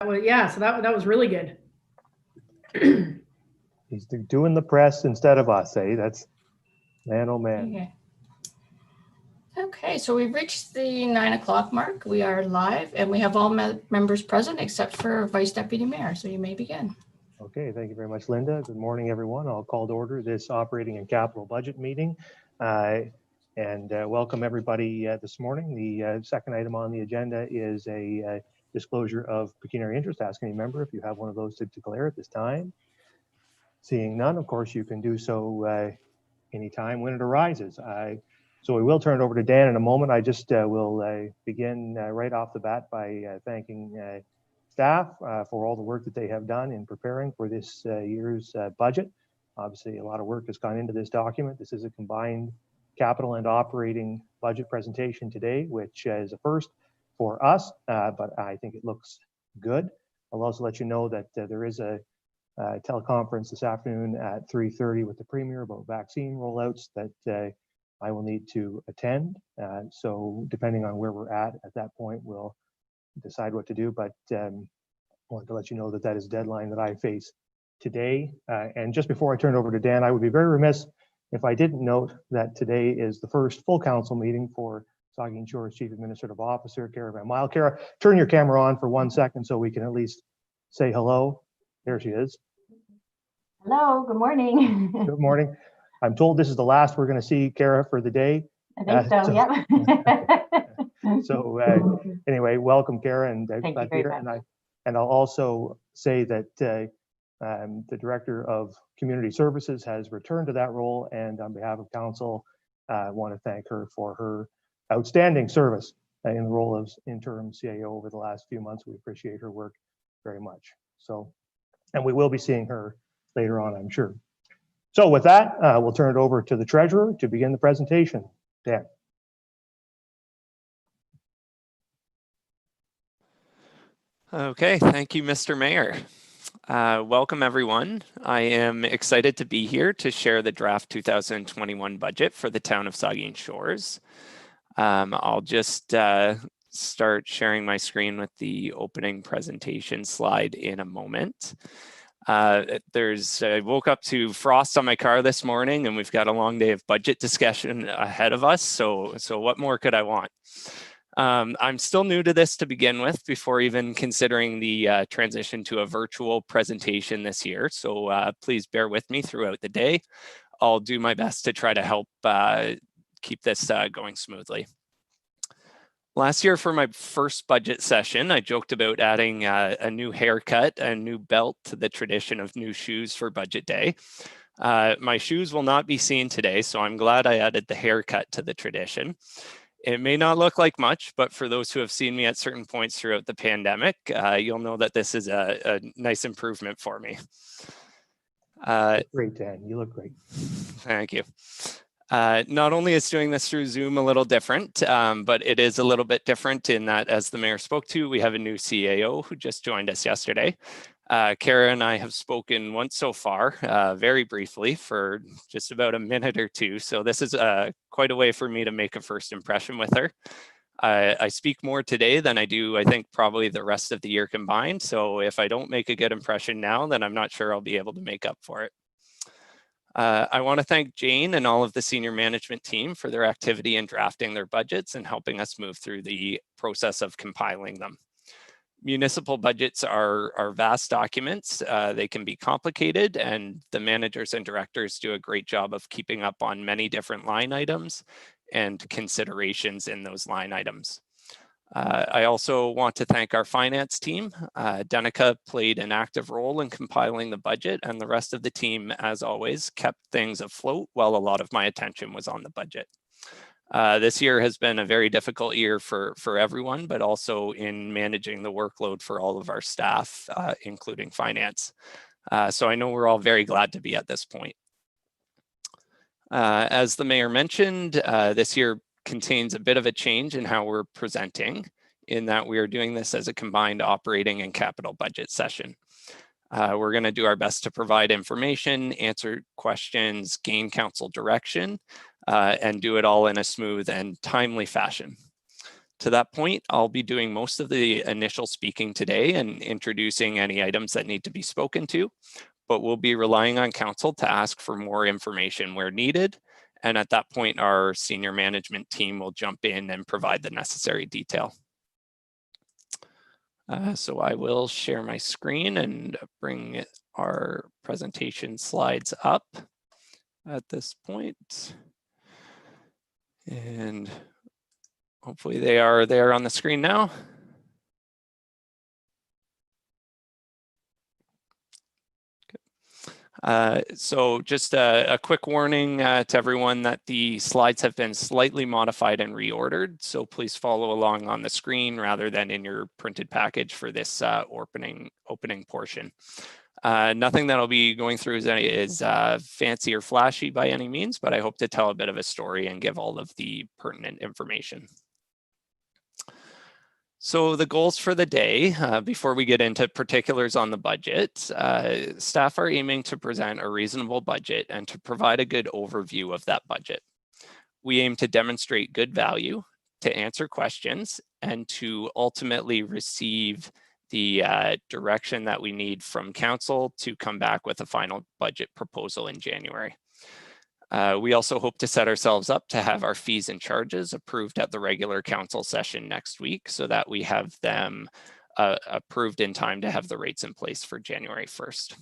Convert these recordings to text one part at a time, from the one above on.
Yeah, so that was really good. He's doing the press instead of us, eh? That's man, oh man. Okay, so we've reached the 9 o'clock mark. We are live and we have all members present except for Vice Deputy Mayor, so you may begin. Okay, thank you very much, Linda. Good morning, everyone. I'll call to order this operating and capital budget meeting and welcome everybody this morning. The second item on the agenda is a disclosure of pecuniary interest. Ask any member if you have one of those to declare at this time. Seeing none, of course, you can do so anytime when it arises. So we will turn it over to Dan in a moment. I just will begin right off the bat by thanking staff for all the work that they have done in preparing for this year's budget. Obviously, a lot of work has gone into this document. This is a combined capital and operating budget presentation today, which is a first for us, but I think it looks good. I'll also let you know that there is a teleconference this afternoon at 3:30 with the Premier about vaccine rollouts that I will need to attend. So depending on where we're at that point, we'll decide what to do. But I wanted to let you know that that is a deadline that I face today. And just before I turn it over to Dan, I would be very remiss if I didn't note that today is the first full council meeting for Saugeen Shore's Chief Administrative Officer, Kara Van Mile. Kara, turn your camera on for 1 second so we can at least say hello. There she is. Hello, good morning. Good morning. I'm told this is the last we're going to see Kara for the day. I think so, yep. So anyway, welcome, Kara, and Thank you very much. And I'll also say that the Director of Community Services has returned to that role, and on behalf of Council, I want to thank her for her outstanding service in the role of interim CAO over the last few months. We appreciate her work very much. So, and we will be seeing her later on, I'm sure. So with that, we'll turn it over to the Treasurer to begin the presentation. Dan. Okay, thank you, Mr. Mayor. Welcome, everyone. I am excited to be here to share the draft 2021 budget for the town of Saugeen Shores. I'll just start sharing my screen with the opening presentation slide in a moment. I woke up to frost on my car this morning, and we've got a long day of budget discussion ahead of us. So what more could I want? I'm still new to this to begin with, before even considering the transition to a virtual presentation this year. So please bear with me throughout the day. I'll do my best to try to help keep this going smoothly. Last year for my first budget session, I joked about adding a new haircut and new belt to the tradition of new shoes for budget day. My shoes will not be seen today, so I'm glad I added the haircut to the tradition. It may not look like much, but for those who have seen me at certain points throughout the pandemic, you'll know that this is a nice improvement for me. Great, Dan. You look great. Thank you. Not only is doing this through Zoom a little different, but it is a little bit different in that, as the mayor spoke to, we have a new CAO who just joined us yesterday. Kara and I have spoken once so far, very briefly, for just about a minute or two. So this is quite a way for me to make a first impression with her. I speak more today than I do, I think, probably the rest of the year combined. So if I don't make a good impression now, then I'm not sure I'll be able to make up for it. I want to thank Jane and all of the senior management team for their activity in drafting their budgets and helping us move through the process of compiling them. Municipal budgets are vast documents. They can be complicated, and the managers and directors do a great job of keeping up on many different line items and considerations in those line items. I also want to thank our finance team. Danica played an active role in compiling the budget, and the rest of the team, as always, kept things afloat while a lot of my attention was on the budget. This year has been a very difficult year for everyone, but also in managing the workload for all of our staff, including finance. So I know we're all very glad to be at this point. As the mayor mentioned, this year contains a bit of a change in how we're presenting, in that we are doing this as a combined operating and capital budget session. We're going to do our best to provide information, answer questions, gain council direction, and do it all in a smooth and timely fashion. To that point, I'll be doing most of the initial speaking today and introducing any items that need to be spoken to, but we'll be relying on council to ask for more information where needed. And at that point, our senior management team will jump in and provide the necessary detail. So I will share my screen and bring our presentation slides up at this point. And hopefully they are there on the screen now. So just a quick warning to everyone that the slides have been slightly modified and reordered. So please follow along on the screen rather than in your printed package for this opening portion. Nothing that I'll be going through is fancy or flashy by any means, but I hope to tell a bit of a story and give all of the pertinent information. So the goals for the day, before we get into particulars on the budget, staff are aiming to present a reasonable budget and to provide a good overview of that budget. We aim to demonstrate good value, to answer questions, and to ultimately receive the direction that we need from council to come back with a final budget proposal in January. We also hope to set ourselves up to have our fees and charges approved at the regular council session next week so that we have them approved in time to have the rates in place for January 1st.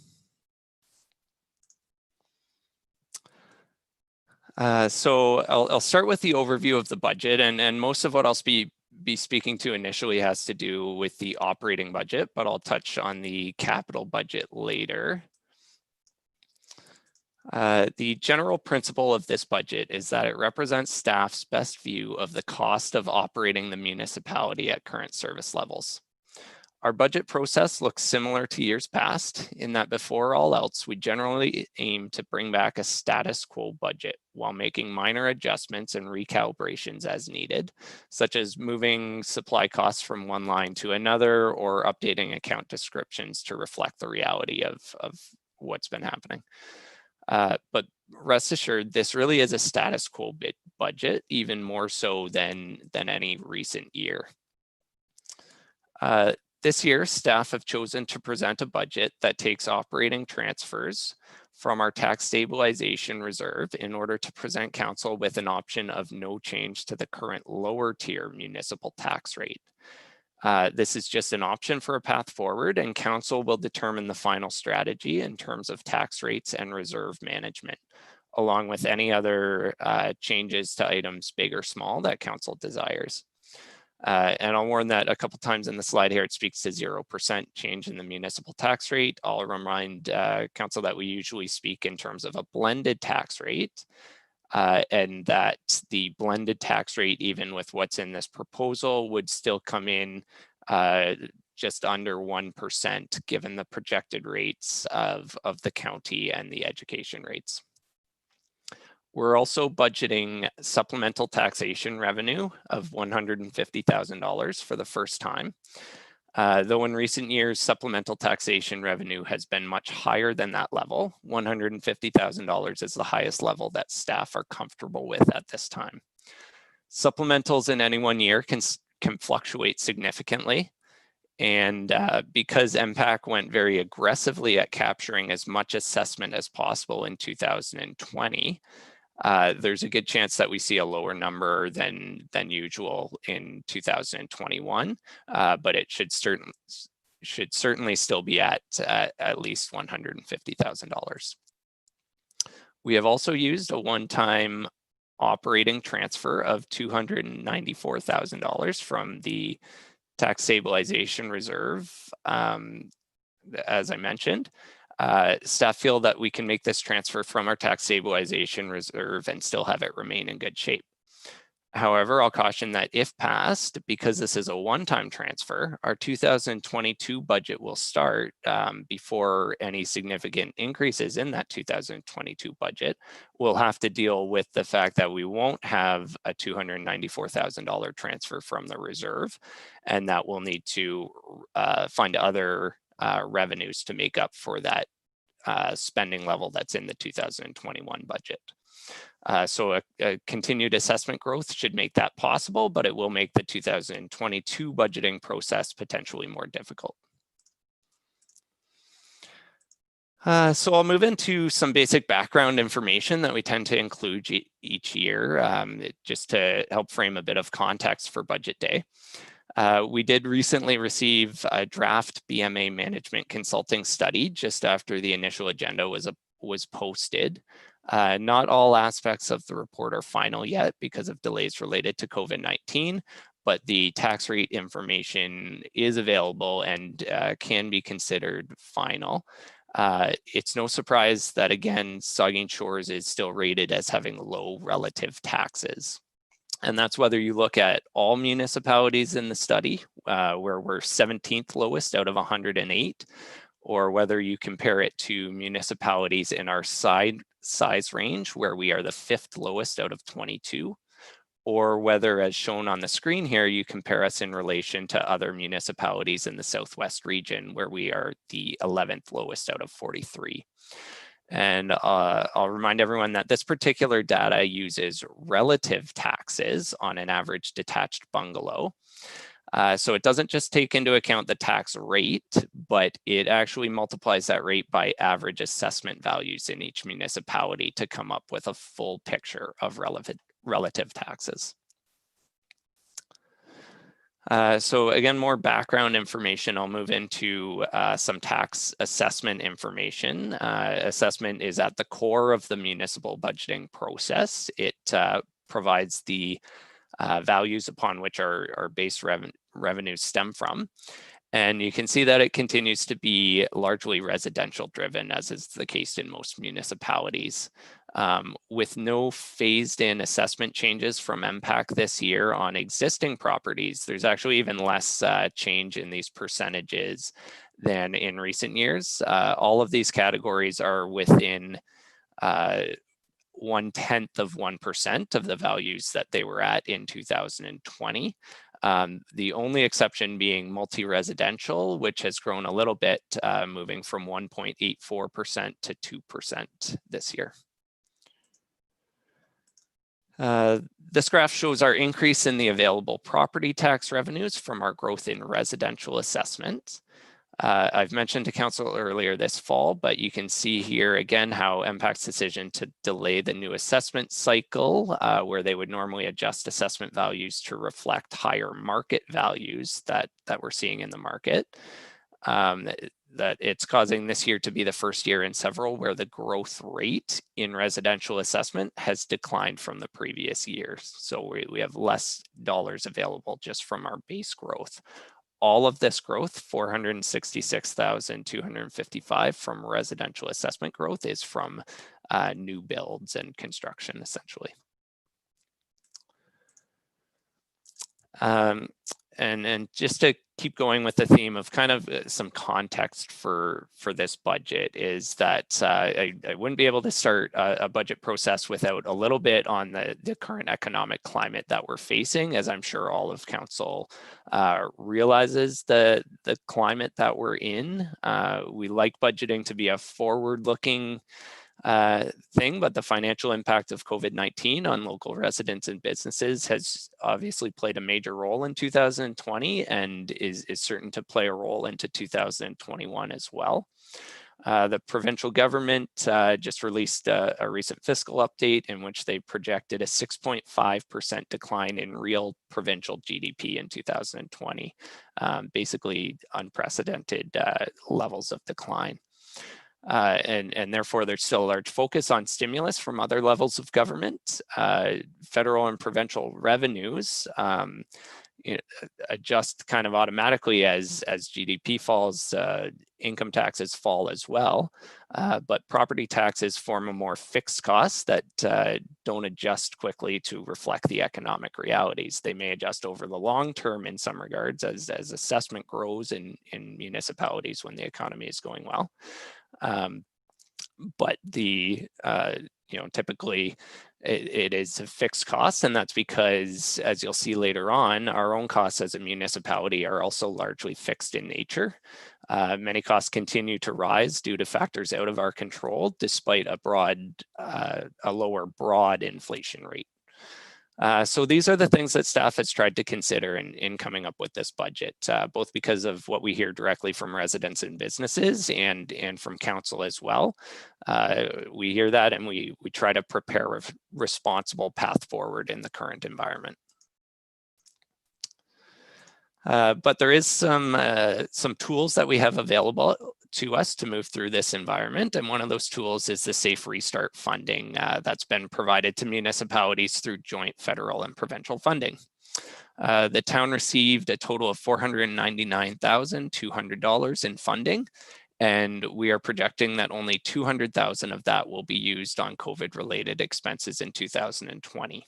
So I'll start with the overview of the budget, and most of what I'll be speaking to initially has to do with the operating budget, but I'll touch on the capital budget later. The general principle of this budget is that it represents staff's best view of the cost of operating the municipality at current service levels. Our budget process looks similar to years past in that before all else, we generally aim to bring back a status quo budget while making minor adjustments and recalibrations as needed, such as moving supply costs from one line to another or updating account descriptions to reflect the reality of what's been happening. But rest assured, this really is a status quo budget, even more so than any recent year. This year, staff have chosen to present a budget that takes operating transfers from our tax stabilization reserve in order to present council with an option of no change to the current lower tier municipal tax rate. This is just an option for a path forward, and council will determine the final strategy in terms of tax rates and reserve management, along with any other changes to items big or small that council desires. And I'll warn that a couple times in the slide here, it speaks to 0% change in the municipal tax rate. I'll remind council that we usually speak in terms of a blended tax rate. And that the blended tax rate, even with what's in this proposal, would still come in just under 1%, given the projected rates of the county and the education rates. We're also budgeting supplemental taxation revenue of $150,000 for the first time. Though in recent years, supplemental taxation revenue has been much higher than that level, $150,000 is the highest level that staff are comfortable with at this time. Supplementals in any one year can fluctuate significantly. And because MPAC went very aggressively at capturing as much assessment as possible in 2020, there's a good chance that we see a lower number than usual in 2021, but it should certainly still be at least $150,000. We have also used a one-time operating transfer of $294,000 from the tax stabilization reserve, as I mentioned. Staff feel that we can make this transfer from our tax stabilization reserve and still have it remain in good shape. However, I'll caution that if passed, because this is a one-time transfer, our 2022 budget will start before any significant increases in that 2022 budget. We'll have to deal with the fact that we won't have a $294,000 transfer from the reserve, and that we'll need to find other revenues to make up for that spending level that's in the 2021 budget. So a continued assessment growth should make that possible, but it will make the 2022 budgeting process potentially more difficult. So I'll move into some basic background information that we tend to include each year, just to help frame a bit of context for Budget Day. We did recently receive a draft BMA management consulting study just after the initial agenda was posted. Not all aspects of the report are final yet because of delays related to COVID-19, but the tax rate information is available and can be considered final. It's no surprise that, again, Saugeen Shores is still rated as having low relative taxes. And that's whether you look at all municipalities in the study, where we're 17th lowest out of 108, or whether you compare it to municipalities in our size range, where we are the 5th lowest out of 22, or whether, as shown on the screen here, you compare us in relation to other municipalities in the Southwest region, where we are the 11th lowest out of 43. And I'll remind everyone that this particular data uses relative taxes on an average detached bungalow. So it doesn't just take into account the tax rate, but it actually multiplies that rate by average assessment values in each municipality to come up with a full picture of relative taxes. So again, more background information. I'll move into some tax assessment information. Assessment is at the core of the municipal budgeting process. It provides the values upon which our base revenues stem from. And you can see that it continues to be largely residential driven, as is the case in most municipalities. With no phased in assessment changes from MPAC this year on existing properties, there's actually even less change in these percentages than in recent years. All of these categories are within 0.1% of the values that they were at in 2020. The only exception being multi-residential, which has grown a little bit, moving from 1.84% to 2% this year. This graph shows our increase in the available property tax revenues from our growth in residential assessment. I've mentioned to council earlier this fall, but you can see here again how MPAC's decision to delay the new assessment cycle, where they would normally adjust assessment values to reflect higher market values that we're seeing in the market, that it's causing this year to be the first year in several where the growth rate in residential assessment has declined from the previous years. So we have less dollars available just from our base growth. All of this growth, 466,255 from residential assessment growth, is from new builds and construction, essentially. And just to keep going with the theme of kind of some context for this budget is that I wouldn't be able to start a budget process without a little bit on the current economic climate that we're facing, as I'm sure all of council realizes the climate that we're in. We like budgeting to be a forward-looking thing, but the financial impact of COVID-19 on local residents and businesses has obviously played a major role in 2020 and is certain to play a role into 2021 as well. The provincial government just released a recent fiscal update in which they projected a 6.5% decline in real provincial GDP in 2020, basically unprecedented levels of decline. And therefore, there's still a large focus on stimulus from other levels of government. Federal and provincial revenues adjust kind of automatically as GDP falls, income taxes fall as well. But property taxes form a more fixed cost that don't adjust quickly to reflect the economic realities. They may adjust over the long term in some regards as assessment grows in municipalities when the economy is going well. But typically it is a fixed cost, and that's because, as you'll see later on, our own costs as a municipality are also largely fixed in nature. Many costs continue to rise due to factors out of our control, despite a lower broad inflation rate. So these are the things that staff has tried to consider in coming up with this budget, both because of what we hear directly from residents and businesses and from council as well. We hear that and we try to prepare a responsible path forward in the current environment. But there is some tools that we have available to us to move through this environment. And one of those tools is the Safe Restart funding that's been provided to municipalities through joint federal and provincial funding. The town received a total of $499,200 in funding, and we are projecting that only $200,000 of that will be used on COVID-related expenses in 2020.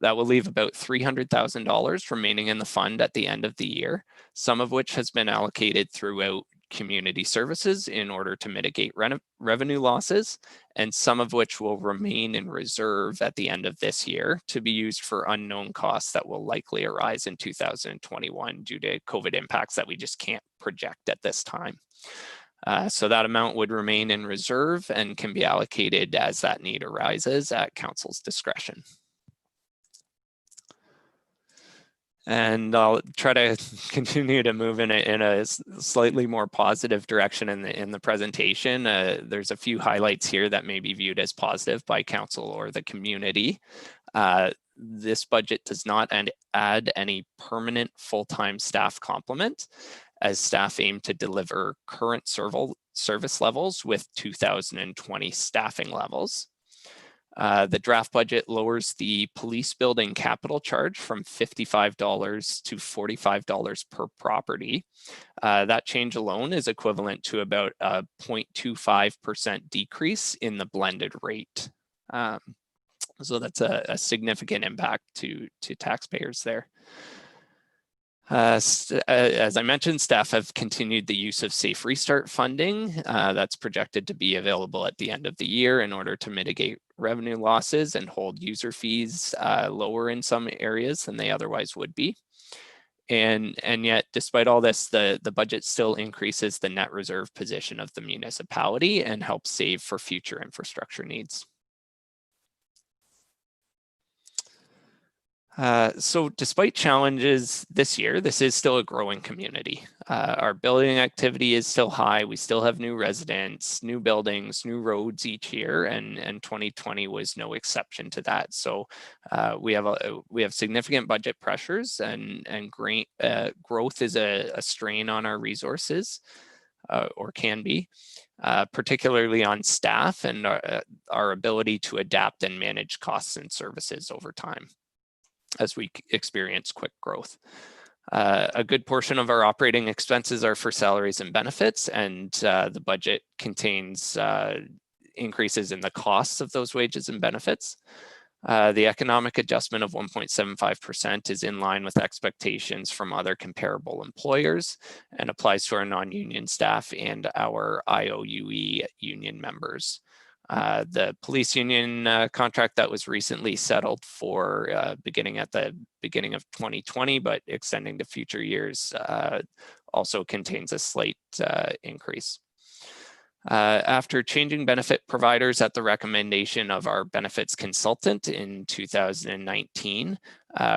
That will leave about $300,000 remaining in the fund at the end of the year, some of which has been allocated throughout community services in order to mitigate revenue losses, and some of which will remain in reserve at the end of this year to be used for unknown costs that will likely arise in 2021 due to COVID impacts that we just can't project at this time. So that amount would remain in reserve and can be allocated as that need arises at council's discretion. And I'll try to continue to move in a slightly more positive direction in the presentation. There's a few highlights here that may be viewed as positive by council or the community. This budget does not add any permanent full-time staff complement, as staff aim to deliver current service levels with 2020 staffing levels. The draft budget lowers the police building capital charge from $55 to $45 per property. That change alone is equivalent to about a 0.25% decrease in the blended rate. So that's a significant impact to taxpayers there. As I mentioned, staff have continued the use of Safe Restart funding that's projected to be available at the end of the year in order to mitigate revenue losses and hold user fees lower in some areas than they otherwise would be. And yet, despite all this, the budget still increases the net reserve position of the municipality and helps save for future infrastructure needs. So despite challenges this year, this is still a growing community. Our building activity is still high. We still have new residents, new buildings, new roads each year, and 2020 was no exception to that. So we have significant budget pressures, and growth is a strain on our resources, or can be, particularly on staff and our ability to adapt and manage costs and services over time as we experience quick growth. A good portion of our operating expenses are for salaries and benefits, and the budget contains increases in the costs of those wages and benefits. The economic adjustment of 1.75% is in line with expectations from other comparable employers and applies to our non-union staff and our IOUE union members. The police union contract that was recently settled for beginning at the beginning of 2020, but extending to future years, also contains a slight increase. After changing benefit providers at the recommendation of our benefits consultant in 2019,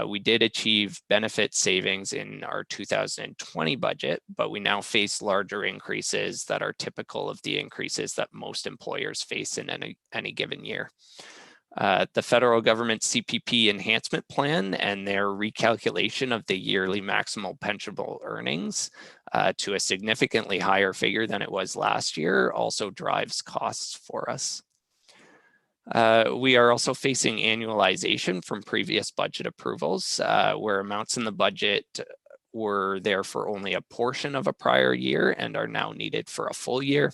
we did achieve benefit savings in our 2020 budget, but we now face larger increases that are typical of the increases that most employers face in any given year. The federal government CPP enhancement plan and their recalculation of the yearly maximal pensionable earnings to a significantly higher figure than it was last year also drives costs for us. We are also facing annualization from previous budget approvals, where amounts in the budget were there for only a portion of a prior year and are now needed for a full year.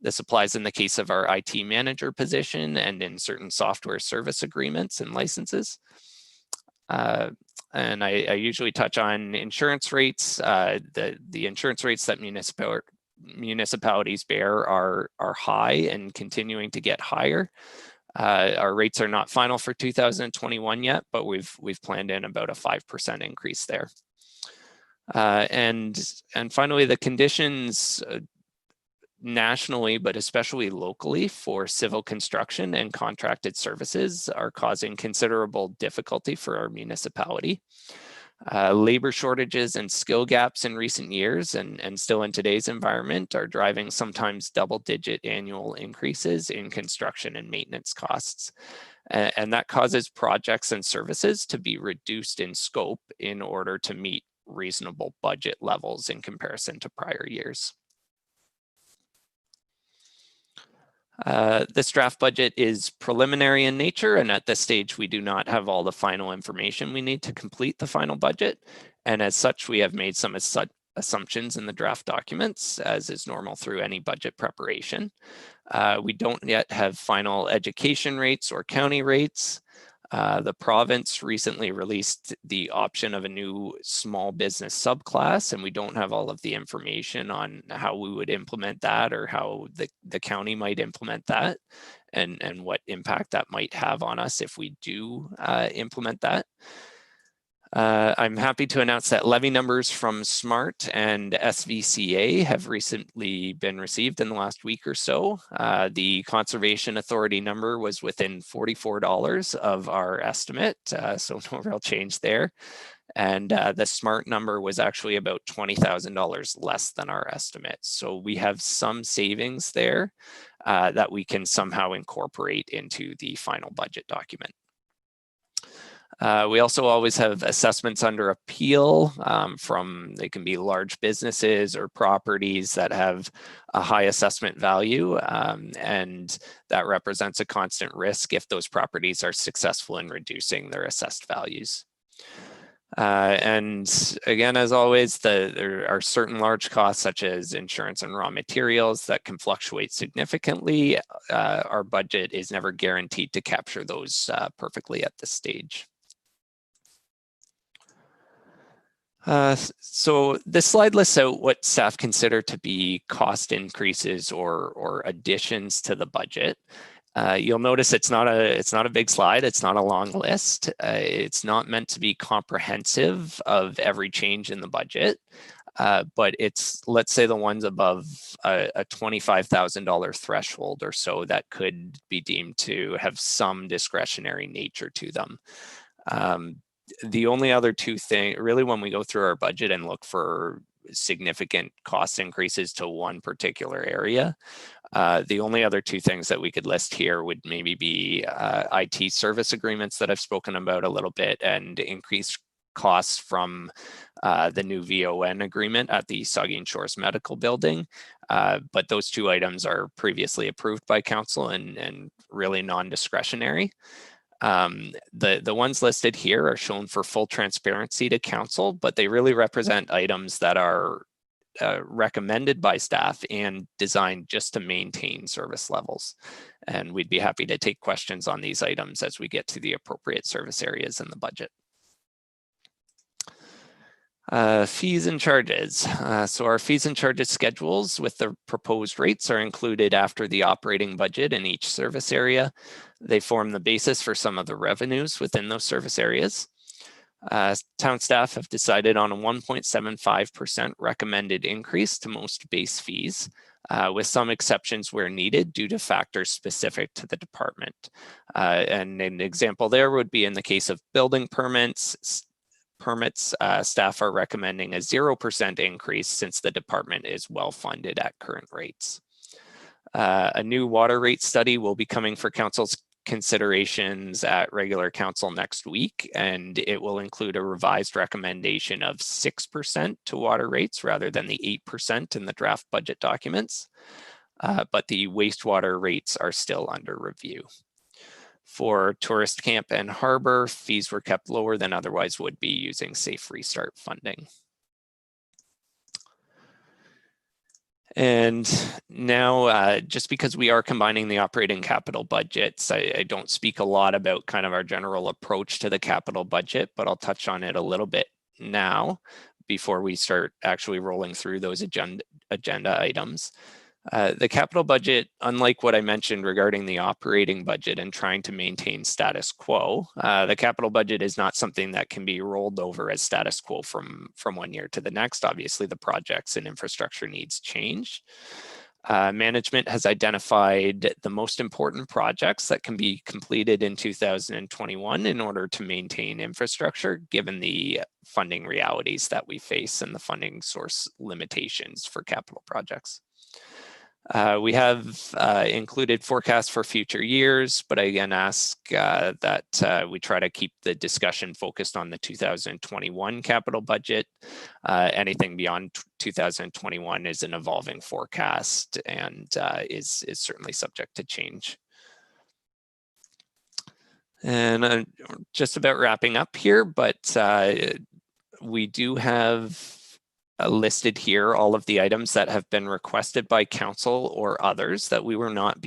This applies in the case of our IT manager position and in certain software service agreements and licenses. And I usually touch on insurance rates. The insurance rates that municipalities bear are high and continuing to get higher. Our rates are not final for 2021 yet, but we've planned in about a 5% increase there. And finally, the conditions nationally, but especially locally for civil construction and contracted services are causing considerable difficulty for our municipality. Labor shortages and skill gaps in recent years and still in today's environment are driving sometimes double-digit annual increases in construction and maintenance costs. And that causes projects and services to be reduced in scope in order to meet reasonable budget levels in comparison to prior years. This draft budget is preliminary in nature, and at this stage we do not have all the final information we need to complete the final budget. And as such, we have made some assumptions in the draft documents, as is normal through any budget preparation. We don't yet have final education rates or county rates. The province recently released the option of a new small business subclass, and we don't have all of the information on how we would implement that or how the county might implement that and what impact that might have on us if we do implement that. I'm happy to announce that levy numbers from SMART and SVCA have recently been received in the last week or so. The Conservation Authority number was within $44 of our estimate, so no real change there. And the SMART number was actually about $20,000 less than our estimate. So we have some savings there that we can somehow incorporate into the final budget document. We also always have assessments under appeal they can be large businesses or properties that have a high assessment value, and that represents a constant risk if those properties are successful in reducing their assessed values. And again, as always, there are certain large costs such as insurance and raw materials that can fluctuate significantly. Our budget is never guaranteed to capture those perfectly at this stage. So this slide lists out what staff consider to be cost increases or additions to the budget. You'll notice it's not a big slide. It's not a long list. It's not meant to be comprehensive of every change in the budget, but it's, let's say, the ones above a $25,000 threshold or so that could be deemed to have some discretionary nature to them. The only other two things, really, when we go through our budget and look for significant cost increases to one particular area, the only other two things that we could list here would maybe be IT service agreements that I've spoken about a little bit and increased costs from the new VON agreement at the Saugeen Shores Medical Building. But those two items are previously approved by council and really non-discretionary. The ones listed here are shown for full transparency to council, but they really represent items that are recommended by staff and designed just to maintain service levels. And we'd be happy to take questions on these items as we get to the appropriate service areas in the budget. Fees and charges. So our fees and charges schedules with the proposed rates are included after the operating budget in each service area. They form the basis for some of the revenues within those service areas. Town staff have decided on a 1.75% recommended increase to most base fees, with some exceptions where needed due to factors specific to the department. And an example there would be in the case of building permits, staff are recommending a 0% increase since the department is well funded at current rates. A new water rate study will be coming for council's considerations at regular council next week, and it will include a revised recommendation of 6% to water rates rather than the 8% in the draft budget documents. But the wastewater rates are still under review. For tourist camp and harbor, fees were kept lower than otherwise would be using Safe Restart funding. And now, just because we are combining the operating capital budgets, I don't speak a lot about kind of our general approach to the capital budget, but I'll touch on it a little bit now before we start actually rolling through those agenda items. The capital budget, unlike what I mentioned regarding the operating budget and trying to maintain status quo, the capital budget is not something that can be rolled over as status quo from one year to the next. Obviously, the projects and infrastructure needs change. Management has identified the most important projects that can be completed in 2021 in order to maintain infrastructure, given the funding realities that we face and the funding source limitations for capital projects. We have included forecasts for future years, but I again ask that we try to keep the discussion focused on the 2021 capital budget. Anything beyond 2021 is an evolving forecast and is certainly subject to change. And I'm just about wrapping up here, but we do have listed here all of the items that have been requested by council or others that we were not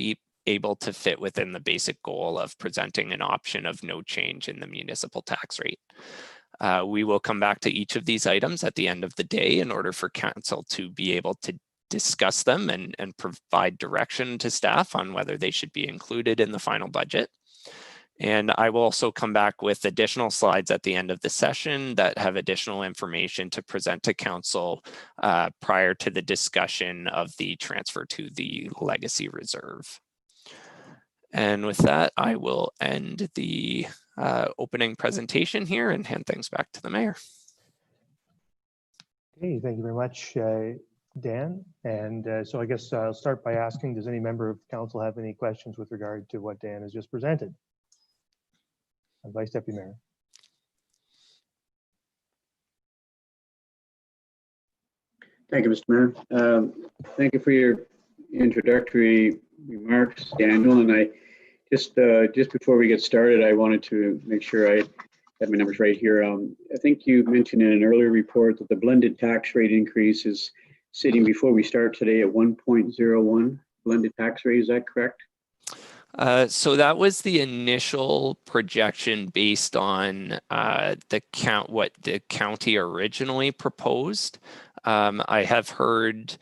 able to fit within the basic goal of presenting an option of no change in the municipal tax rate. We will come back to each of these items at the end of the day in order for council to be able to discuss them and provide direction to staff on whether they should be included in the final budget. And I will also come back with additional slides at the end of the session that have additional information to present to council prior to the discussion of the transfer to the legacy reserve. And with that, I will end the opening presentation here and hand things back to the mayor. Okay, thank you very much, Dan. And so I guess I'll start by asking, does any member of council have any questions with regard to what Dan has just presented? Vice Deputy Mayor. Thank you, Mr. Mayor. Thank you for your introductory remarks, Daniel. And I just before we get started, I wanted to make sure I had my numbers right here. I think you mentioned in an earlier report that the blended tax rate increase is sitting before we start today at 1.01 blended tax rate. Is that correct? So that was the initial projection based on what the county originally proposed. I have heard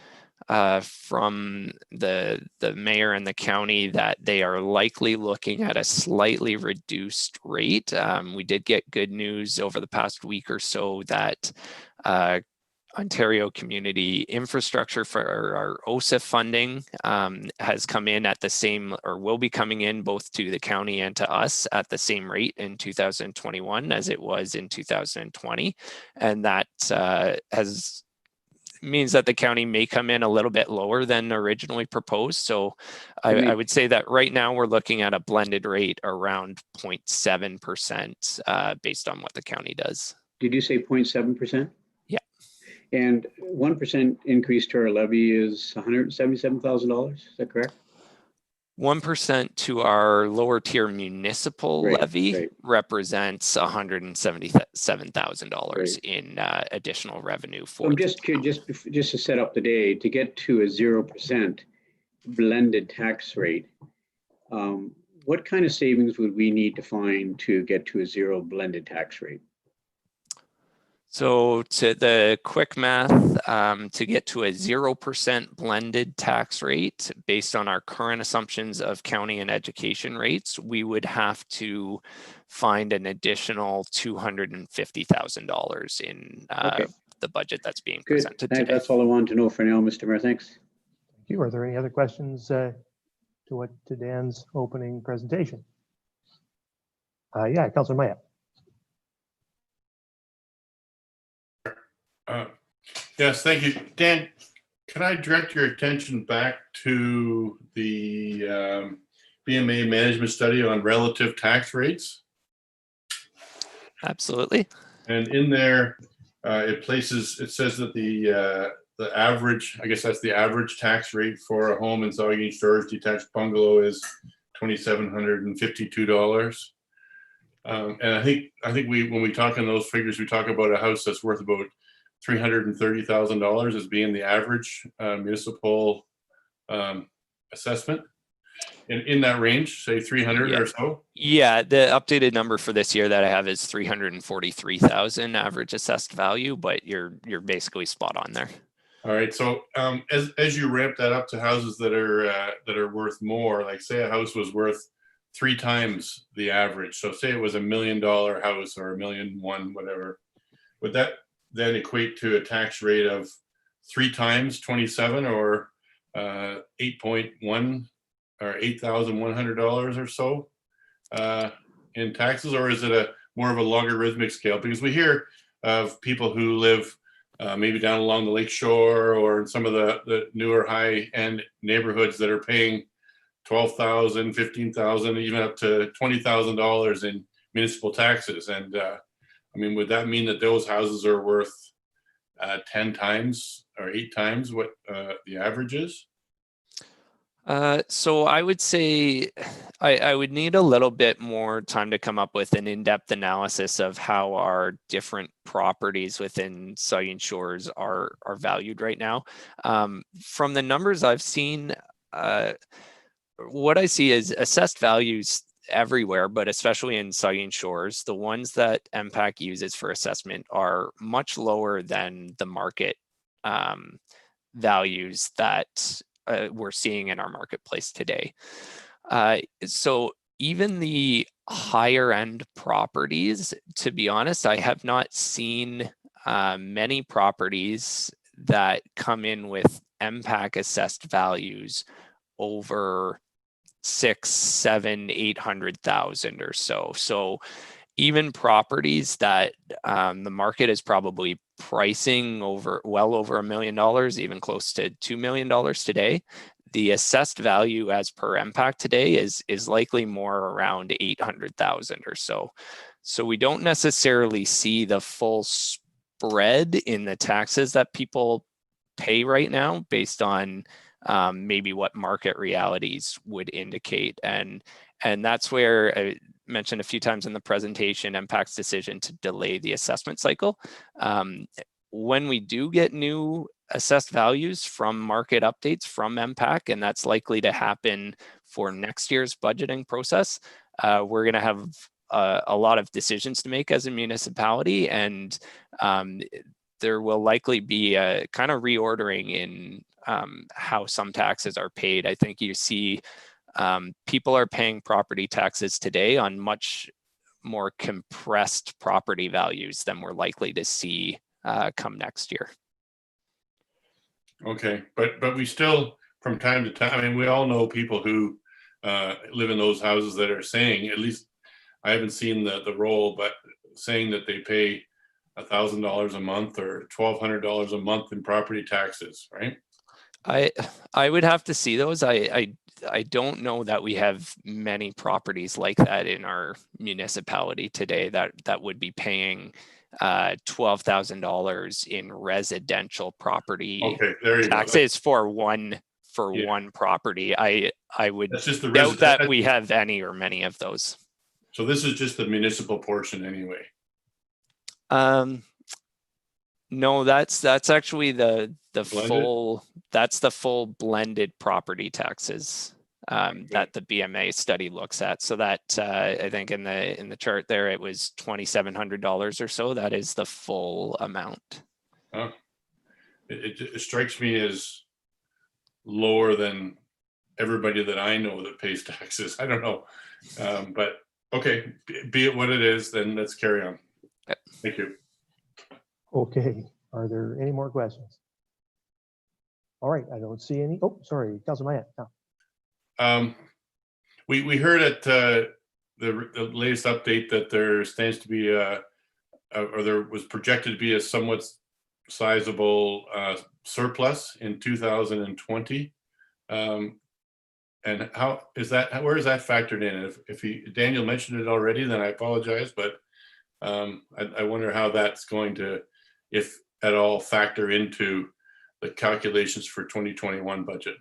from the mayor and the county that they are likely looking at a slightly reduced rate. We did get good news over the past week or so that Ontario Community Infrastructure for our OSIF funding has come in at the same, or will be coming in both to the county and to us at the same rate in 2021 as it was in 2020. And that means that the county may come in a little bit lower than originally proposed. So I would say that right now we're looking at a blended rate around 0.7% based on what the county does. Did you say 0.7%? And 1% increase to our levy is $177,000. Is that correct? 1% to our lower tier municipal levy represents $177,000 in additional revenue for. I'm just curious, just to set up the day, to get to a 0% blended tax rate, what kind of savings would we need to find to get to a 0 blended tax rate? So to the quick math, to get to a 0% blended tax rate based on our current assumptions of county and education rates, we would have to find an additional $250,000 in the budget that's being presented today. That's all I wanted to know for now, Mr. Mayor. Thanks. Thank you. Are there any other questions to Dan's opening presentation? Yeah, Councilor Maya. Yes, thank you. Dan, can I direct your attention back to the BMA management study on relative tax rates? Absolutely. And in there, it says that the average, I guess that's the average tax rate for a home in Saugeen storage detached bungalow is $2,752. And I think when we talk in those figures, we talk about a house that's worth about $330,000 as being the average municipal assessment in that range, say 300 or so. Yeah, the updated number for this year that I have is 343,000 average assessed value, but you're basically spot on there. All right. So as you ramp that up to houses that are worth more, like say a house was worth 3 times the average. So say it was $1 million house or $1.1 million, whatever. Would that then equate to a tax rate of 3 times 27 or 8.1 or $8,100 or so in taxes, or is it a more of a logarithmic scale? Because we hear of people who live maybe down along the lake shore or in some of the newer high-end neighborhoods that are paying $12,000, $15,000, even up to $20,000 in municipal taxes. And I mean, would that mean that those houses are worth 10 times or 8 times what the average is? So I would say I would need a little bit more time to come up with an in-depth analysis of how our different properties within Saugeen Shores are valued right now. From the numbers I've seen, what I see is assessed values everywhere, but especially in Saugeen Shores, the ones that MPAC uses for assessment are much lower than the market values that we're seeing in our marketplace today. So even the higher end properties, to be honest, I have not seen many properties that come in with MPAC assessed values over 600,000, 700,000, 800,000 or so. So even properties that the market is probably pricing well over $1 million, even close to $2 million today, the assessed value as per MPAC today is likely more around 800,000 or so. So we don't necessarily see the full spread in the taxes that people pay right now based on maybe what market realities would indicate. And that's where I mentioned a few times in the presentation, MPAC's decision to delay the assessment cycle. When we do get new assessed values from market updates from MPAC, and that's likely to happen for next year's budgeting process, we're going to have a lot of decisions to make as a municipality, and there will likely be a kind of reordering in how some taxes are paid. I think you see people are paying property taxes today on much more compressed property values than we're likely to see come next year. Okay, but we still, from time to time, I mean, we all know people who live in those houses that are saying, at least I haven't seen the roll, but saying that they pay $1,000 a month or $1,200 a month in property taxes, right? I would have to see those. I don't know that we have many properties like that in our municipality today that would be paying $12,000 in residential property taxes for one property. I would doubt that we have any or many of those. So this is just the municipal portion anyway. No, that's actually the blended? full blended property taxes that the BMA study looks at. So that I think in the chart there it was $2,700 or so. That is the full amount. Oh, it strikes me as lower than everybody that I know that pays taxes. I don't know, but okay, be it what it is, then let's carry on. Yep. Thank you. Okay, are there any more questions? All right, I don't see any. Oh, sorry, Councilor Mayan. We heard at the latest update that there stands to be or there was projected to be a somewhat sizable surplus in 2020. And how is that? Where is that factored in? If Daniel mentioned it already, then I apologize, but I wonder how that's going to, if at all, factor into the calculations for 2021 budget.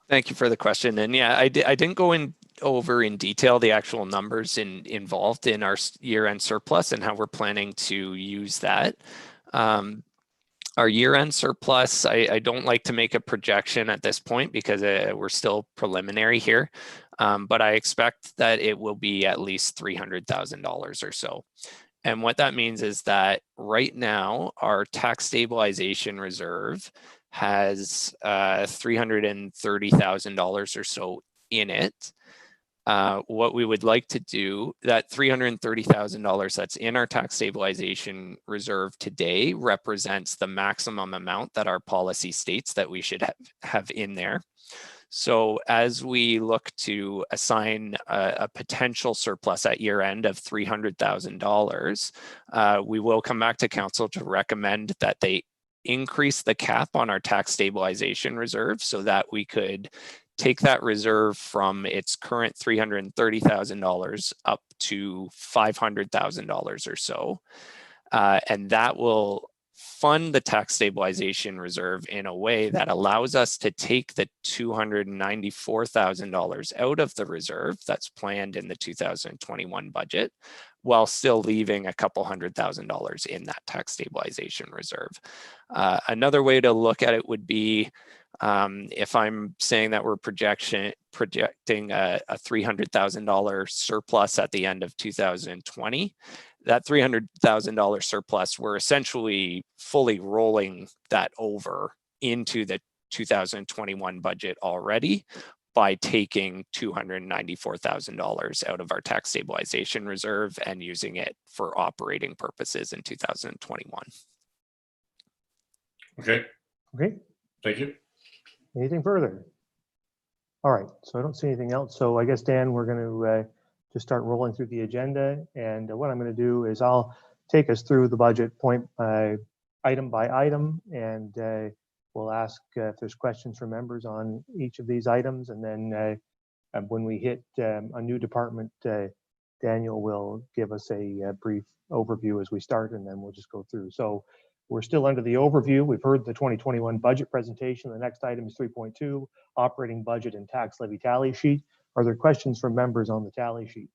Thank you for the question. And yeah, I didn't go over in detail the actual numbers involved in our year-end surplus and how we're planning to use that. Our year-end surplus, I don't like to make a projection at this point because we're still preliminary here, but I expect that it will be at least $300,000 or so. And what that means is that right now our tax stabilization reserve has $330,000 or so in it. What we would like to do, that $330,000 that's in our tax stabilization reserve today represents the maximum amount that our policy states that we should have in there. So as we look to assign a potential surplus at year end of $300,000, we will come back to council to recommend that they increase the cap on our tax stabilization reserve so that we could take that reserve from its current $330,000 up to $500,000 or so. And that will fund the tax stabilization reserve in a way that allows us to take the $294,000 out of the reserve that's planned in the 2021 budget, while still leaving a couple $100,000 in that tax stabilization reserve. Another way to look at it would be if I'm saying that we're projecting a $300,000 surplus at the end of 2020, that $300,000 surplus, we're essentially fully rolling that over into the 2021 budget already by taking $294,000 out of our tax stabilization reserve and using it for operating purposes in 2021. Okay, Okay, thank you. anything further? All right, so I don't see anything else. So I guess, Dan, we're going to just start rolling through the agenda. And what I'm going to do is I'll take us through the budget point item by item, and we'll ask if there's questions from members on each of these items. And then when we hit a new department, Daniel will give us a brief overview as we start, and then we'll just go through. So we're still under the overview. We've heard the 2021 budget presentation. The next item is 3.2, operating budget and tax levy tally sheet. Are there questions from members on the tally sheet?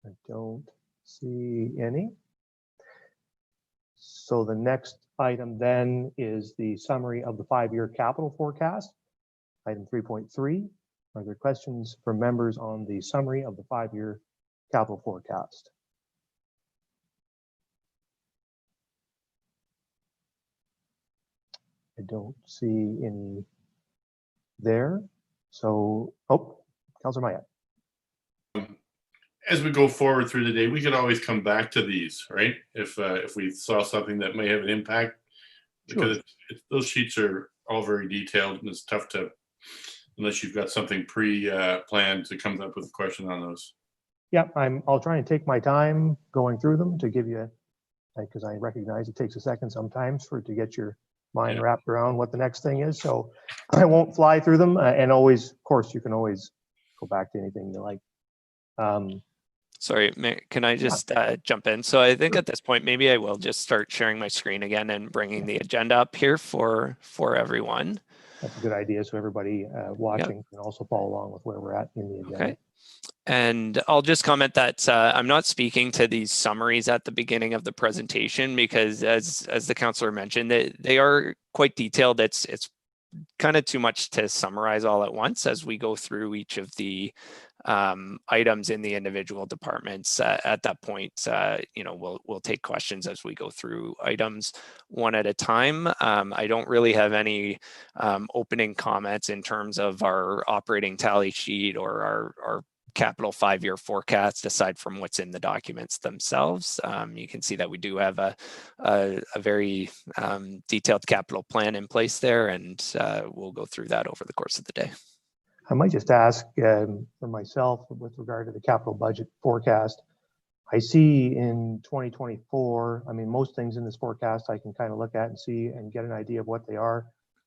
I don't see any. So the next item then is the summary of the 5-year capital forecast, item 3.3. Are there questions from members on the summary of the 5-year capital forecast? I don't see any there. So, Councillor Mayette. As we go forward through the day, we could always come back to these, right? If we saw something that may have an impact, because Sure. those sheets are all very detailed, and it's tough to, unless you've got something pre-planned to come up with a question on those. Yeah, I'll try and take my time going through them to give you, because I recognize it takes a second sometimes to get your mind wrapped around what the next thing is. So I won't fly through them, and always, of course, you can always go back to anything you like. Sorry, can I just jump in? So I think at this point, maybe I will just start sharing my screen again and bringing the agenda up here for everyone. That's a good idea. So everybody watching can also follow along with where we're at in the agenda. Okay. And I'll just comment that I'm not speaking to these summaries at the beginning of the presentation because, as the councillor mentioned, they are quite detailed. It's kind of too much to summarize all at once as we go through each of the items in the individual departments. At that point, we'll take questions as we go through items one at a time. I don't really have any opening comments in terms of our operating tally sheet or our capital 5-year forecast aside from what's in the documents themselves. You can see that we do have a very detailed capital plan in place there, and we'll go through that over the course of the day. I might just ask for myself with regard to the capital budget forecast. I see in 2024, I mean, most things in this forecast I can kind of look at and see and get an idea of what they are.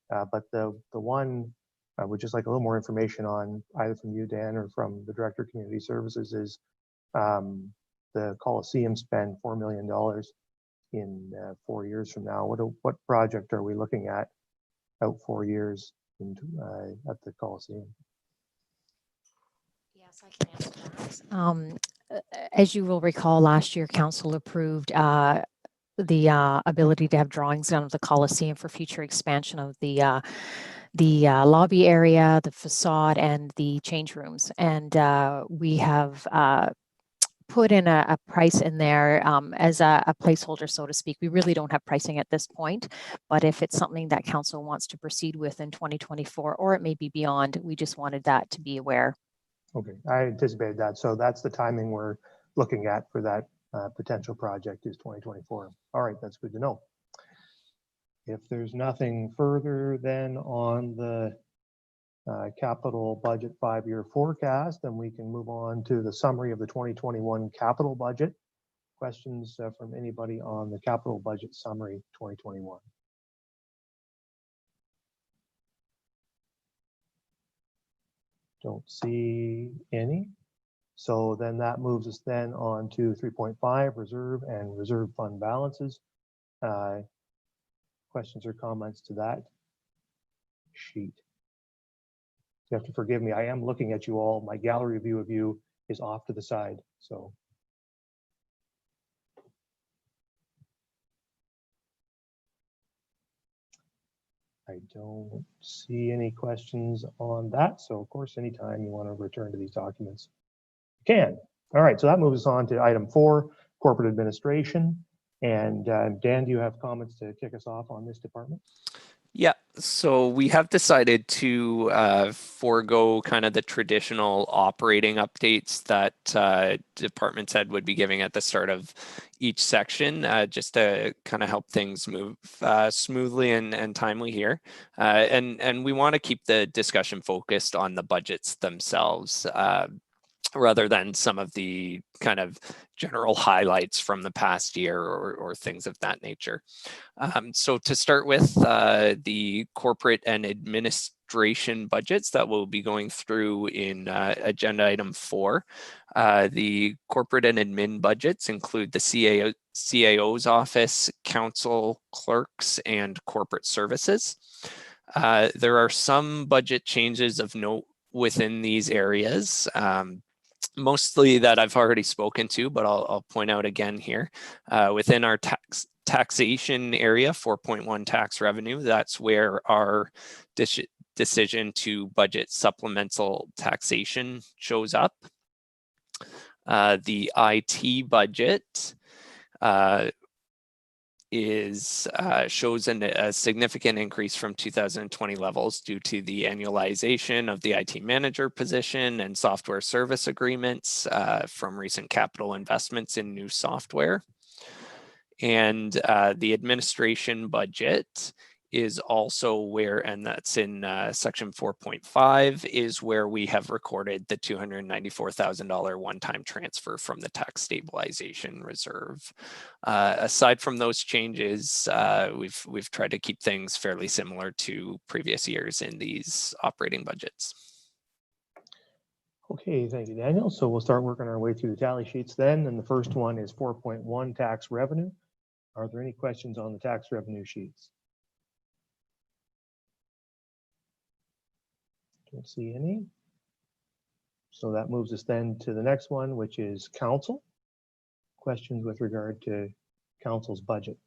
But the one I would just like a little more information on, either from you, Dan, or from the Director of Community Services, is the Coliseum spend $4 million in 4 years from now. What project are we looking at out 4 years at the Coliseum? Yes, I can answer that. As you will recall, last year Council approved the ability to have drawings done of the Coliseum for future expansion of the the lobby area, the facade, and the change rooms. And we have put in a price in there as a placeholder, so to speak. We really don't have pricing at this point, but if it's something that council wants to proceed with in 2024, or it may be beyond, we just wanted that to be aware. Okay, I anticipated that. So that's the timing we're looking at for that potential project is 2024. All right, that's good to know. If there's nothing further then on the capital budget 5-year forecast, then we can move on to the summary of the 2021 capital budget. Questions from anybody on the capital budget summary 2021? Don't see any. So then that moves us then on to 3.5 reserve and reserve fund balances. Questions or comments to that sheet? You have to forgive me. I am looking at you all. My gallery view of you is off to the side. So I don't see any questions on that. So of course, anytime you want to return to these documents, you can. All right, so that moves us on to item 4, corporate administration. And Dan, do you have comments to kick us off on this department? Yeah, so we have decided to forego kind of the traditional operating updates that department head would be giving at the start of each section, just to kind of help things move smoothly and timely here. And we want to keep the discussion focused on the budgets themselves, rather than some of the kind of general highlights from the past year or things of that nature. So to start with, the corporate and administration budgets that we'll be going through in agenda item 4. The corporate and admin budgets include the CAO's office, council, clerks, and corporate services. There are some budget changes of note within these areas. Mostly that I've already spoken to, but I'll point out again here. Within our taxation area, 4.1 tax revenue, that's where our decision to budget supplemental taxation shows up. The IT budget shows a significant increase from 2020 levels due to the annualization of the IT manager position and software service agreements from recent capital investments in new software. And the administration budget is also where, and that's in section 4.5, is where we have recorded the $294,000 one-time transfer from the tax stabilization reserve. Aside from those changes, we've tried to keep things fairly similar to previous years in these operating budgets. Okay, thank you, Daniel. So we'll start working our way through the tally sheets then. And the first one is 4.1 tax revenue. Are there any questions on the tax revenue sheets? Don't see any. So that moves us then to the next one, which is council. Questions with regard to council's budget.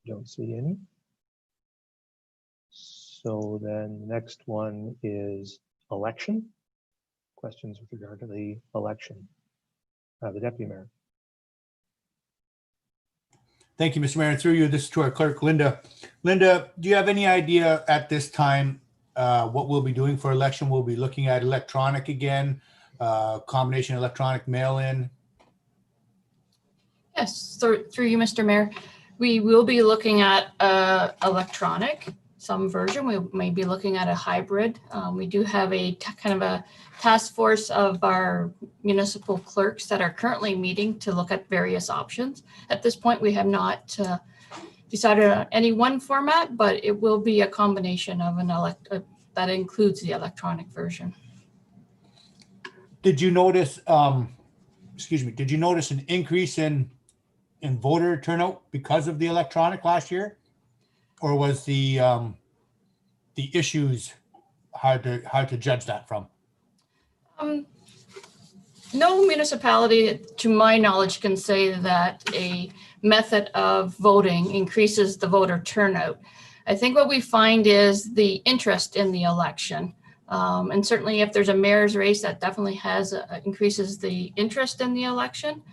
Don't see any. So then the next one is election. Questions with regard to the election. The deputy mayor. Thank you, Mr. Mayor. And through you, this is to our clerk, Linda. Linda, do you have any idea at this time what we'll be doing for election? We'll be looking at electronic again, combination electronic mail-in. Yes, through you, Mr. Mayor. We will be looking at electronic, some version. We may be looking at a hybrid. We do have a kind of a task force of our municipal clerks that are currently meeting to look at various options. At this point, we have not decided on any one format, but it will be a combination of an that includes the electronic version. Did you notice, did you notice an increase in voter turnout because of the electronic last year? Or was the issues hard to judge that from? No municipality, to my knowledge, can say that a method of voting increases the voter turnout. I think what we find is the interest in the election. And certainly if there's a mayor's race, that definitely has increases the interest in the election.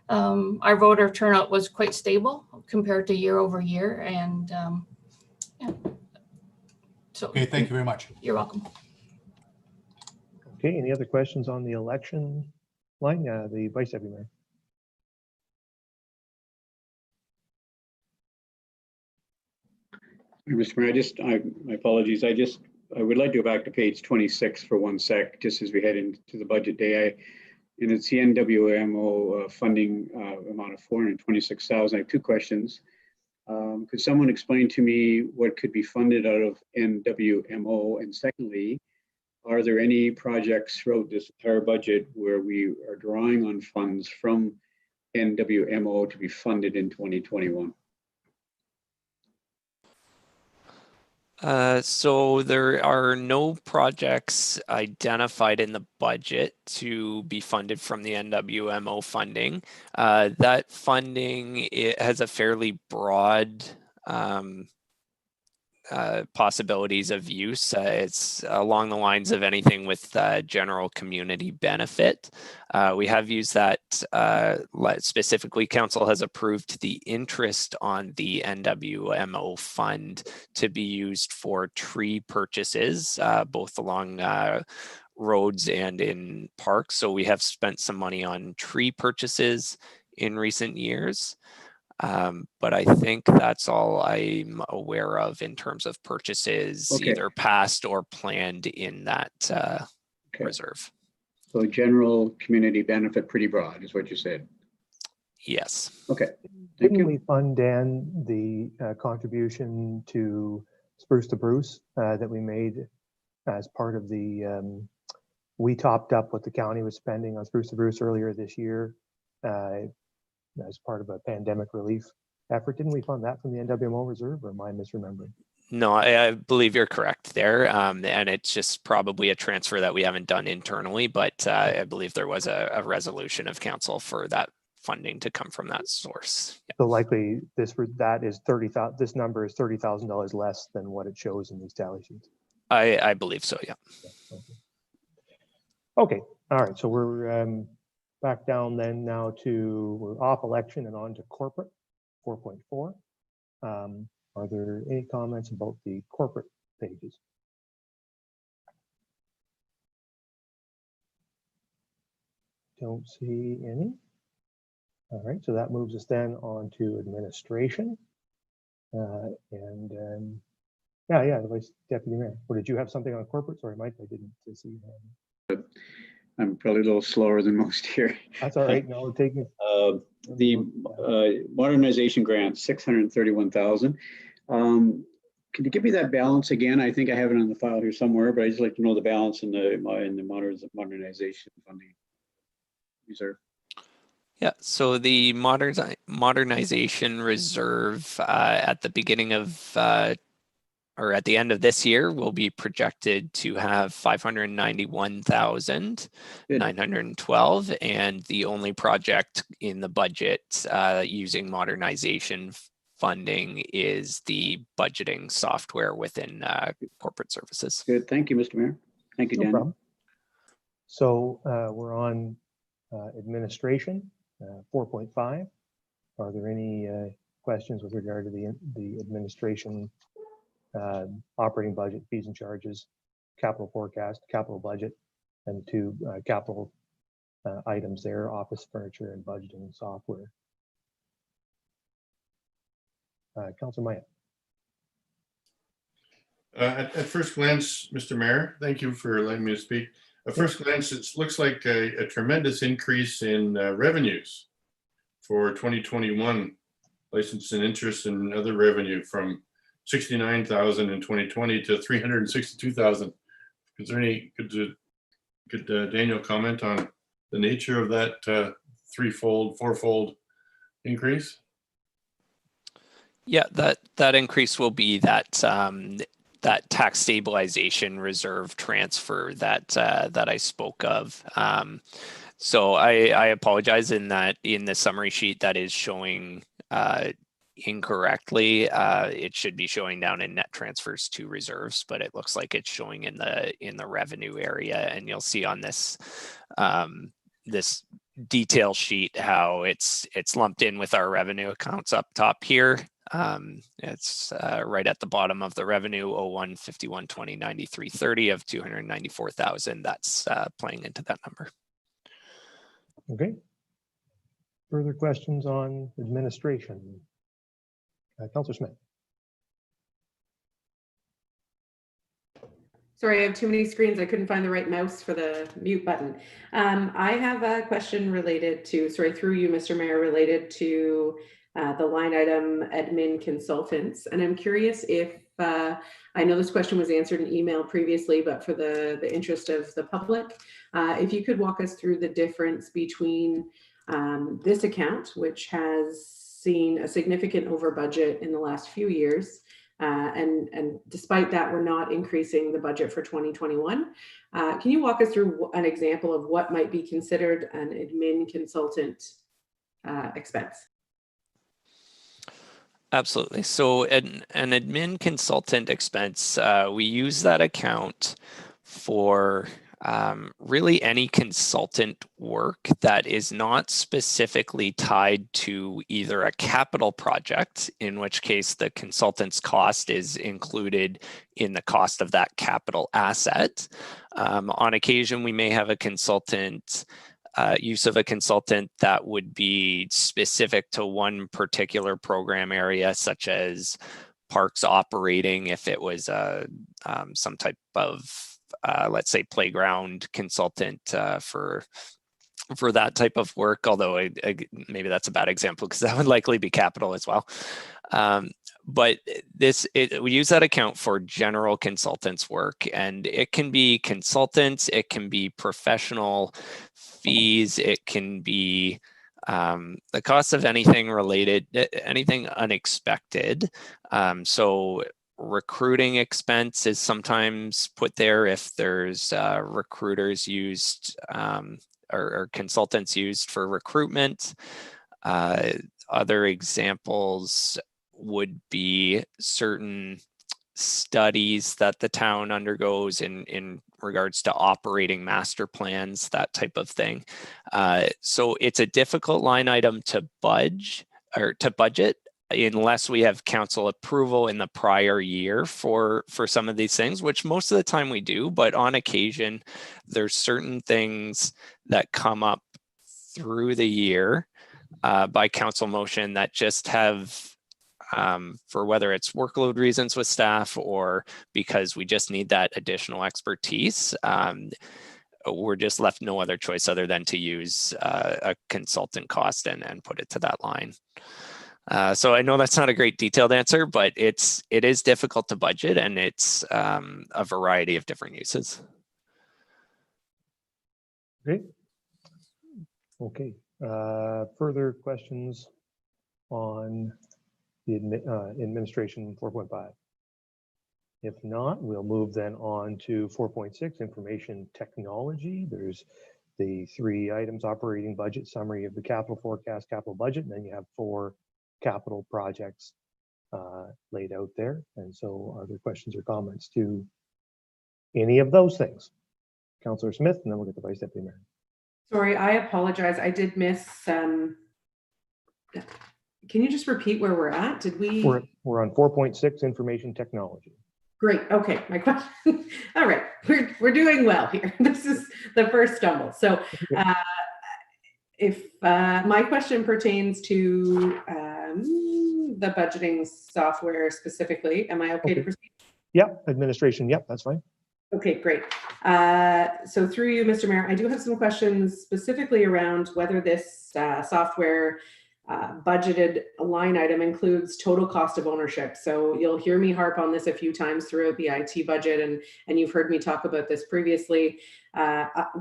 Our voter turnout was quite stable compared to year over year. And yeah. So, Okay, thank you very much. You're welcome. Okay, any other questions on the election line? The Vice Deputy Mayor. Mr. Mayor, my apologies. I would like to go back to page 26 for 1 sec, just as we head into the budget day. And it's the NWMO funding amount of $426,000. I have 2 questions. Could someone explain to me what could be funded out of NWMO? And secondly, are there any projects throughout this entire budget where we are drawing on funds from NWMO to be funded in 2021? So there are no projects identified in the budget to be funded from the NWMO funding. That funding, it has a fairly broad possibilities of use. It's along the lines of anything with general community benefit. We have used that specifically. Council has approved the interest on the NWMO fund to be used for tree purchases, both along roads and in parks. So we have spent some money on tree purchases in recent years. But I think that's all I'm aware of in terms of purchases, either past or planned in that reserve. So general community benefit, pretty broad, is what you said. Yes. Okay. Didn't we fund, Dan, the contribution to Spruce to Bruce that we made as part of the, we topped up what the county was spending on Spruce to Bruce earlier this year as part of a pandemic relief effort? Didn't we fund that from the NWMO reserve, or am I misremembering? No, I believe you're correct there. And it's just probably a transfer that we haven't done internally, but I believe there was a resolution of council for that funding to come from that source. Yeah. So likely this is 30,000. This number is $30,000 less than what it shows in these tally sheets. I believe so. Yeah. Okay. All right. So we're back down then now to, we're off election and on to corporate 4.4. Are there any comments about the corporate pages? Don't see any. All right, so that moves us then on to administration. Yeah, the Vice Deputy Mayor. Or did you have something on corporate? Sorry, Mike, I didn't see you. I'm probably a little slower than most here. That's all right. No, take it. The modernization grant, 631,000. Can you give me that balance again? I think I have it on the file here somewhere, but I'd just like to know the balance in the modernization funding reserve. Yeah, so the modernization reserve at the beginning of or at the end of this year will be projected to have 591,912, and the only project in the budget using modernization funding is the budgeting software within corporate services. Good, thank you, Mr. Mayor. Thank you, Dan. No problem. So we're on administration 4.5. Are there any questions with regard to the administration operating budget, fees and charges, capital forecast, capital budget, and 2 capital items there, office furniture and budgeting software? Councilor Maya. At first glance, Mr. Mayor, thank you for letting me speak. At first glance, it looks like a tremendous increase in revenues for 2021, license and interest and other revenue from 69,000 in 2020 to 362,000. Is there any, could Daniel comment on the nature of that threefold, fourfold increase? Yeah, that increase will be that that tax stabilization reserve transfer that that I spoke of. So I apologize in that in the summary sheet that is showing incorrectly. It should be showing down in net transfers to reserves, but it looks like it's showing in the revenue area. And you'll see on this this detail sheet how it's lumped in with our revenue accounts up top here. It's right at the bottom of the revenue 01 51 20 93 30 of 294,000. That's playing into that number. Okay. Further questions on administration? Councillor Smith. Sorry, I have too many screens. I couldn't find the right mouse for the mute button. I have a question related to, sorry, through you, Mr. Mayor, related to the line item admin consultants. And I'm curious if, I know this question was answered in email previously, but for the interest of the public, if you could walk us through the difference between this account, which has seen a significant over budget in the last few years, and despite that, we're not increasing the budget for 2021. Can you walk us through an example of what might be considered an admin consultant expense? Absolutely. So an admin consultant expense, we use that account for really any consultant work that is not specifically tied to either a capital project, in which case the consultant's cost is included in the cost of that capital asset. On occasion, we may have a consultant use of a consultant that would be specific to one particular program area, such as parks operating, if it was some type of let's say playground consultant for that type of work, although maybe that's a bad example because that would likely be capital as well. But we use that account for general consultants work, and it can be consultants, it can be professional fees, it can be the cost of anything related, anything unexpected. So recruiting expense is sometimes put there if there's recruiters used or consultants used for recruitment. Other examples would be certain studies that the town undergoes in regards to operating master plans, that type of thing. So it's a difficult line item to budget unless we have council approval in the prior year for some of these things, which most of the time we do, but on occasion, there's certain things that come up through the year by council motion that just have, for whether it's workload reasons with staff or because we just need that additional expertise, we're just left no other choice other than to use a consultant cost and put it to that line. So I know that's not a great detailed answer, but it is difficult to budget, and it's a variety of different uses. Great. Okay. Further questions on the administration 4.5? If not, we'll move then on to 4.6, information technology. There's the 3 items: operating budget, summary of the capital forecast, capital budget, and then you have 4 capital projects laid out there. And so are there questions or comments to any of those things? Councillor Smith, and then we'll get the Vice Deputy Mayor. Sorry, I apologize. I did miss. Can you just repeat where we're at? Did we? We're on 4.6, information technology. Great. Okay. My question. All right. We're doing well here. This is the first stumble. So if my question pertains to the budgeting software specifically, am I okay to proceed? Yep. Administration. Yep. That's fine. Okay, great. So through you, Mr. Mayor, I do have some questions specifically around whether this software budgeted line item includes total cost of ownership. So you'll hear me harp on this a few times throughout the IT budget, and you've heard me talk about this previously.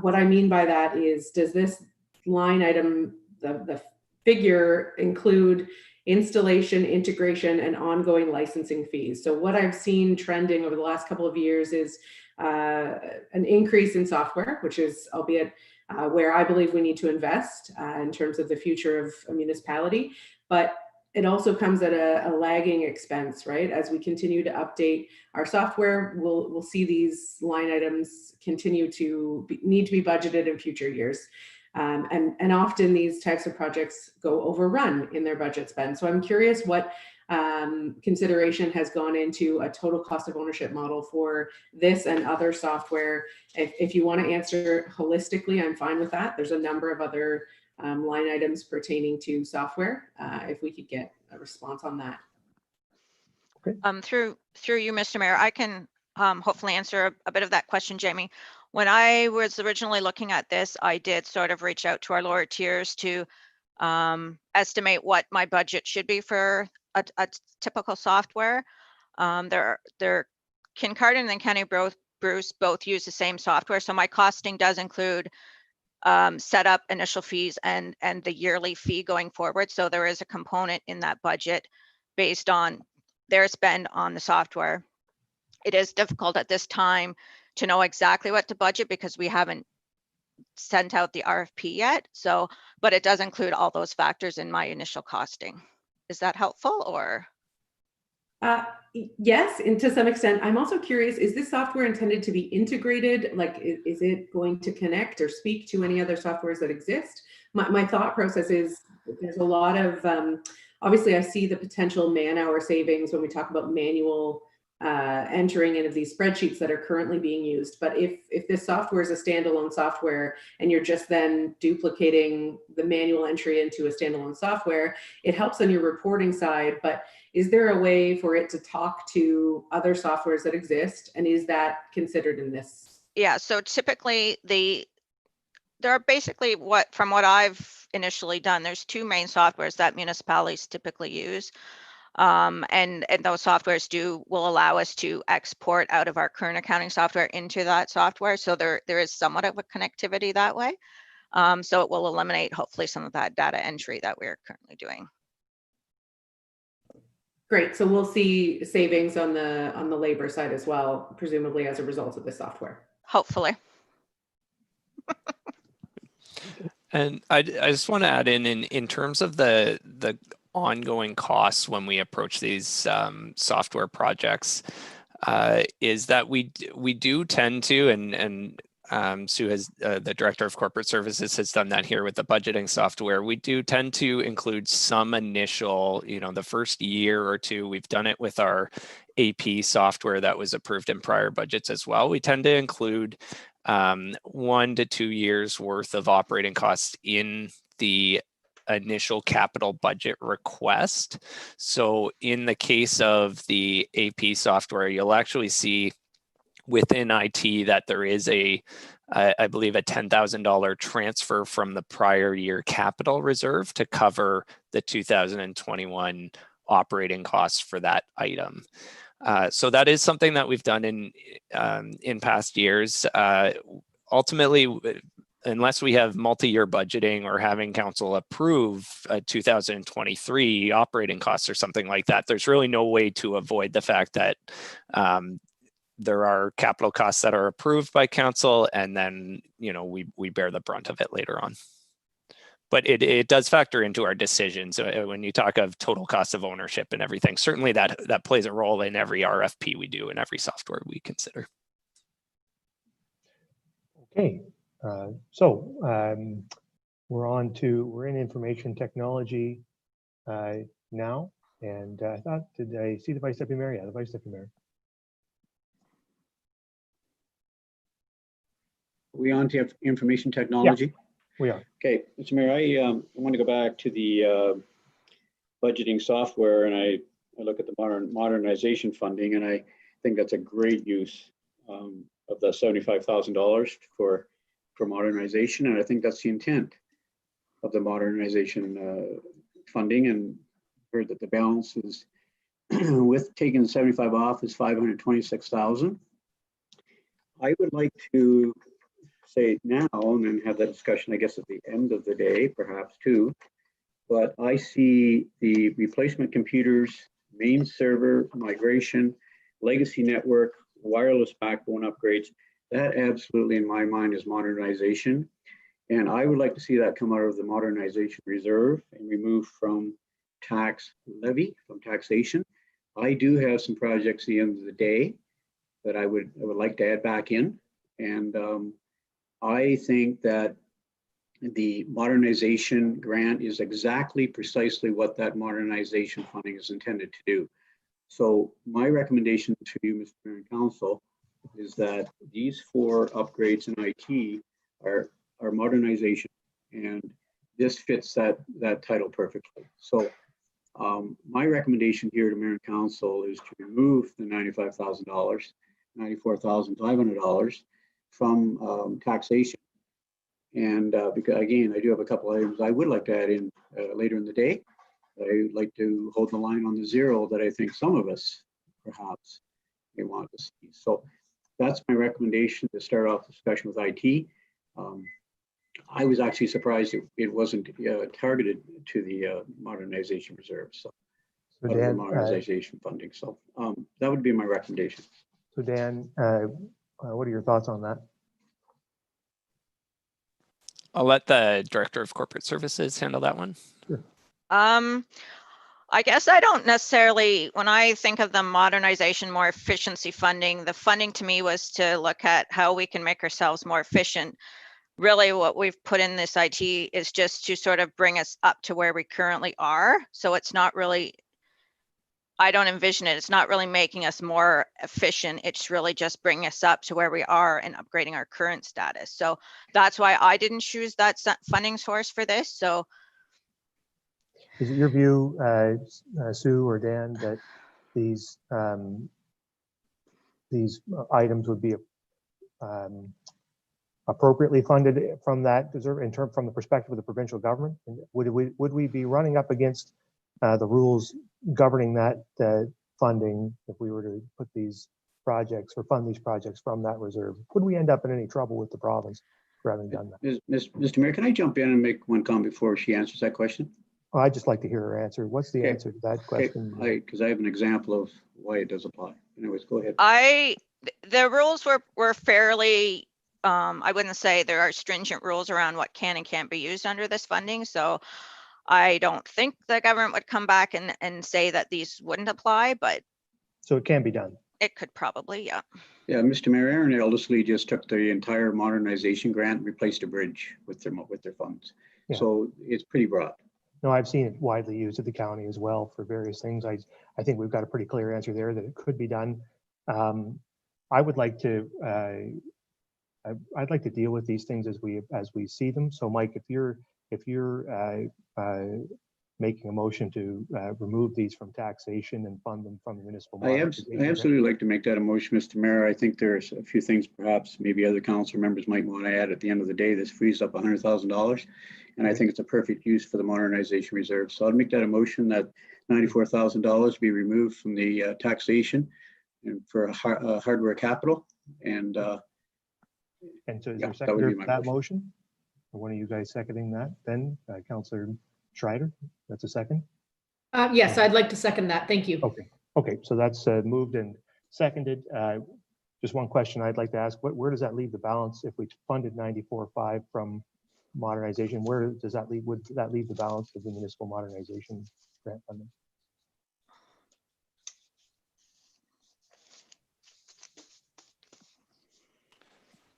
What I mean by that is, does this line item, the figure, include installation, integration, and ongoing licensing fees? So what I've seen trending over the last couple of years is an increase in software, which is albeit where I believe we need to invest in terms of the future of a municipality, but it also comes at a lagging expense, right? As we continue to update our software, we'll see these line items continue to need to be budgeted in future years. And often these types of projects go overrun in their budget spend. So I'm curious what consideration has gone into a total cost of ownership model for this and other software. If you want to answer holistically, I'm fine with that. There's a number of other line items pertaining to software. If we could get a response on that. Through you, Mr. Mayor, I can hopefully answer a bit of that question, Jamie. When I was originally looking at this, I did sort of reach out to our lower tiers to estimate what my budget should be for a typical software. Kincardine and Kenny Bruce both use the same software, so my costing does include setup, initial fees, and the yearly fee going forward. So there is a component in that budget based on their spend on the software. It is difficult at this time to know exactly what to budget because we haven't sent out the RFP yet. So, but it does include all those factors in my initial costing. Is that helpful or? Yes, and to some extent. I'm also curious, is this software intended to be integrated? Like, is it going to connect or speak to any other softwares that exist? My thought process is there's a lot of, obviously I see the potential man-hour savings when we talk about manual entering into these spreadsheets that are currently being used. But if this software is a standalone software and you're just then duplicating the manual entry into a standalone software, it helps on your reporting side. But is there a way for it to talk to other softwares that exist? And is that considered in this? Yeah, so typically there are basically from what I've initially done, there's two main softwares that municipalities typically use. And those softwares will allow us to export out of our current accounting software into that software. So there is somewhat of a connectivity that way. So it will eliminate hopefully some of that data entry that we're currently doing. Great. So we'll see savings on the labor side as well, presumably as a result of this software. Hopefully. And I just want to add in terms of the ongoing costs when we approach these software projects, is that we do tend to, and Sue has, the Director of Corporate Services has done that here with the budgeting software. We do tend to include some initial, the first year or two. We've done it with our AP software that was approved in prior budgets as well. We tend to include 1 to 2 years worth of operating costs in the initial capital budget request. So in the case of the AP software, you'll actually see within IT that there is I believe a $10,000 transfer from the prior year capital reserve to cover the 2021 operating costs for that item. So that is something that we've done in past years. Ultimately, unless we have multi-year budgeting or having council approve 2023 operating costs or something like that, there's really no way to avoid the fact that there are capital costs that are approved by council, and then we bear the brunt of it later on. But it does factor into our decisions when you talk of total cost of ownership and everything. Certainly that plays a role in every RFP we do and every software we consider. Okay, so we're in information technology now, and I thought, did I see the Vice Deputy Mayor? Yeah, the Vice Deputy Mayor. Are we on to information technology? Yeah, we are. Okay, Mr. Mayor, I want to go back to the budgeting software, and I look at the modernization funding, and I think that's a great use of the $75,000 for modernization, and I think that's the intent of the modernization funding. And heard that the balance is with taking the 75 off is 526,000. I would like to say now and then have that discussion, I guess, at the end of the day, perhaps too. But I see the replacement computers, main server, migration, legacy network, wireless backbone upgrades, that absolutely in my mind is modernization. And I would like to see that come out of the modernization reserve and removed from tax levy, from taxation. I do have some projects at the end of the day that I would like to add back in. And I think that the modernization grant is exactly precisely what that modernization funding is intended to do. So my recommendation to you, Mr. Mayor and Council, is that these 4 upgrades in IT are modernization, and this fits that title perfectly. So my recommendation here to Mayor and Council is to remove the $95,000, $94,500 from taxation. And because again, I do have a couple items I would like to add in later in the day. I would like to hold the line on the 0 that I think some of us perhaps may want to see. So that's my recommendation to start off the discussion with IT. I was actually surprised it wasn't targeted to the modernization reserve, so Dan, modernization funding. So that would be my recommendation. So Dan, what are your thoughts on that? I'll let the Director of Corporate Services handle that one. Sure. I guess I don't necessarily, when I think of the modernization, more efficiency funding, the funding to me was to look at how we can make ourselves more efficient. Really what we've put in this IT is just to sort of bring us up to where we currently are. So it's not really, I don't envision it. It's not really making us more efficient. It's really just bringing us up to where we are and upgrading our current status. So that's why I didn't choose that funding source for this. So is it your view, Sue or Dan, that these items would be appropriately funded from that from the perspective of the provincial government? And would we be running up against the rules governing that funding if we were to put these projects or fund these projects from that reserve? Would we end up in any trouble with the province for having done that? Mr. Mayor, can I jump in and make one comment before she answers that question? Well, I'd just like to hear her answer. What's the answer to that question? Because I have an example of why it does apply. Anyways, go ahead. The rules were fairly, I wouldn't say there are stringent rules around what can and can't be used under this funding. So I don't think the government would come back and say that these wouldn't apply, but. So it can be done. It could probably, yeah. Yeah, Mr. Mayor, Aaron Eldesley just took the entire modernization grant and replaced a bridge with their funds. Yeah. So it's pretty broad. No, I've seen it widely used at the county as well for various things. I think we've got a pretty clear answer there that it could be done. I would like to, I'd like to deal with these things as we see them. So Mike, if you're making a motion to remove these from taxation and fund them from the municipal. I absolutely like to make that a motion, Mr. Mayor. I think there's a few things perhaps maybe other council members might want to add at the end of the day. This frees up $100,000. And I think it's a perfect use for the modernization reserve. So I'd make that a motion that $94,000 be removed from the taxation and for hardware capital. And so is there a seconder for that motion? Or one of you guys seconding that? Then Councillor Schreider, that's a second? Yes, I'd like to second that. Thank you. Okay. So that's moved and seconded. Just one question I'd like to ask: where does that leave the balance if we funded 94.5 from modernization? Where does that leave? Would that leave the balance of the municipal modernization grant funding?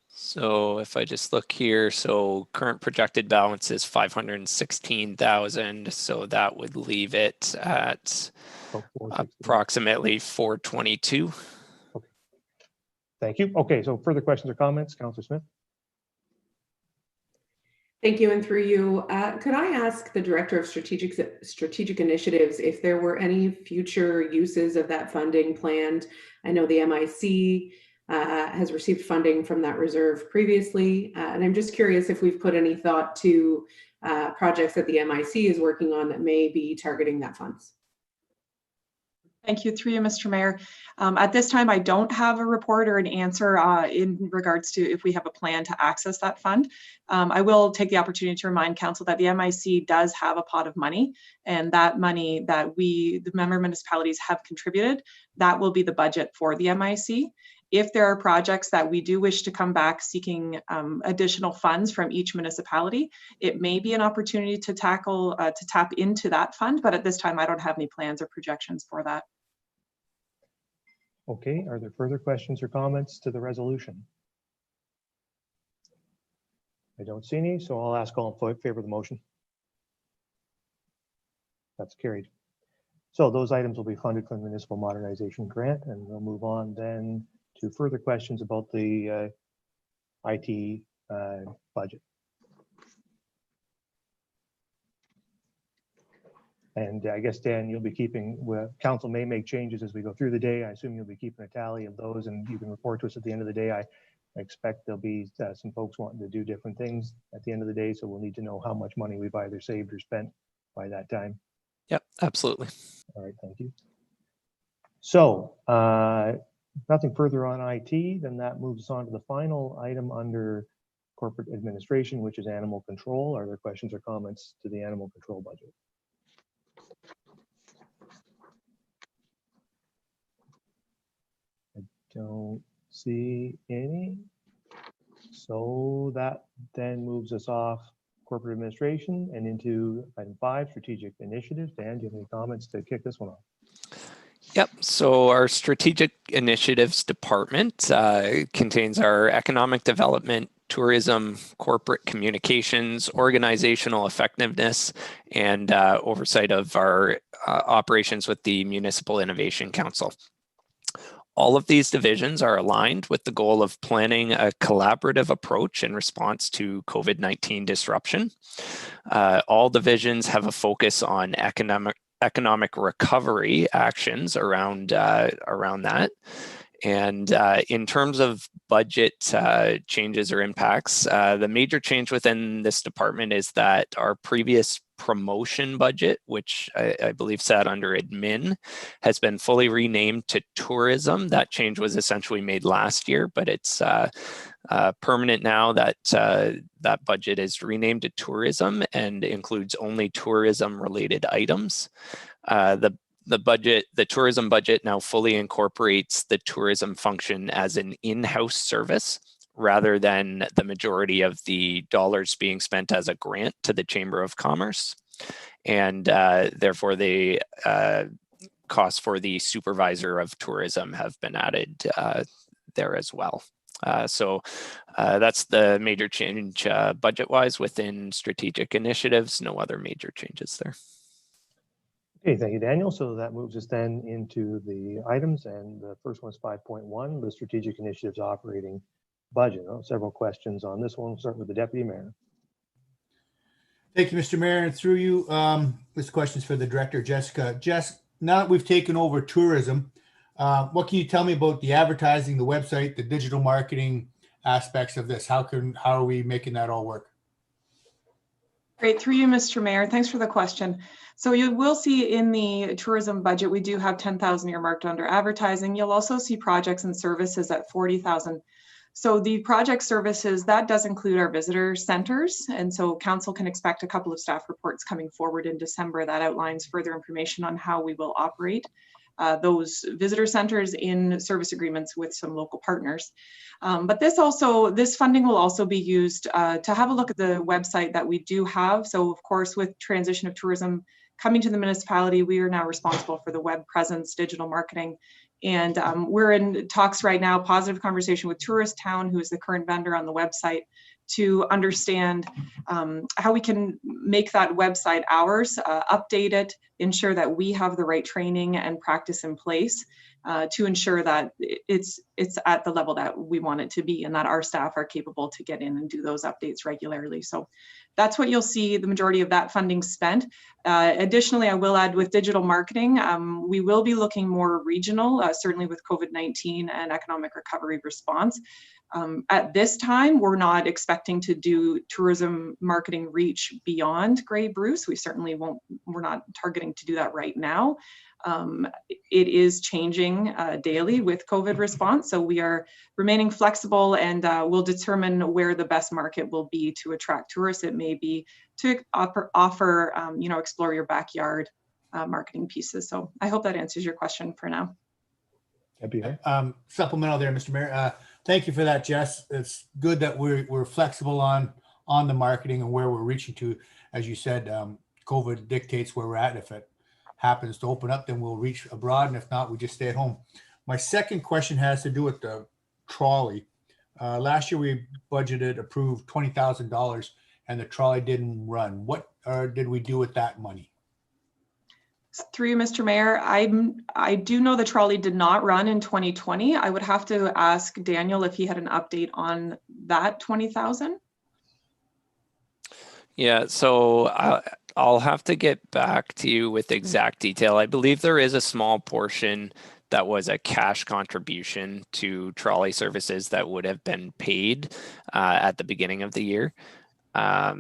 So if I just look here, so current projected balance is 516,000. So that would leave it at approximately 422. Okay. Thank you. Okay, so further questions or comments, Councillor Smith? Thank you, and through you, could I ask the Director of Strategic Initiatives if there were any future uses of that funding planned? I know the MIC has received funding from that reserve previously, and I'm just curious if we've put any thought to projects that the MIC is working on that may be targeting that funds. Thank you, through you, Mr. Mayor. At this time, I don't have a report or an answer in regards to if we have a plan to access that fund. I will take the opportunity to remind Council that the MIC does have a pot of money, and that money that the member municipalities have contributed, that will be the budget for the MIC. If there are projects that we do wish to come back seeking additional funds from each municipality, it may be an opportunity to tap into that fund, but at this time I don't have any plans or projections for that. Okay, are there further questions or comments to the resolution? I don't see any, so I'll ask all in favor of the motion. That's carried. So those items will be funded from the municipal modernization grant, and we'll move on then to further questions about the IT budget. And I guess, Dan, you'll be keeping, council may make changes as we go through the day. I assume you'll be keeping a tally of those and you can report to us at the end of the day. I expect there'll be some folks wanting to do different things at the end of the day. So we'll need to know how much money we've either saved or spent by that time. Yep, absolutely. All right, thank you. So nothing further on IT, then that moves us on to the final item under corporate administration, which is animal control. Are there questions or comments to the animal control budget? I don't see any. So that then moves us off corporate administration and into item 5, strategic initiatives. Dan, do you have any comments to kick this one off? Yep. So our strategic initiatives department contains our economic development, tourism, corporate communications, organizational effectiveness, and oversight of our operations with the Municipal Innovation Council. All of these divisions are aligned with the goal of planning a collaborative approach in response to COVID-19 disruption. All divisions have a focus on economic recovery actions around that. And in terms of budget changes or impacts, the major change within this department is that our previous promotion budget, which I believe sat under admin, has been fully renamed to tourism. That change was essentially made last year, but it's permanent now that that budget is renamed to tourism and includes only tourism related items. The tourism budget now fully incorporates the tourism function as an in-house service rather than the majority of the dollars being spent as a grant to the Chamber of Commerce. And therefore the costs for the supervisor of tourism have been added there as well. So that's the major change budget-wise within strategic initiatives. No other major changes there. Okay, thank you, Daniel. So that moves us then into the items, and the first one is 5.1, the strategic initiatives operating budget. Several questions on this one. We'll start with the Deputy Mayor. Thank you, Mr. Mayor. And through you, this question is for the Director, Jessica. Jess, now that we've taken over tourism, what can you tell me about the advertising, the website, the digital marketing aspects of this? How are we making that all work? Great, through you, Mr. Mayor. Thanks for the question. So you will see in the tourism budget, we do have 10,000 earmarked under advertising. You'll also see projects and services at 40,000. So the project services, that does include our visitor centers. And so council can expect a couple of staff reports coming forward in December that outlines further information on how we will operate those visitor centers in service agreements with some local partners. But this funding will also be used to have a look at the website that we do have. So of course, with transition of tourism coming to the municipality, we are now responsible for the web presence, digital marketing. And we're in talks right now, positive conversation with Tourist Town, who is the current vendor on the website, to understand how we can make that website ours, update it, ensure that we have the right training and practice in place to ensure that it's at the level that we want it to be and that our staff are capable to get in and do those updates regularly. So that's what you'll see the majority of that funding spent. Additionally, I will add with digital marketing, we will be looking more regional, certainly with COVID-19 and economic recovery response. At this time, we're not expecting to do tourism marketing reach beyond Grey Bruce. We certainly won't, we're not targeting to do that right now. It is changing daily with COVID response. So we are remaining flexible and we'll determine where the best market will be to attract tourists. It may be to offer explore your backyard marketing pieces. So I hope that answers your question for now. Supplemental there, Mr. Mayor. Thank you for that, Jess. It's good that we're flexible on the marketing and where we're reaching to. As you said, COVID dictates where we're at. If it happens to open up, then we'll reach abroad, and if not, we just stay at home. My second question has to do with the trolley. Last year we approved $20,000, and the trolley didn't run. What did we do with that money? Through you, Mr. Mayor, I do know the trolley did not run in 2020. I would have to ask Daniel if he had an update on that 20,000. Yeah, so I'll have to get back to you with exact detail. I believe there is a small portion that was a cash contribution to trolley services that would have been paid at the beginning of the year. Yeah,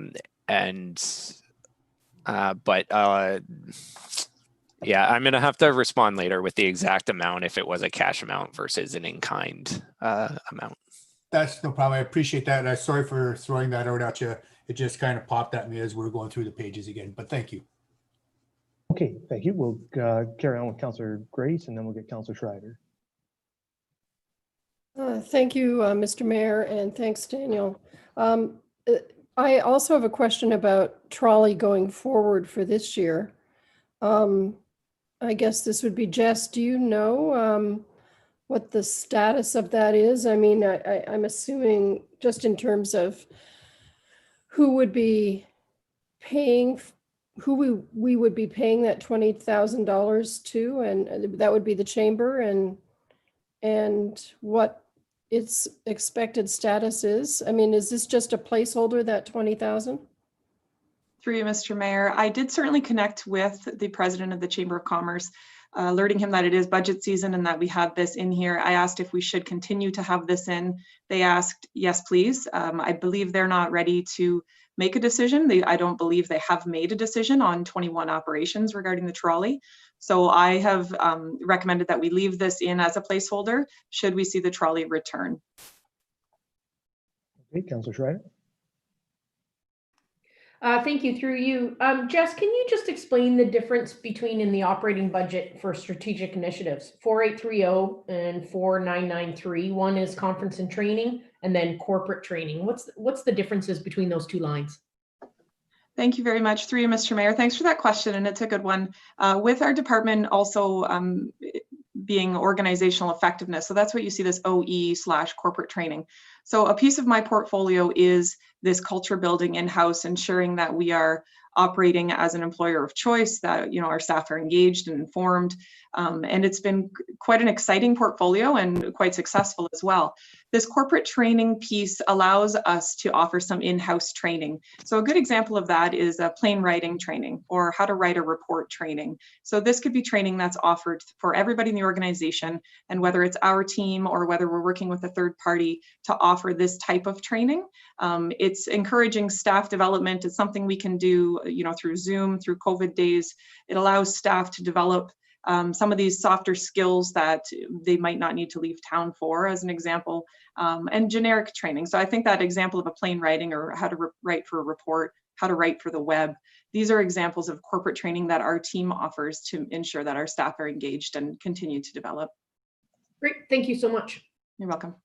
I'm going to have to respond later with the exact amount if it was a cash amount versus an in-kind amount. That's no problem. I appreciate that. And sorry for throwing that out at you. It just kind of popped at me as we're going through the pages again, but thank you. Okay, thank you. We'll carry on with Councillor Grace, and then we'll get Councillor Schreiber. Thank you, Mr. Mayor, and thanks, Daniel. I also have a question about trolley going forward for this year. I guess this would be Jess. Do you know what the status of that is? I mean, I'm assuming just in terms of who would be paying, who we would be paying that $20,000 to, and that would be the chamber, and what its expected status is. I mean, is this just a placeholder, that 20,000? Through you, Mr. Mayor, I did certainly connect with the president of the Chamber of Commerce, alerting him that it is budget season and that we have this in here. I asked if we should continue to have this in. They asked, yes, please. I believe they're not ready to make a decision. I don't believe they have made a decision on 21 operations regarding the trolley. So I have recommended that we leave this in as a placeholder should we see the trolley return. Okay, Councillor Schreiber. Thank you. Through you. Jess, can you just explain the difference between in the operating budget for strategic initiatives, 4830 and 4993? One is conference and training, and then corporate training. What's the differences between those two lines? Thank you very much. Through you, Mr. Mayor. Thanks for that question, and it's a good one. With our department also being organizational effectiveness, so that's what you see this OE/corporate training. So a piece of my portfolio is this culture building in-house, ensuring that we are operating as an employer of choice, that our staff are engaged and informed, and it's been quite an exciting portfolio and quite successful as well. This corporate training piece allows us to offer some in-house training. So a good example of that is a plane writing training or how to write a report training. So this could be training that's offered for everybody in the organization, and whether it's our team or whether we're working with a third party to offer this type of training. It's encouraging staff development. It's something we can do, through Zoom, through COVID days. It allows staff to develop some of these softer skills that they might not need to leave town for, as an example, and generic training. So I think that example of a plane writing or how to write for a report, how to write for the web, these are examples of corporate training that our team offers to ensure that our staff are engaged and continue to develop. Great, thank you so much. You're welcome.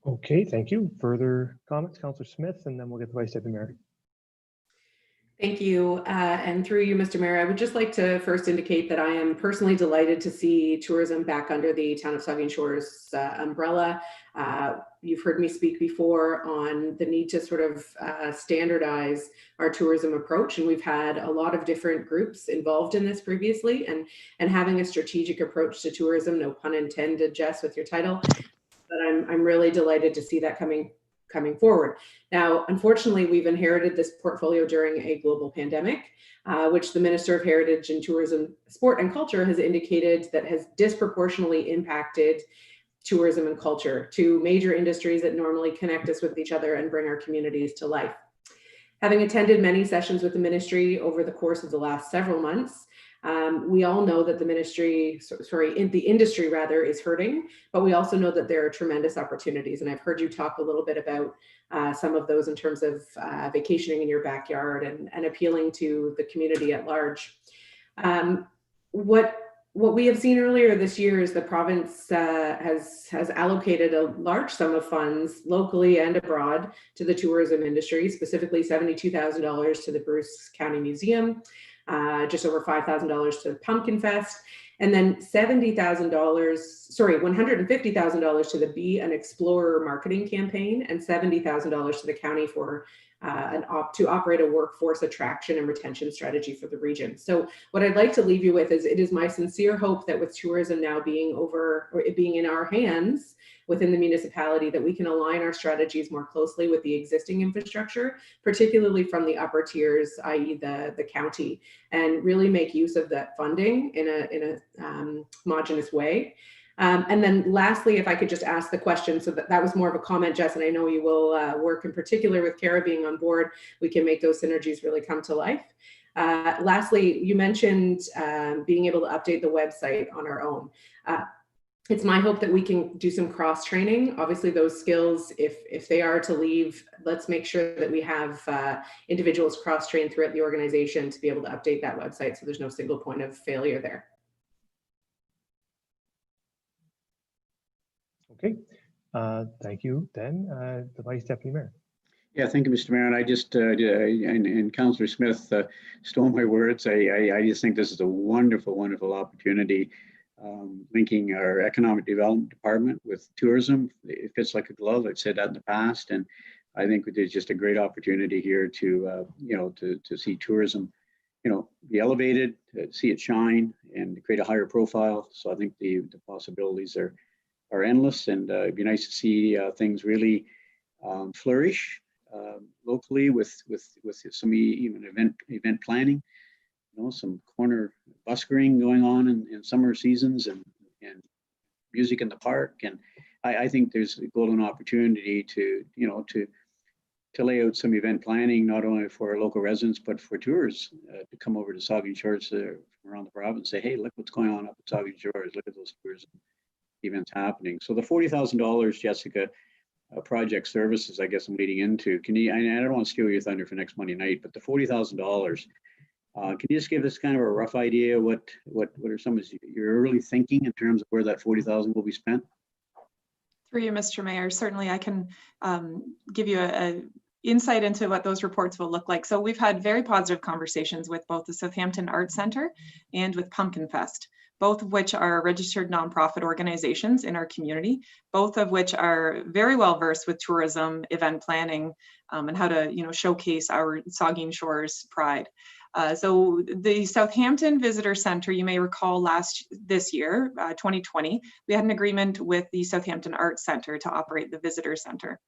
Okay, thank you. Further comments, Councillor Smith, and then we'll get the Vice Deputy Mayor. Thank you. And through you, Mr. Mayor, I would just like to first indicate that I am personally delighted to see tourism back under the Town of Saugeen Shores umbrella. You've heard me speak before on the need to sort of standardize our tourism approach, and we've had a lot of different groups involved in this previously, and having a strategic approach to tourism, no pun intended, Jess, with your title, but I'm really delighted to see that coming forward. Now, unfortunately, we've inherited this portfolio during a global pandemic, which the Minister of Heritage and Tourism, Sport and Culture has indicated that has disproportionately impacted tourism and culture, two major industries that normally connect us with each other and bring our communities to life. Having attended many sessions with the ministry over the course of the last several months, we all know that the industry rather is hurting, but we also know that there are tremendous opportunities. And I've heard you talk a little bit about some of those in terms of vacationing in your backyard and appealing to the community at large. What what we have seen earlier this year is the province has allocated a large sum of funds locally and abroad to the tourism industry, specifically $72,000 to the Bruce County Museum, just over $5,000 to Pumpkin Fest, and then $150,000 to the Be an Explorer marketing campaign, and $70,000 to the county for to operate a workforce attraction and retention strategy for the region. So what I'd like to leave you with is, it is my sincere hope that with tourism now being being in our hands within the municipality, that we can align our strategies more closely with the existing infrastructure, particularly from the upper tiers, i.e. the county, and really make use of that funding in a homogeneous way. And then lastly, if I could just ask the question, so that was more of a comment, Jess, and I know you will work in particular with Kara being on board, we can make those synergies really come to life. Lastly, you mentioned being able to update the website on our own. It's my hope that we can do some cross training. Obviously, those skills, if they are to leave, let's make sure that we have individuals cross trained throughout the organization to be able to update that website, so there's no single point of failure there. Okay, thank you. Then the Vice Deputy Mayor. Yeah, thank you, Mr. Mayor. And I just, and Councillor Smith stole my words. I just think this is a wonderful, wonderful opportunity, linking our Economic Development Department with tourism. It fits like a glove. I've said that in the past. And I think there's just a great opportunity here to, to see tourism, be elevated, see it shine, and create a higher profile. So I think the possibilities are endless, and it'd be nice to see things really flourish locally with some even event planning, some corner buskering going on in summer seasons, and music in the park. And I think there's a golden opportunity to lay out some event planning, not only for local residents, but for tours to come over to Saugen Shores from around the province, say, hey, look what's going on up at Saugen Shores, look at those tours events happening. So the $40,000, Jessica, project services, I guess I'm leading into. Can you? I don't want to steal your thunder for next Monday night, but the $40,000. Can you just give us kind of a rough idea what are some of your early thinking in terms of where that $40,000 will be spent? Through you, Mr. Mayor, certainly I can give you a insight into what those reports will look like. So we've had very positive conversations with both the Southampton Arts Centre and with Pumpkin Fest, both of which are registered nonprofit organizations in our community, both of which are very well versed with tourism, event planning, and how to showcase our Saugeen Shores pride. So the Southampton Visitor Center, you may recall this year, 2020, we had an agreement with the Southampton Arts Center to operate the Visitor Center.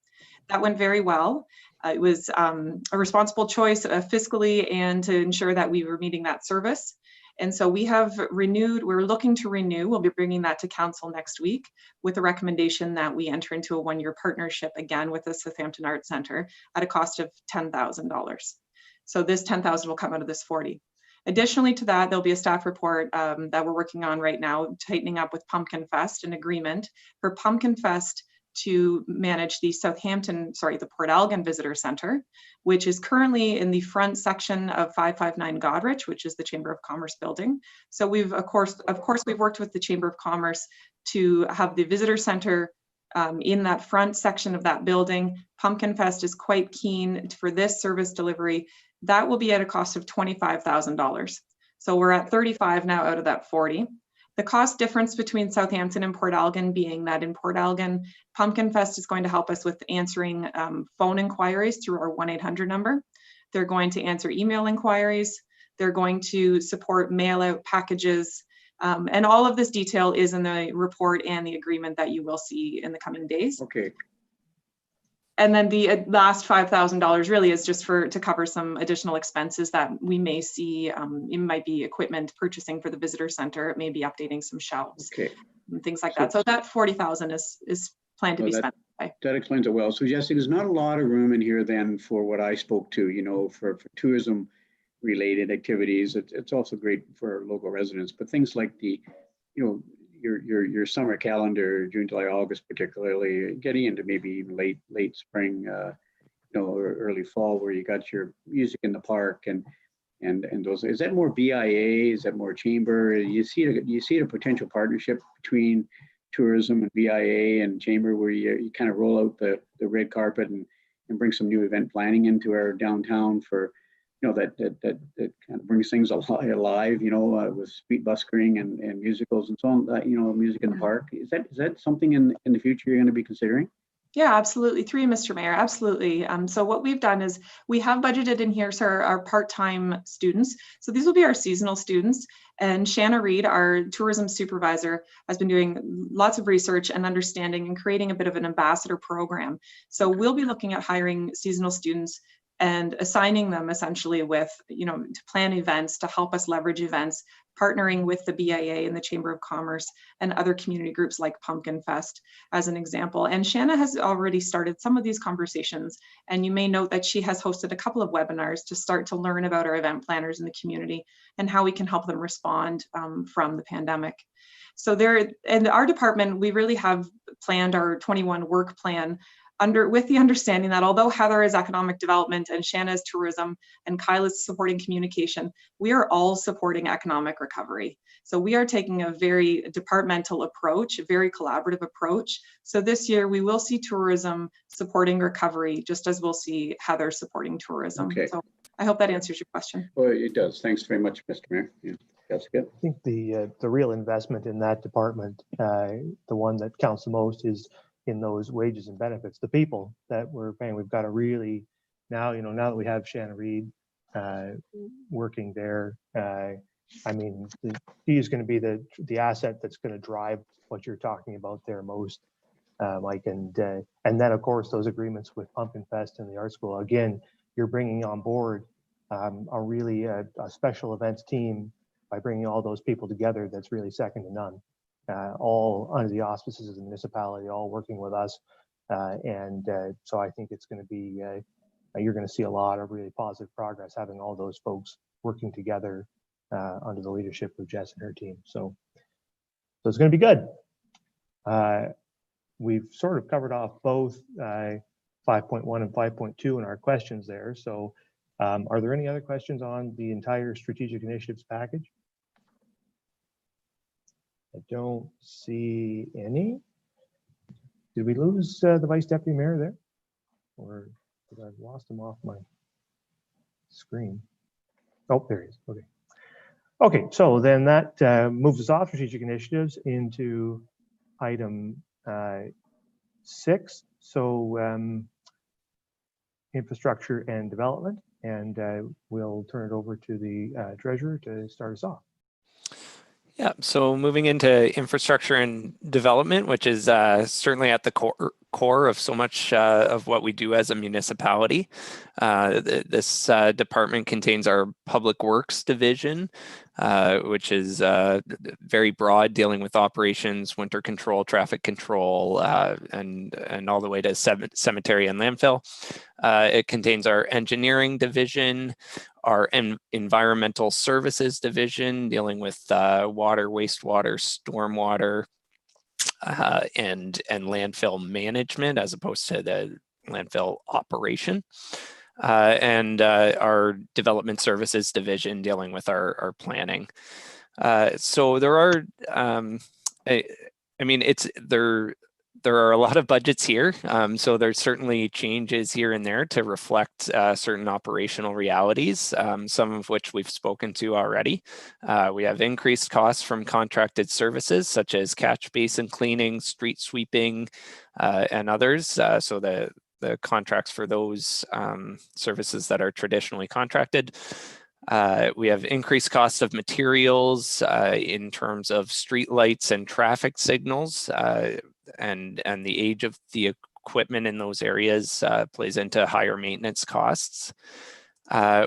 That went very well. It was a responsible choice fiscally and to ensure that we were meeting that service. And so we have renewed, we're looking to renew, we'll be bringing that to council next week with a recommendation that we enter into a one-year partnership again with the Southampton Arts Center at a cost of $10,000. So this 10,000 will come out of this 40. Additionally to that, there'll be a staff report that we're working on right now, tightening up with Pumpkin Fest, an agreement for Pumpkin Fest to manage the the Port Algon Visitor Center, which is currently in the front section of 559 Godrich, which is the Chamber of Commerce building. So we've, of course, we've worked with the Chamber of Commerce to have the Visitor Center in that front section of that building. Pumpkin Fest is quite keen for this service delivery. That will be at a cost of $25,000. So we're at 35 now out of that 40. The cost difference between Southampton and Port Algon being that in Port Algon, Pumpkin Fest is going to help us with answering phone inquiries through our 1-800 number. They're going to answer email inquiries. They're going to support mail out packages. And all of this detail is in the report and the agreement that you will see in the coming days. Okay. And then the last $5,000 really is just to cover some additional expenses that we may see. It might be equipment purchasing for the visitor center. It may be updating some shelves, and things like that. So that 40,000 is planned to be spent. That explains it well. So Jesse, there's not a lot of room in here then for what I spoke to, for tourism related activities. It's also great for local residents, but things like the, your summer calendar, June, July, August, particularly getting into maybe even late spring, or early fall, where you got your music in the park and and those, is that more BIA? Is that more chamber? Do you see a potential partnership between tourism and BIA and chamber where you kind of roll out the red carpet and bring some new event planning into our downtown for, that kind of brings things alive, with street buskering and musicals and so on, music in the park. Is that something in the future you're going to be considering? Yeah, absolutely. Through you, Mr. Mayor, absolutely. So what we've done is we have budgeted in here, so our part-time students. So these will be our seasonal students. And Shanna Reed, our tourism supervisor, has been doing lots of research and understanding and creating a bit of an ambassador program. So we'll be looking at hiring seasonal students and assigning them essentially with, to plan events, to help us leverage events, partnering with the BIA and the Chamber of Commerce and other community groups like Pumpkin Fest as an example. And Shanna has already started some of these conversations. And you may note that she has hosted a couple of webinars to start to learn about our event planners in the community and how we can help them respond from the pandemic. So in our department, we really have planned our 21 work plan with the understanding that although Heather is economic development and Shanna is tourism and Kyle is supporting communication, we are all supporting economic recovery. So we are taking a very departmental approach, a very collaborative approach. So this year we will see tourism supporting recovery, just as we'll see Heather supporting tourism. Okay. So I hope that answers your question. Well, it does. Thanks very much, Mr. Mayor. Yeah, that's good. I think the real investment in that department, the one that counts the most, is in those wages and benefits, the people that we're paying. We've got to really now that we have Shanna Reed working there, she is going to be the asset that's going to drive what you're talking about there most, Mike. And then of course those agreements with Pumpkin Fest and the art school. Again, you're bringing on board a really a special events team by bringing all those people together. That's really second to none. All under the auspices of the municipality, all working with us. So I think it's going to be, you're going to see a lot of really positive progress having all those folks working together under the leadership of Jess and her team. So it's going to be good. We've sort of covered off both 5.1 and 5.2 in our questions there. So are there any other questions on the entire strategic initiatives package? I don't see any. Did we lose the Vice Deputy Mayor there? Or did I lost him off my screen? Oh, there he is. Okay. Okay, so then that moves us off strategic initiatives into item 6. So infrastructure and development. And we'll turn it over to the treasurer to start us off. Yeah, so moving into infrastructure and development, which is certainly at the core of so much of what we do as a municipality. This department contains our Public Works Division, which is very broad, dealing with operations, winter control, traffic control, and all the way to cemetery and landfill. It contains our Engineering Division, our Environmental Services Division, dealing with water, wastewater, stormwater, and landfill management, as opposed to the landfill operation. And our Development Services Division, dealing with our planning. So there are, there are a lot of budgets here, so there's certainly changes here and there to reflect certain operational realities, some of which we've spoken to already. We have increased costs from contracted services such as catch basin cleaning, street sweeping, and others. So the contracts for those services that are traditionally contracted. We have increased costs of materials in terms of street lights and traffic signals, and the age of the equipment in those areas plays into higher maintenance costs.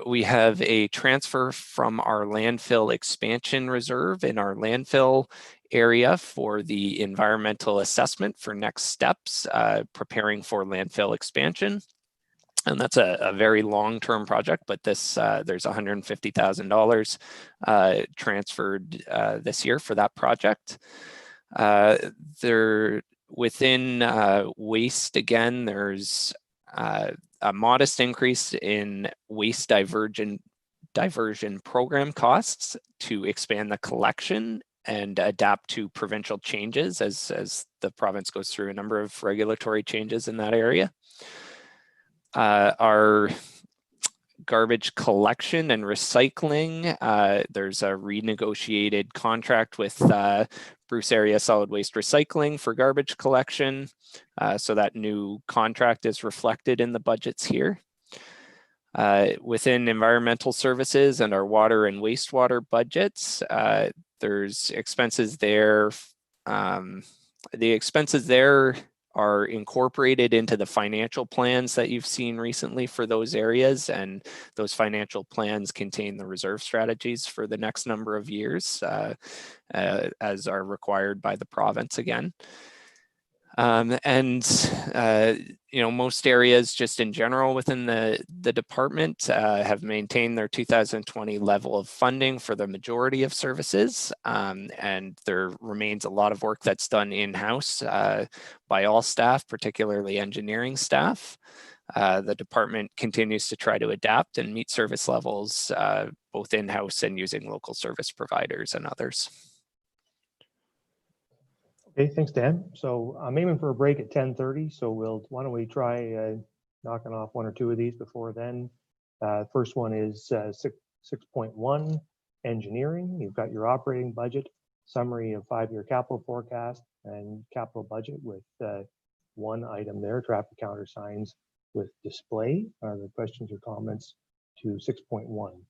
We have a transfer from our landfill expansion reserve in our landfill area for the environmental assessment for next steps, preparing for landfill expansion. And that's a very long-term project, but this there's $150,000 transferred this year for that project. Within waste, again, there's a modest increase in waste diversion program costs to expand the collection and adapt to provincial changes as the province goes through a number of regulatory changes in that area. Our garbage collection and recycling, there's a renegotiated contract with Bruce Area Solid Waste Recycling for garbage collection. So that new contract is reflected in the budgets here. Within environmental services and our water and wastewater budgets, there's expenses there. The expenses there are incorporated into the financial plans that you've seen recently for those areas, and those financial plans contain the reserve strategies for the next number of years, as are required by the province again. You know, most areas just in general within the department have maintained their 2020 level of funding for the majority of services. And there remains a lot of work that's done in-house by all staff, particularly engineering staff. The department continues to try to adapt and meet service levels both in-house and using local service providers and others. Okay, thanks, Dan. So I'm aiming for a break at 10:30. So why don't we try knocking off one or two of these before then. First one is 6.1, engineering. You've got your operating budget, summary of 5-year capital forecast and capital budget with one item there, traffic counter signs with display. Are there questions or comments to 6.1?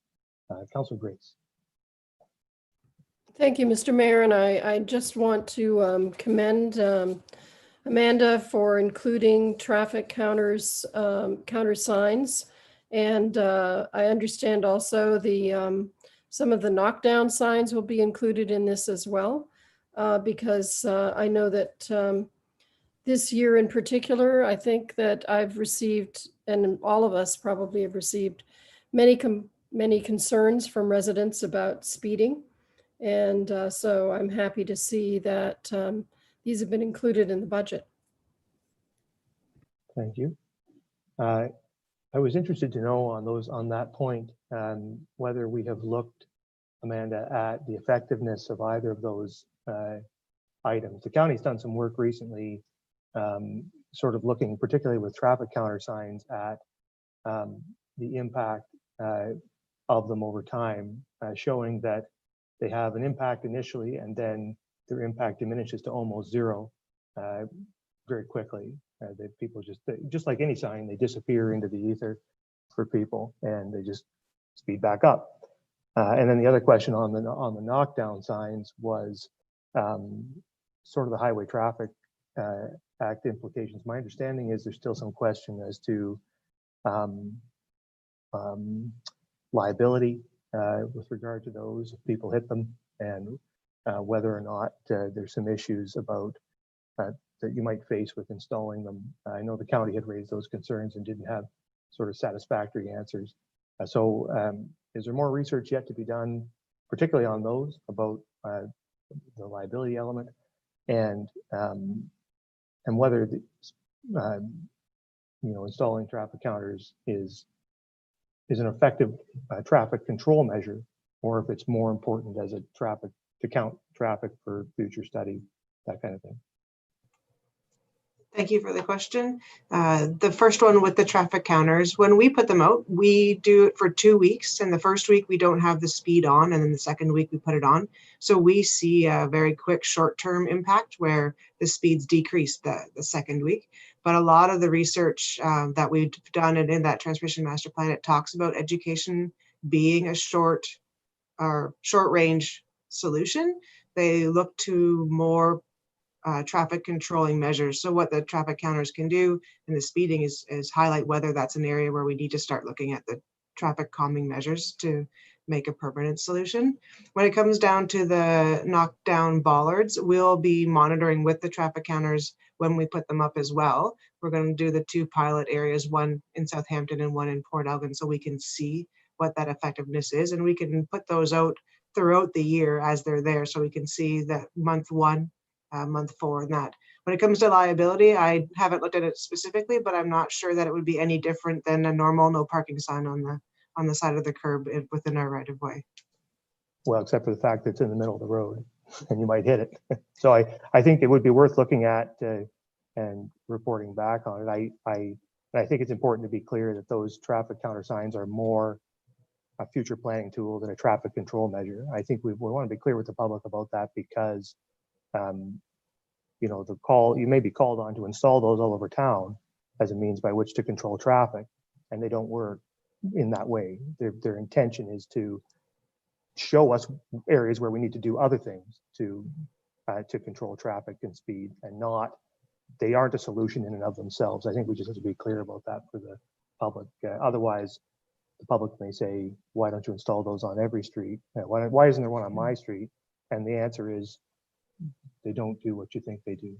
Councilor Grace. Thank you, Mr. Mayor, and I just want to commend Amanda for including traffic counters, counter signs, and I understand also some of the knockdown signs will be included in this as well, because I know that this year in particular, I think that I've received, and all of us probably have received, many concerns from residents about speeding. And so I'm happy to see that these have been included in the budget. Thank you. I was interested to know on that point, whether we have looked, Amanda, at the effectiveness of either of those items. The county's done some work recently, sort of looking, particularly with traffic counter signs, at the impact of them over time, showing that they have an impact initially, and then their impact diminishes to almost zero very quickly. That people just like any sign, they disappear into the ether for people, and they just speed back up. And then the other question on the knockdown signs was sort of the Highway Traffic Act implications. My understanding is there's still some question as to liability with regard to those if people hit them, and whether or not there's some issues about that you might face with installing them. I know the county had raised those concerns and didn't have sort of satisfactory answers. So is there more research yet to be done, particularly on those, about the liability element, and whether installing traffic counters is an effective traffic control measure, or if it's more important as a traffic to count traffic for future study, that kind of thing. Thank you for the question. The first one with the traffic counters, when we put them out, we do it for 2 weeks. And the first week we don't have the speed on, and then the second week we put it on. So we see a very quick short-term impact where the speeds decrease the second week. But a lot of the research that we've done in that transmission master plan, it talks about education being a short range solution. They look to more traffic controlling measures. So what the traffic counters can do and the speeding is highlight whether that's an area where we need to start looking at the traffic calming measures to make a permanent solution. When it comes down to the knockdown bollards, we'll be monitoring with the traffic counters when we put them up as well. We're going to do the 2 pilot areas, one in Southampton and one in Port Elgin, so we can see what that effectiveness is, and we can put those out throughout the year as they're there, so we can see that month 1, month 4, and that. When it comes to liability, I haven't looked at it specifically, but I'm not sure that it would be any different than a normal no parking sign on on the side of the curb within our right of way. Well, except for the fact that it's in the middle of the road and you might hit it. So I think it would be worth looking at and reporting back on it. I think it's important to be clear that those traffic counter signs are more a future planning tool than a traffic control measure. I think we want to be clear with the public about that because, you know, you may be called on to install those all over town as a means by which to control traffic, and they don't work in that way. Their intention is to show us areas where we need to do other things to control traffic and speed, and they aren't a solution in and of themselves. I think we just have to be clear about that for the public. Otherwise, the public may say, why don't you install those on every street? Why isn't there one on my street? And the answer is, they don't do what you think they do.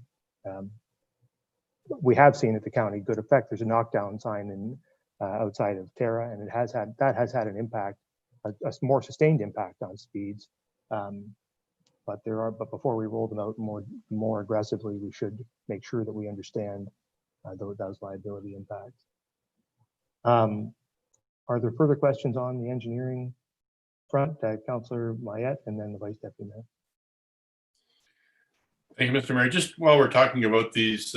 We have seen at the county good effect. There's a knockdown sign outside of Terra, and that has had an impact, a more sustained impact on speeds. But before we roll them out more aggressively, we should make sure that we understand those liability impacts. Are there further questions on the engineering front? Councillor Mayette, and then the Vice Deputy Mayor. Thank you, Mr. Mayor. Just while we're talking about these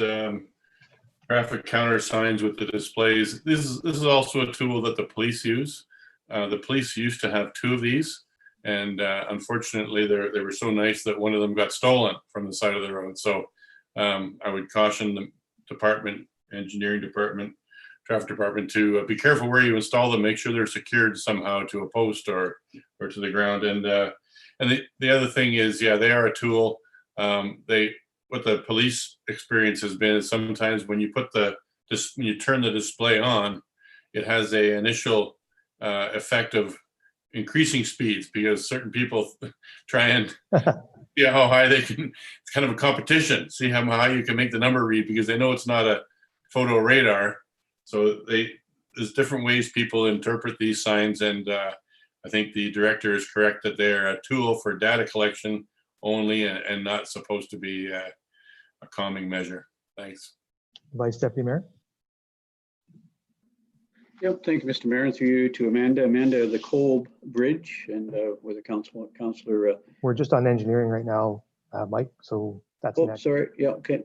traffic counter signs with the displays, this is also a tool that the police use. The police used to have 2 of these, and unfortunately, they were so nice that one of them got stolen from the side of the road. So I would caution the department, engineering department, traffic department to be careful where you install them. Make sure they're secured somehow to a post or to the ground. And the other thing is, yeah, they are a tool. What the police experience has been is sometimes when you when you turn the display on, it has a initial effect of increasing speeds because certain people try and see how high they can. It's kind of a competition. See how high you can make the number read because they know it's not a photo radar. So there's different ways people interpret these signs, and I think the director is correct that they're a tool for data collection only and not supposed to be a calming measure. Thanks. Vice Deputy Mayor. Yep, thank you, Mr. Mayor. And through you to Amanda. Amanda, the Kolb Bridge, and with the councillor. We're just on engineering right now, Mike. So that's next. Sorry. Yeah. Okay.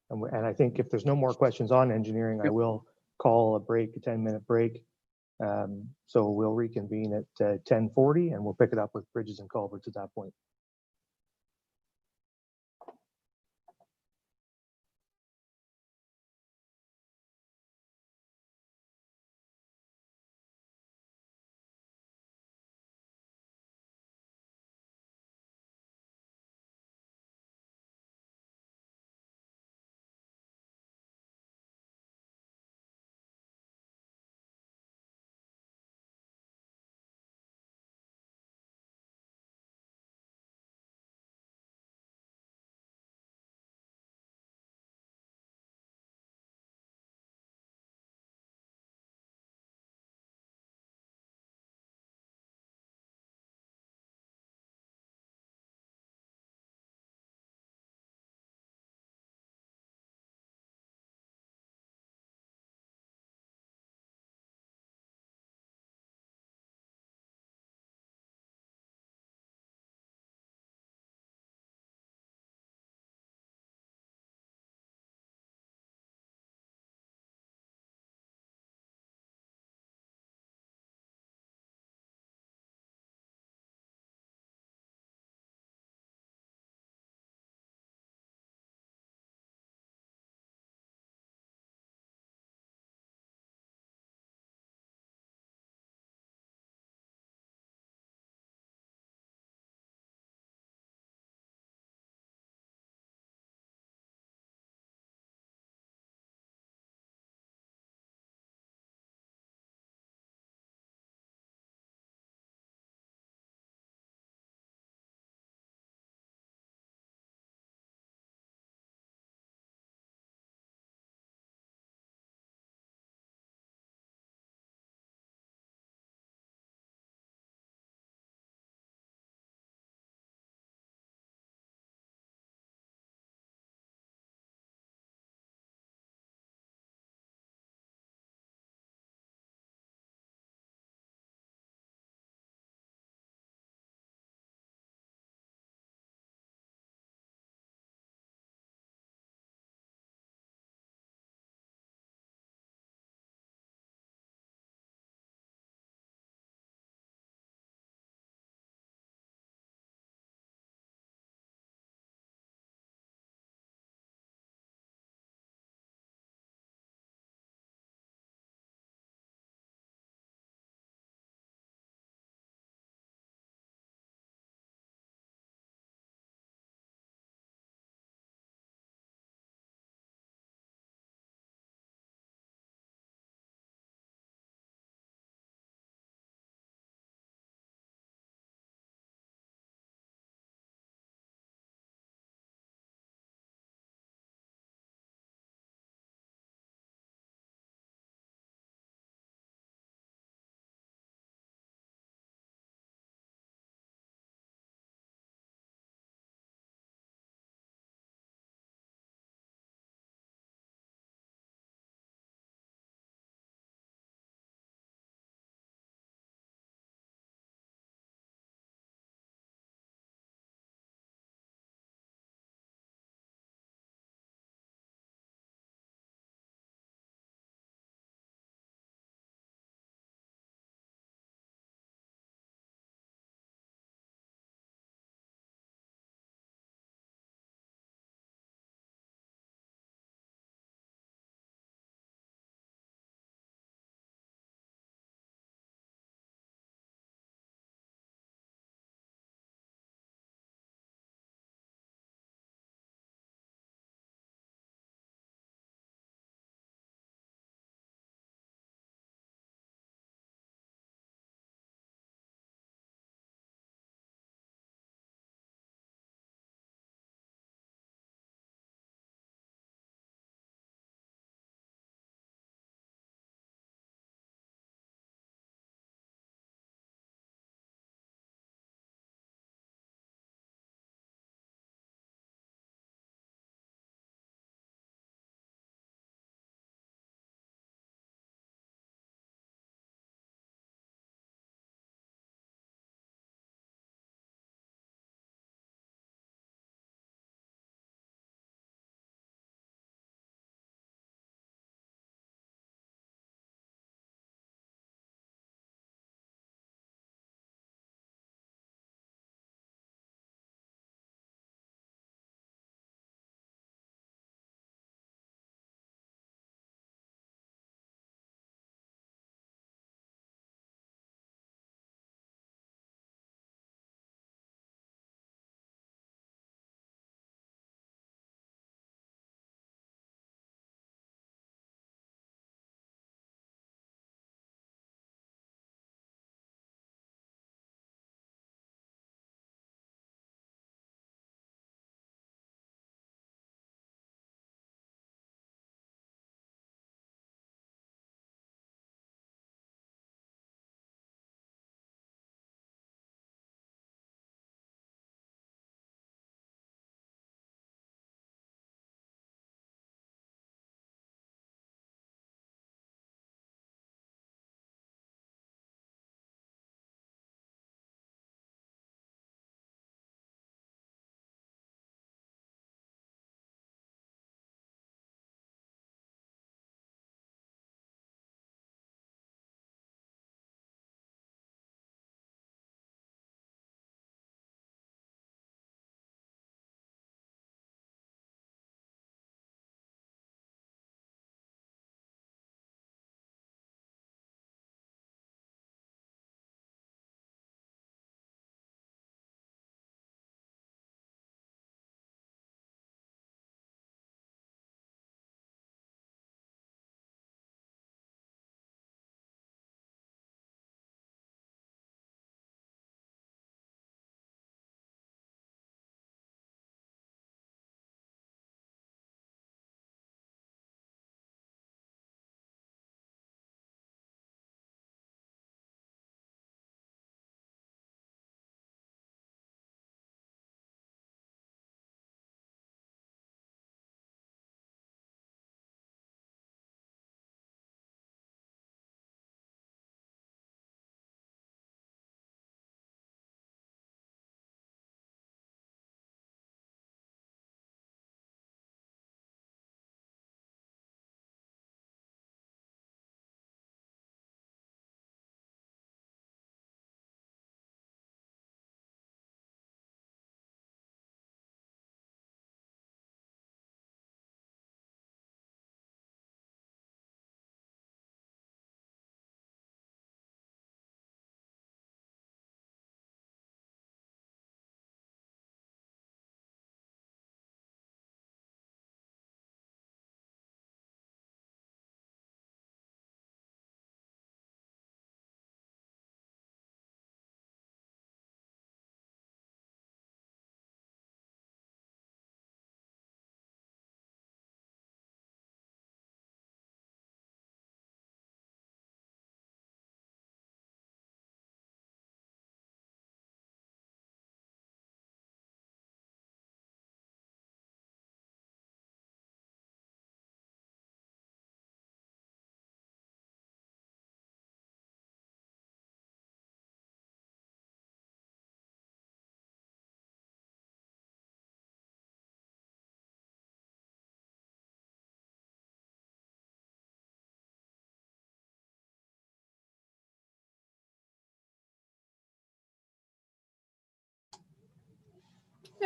And I think if there's no more questions on engineering, I will call a break, a 10-minute break. So we'll reconvene at 10:40, and we'll pick it up with bridges and culverts at that point.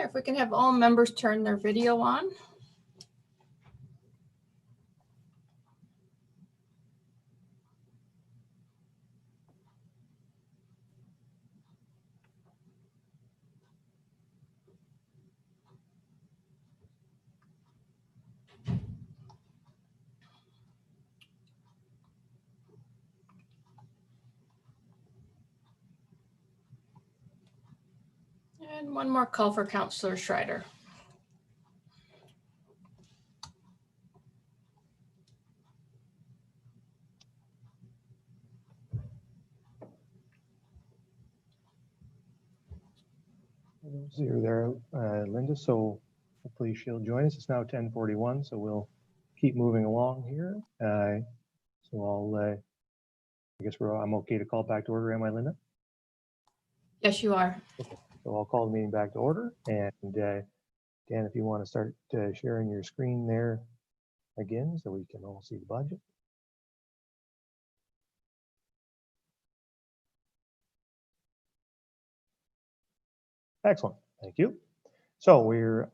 there, if we can have all members turn their video on. And one more call for Councillor Schreider. You're there, Linda, so hopefully she'll join us. It's now 10:41, so we'll keep moving along here. So I guess I'm okay to call back to order, am I, Linda? Yes, you are. Okay. So I'll call the meeting back to order. And Dan, if you want to start sharing your screen there again, so we can all see the budget. Excellent, thank you. So we're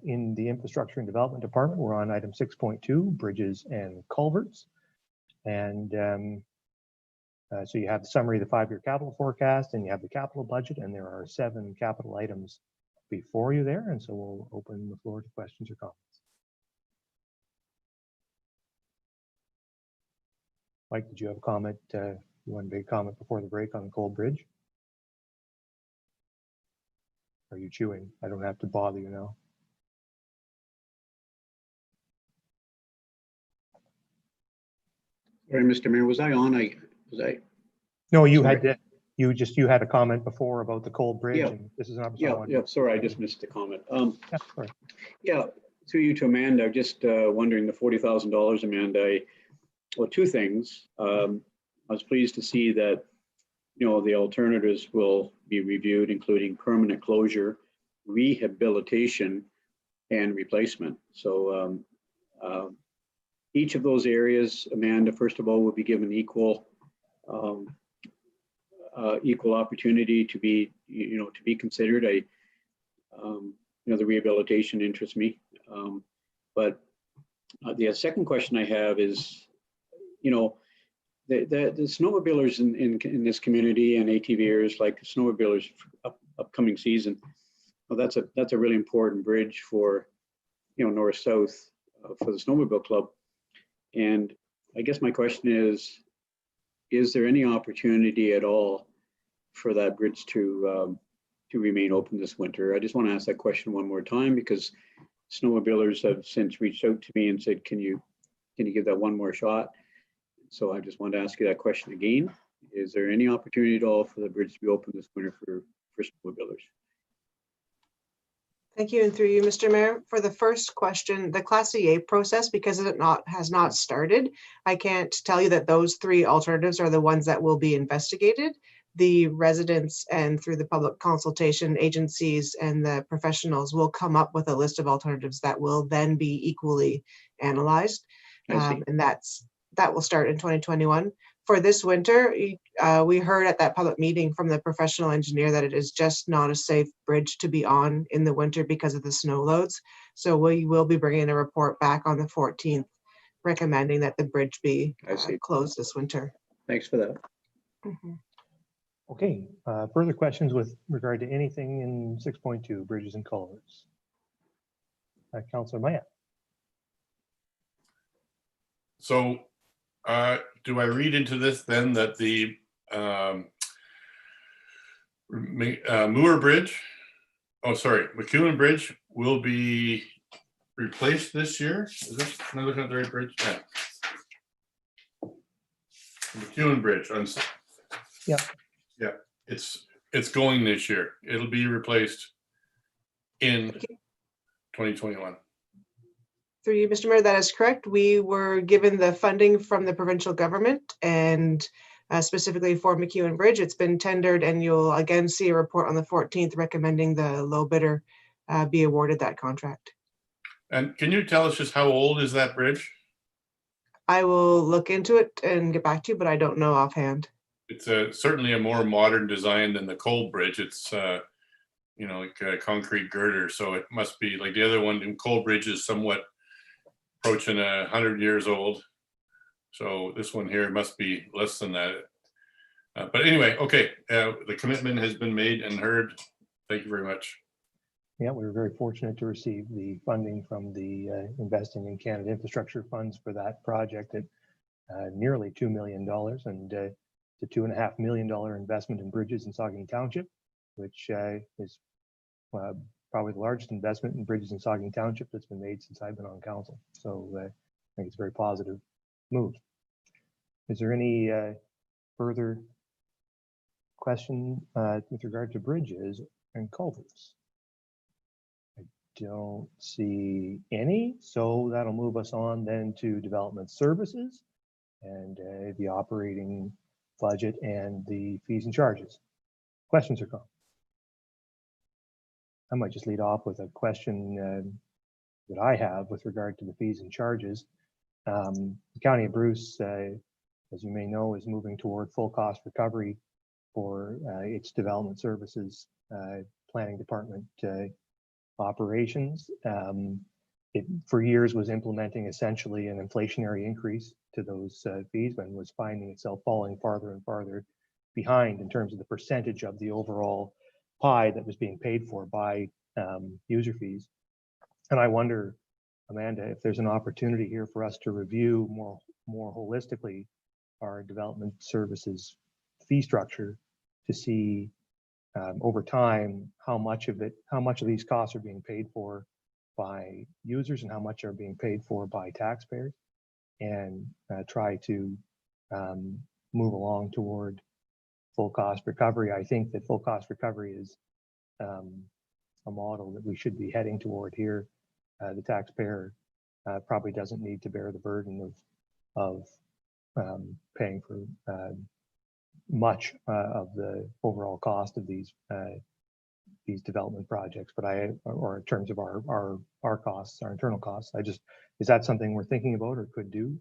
in the Infrastructure and Development Department. We're on item 6.2, bridges and culverts. And so you have the summary of the 5-year capital forecast, and you have the capital budget, and there are 7 capital items before you there. And so we'll open the floor to questions or comments. Mike, did you have a comment? You want to make a comment before the break on the Cold Bridge? Are you chewing? I don't have to bother you now. Sorry, Mr. Mayor, was I on? No, you Sorry. had to, you had a comment before about the Cold Bridge. Yeah. And this is an Yeah, sorry, I just missed the comment. Yeah, sorry. Yeah, through you to Amanda, just wondering the $40,000, Amanda. Well, 2 things. I was pleased to see that, the alternatives will be reviewed, including permanent closure, rehabilitation, and replacement. So each of those areas, Amanda, first of all, will be given equal opportunity to be, to be considered. The rehabilitation interests me. But the second question I have is, the snowmobilers in this community and ATVers, like snowmobilers upcoming season, well, that's a really important bridge for, north-south for the snowmobile club. And I guess my question is there any opportunity at all for that bridge to remain open this winter? I just want to ask that question one more time, because snowmobilers have since reached out to me and said, can you give that one more shot? So I just wanted to ask you that question again. Is there any opportunity at all for the bridge to be open this winter for snowmobilers? Thank you, and through you, Mr. Mayor. For the first question, the Class EA process, because it has not started, I can't tell you that those 3 alternatives are the ones that will be investigated. The residents and through the public consultation agencies and the professionals will come up with a list of alternatives that will then be equally analyzed. And that will start in 2021. For this winter, we heard at that public meeting from the professional engineer that it is just not a safe bridge to be on in the winter because of the snow loads. So we will be bringing a report back on the 14th, recommending that the bridge be closed this winter. Thanks for that. Mm-hmm. Okay, further questions with regard to anything in 6.2, bridges and culverts? Councillor Maya. So do I read into this then that the Moore Bridge, McEwen Bridge will be replaced this year? Is this another the right bridge? Yeah. McEwen Bridge. Yeah. Yeah, it's going this year. It'll be replaced in 2021. Through you, Mr. Mayor, that is correct. We were given the funding from the provincial government, and specifically for McEwen Bridge, it's been tendered, and you'll again see a report on the 14th recommending the low bidder be awarded that contract. And can you tell us just how old is that bridge? I will look into it and get back to you, but I don't know offhand. It's certainly a more modern design than the Cold Bridge. It's you know, like a concrete girder. So it must be like the other one in Coalbridge is somewhat approaching 100 years old. So this one here must be less than that. But anyway, okay, the commitment has been made and heard. Thank you very much. Yeah, we were very fortunate to receive the funding from the Investing in Canada Infrastructure Funds for that project at nearly $2 million, and the $2.5 million investment in bridges in Saugeen Township, which is probably the largest investment in bridges in Saugeen Township that's been made since I've been on council. So I think it's a very positive move. Is there any further question with regard to bridges and culverts? I don't see any, so that'll move us on then to development services and the operating budget and the fees and charges. Questions or comments? I might just lead off with a question that I have with regard to the fees and charges. The County of Bruce, as you may know, is moving toward full cost recovery for its development services planning department operations. It for years was implementing essentially an inflationary increase to those fees, and was finding itself falling farther and farther behind in terms of the percentage of the overall pie that was being paid for by user fees. And I wonder, Amanda, if there's an opportunity here for us to review more holistically our development services fee structure to see over time how much of these costs are being paid for by users and how much are being paid for by taxpayers, and try to move along toward full cost recovery. I think that full cost recovery is a model that we should be heading toward here. The taxpayer probably doesn't need to bear the burden of paying for much of the overall cost of these development projects, but or in terms of our costs, our internal costs. Is that something we're thinking about or could do?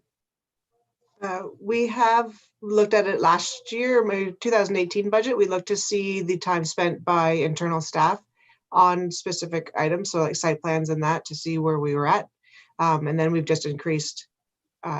We have looked at it last year, my 2018 budget. We looked to see the time spent by internal staff on specific items, so like site plans and that, to see where we were at. And then we've just increased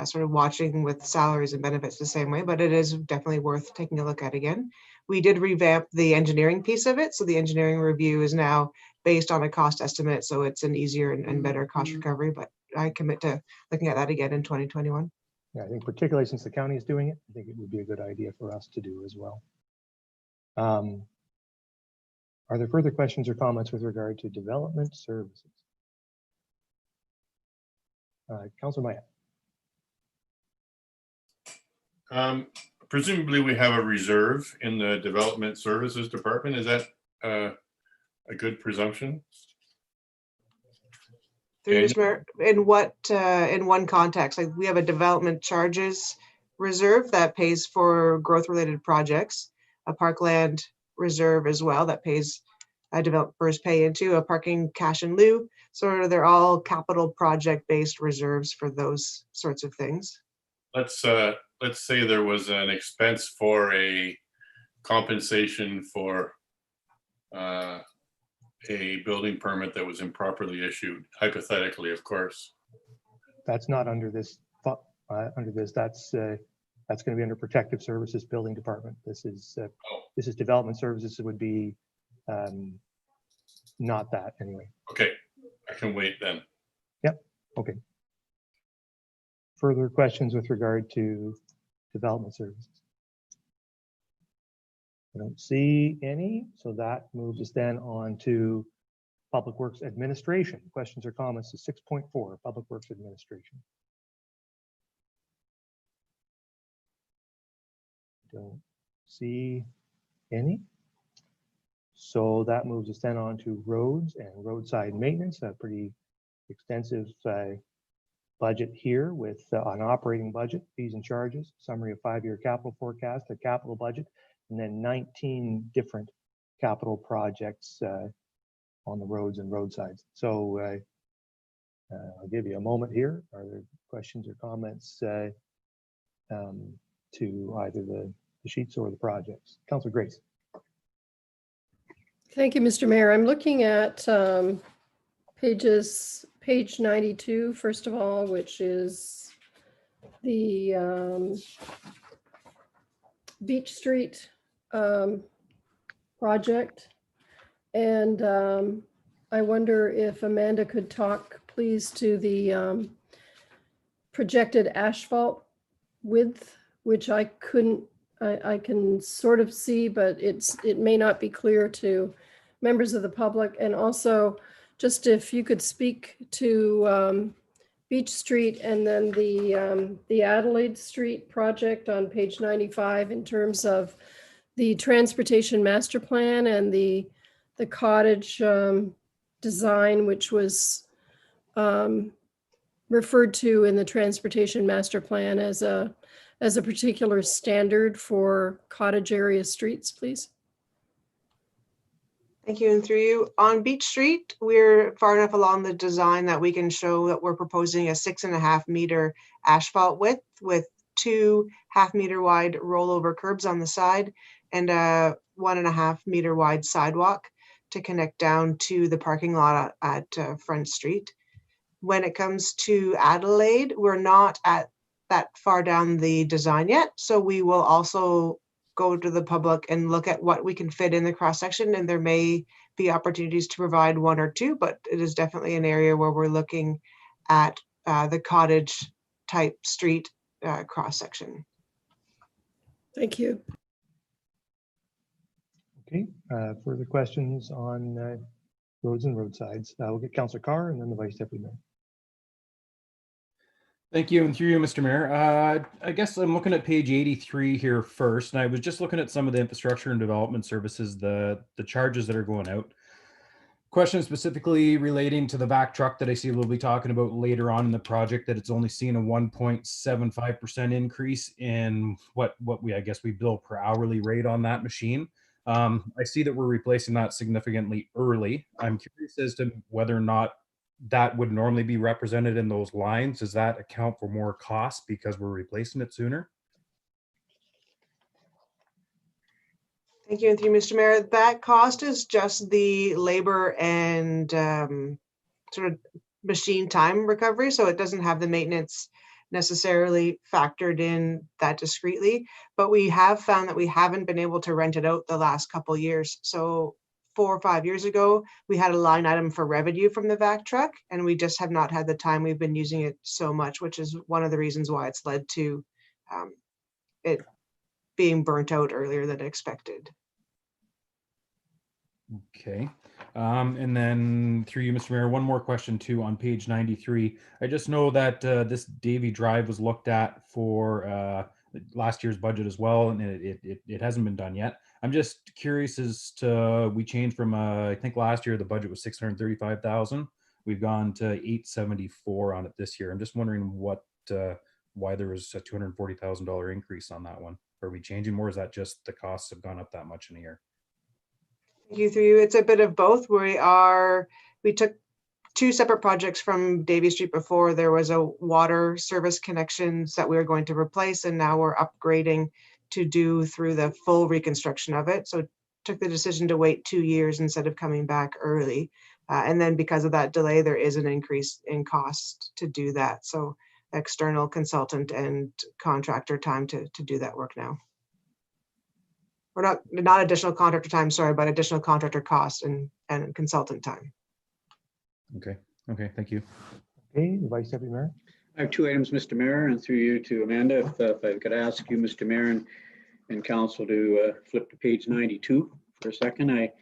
sort of watching with salaries and benefits the same way, but it is definitely worth taking a look at again. We did revamp the engineering piece of it. So the engineering review is now based on a cost estimate. So it's an easier and better cost recovery, but I commit to looking at that again in 2021. Yeah, I think particularly since the county is doing it, I think it would be a good idea for us to do as well. Are there further questions or comments with regard to development services? Councilor Maya. Presumably we have a reserve in the development services department. Is that a good presumption? In one context, like we have a development charges reserve that pays for growth related projects, a parkland reserve as well that pays developers pay into, a parking cash in lieu. So they're all capital project based reserves for those sorts of things. Let's say there was an expense for a compensation for a building permit that was improperly issued, hypothetically, of course. That's not under this. That's going to be under protective services building department. This is development services. It would be not that anyway. Okay, I can wait then. Yep. Okay. Further questions with regard to development services? I don't see any, so that moves us then on to Public Works Administration. Questions or comments to 6.4, Public Works Administration? Don't see any. So that moves us then on to roads and roadside maintenance, a pretty extensive budget here with an operating budget, fees and charges, summary of 5-year capital forecast, a capital budget, and then 19 different capital projects on the roads and roadsides. So I'll give you a moment here. Are there questions or comments to either the sheets or the projects? Councilor Grace. Thank you, Mr. Mayor. I'm looking at page 92, first of all, which is the Beach Street project. And I wonder if Amanda could talk, please, to the projected asphalt width, which I couldn't, I can sort of see, but it may not be clear to members of the public. And also, just if you could speak to Beach Street and then the Adelaide Street project on page 95 in terms of the transportation master plan and the cottage design, which was referred to in the transportation master plan as a particular standard for cottage area streets, please. Thank you. And through you, on Beach Street, we're far enough along the design that we can show that we're proposing a 6.5 meter asphalt width with 2 half-meter wide rollover curbs on the side and a 1.5 meter wide sidewalk to connect down to the parking lot at Front Street. When it comes to Adelaide, we're not at that far down the design yet, so we will also go to the public and look at what we can fit in the cross section, and there may be opportunities to provide 1 or 2, but it is definitely an area where we're looking at the cottage type street cross section. Thank you. Okay, further questions on roads and roadsides? We'll get Councillor Carr and then the Vice Deputy Mayor. Thank you, and through you, Mr. Mayor. I guess I'm looking at page 83 here first, and I was just looking at some of the infrastructure and development services, the charges that are going out. Question specifically relating to the vac truck that I see we'll be talking about later on in the project, that it's only seen a 1.75% increase in what we, I guess, we bill per hourly rate on that machine. I see that we're replacing that significantly early. I'm curious as to whether or not that would normally be represented in those lines. Does that account for more cost because we're replacing it sooner? Thank you, and through Mr. Mayor. That cost is just the labor and sort of machine time recovery, so it doesn't have the maintenance necessarily factored in that discreetly, but we have found that we haven't been able to rent it out the last couple of years. So 4 or 5 years ago, we had a line item for revenue from the vac truck, and we just have not had the time. We've been using it so much, which is one of the reasons why it's led to it being burnt out earlier than expected. Okay. And then through you, Mr. Mayor, one more question too on page 93. I just know that this Davy Drive was looked at for last year's budget as well, and it hasn't been done yet. I'm just curious as to, we changed from, I think last year the budget was 635,000. We've gone to 874 on it this year. I'm just wondering what, why there was a $240,000 increase on that one. Are we changing more? Or is that just the costs have gone up that much in a year? Thank you, through you. It's a bit of both. We took 2 separate projects from Davy Street before. There was a water service connections that we were going to replace, and now we're upgrading to do through the full reconstruction of it. So took the decision to wait 2 years instead of coming back early. And then because of that delay, there is an increase in cost to do that. So external consultant and contractor time to do that work now. Or not additional contractor time, sorry, but additional contractor cost and consultant time. Okay. Okay. Thank you. Okay, the Vice Deputy Mayor. I have 2 items, Mr. Mayor, and through you to Amanda, if I could ask you, Mr. Mayor, and Council to flip to page 92 for a second. I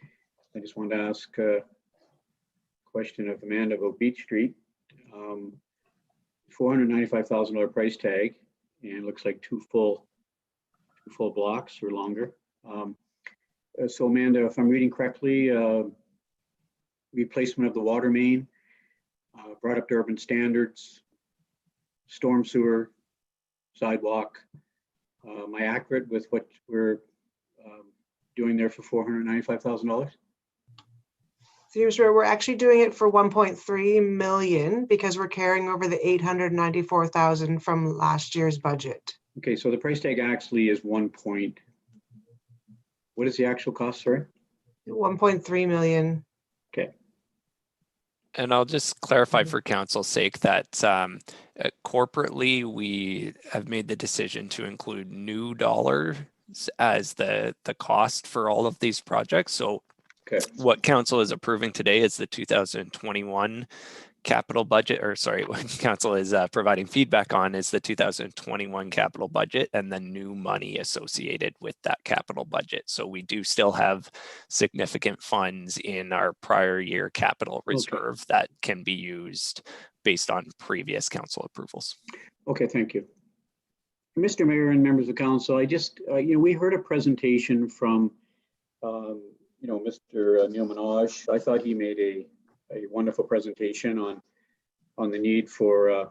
just wanted to ask a question of Amanda about Beach Street. $495,000 price tag, and it looks like two full blocks or longer. So Amanda, if I'm reading correctly, replacement of the water main, brought up to urban standards, storm sewer, sidewalk. Am I accurate with what we're doing there for $495,000? So we're actually doing it for 1.3 million because we're carrying over the 894,000 from last year's budget. Okay, so the price tag actually is what is the actual cost, sorry? 1.3 million. Okay. And I'll just clarify for council's sake that corporately, we have made the decision to include new dollars as the cost for all of these projects. So what council is approving today is the 2021 capital budget, or sorry, what council is providing feedback on is the 2021 capital budget and the new money associated with that capital budget. So we do still have significant funds in our prior year capital reserve that can be used based on previous council approvals. Okay, thank you. Mr. Mayor and members of council, I just, we heard a presentation from, Mr. Neil Minaj. I thought he made a wonderful presentation on the need for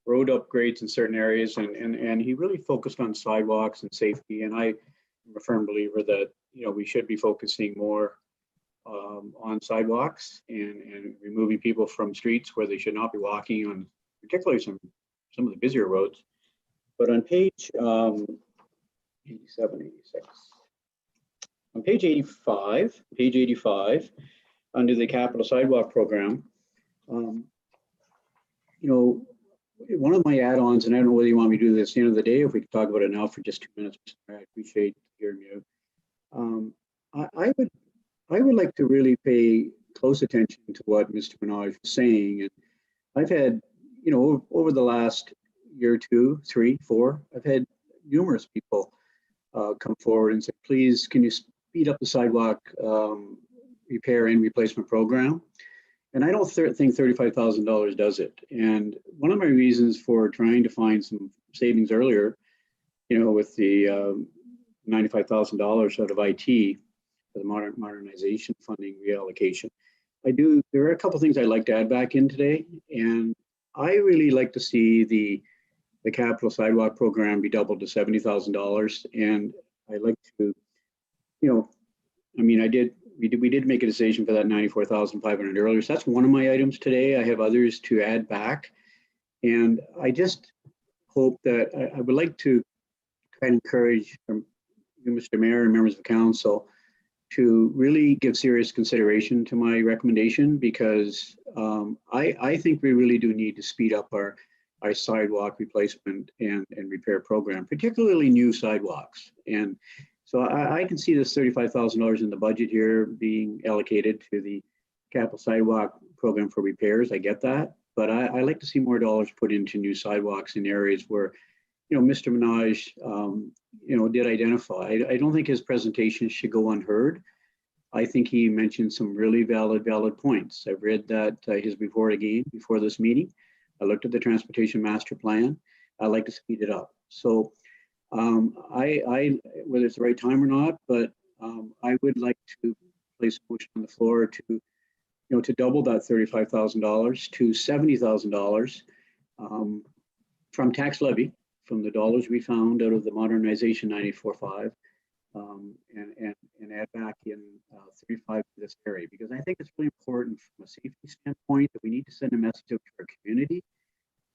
road upgrades in certain areas, and he really focused on sidewalks and safety. And I'm a firm believer that we should be focusing more on sidewalks and removing people from streets where they should not be walking on, particularly some of the busier roads. But on page 87, 86, on page 85, under the capital sidewalk program, one of my add-ons, and I don't know whether you want me to do this at the end of the day, if we could talk about it now for just 2 minutes, I appreciate hearing you. I would like to really pay close attention to what Mr. Minaj was saying. And I've had, over the last year, 2, 3, 4, I've had numerous people come forward and say, please, can you speed up the sidewalk repair and replacement program? And I don't think $35,000 does it. And one of my reasons for trying to find some savings earlier, with the $95,000 out of IT for the modernization funding reallocation, there are a couple things I'd like to add back in today. And I really like to see the capital sidewalk program be doubled to $70,000. And I'd like to, we did make a decision for that 94,500 earlier. So that's one of my items today. I have others to add back. And I just hope that I would like to try and encourage you, Mr. Mayor, and members of council to really give serious consideration to my recommendation, because I think we really do need to speed up our sidewalk replacement and repair program, particularly new sidewalks. And so I can see this $35,000 in the budget here being allocated to the capital sidewalk program for repairs. I get that, but I like to see more dollars put into new sidewalks in areas where, Mr. Minaj, did identify. I don't think his presentation should go unheard. I think he mentioned some really valid points. I've read that his report again before this meeting. I looked at the transportation master plan. I like to speed it up. So whether it's the right time or not, but I would like to place a motion on the floor to double that $35,000 to $70,000 from tax levy, from the dollars we found out of the modernization 94.5, and add back in 35 to this area, because I think it's really important from a safety standpoint that we need to send a message out to our community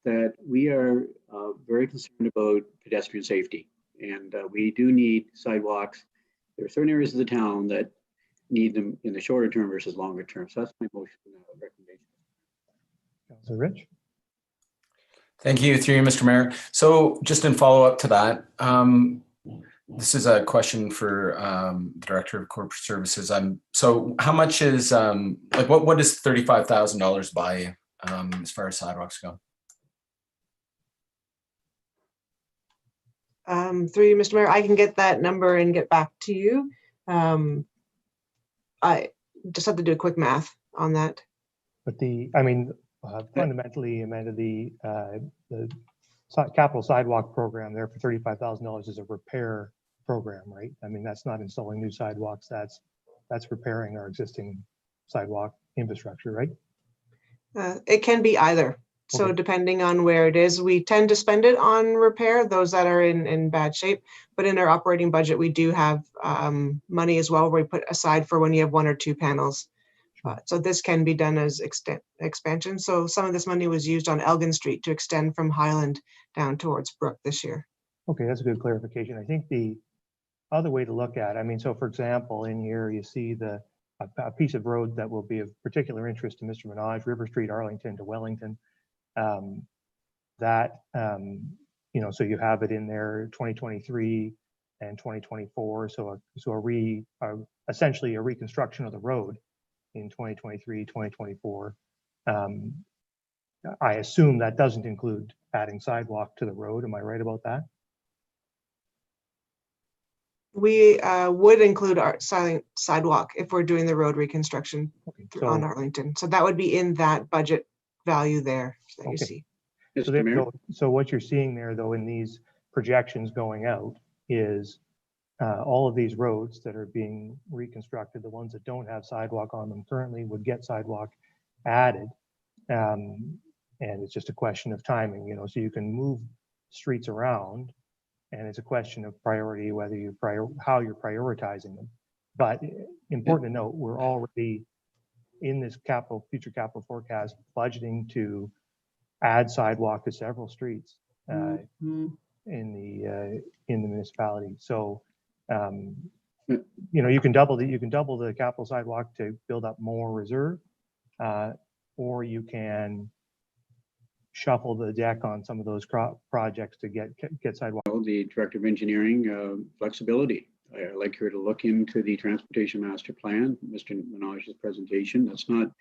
that we are very concerned about pedestrian safety, and we do need sidewalks. There are certain areas of the town that need them in the shorter term versus longer term. So that's my motion recommendation. Councilor Rich. Thank you, through you, Mr. Mayor. So just in follow up to that, this is a question for the Director of Corporate Services. So how much is what does $35,000 buy as far as sidewalks go? Through you, Mr. Mayor, I can get that number and get back to you. I just have to do a quick math on that. But fundamentally, Amanda, the capital sidewalk program there for $35,000 is a repair program, right? I mean, that's not installing new sidewalks. That's repairing our existing sidewalk infrastructure, right? It can be either. So depending on where it is, we tend to spend it on repair, those that are in bad shape. But in our operating budget, we do have money as well where we put aside for when you have 1 or 2 panels. So this can be done as expansion. So some of this money was used on Elgin Street to extend from Highland down towards Brook this year. Okay, that's a good clarification. I think the other way to look at it, so for example, in here you see the a piece of road that will be of particular interest to Mr. Minaj, River Street, Arlington to Wellington. So you have it in there 2023 and 2024. So essentially a reconstruction of the road in 2023, 2024. I assume that doesn't include adding sidewalk to the road. Am I right about that? We would include our sidewalk if we're doing the road reconstruction on Arlington. So that would be in that budget value there that you see. So what you're seeing there, though, in these projections going out is all of these roads that are being reconstructed, the ones that don't have sidewalk on them currently would get sidewalk added. And it's just a question of timing, so you can move streets around, and it's a question of priority, whether how you're prioritizing them. But important to note, we're already in this future capital forecast budgeting to add sidewalk to several streets in the municipality. So you can double the capital sidewalk to build up more reserve, or you can shuffle the deck on some of those projects to get sidewalk. The Director of Engineering, flexibility. I'd like her to look into the Transportation Master Plan, Mr. Minaj's presentation. That's not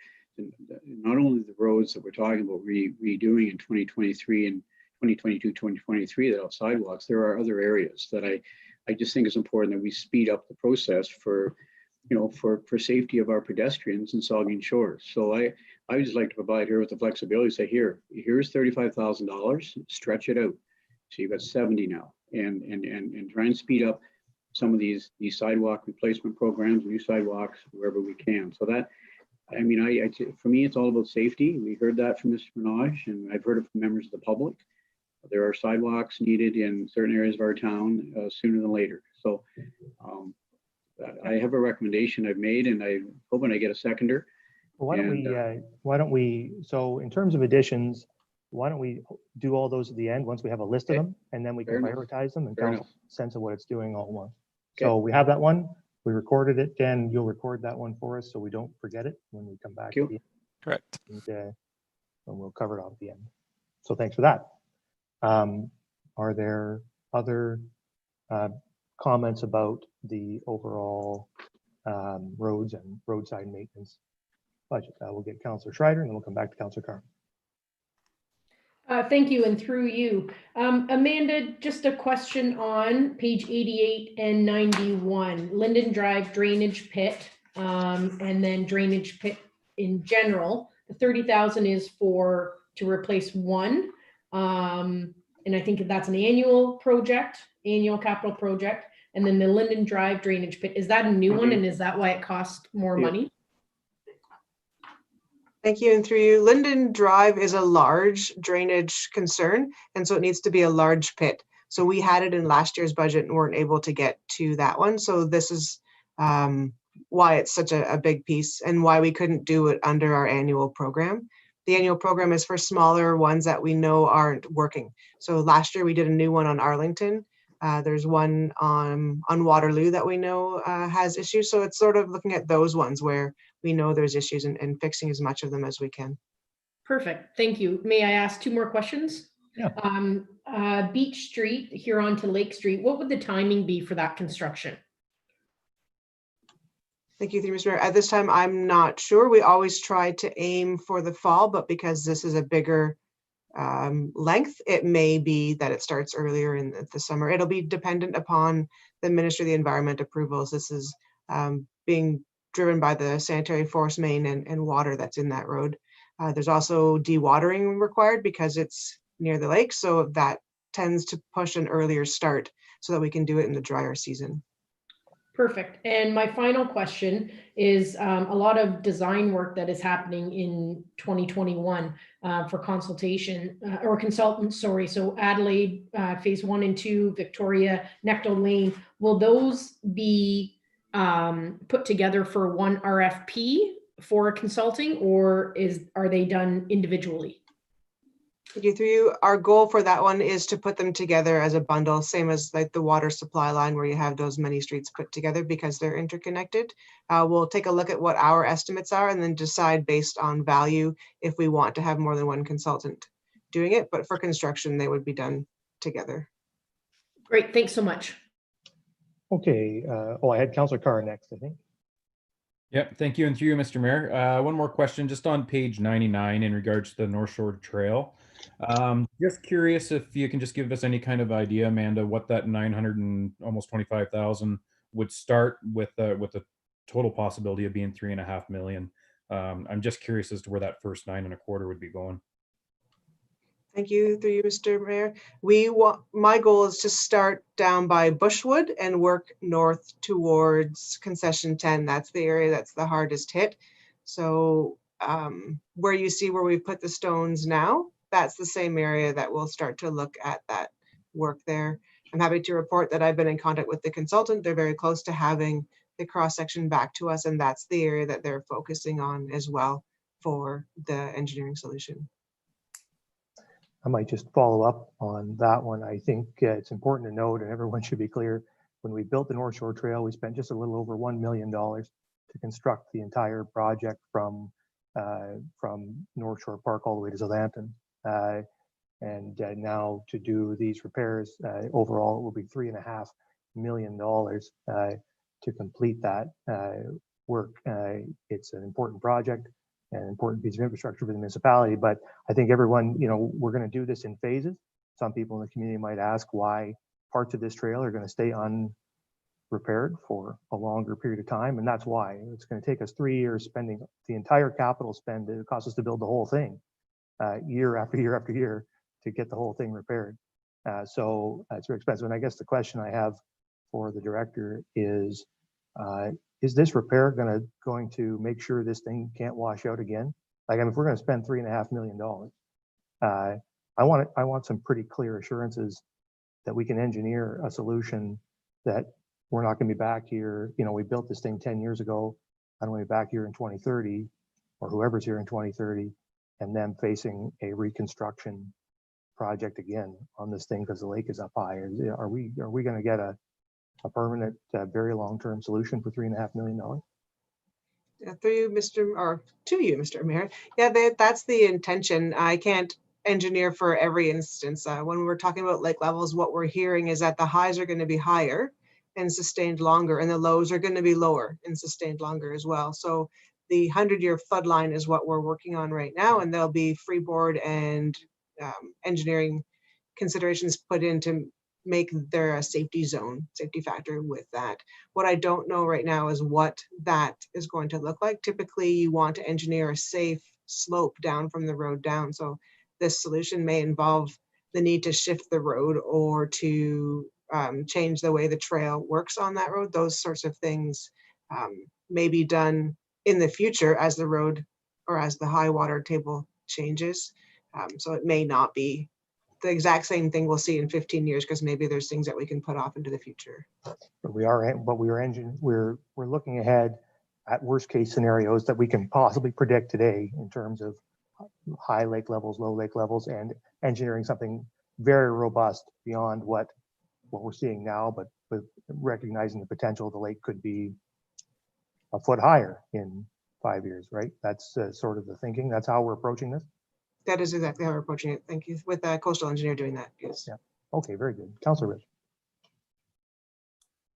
only the roads that we're talking about redoing in 2023 and 2022, 2023 that have sidewalks. There are other areas that I just think it's important that we speed up the process for safety of our pedestrians in Saugeen Shores. So I would just like to provide her with the flexibility to say, here's $35,000, stretch it out. So you've got 70 now, and try and speed up some of these sidewalk replacement programs, new sidewalks, wherever we can. So that, for me, it's all about safety. We heard that from Mr. Minaj, and I've heard it from members of the public. There are sidewalks needed in certain areas of our town sooner than later. So I have a recommendation I've made, and I'm hoping I get a seconder. Well, why don't we, so in terms of additions, why don't we do all those at the end once we have a list of them, and then we can prioritize them and council sense of what it's doing all at once. So we have that one. We recorded it. Dan, you'll record that one for us so we don't forget it when we come back. Correct. And we'll cover it off at the end. So thanks for that. Are there other comments about the overall roads and roadside maintenance budget? We'll get Councillor Schreider, and then we'll come back to Councillor Carr. Thank you, and through you. Amanda, just a question on page 88 and 91, Linden Drive drainage pit, and then drainage pit in general. The 30,000 is to replace one, and I think that's an annual capital project. And then the Linden Drive drainage pit, is that a new one, and is that why it costs more money? Thank you, and through you. Linden Drive is a large drainage concern, and so it needs to be a large pit. So we had it in last year's budget and weren't able to get to that one. So this is why it's such a big piece and why we couldn't do it under our annual program. The annual program is for smaller ones that we know aren't working. So last year we did a new one on Arlington. There's one on Waterloo that we know has issues. So it's sort of looking at those ones where we know there's issues and fixing as much of them as we can. Perfect. Thank you. May I ask two more questions? Yeah. Beach Street, Huron to Lake Street, what would the timing be for that construction? Thank you, Mr. Mayor. At this time, I'm not sure. We always try to aim for the fall, but because this is a bigger length, it may be that it starts earlier in the summer. It'll be dependent upon the Ministry of the Environment approvals. This is being driven by the sanitary force main and water that's in that road. There's also dewatering required because it's near the lake, so that tends to push an earlier start so that we can do it in the drier season. Perfect. And my final question is a lot of design work that is happening in 2021 for consultation or consultants, sorry. So Adelaide, phase 1 and 2, Victoria, Necto Lane, will those be put together for one RFP for consulting, or are they done individually? Through you, our goal for that one is to put them together as a bundle, same as like the water supply line where you have those many streets put together because they're interconnected. We'll take a look at what our estimates are and then decide based on value if we want to have more than one consultant doing it. But for construction, they would be done together. Great, thanks so much. Okay, I had Councillor Carr next, I think. Yep, thank you. And through you, Mr. Mayor. One more question, just on page 99 in regards to the North Shore Trail. Just curious if you can just give us any kind of idea, Amanda, what that 900 and almost 25,000 would start with a total possibility of being 3.5 million. I'm just curious as to where that first 9.25 would be going. Thank you, through you, Mr. Mayor. My goal is to start down by Bushwood and work north towards concession 10. That's the area that's the hardest hit. So where you see where we put the stones now, that's the same area that we'll start to look at that work there. I'm happy to report that I've been in contact with the consultant. They're very close to having the cross section back to us, and that's the area that they're focusing on as well for the engineering solution. I might just follow up on that one. I think it's important to note, and everyone should be clear, when we built the North Shore Trail, we spent just a little over $1 million to construct the entire project from North Shore Park all the way to Southampton. And now to do these repairs, overall, it will be $3.5 million to complete that work. It's an important project, an important piece of infrastructure for the municipality, but I think everyone, we're going to do this in phases. Some people in the community might ask why parts of this trail are going to stay unrepaired for a longer period of time, and that's why. It's going to take us 3 years spending the entire capital spend it costs us to build the whole thing, year after year after year, to get the whole thing repaired. So it's very expensive. And I guess the question I have for the director is this repair going to make sure this thing can't wash out again? Like, if we're going to spend $3.5 million, I want some pretty clear assurances that we can engineer a solution that we're not going to be back here. We built this thing 10 years ago. I don't want to be back here in 2030, or whoever's here in 2030, and then facing a reconstruction project again on this thing because the lake is up high. Are we going to get a permanent, very long-term solution for $3.5 million? Through you, to you, Mr. Mayor. Yeah, that's the intention. I can't engineer for every instance. When we're talking about lake levels, what we're hearing is that the highs are going to be higher and sustained longer, and the lows are going to be lower and sustained longer as well. So the 100-year flood line is what we're working on right now, and there'll be freeboard and engineering considerations put in to make there a safety factor with that. What I don't know right now is what that is going to look like. Typically, you want to engineer a safe slope down from the road down. So this solution may involve the need to shift the road or to change the way the trail works on that road. Those sorts of things may be done in the future as the road or as the high water table changes. So it may not be the exact same thing we'll see in 15 years because maybe there's things that we can put off into the future. But we're looking ahead at worst case scenarios that we can possibly predict today in terms of high lake levels, low lake levels, and engineering something very robust beyond what we're seeing now, but with recognizing the potential the lake could be a foot higher in 5 years, right? That's sort of the thinking. That's how we're approaching this. That is exactly how we're approaching it. Thank you. With a coastal engineer doing that, yes. Yeah. Okay, very good. Councillor Rich.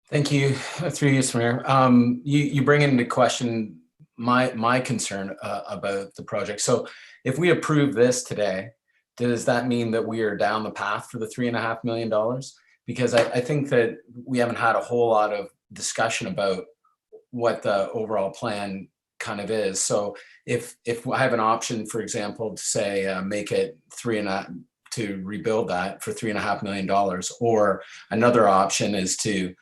Thank you, through you, Mr. Mayor. You bring into question my concern about the project. So if we approve this today, does that mean that we are down the path for the $3.5 million? Because I think that we haven't had a whole lot of discussion about what the overall plan kind of is. So if I have an option, for example, to say make it to rebuild that for $3.5 million, or another option is to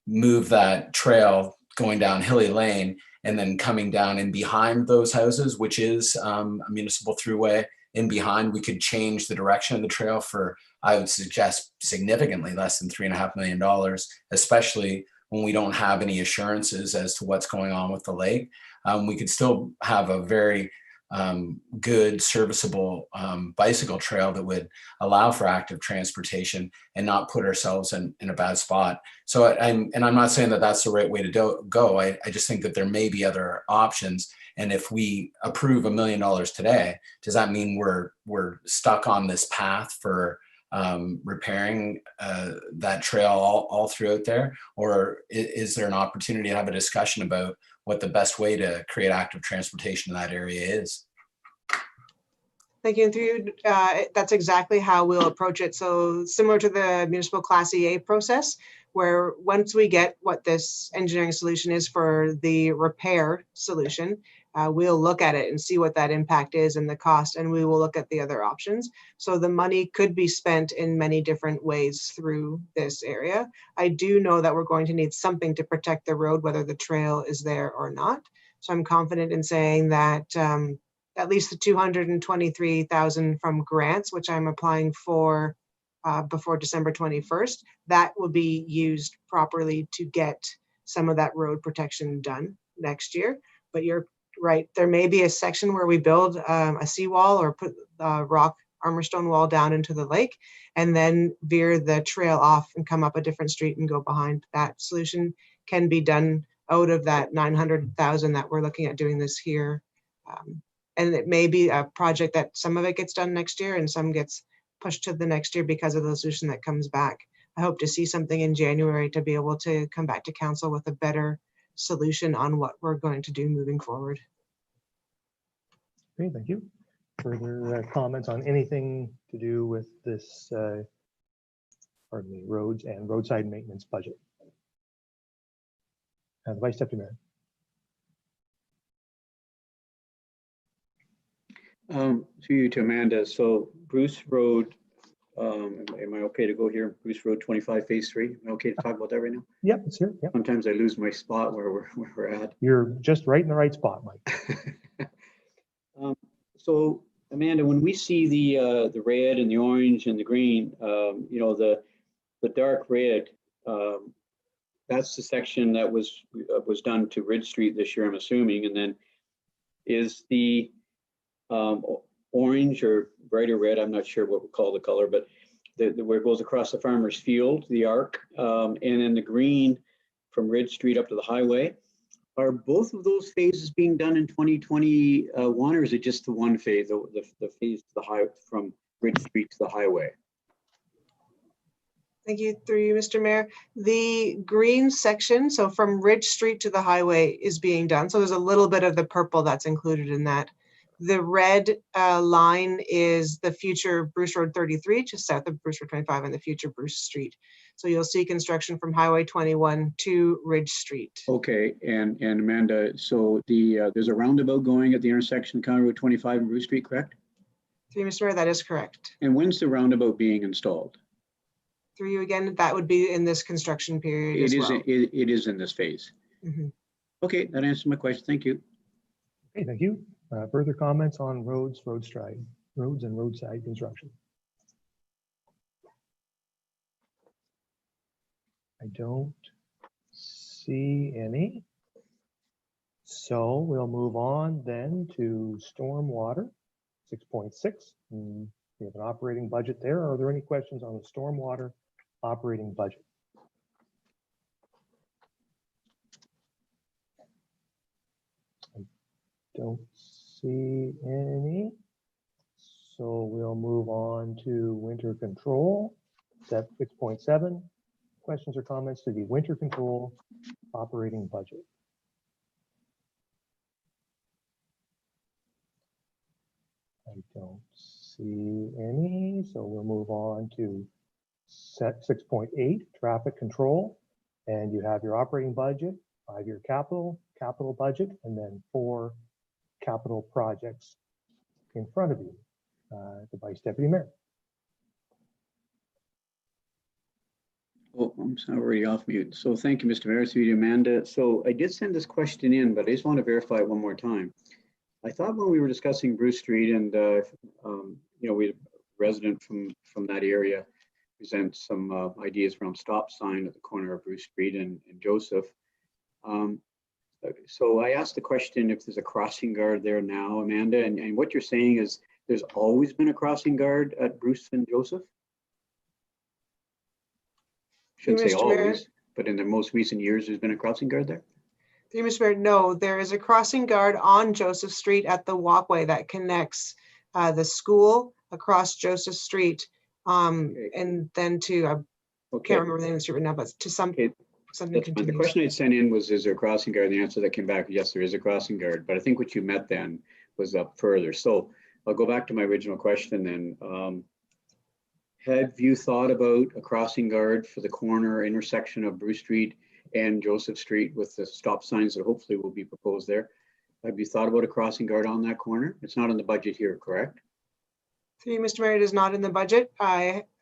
move that trail going down Highli Lane and then coming down in behind those houses, which is a municipal throughway. In behind, we could change the direction of the trail for, I would suggest, significantly less than $3.5 million, especially when we don't have any assurances as to what's going on with the lake. We could still have a very good, serviceable bicycle trail that would allow for active transportation and not put ourselves in a bad spot. So I'm not saying that that's the right way to go. I just think that there may be other options. And if we approve $1 million today, does that mean we're stuck on this path for repairing that trail all throughout there? Or is there an opportunity to have a discussion about what the best way to create active transportation in that area is? Thank you. And through, that's exactly how we'll approach it. So similar to the municipal Class EA process, where once we get what this engineering solution is for the repair solution, we'll look at it and see what that impact is and the cost, and we will look at the other options. So the money could be spent in many different ways through this area. I do know that we're going to need something to protect the road, whether the trail is there or not. So I'm confident in saying that at least the 223,000 from grants, which I'm applying for before December 21st, that will be used properly to get some of that road protection done next year. But you're right, there may be a section where we build a seawall or put a rock armor stone wall down into the lake and then veer the trail off and come up a different street and go behind. That solution can be done out of that 900,000 that we're looking at doing this here. And it may be a project that some of it gets done next year and some gets pushed to the next year because of the solution that comes back. I hope to see something in January to be able to come back to council with a better solution on what we're going to do moving forward. Okay, thank you. Further comments on anything to do with this, roads and roadside maintenance budget? The Vice Deputy Mayor. To Amanda. So Bruce Road, am I okay to go here? Bruce Road 25 Phase 3. Am I okay to talk about that right now? Yep, it's here. Yep. Sometimes I lose my spot where we're at. You're just right in the right spot, Mike. So Amanda, when we see the red and the orange and the green, the dark red, that's the section that was done to Ridge Street this year, I'm assuming. And then is the orange or brighter red, I'm not sure what we call the color, but where it goes across the farmer's field, the arc, and then the green from Ridge Street up to the highway. Are both of those phases being done in 2021, or is it just the one phase, the phase to the high from Ridge Street to the highway? Thank you, through you, Mr. Mayor. The green section, so from Ridge Street to the highway, is being done. So there's a little bit of the purple that's included in that. The red line is the future Bruce Road 33, just south of Bruce Road 25 and the future Bruce Street. So you'll see construction from Highway 21 to Ridge Street. Okay, and Amanda, so there's a roundabout going at the intersection of County Road 25 and Bruce Street, correct? Through you, Mr. Mayor, that is correct. And when's the roundabout being installed? Through you again, that would be in this construction period as well. It is in this phase. Mm-hmm. Okay, that answers my question. Thank you. Okay, thank you. Further comments on roads and roadside construction? I don't see any. So we'll move on then to stormwater 6.6. We have an operating budget there. Are there any questions on the stormwater operating budget? I don't see any. So we'll move on to winter control, step 6.7. Questions or comments to the winter control operating budget? I don't see any, so we'll move on to set 6.8, traffic control. And you have your operating budget, 5-year capital budget, and then 4 capital projects in front of you. The Vice Deputy Mayor. Oh, I'm already off mute. So thank you, Mr. Mayor. Through you, Amanda. So I did send this question in, but I just want to verify it one more time. I thought when we were discussing Bruce Street and, we had a resident from that area present some ideas around stop sign at the corner of Bruce Street and Joseph. So I asked the question if there's a crossing guard there now, Amanda, and what you're saying is there's always been a crossing guard at Bruce and Joseph? Shouldn't say Mr. Mayor. always, but in the most recent years, there's been a crossing guard there? Through you, Mr. Mayor, no, there is a crossing guard on Joseph Street at the walkway that connects the school across Joseph Street, and then to, I can't remember the name of the street right now, but to something That's fine. The question I sent in was, is there a crossing guard? The answer that came back, yes, there is a crossing guard. But I think what you meant then was up further. So I'll go back to my original question then. Have you thought about a crossing guard for the corner intersection of Bruce Street and Joseph Street with the stop signs that hopefully will be proposed there? Have you thought about a crossing guard on that corner? It's not in the budget here, correct? Through you, Mr. Mayor, it is not in the budget.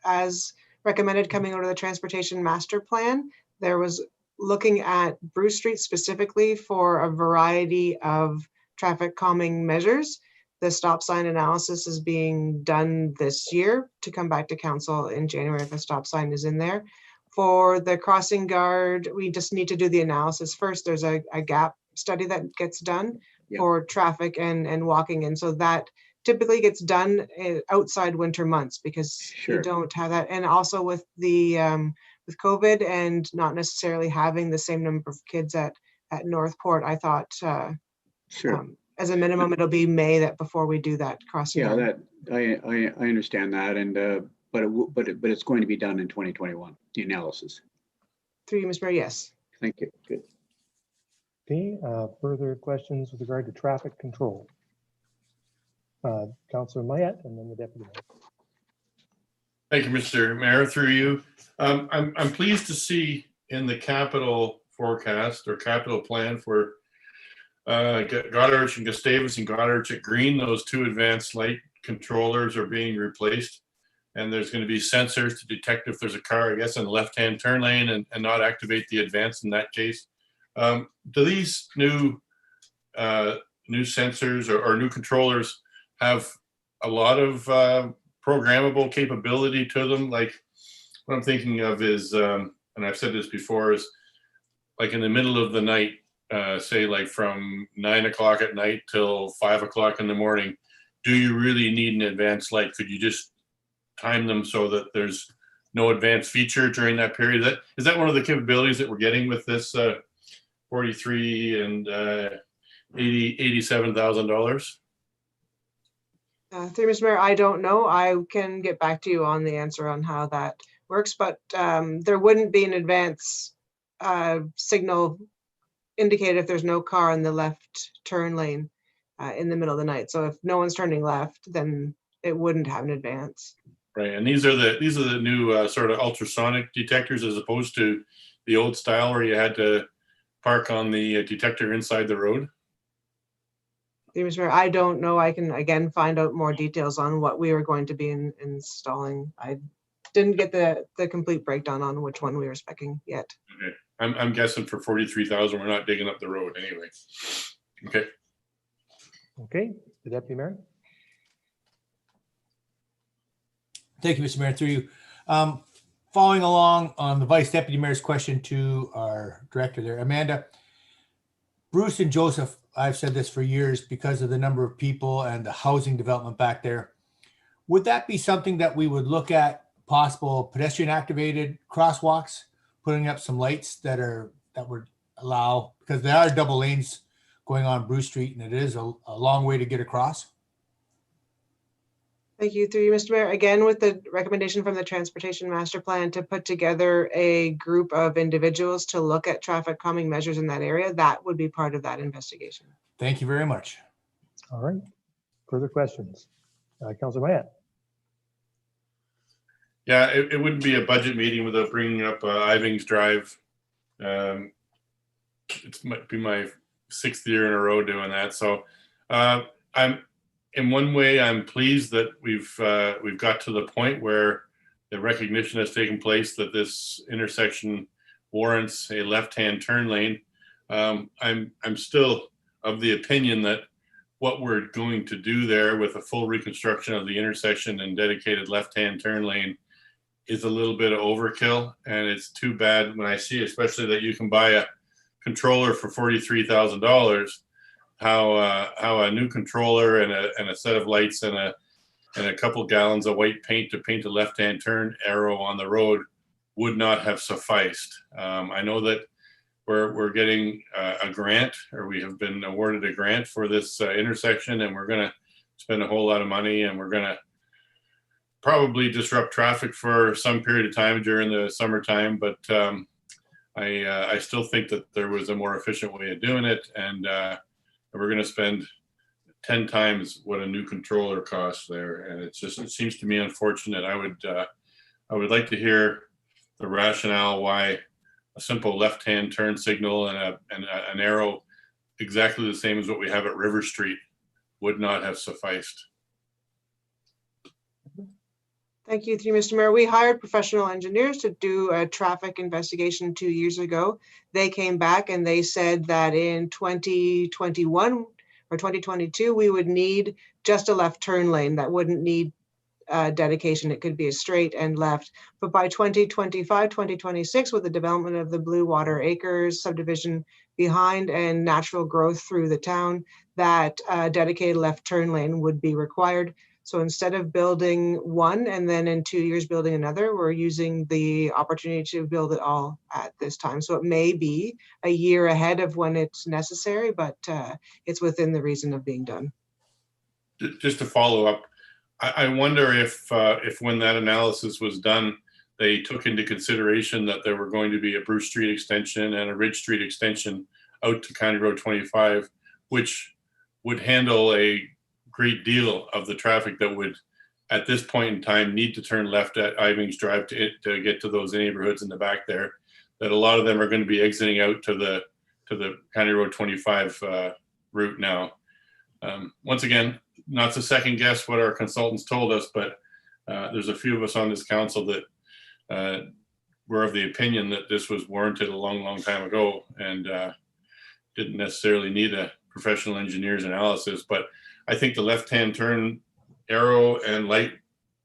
As recommended coming out of the Transportation Master Plan, there was looking at Bruce Street specifically for a variety of traffic calming measures. The stop sign analysis is being done this year to come back to council in January if a stop sign is in there. For the crossing guard, we just need to do the analysis first. There's a gap study that gets done for traffic and walking. And so that typically gets done outside winter months because you don't have that. And also with the with COVID and not necessarily having the same number of kids at Northport, I thought as a minimum, it'll be May that before we do that crossing. Yeah, that I understand that, and but it's going to be done in 2021. The analysis. Through you, Mr. Mayor, yes. Thank you. Good. Okay. Further questions with regard to traffic control? Councillor Mayette, and then the deputy mayor. Thank you, Mr. Mayor. Through you, I'm pleased to see in the capital forecast or capital plan for Goddard and Gustavus and Goddard at Green, those two advanced light controllers are being replaced, and there's going to be sensors to detect if there's a car, I guess, in the left-hand turn lane and not activate the advance in that case. Do these new sensors or new controllers have a lot of programmable capability to them? Like what I'm thinking of is, and I've said this before, is like in the middle of the night, say like from 9 o'clock at night till 5 o'clock in the morning, do you really need an advanced light? Could you just time them so that there's no advanced feature during that period? Is that one of the capabilities that we're getting with this $43,000 and $87,000? Through Mr. Mayor, I don't know. I can get back to you on the answer on how that works, but there wouldn't be an advance signal indicated if there's no car in the left turn lane in the middle of the night. So if no one's turning left, then it wouldn't have an advance. Right, and these are the new sort of ultrasonic detectors as opposed to the old style where you had to park on the detector inside the road. Mr. Mayor, I don't know. I can again find out more details on what we were going to be installing. I didn't get the complete breakdown on which one we were speccing yet. Okay, I'm guessing for 43,000, we're not digging up the road anyway. Okay. Okay, the deputy mayor. Thank you, Mr. Mayor. Through you. Following along on the Vice Deputy Mayor's question to our director there, Amanda, Bruce and Joseph, I've said this for years because of the number of people and the housing development back there. Would that be something that we would look at, possible pedestrian activated crosswalks, putting up some lights that would allow, because there are double lanes going on Bruce Street and it is a long way to get across? Thank you. Through you, Mr. Mayor. Again, with the recommendation from the Transportation Master Plan to put together a group of individuals to look at traffic calming measures in that area, that would be part of that investigation. Thank you very much. All right. Further questions? Councilor Mayette. Yeah, it wouldn't be a budget meeting without bringing up Ivings Drive. It might be my 6th year in a row doing that. So in one way, I'm pleased that we've got to the point where the recognition has taken place that this intersection warrants a left-hand turn lane. I'm still of the opinion that what we're going to do there with a full reconstruction of the intersection and dedicated left-hand turn lane is a little bit of overkill, and it's too bad when I see, especially that you can buy controller for $43,000, how a new controller and a set of lights and a couple gallons of white paint to paint a left-hand turn arrow on the road would not have sufficed. I know that we're getting a grant, or we have been awarded a grant for this intersection, and we're going to spend a whole lot of money, and we're going to probably disrupt traffic for some period of time during the summertime. But I still think that there was a more efficient way of doing it, and we're going to spend 10 times what a new controller costs there. And it seems to me unfortunate. I would like to hear the rationale why a simple left-hand turn signal and an arrow exactly the same as what we have at River Street would not have sufficed. Thank you, through Mr. Mayor. We hired professional engineers to do a traffic investigation 2 years ago. They came back and they said that in 2021 or 2022, we would need just a left turn lane that wouldn't need dedication. It could be a straight and left. But by 2025, 2026, with the development of the Blue Water Acres subdivision behind and natural growth through the town, that dedicated left turn lane would be required. So instead of building one and then in 2 years building another, we're using the opportunity to build it all at this time. So it may be a year ahead of when it's necessary, but it's within the reason of being done. Just to follow up, I wonder if when that analysis was done, they took into consideration that there were going to be a Bruce Street extension and a Ridge Street extension out to County Road 25, which would handle a great deal of the traffic that would, at this point in time, need to turn left at Ivings Drive to get to those neighborhoods in the back there. That a lot of them are going to be exiting out to the County Road 25 route now. Once again, not to second guess what our consultants told us, but there's a few of us on this council that were of the opinion that this was warranted a long, long time ago and didn't necessarily need a professional engineer's analysis. But I think the left-hand turn arrow and light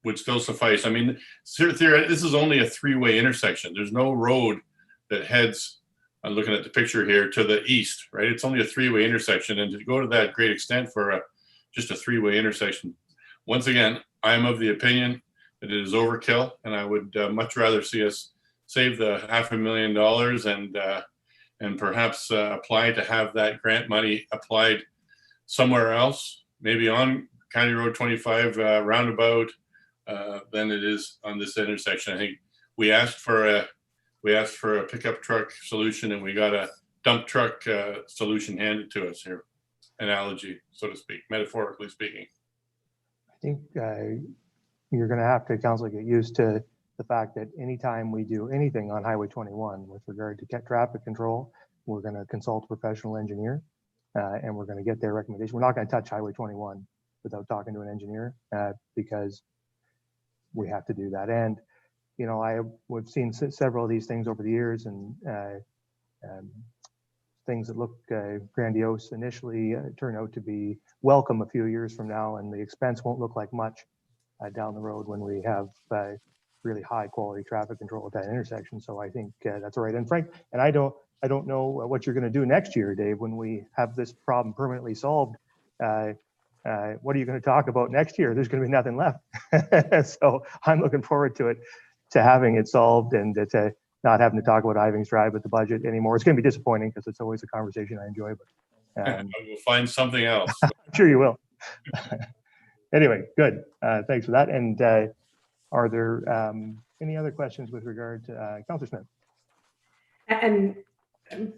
would still suffice. I mean, theoretically, this is only a three-way intersection. There's no road that heads, I'm looking at the picture here, to the east, right? It's only a three-way intersection, and to go to that great extent for just a three-way intersection, once again, I'm of the opinion that it is overkill, and I would much rather see us save the $500,000 and perhaps apply to have that grant money applied somewhere else, maybe on County Road 25 roundabout, than it is on this intersection. I think we asked for a pickup truck solution, and we got a dump truck solution handed to us here. Analogy, so to speak, metaphorically speaking. I think you're going to have to, council, get used to the fact that anytime we do anything on Highway 21 with regard to traffic control, we're going to consult a professional engineer. And we're going to get their recommendation. We're not going to touch Highway 21 without talking to an engineer because we have to do that. And, you know, we've seen several of these things over the years, and things that look grandiose initially turn out to be welcome a few years from now, and the expense won't look like much down the road when we have really high quality traffic control at that intersection. So I think that's all right. And Frank, and I don't know what you're going to do next year, Dave, when we have this problem permanently solved. What are you going to talk about next year? There's going to be nothing left. So I'm looking forward to having it solved, and to not having to talk about Ivings Drive with the budget anymore. It's going to be disappointing because it's always a conversation I enjoy. But we'll find something else. I'm sure you will. Anyway, good. Thanks for that. And are there any other questions with regard to Councillor Smith? And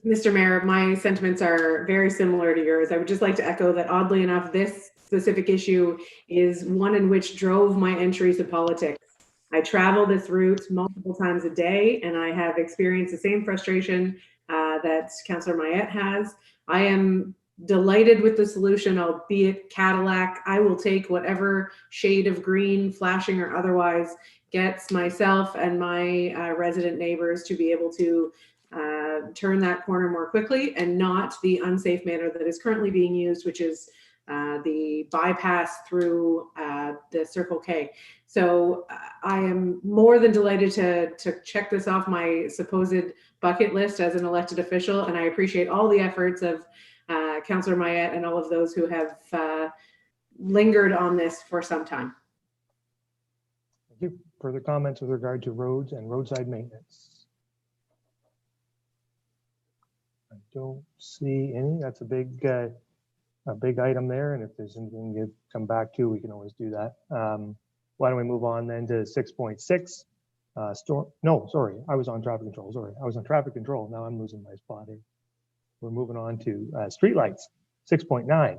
Mr. Mayor, my sentiments are very similar to yours. I would just like to echo that, oddly enough, this specific issue is one in which drove my entry to politics. I travel this route multiple times a day, and I have experienced the same frustration that Councillor Mayette has. I am delighted with the solution, albeit Cadillac. I will take whatever shade of green, flashing or otherwise, gets myself and my resident neighbors to be able to turn that corner more quickly, and not the unsafe manner that is currently being used, which is the bypass through the Circle K. So I am more than delighted to check this off my supposed bucket list as an elected official, and I appreciate all the efforts of Councillor Mayette and all of those who have lingered on this for some time. Thank you. Further comments with regard to roads and roadside maintenance? I don't see any. That's a big item there, and if there's anything you come back to, we can always do that. Why don't we move on then to 6.6? No, sorry, I was on traffic control. Sorry, I was on traffic control. Now I'm losing my spot here. We're moving on to streetlights, 6.9.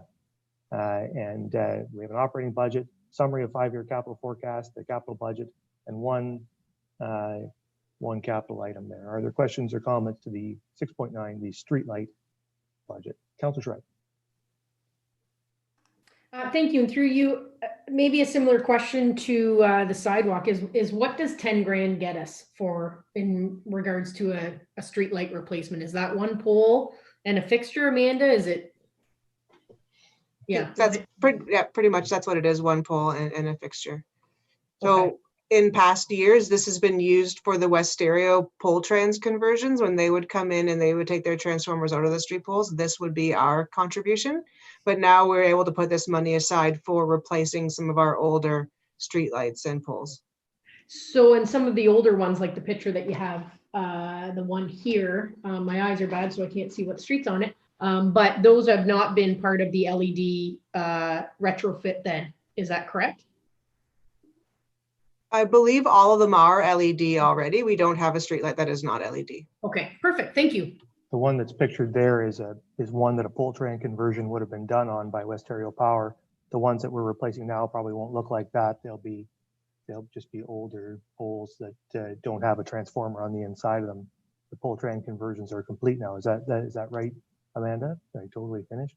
And we have an operating budget, summary of 5-year capital forecast, the capital budget, and one capital item there. Are there questions or comments to the 6.9, the streetlight budget? Councillor Schreiber. Thank you. And through you, maybe a similar question to the sidewalk is what does 10 grand get us for in regards to a street light replacement? Is that one pole and a fixture, Amanda? Is it? Yeah, that's pretty much that's what it is, one pole and a fixture. So okay. In past years, this has been used for the West Stereo pole trans conversions. When they would come in and they would take their transformers out of the street poles, this would be our contribution. But now we're able to put this money aside for replacing some of our older street lights and poles. So in some of the older ones, like the picture that you have, the one here, my eyes are bad, so I can't see what street's on it. But those have not been part of the LED retrofit then, is that correct? I believe all of them are LED already. We don't have a street light that is not LED. Okay, perfect, thank you. The one that's pictured there is one that a pole tran conversion would have been done on by West Ontario Power. The ones that we're replacing now probably won't look like that. They'll just be older poles that don't have a transformer on the inside of them. The pole tran conversions are complete now. Is that right, Amanda? Are you totally finished?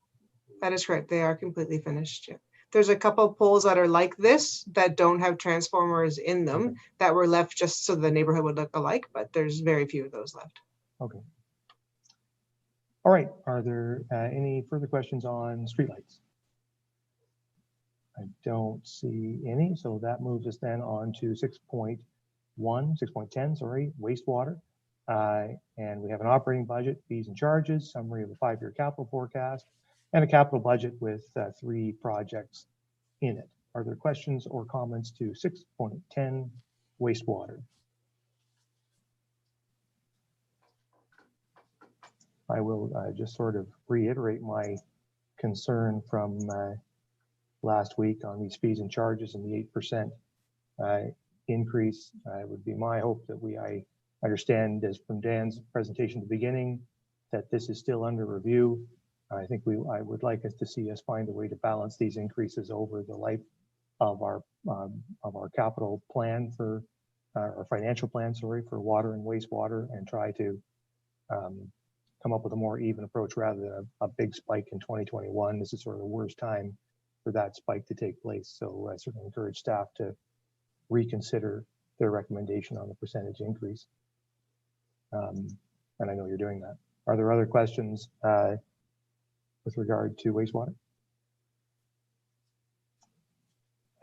That is correct. They are completely finished. Yeah. There's a couple of poles that are like this that don't have transformers in them that were left just so the neighborhood would look alike, but there's very few of those left. Okay. All right. Are there any further questions on streetlights? I don't see any. So that moves us then on to 6.10, sorry, wastewater. And we have an operating budget, fees and charges, summary of the 5-year capital forecast, and a capital budget with 3 projects in it. Are there questions or comments to 6.10 wastewater? I will just sort of reiterate my concern from last week on these fees and charges and the 8% increase. It would be my hope that I understand, as from Dan's presentation at the beginning, that this is still under review. I think I would like us to see us find a way to balance these increases over the life of our capital plan for our financial plan, sorry, for water and wastewater, and try to come up with a more even approach rather than a big spike in 2021. This is sort of the worst time for that spike to take place. So I certainly encourage staff to reconsider their recommendation on the percentage increase. And I know you're doing that. Are there other questions with regard to wastewater?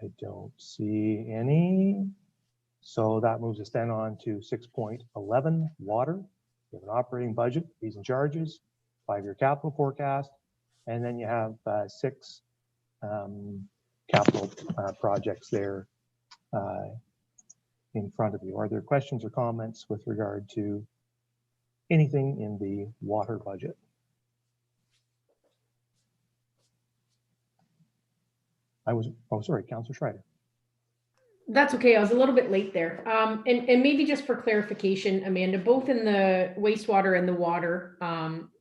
I don't see any. So that moves us then on to 6.11, water. You have an operating budget, fees and charges, 5-year capital forecast, and then you have 6 capital projects there in front of you. Are there questions or comments with regard to anything in the water budget? Sorry, Councillor Schreiber. That's okay. I was a little bit late there. And maybe just for clarification, Amanda, both in the wastewater and the water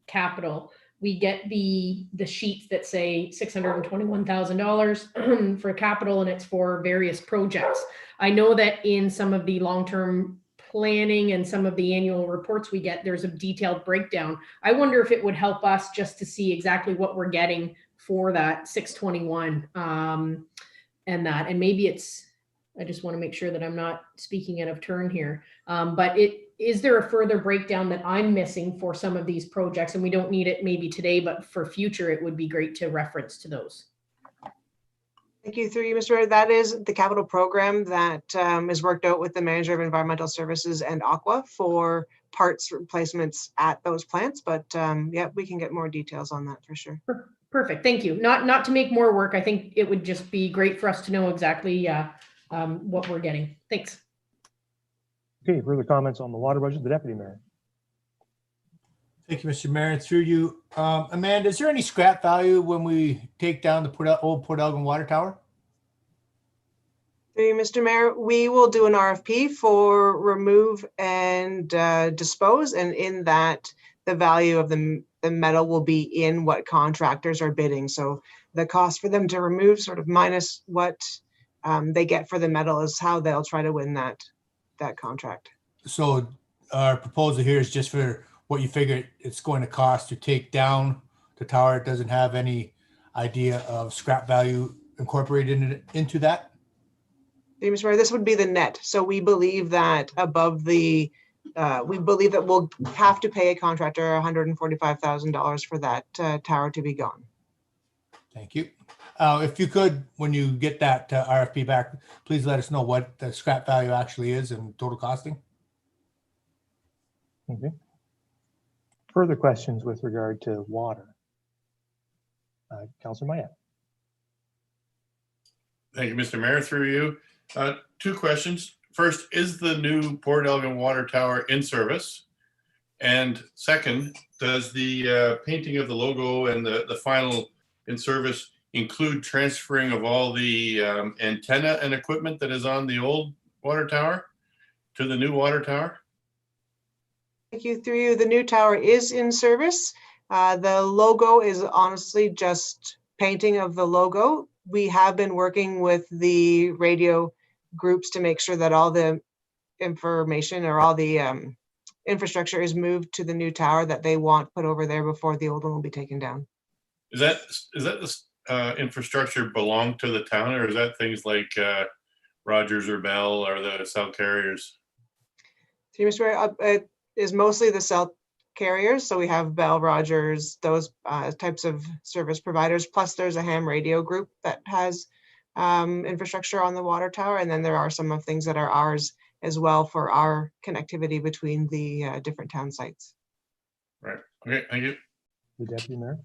capital, we get the sheets that say $621,000 for capital, and it's for various projects. I know that in some of the long-term planning and some of the annual reports we get, there's a detailed breakdown. I wonder if it would help us just to see exactly what we're getting for that 621 and maybe I just want to make sure that I'm not speaking out of turn here. But is there a further breakdown that I'm missing for some of these projects? And we don't need it maybe today, but for future, it would be great to reference to those. Thank you, through you, Mr. Mayor. That is the capital program that is worked out with the manager of environmental services and Aqua for parts replacements at those plants. But yeah, we can get more details on that for sure. Perfect. Thank you. Not to make more work. I think it would just be great for us to know exactly what we're getting. Thanks. Okay, further comments on the water budget, the deputy mayor. Thank you, Mr. Mayor. Through you, Amanda, is there any scrap value when we take down the old Port Elgin water tower? Through you, Mr. Mayor, we will do an RFP for remove and dispose, and in that, the value of the metal will be in what contractors are bidding. So the cost for them to remove, sort of minus what they get for the metal, is how they'll try to win that contract. So our proposal here is just for what you figure it's going to cost to take down the tower. It doesn't have any idea of scrap value incorporated into that. Mr. Mayor, this would be the net. So we believe that above the, we believe that we'll have to pay a contractor $145,000 for that tower to be gone. Thank you. If you could, when you get that RFP back, please let us know what the scrap value actually is and total costing. Okay. Further questions with regard to water? Councillor Mayette. Thank you, Mr. Mayor, through you. Two questions. First, is the new Port Elgin water tower in service? And second, does the painting of the logo and the final in service include transferring of all the antenna and equipment that is on the old water tower to the new water tower? Thank you, through you. The new tower is in service. The logo is honestly just painting of the logo. We have been working with the radio groups to make sure that all the information or all the infrastructure is moved to the new tower that they want put over there before the old one will be taken down. Is that the infrastructure belong to the town, or is that things like Rogers or Bell or the cell carriers? It is mostly the cell carriers. So we have Bell, Rogers, those types of service providers. Plus there's a ham radio group that has infrastructure on the water tower. And then there are some of things that are ours as well for our connectivity between the different town sites. Right. Okay, thank you. The deputy mayor.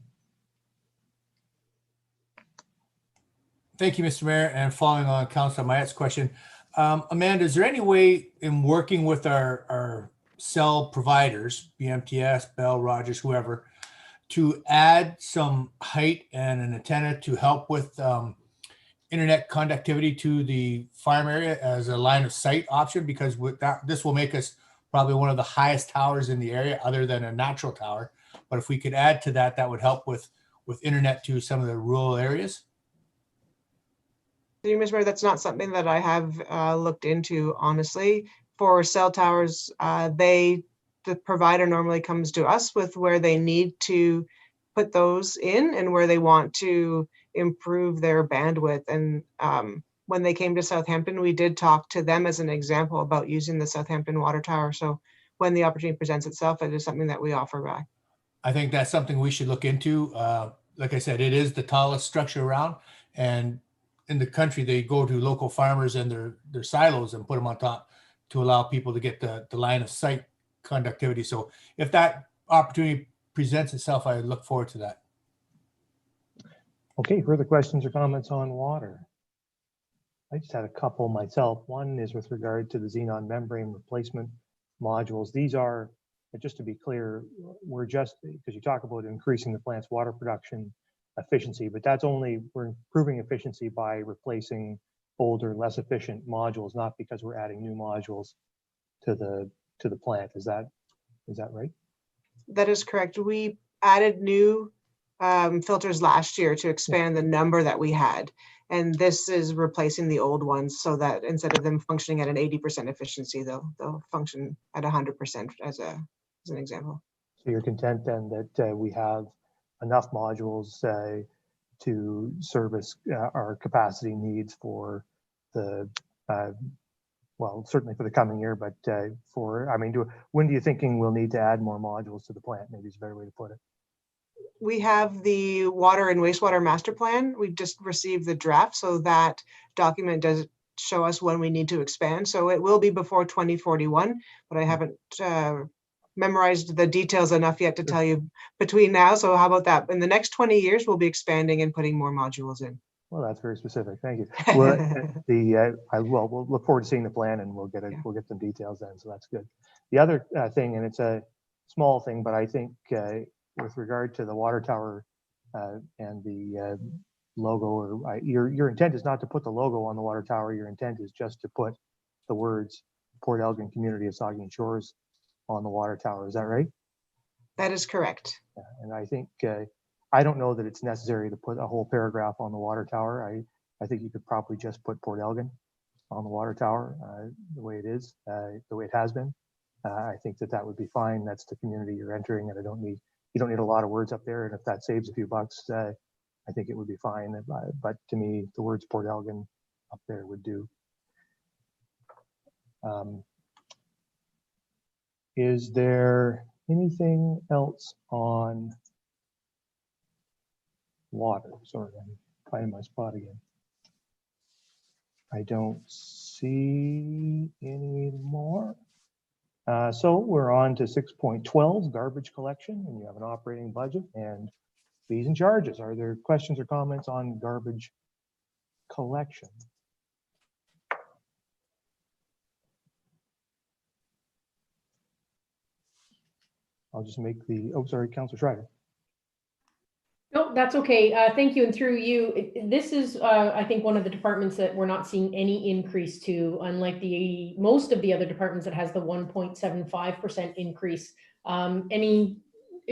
Thank you, Mr. Mayor. And following on Councilor Mayette's question, Amanda, is there any way in working with our cell providers, BMTS, Bell, Rogers, whoever, to add some height and an antenna to help with internet conductivity to the farm area as a line of sight option? Because with that, this will make us probably one of the highest towers in the area other than a natural tower. But if we could add to that, that would help with internet to some of the rural areas. Mr. Mayor, that's not something that I have looked into, honestly. For cell towers, the provider normally comes to us with where they need to put those in and where they want to improve their bandwidth. And when they came to Southampton, we did talk to them as an example about using the Southampton water tower. So when the opportunity presents itself, it is something that we offer back. I think that's something we should look into. Like I said, it is the tallest structure around, and in the country, they go to local farmers and their silos and put them on top to allow people to get the line of sight conductivity. So if that opportunity presents itself, I look forward to that. Okay, further questions or comments on water? I just had a couple myself. One is with regard to the xenon membrane replacement modules. These are, just to be clear, we're just, because you talk about increasing the plant's water production efficiency, but that's only, we're improving efficiency by replacing older, less efficient modules, not because we're adding new modules to the plant. Is that right? That is correct. We added new filters last year to expand the number that we had. And this is replacing the old ones so that instead of them functioning at an 80% efficiency, they'll function at 100% as an example. So you're content then that we have enough modules to service our capacity needs for the, well, certainly for the coming year, but for, I mean, when do you thinking we'll need to add more modules to the plant? Maybe is a better way to put it. we have the water and wastewater master plan. We just received the draft, so that document does show us when we need to expand. So it will be before 2041, but I haven't memorized the details enough yet to tell you between now. So how about that? In the next 20 years, we'll be expanding and putting more modules in. Well, that's very specific. Thank you. Well, we'll look forward to seeing the plan, and we'll get some details then. So that's good. The other thing, and it's a small thing, but I think with regard to the water tower and the logo, or your intent is not to put the logo on the water tower. Your intent is just to put the words Port Elgin Community of Saugeen Shores on the water tower. Is that right? That is correct. Yeah, and I think I don't know that it's necessary to put a whole paragraph on the water tower. I think you could probably just put Port Elgin on the water tower the way it is, the way it has been. I think that would be fine. That's the community you're entering, and you don't need a lot of words up there. And if that saves a few bucks, I think it would be fine. But to me, the words Port Elgin up there would do. Is there anything else on water? Sorry, I'm finding my spot again. I don't see any more. So we're on to 6.12, garbage collection, and you have an operating budget and fees and charges. Are there questions or comments on garbage collection? I'll just make the, oh, sorry, Councillor Schreiber. No, that's okay. Thank you. And through you, this is, I think, one of the departments that we're not seeing any increase to, unlike most of the other departments that has the 1.75% increase. Any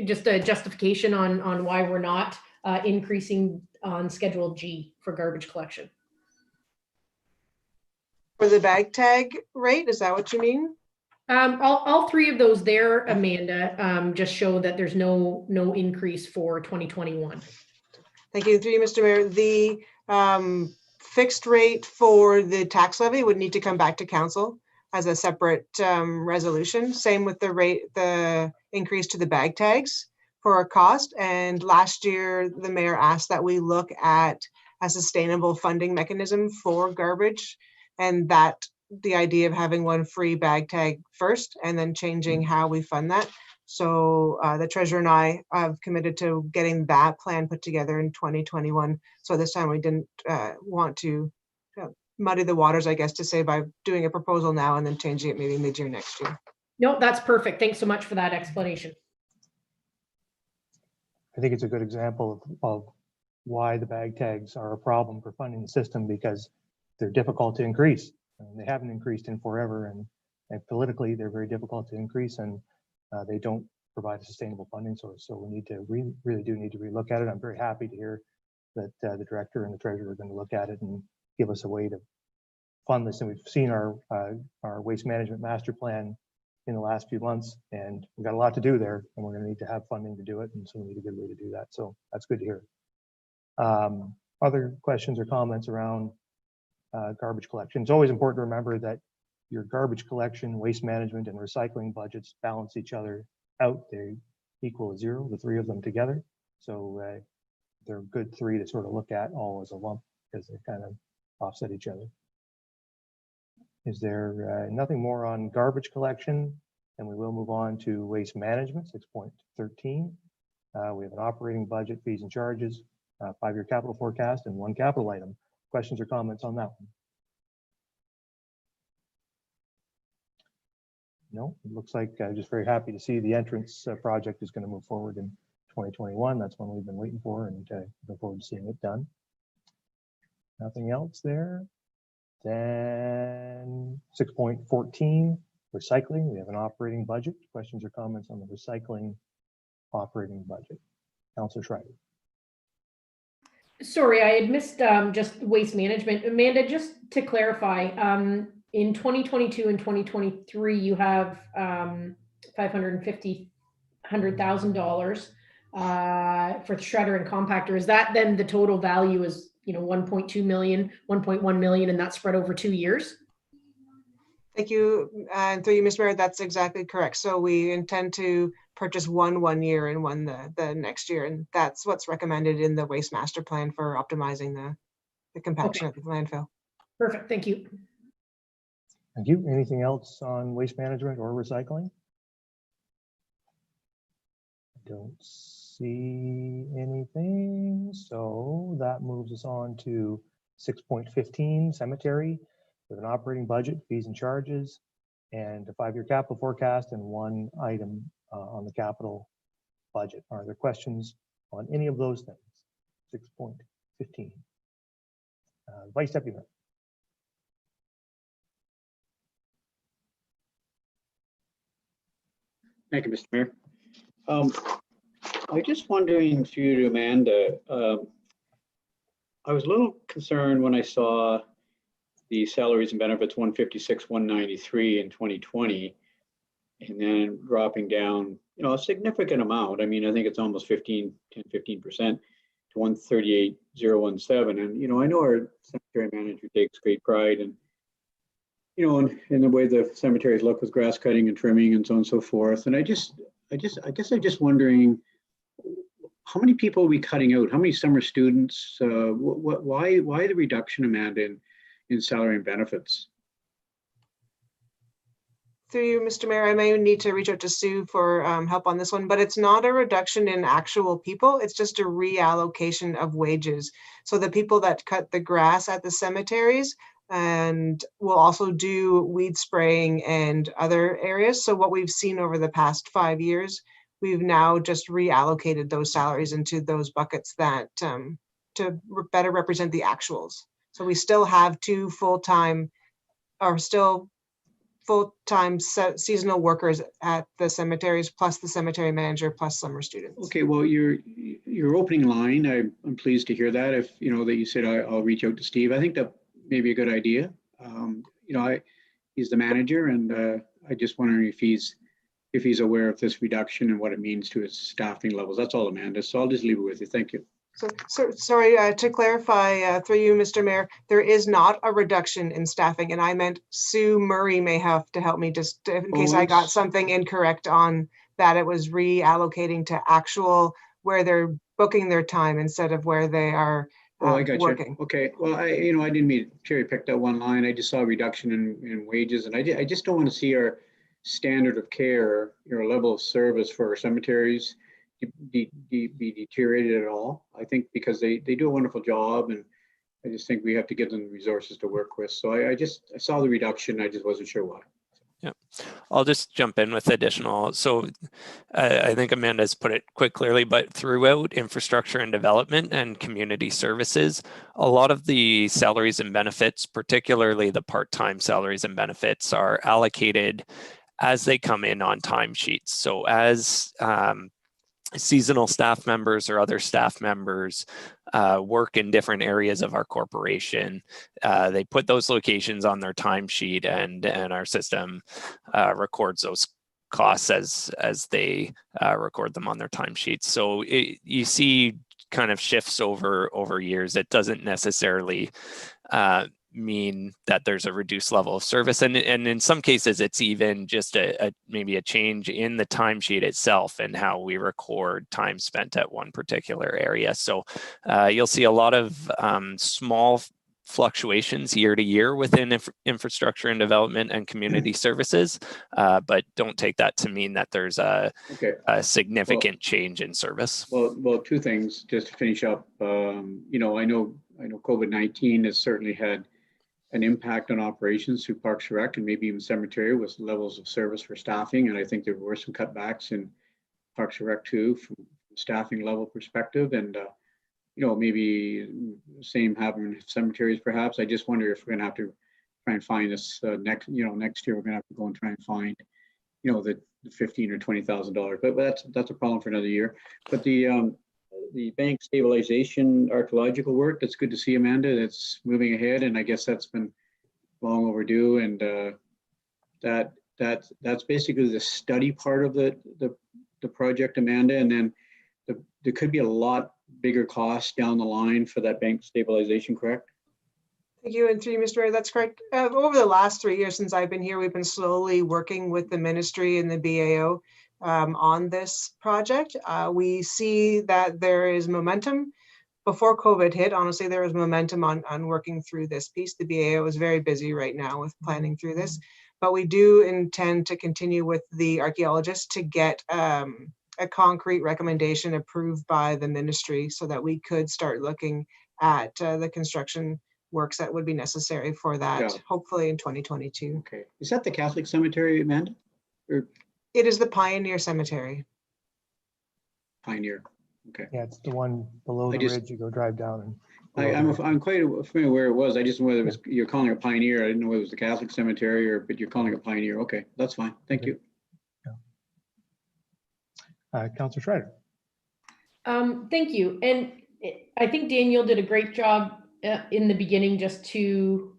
just a justification on why we're not increasing on Schedule G for garbage collection? For the bag tag rate, is that what you mean? All three of those there, Amanda, just show that there's no increase for 2021. Thank you. Through you, Mr. Mayor. The fixed rate for the tax levy would need to come back to council as a separate resolution. Same with the increase to the bag tags for a cost. And last year, the mayor asked that we look at a sustainable funding mechanism for garbage, and that the idea of having one free bag tag first and then changing how we fund that. So the treasurer and I have committed to getting that plan put together in 2021. So this time we didn't want to muddy the waters, I guess, to say by doing a proposal now and then changing it maybe mid-year next year. No, that's perfect. Thanks so much for that explanation. I think it's a good example of why the bag tags are a problem for funding the system, because they're difficult to increase. And they haven't increased in forever, and politically they're very difficult to increase, and they don't provide a sustainable funding source. So we need to really do need to relook at it. I'm very happy to hear that the director and the treasurer are going to look at it and give us a way to fund this. And we've seen our waste management master plan in the last few months, and we've got a lot to do there, and we're going to need to have funding to do it, and so we need a good way to do that. So that's good to hear. Other questions or comments around garbage collection? It's always important to remember that your garbage collection, waste management, and recycling budgets balance each other out. They equal 0, the three of them together. So they're a good three to sort of look at all as a lump, because they kind of offset each other. Is there nothing more on garbage collection? And we will move on to waste management, 6.13. We have an operating budget, fees and charges, 5-year capital forecast, and one capital item. Questions or comments on that one? No, it looks like just very happy to see the entrance project is going to move forward in 2021. That's one we've been waiting for, and look forward to seeing it done. Nothing else there. Then 6.14, recycling. We have an operating budget. Questions or comments on the recycling operating budget? Councillor Schreiber. Sorry, I had missed just waste management. Amanda, just to clarify, in 2022 and 2023, you have $100,000 for the shredder and compactor. Is that then the total value is 1.2 million, 1.1 million, and that's spread over 2 years? Thank you. And through you, Mr. Mayor, that's exactly correct. So we intend to purchase one year and one the next year. And that's what's recommended in the waste master plan for optimizing the compaction at the landfill. Perfect, thank you. Thank you. Anything else on waste management or recycling? Don't see anything. So that moves us on to 6.15 cemetery with an operating budget, fees and charges, and a 5-year capital forecast, and one item on the capital budget. Are there questions on any of those things? 6.15. Vice Deputy Mayor. Thank you, Mr. Mayor. I was just wondering through you to Amanda, I was a little concerned when I saw the salaries and benefits 156, 193 in 2020, and then dropping down, you know, a significant amount. I mean, I think it's almost 15% to 138,017. And, you know, I know our cemetery manager takes great pride in, you know, in the way the cemeteries look with grass cutting and trimming and so on and so forth. And I guess I'm just wondering, how many people are we cutting out? How many summer students? Why the reduction, Amanda, in salary and benefits? Through you, Mr. Mayor, I may need to reach out to Sue for help on this one, but it's not a reduction in actual people. It's just a reallocation of wages. So the people that cut the grass at the cemeteries and will also do weed spraying and other areas. So what we've seen over the past 5 years, we've now just reallocated those salaries into those buckets that to better represent the actuals. So we still have two full-time seasonal workers at the cemeteries, plus the cemetery manager, plus summer students. Okay, well, your opening line, I'm pleased to hear that. If you know that you said I'll reach out to Steve, I think that may be a good idea. You know, he's the manager, and I just wondering if he's aware of this reduction and what it means to his staffing levels. That's all, Amanda. So I'll just leave it with you. Thank you. So sorry, to clarify through you, Mr. Mayor, there is not a reduction in staffing, and I meant Sue Murray may have to help me just in case I got something incorrect on that. It was reallocating to actual where they're booking their time instead of where they are I got working. You. Okay. Well, I didn't mean to cherry pick that one line. I just saw a reduction in wages, and I just don't want to see our standard of care, level of service for our cemeteries be deteriorated at all. I think because they do a wonderful job, and I just think we have to give them the resources to work with. So I saw the reduction. I just wasn't sure why. Yeah, I'll just jump in with additional. So I think Amanda's put it quite clearly, but throughout infrastructure and development and community services, a lot of the salaries and benefits, particularly the part-time salaries and benefits, are allocated as they come in on timesheets. So as seasonal staff members or other staff members work in different areas of our corporation, they put those locations on their timesheet, and our system records those costs as they record them on their timesheets. So you see kind of shifts over years. It doesn't necessarily mean that there's a reduced level of service, and in some cases it's even just maybe a change in the timesheet itself and how we record time spent at one particular area. So you'll see a lot of small fluctuations year to year within infrastructure and development and community services, but don't take that to mean that there's a significant change in service. Well, two things just to finish up. I know COVID-19 has certainly had an impact on operations through Parks and Rec and maybe even cemetery with levels of service for staffing. And I think there were some cutbacks in Parks and Rec too, from staffing level perspective. And, maybe the same happening in cemeteries perhaps. I just wonder if we're gonna have to try and find this next year, we're gonna have to go and try and find, the $15,000 or $20,000, but that's a problem for another year. But the bank stabilization archaeological work, that's good to see, Amanda. That's moving ahead, and I guess that's been long overdue. And that's basically the study part of the project, Amanda. And then there could be a lot bigger cost down the line for that bank stabilization, correct? Thank you, and through you, Mr. Mayor, that's correct. Over the last 3 years since I've been here, we've been slowly working with the ministry and the BAO on this project. We see that there is momentum. Before COVID hit, honestly, there was momentum on working through this piece. The BAO is very busy right now with planning through this, but we do intend to continue with the archaeologists to get a concrete recommendation approved by the ministry so that we could start looking at the construction works that would be necessary for that, hopefully in 2022. Okay. Is that the Catholic cemetery, Amanda? Or It is the Pioneer Cemetery. Pioneer? Okay. Yeah, it's the one below the ridge. You go drive down. And I'm quite familiar where it was. I just know whether it was, you're calling it Pioneer. I didn't know whether it was the Catholic cemetery but you're calling it Pioneer. Okay, that's fine. Thank you. Councillor Schreider. Thank you. And I think Daniel did a great job in the beginning just to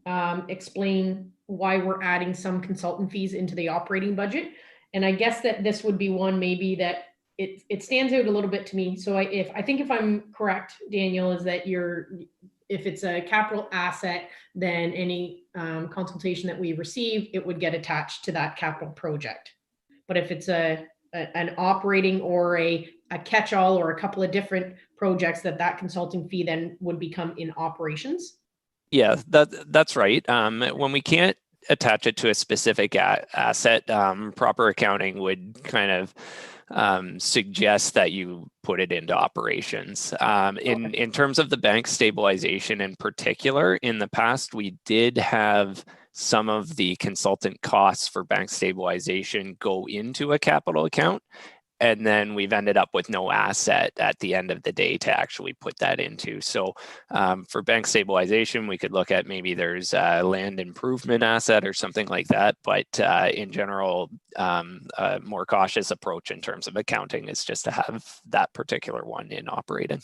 explain why we're adding some consultant fees into the operating budget. And I guess that this would be one maybe that it stands out a little bit to me. So I think if I'm correct, Daniel, is that if it's a capital asset, then any consultation that we receive, it would get attached to that capital project. But if it's an operating or a catch-all or a couple of different projects, that consulting fee then would become in operations. Yeah, that's right. When we can't attach it to a specific asset, proper accounting would kind of suggest that you put it into operations. In terms of the bank stabilization in particular, in the past, we did have some of the consultant costs for bank stabilization go into a capital account. And then we've ended up with no asset at the end of the day to actually put that into. So for bank stabilization, we could look at maybe there's a land improvement asset or something like that. But in general, a more cautious approach in terms of accounting is just to have that particular one in operating.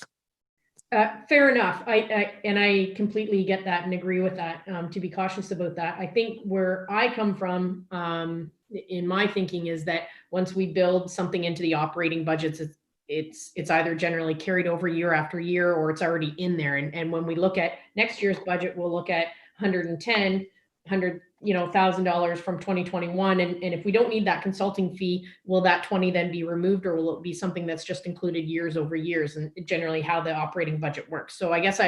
Fair enough. I completely get that and agree with that, to be cautious about that. I think where I come from in my thinking is that once we build something into the operating budgets, it's either generally carried over year after year or it's already in there. And when we look at next year's budget, we'll look at $1,000 from 2021. And if we don't need that consulting fee, will that 20 then be removed, or will it be something that's just included years over years, and generally how the operating budget works? So I guess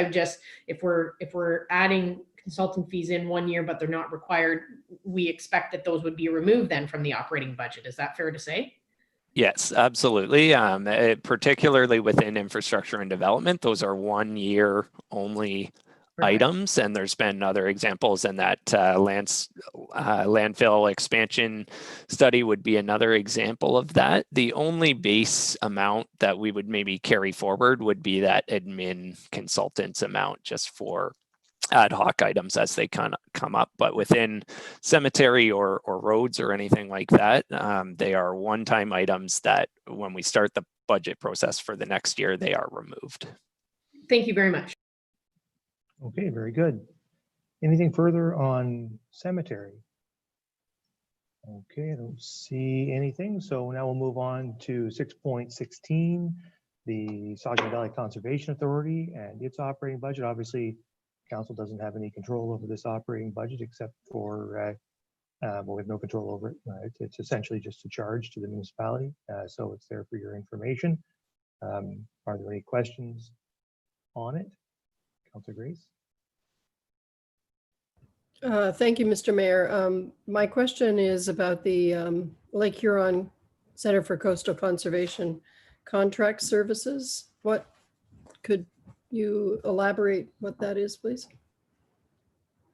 if we're adding consulting fees in one year, but they're not required, we expect that those would be removed then from the operating budget. Is that fair to say? Yes, absolutely. Particularly within infrastructure and development, those are 1 year only items, and there's been other examples in that landfill expansion study would be another example of that. The only base amount that we would maybe carry forward would be that admin consultants amount, just for ad hoc items as they kind of come up. But within cemetery or roads or anything like that, they are one-time items that when we start the budget process for the next year, they are removed. Thank you very much. Okay, very good. Anything further on cemetery? Okay, I don't see anything. So now we'll move on to 6.16, the Saugen Valley Conservation Authority and its operating budget. Obviously, council doesn't have any control over this operating budget except for, well, we have no control over it. It's essentially just a charge to the municipality. So it's there for your information. Are there any questions on it? Councilor Grace? Thank you, Mr. Mayor. My question is about the Lake Huron Center for Coastal Conservation contract services. What could you elaborate what that is, please?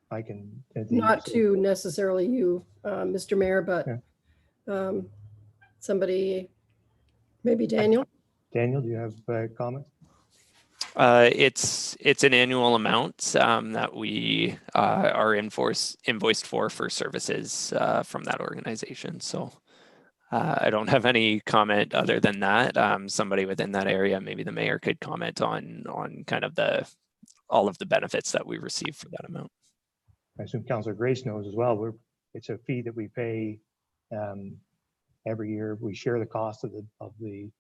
I can. Not to necessarily you, Mr. Mayor, but somebody, maybe Daniel. Daniel, do you have comments? It's an annual amount that we are invoiced for services from that organization. So I don't have any comment other than that. Somebody within that area, maybe the mayor, could comment on kind of all of the benefits that we receive for that amount. I assume Councilor Grace knows as well. It's a fee that we pay every year. We share the cost of the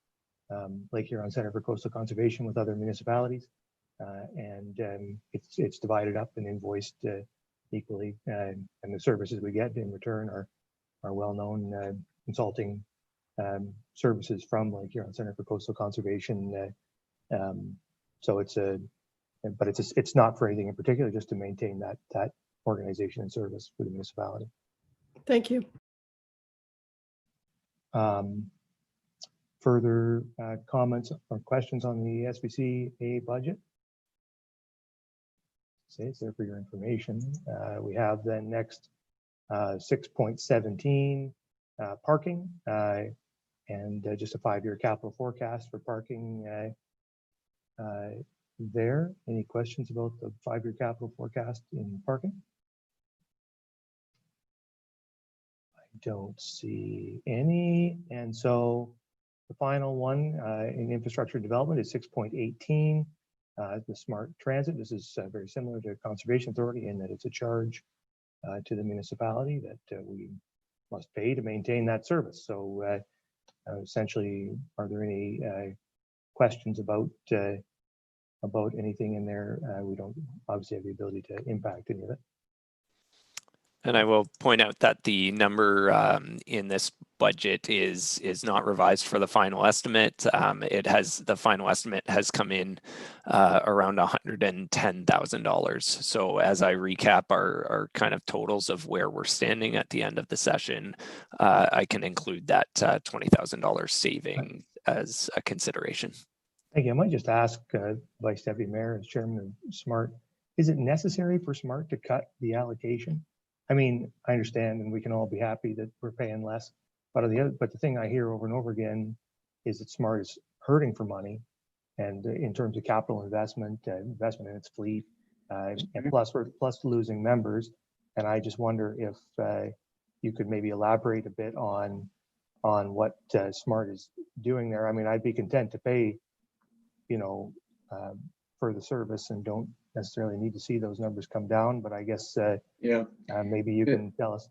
Lake Huron Center for Coastal Conservation with other municipalities, and it's divided up and invoiced equally. And the services we get in return are well-known consulting services from Lake Huron Center for Coastal Conservation. So it's not for anything in particular, just to maintain that organization and service for the municipality. Thank you. Further comments or questions on the SPCA budget? Say it's there for your information. We have then next 6.17 parking and just a 5-year capital forecast for parking there. Any questions about the 5-year capital forecast in parking? I don't see any. And so the final one in infrastructure development is 6.18. The smart transit. This is very similar to Conservation Authority in that it's a charge to the municipality that we must pay to maintain that service. So essentially, are there any questions about anything in there? We don't obviously have the ability to impact any of it. And I will point out that the number in this budget is not revised for the final estimate. The final estimate has come in around $110,000. So as I recap our kind of totals of where we're standing at the end of the session, I can include that $20,000 saving as a consideration. Thank you. I might just ask Vice Deputy Mayor, as Chairman of SMART, is it necessary for SMART to cut the allocation? I mean, I understand, and we can all be happy that we're paying less. But the thing I hear over and over again is that SMART is hurting for money, and in terms of capital investment in its fleet, and plus losing members. And I just wonder if you could maybe elaborate a bit on what SMART is doing there. I mean, I'd be content to pay, for the service and don't necessarily need to see those numbers come down, but I guess maybe you can tell us.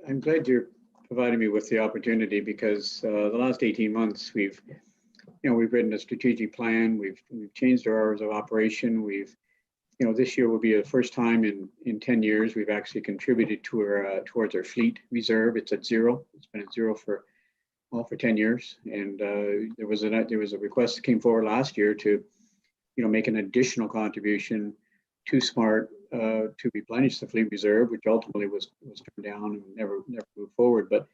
I'm glad you're providing me with the opportunity, because the last 18 months we've written a strategic plan. We've changed our hours of operation. This year will be the first time in 10 years we've actually contributed to towards our fleet reserve. It's at zero. It's been at zero for 10 years, and there was a request that came forward last year to make an additional contribution to SMART to replenish the fleet reserve, which ultimately was turned down and never moved forward. But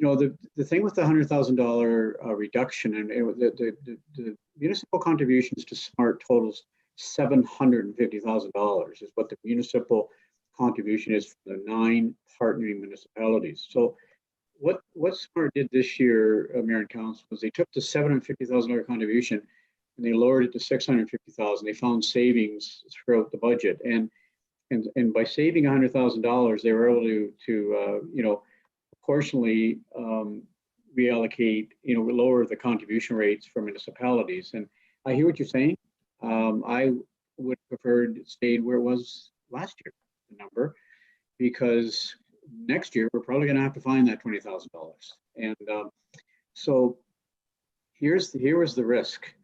the thing with the $100,000 reduction, and the municipal contributions to SMART totals $750,000 is what the municipal contribution is for the 9 partnering municipalities. So what SMART did this year, Mayor and Council, was they took the $750,000 contribution and they lowered it to $650,000. They found savings throughout the budget, and by saving $100,000, they were able to proportionally reallocate, lower the contribution rates for municipalities. And I hear what you're saying. I would have preferred it stayed where it was last year, the number, because next year we're probably going to have to find that $20,000. And so here was the risk.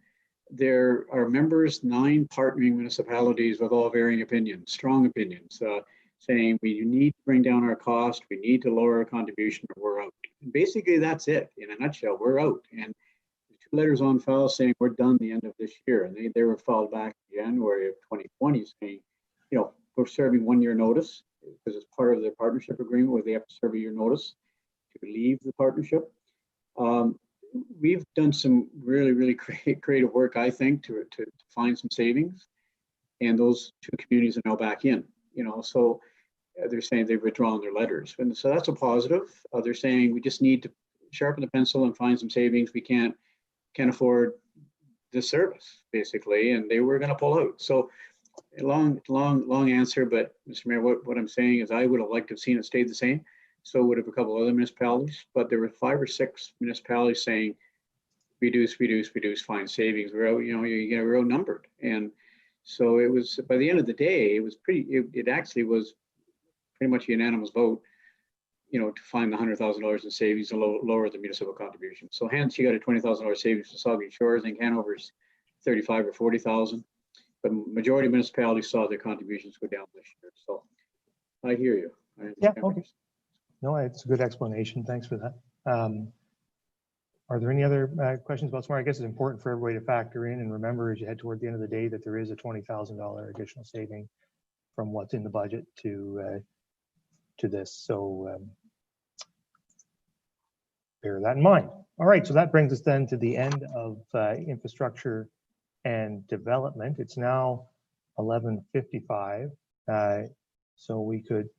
There are members, 9 partnering municipalities with all varying opinions, strong opinions, saying we need to bring down our cost, we need to lower our contribution, or we're out. And basically, that's it. In a nutshell, we're out. And 2 letters on file saying we're done the end of this year. And they were filed back in January of 2020 saying, we're serving 1-year notice, because it's part of their partnership agreement where they have to serve a year notice to leave the partnership. We've done some really creative work, I think, to find some savings, and those 2 communities are now back in. So they're saying they've withdrawn their letters, and so that's a positive. They're saying we just need to sharpen the pencil and find some savings. We can't afford this service, basically, and they were going to pull out. So a long answer, but Mr. Mayor, what I'm saying is I would have liked to have seen it stayed the same. So would have a couple other municipalities, but there were 5 or 6 municipalities saying reduce, find savings. We're outnumbered. And so it was, by the end of the day, it actually was pretty much a unanimous vote, to find the $100,000 in savings and lower the municipal contribution. So hence you got a $20,000 savings for Saugen Shores. I think Hanover's 35 or 40,000. The majority of municipalities saw their contributions go down this year. So I hear you. Yeah, okay. No, it's a good explanation. Thanks for that. Are there any other questions about SMART? I guess it's important for everybody to factor in and remember as you head toward the end of the day that there is a $20,000 additional saving from what's in the budget to this. So bear that in mind. All right, so that brings us then to the end of infrastructure and development. It's now 11:55, so we could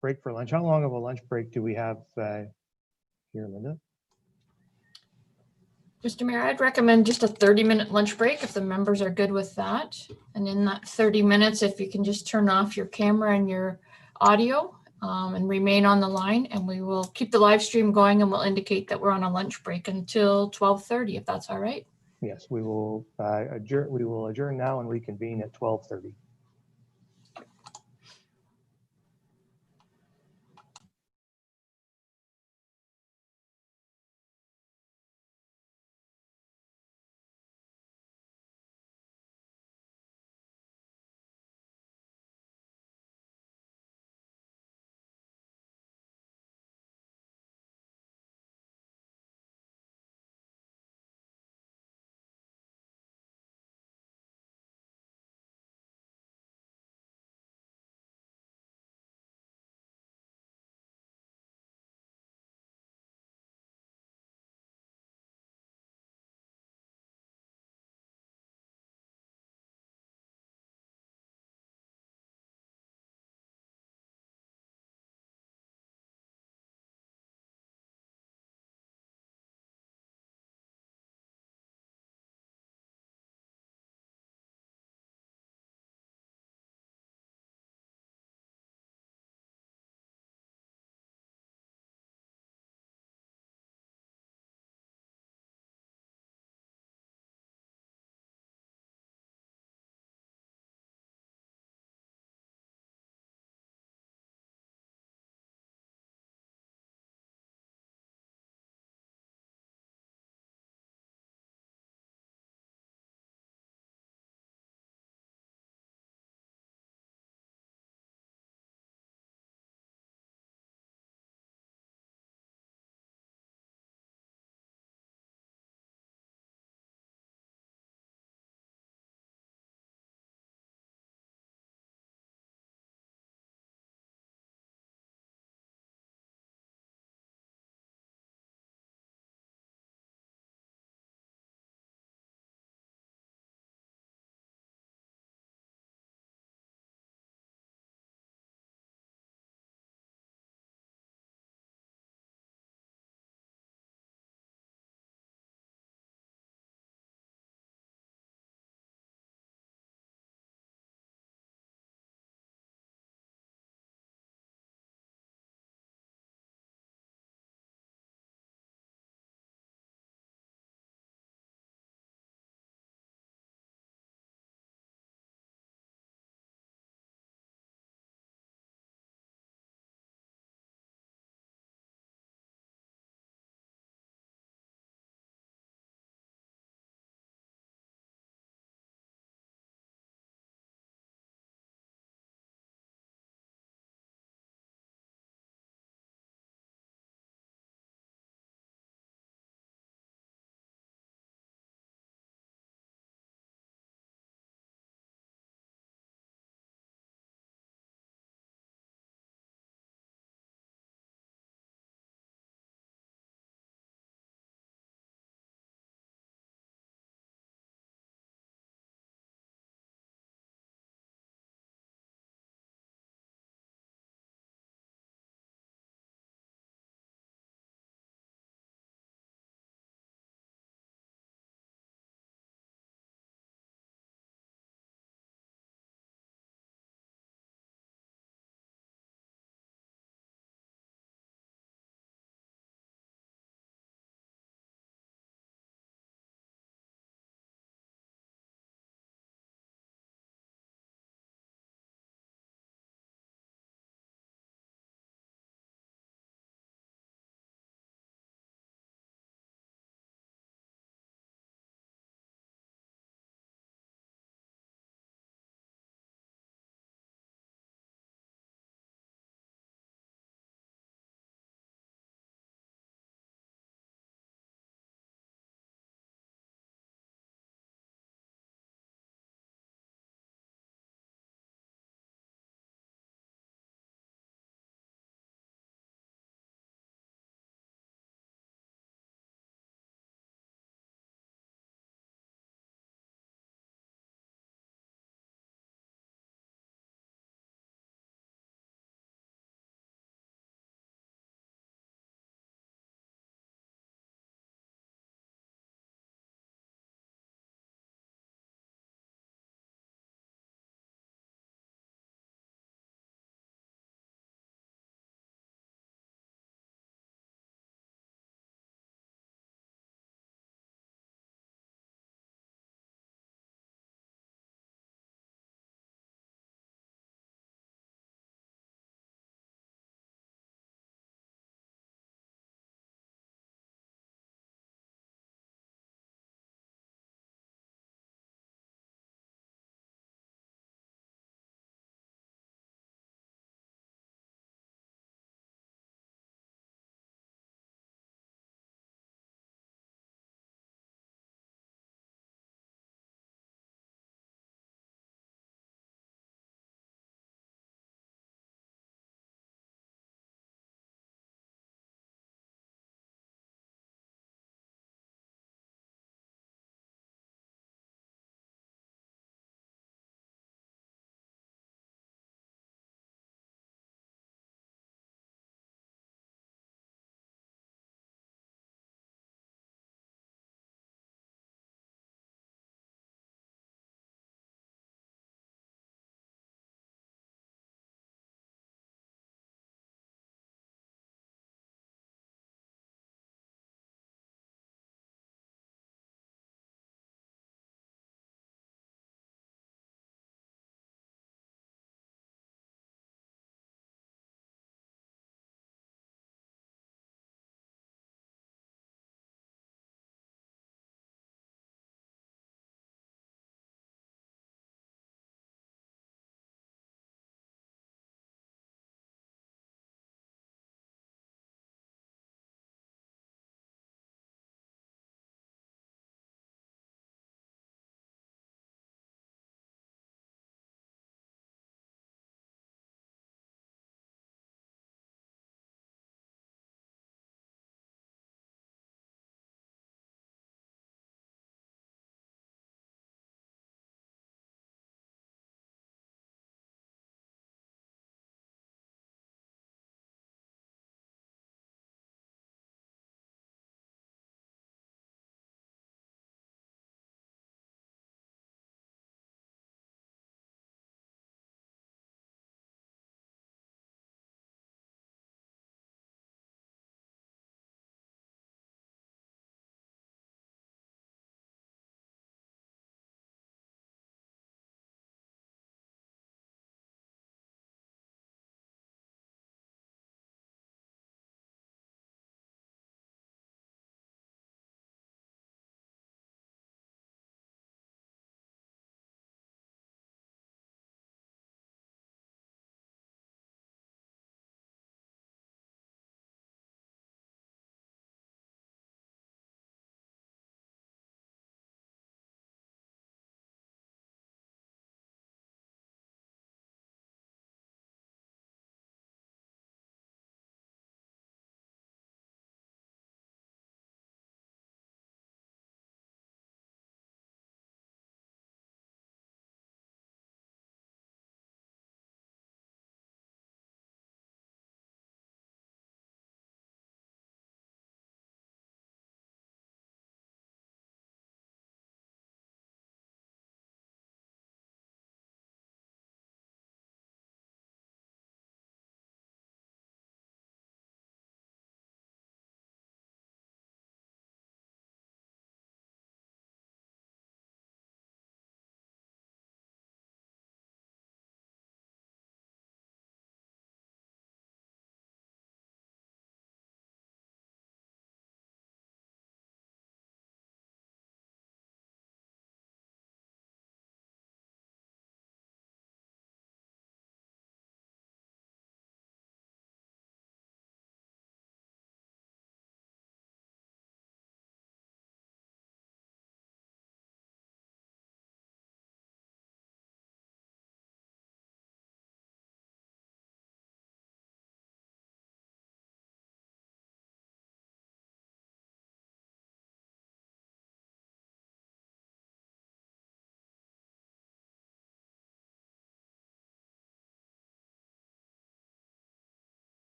break for lunch. How long of a lunch break do we have here, Linda? Mr. Mayor, I'd recommend just a 30-minute lunch break if the members are good with that. And in that 30 minutes, if you can just turn off your camera and your audio and remain on the line, and we will keep the live stream going and we'll indicate that we're on a lunch break until 12:30, if that's all right. Yes, we will adjourn. We will adjourn now and reconvene at 12:30.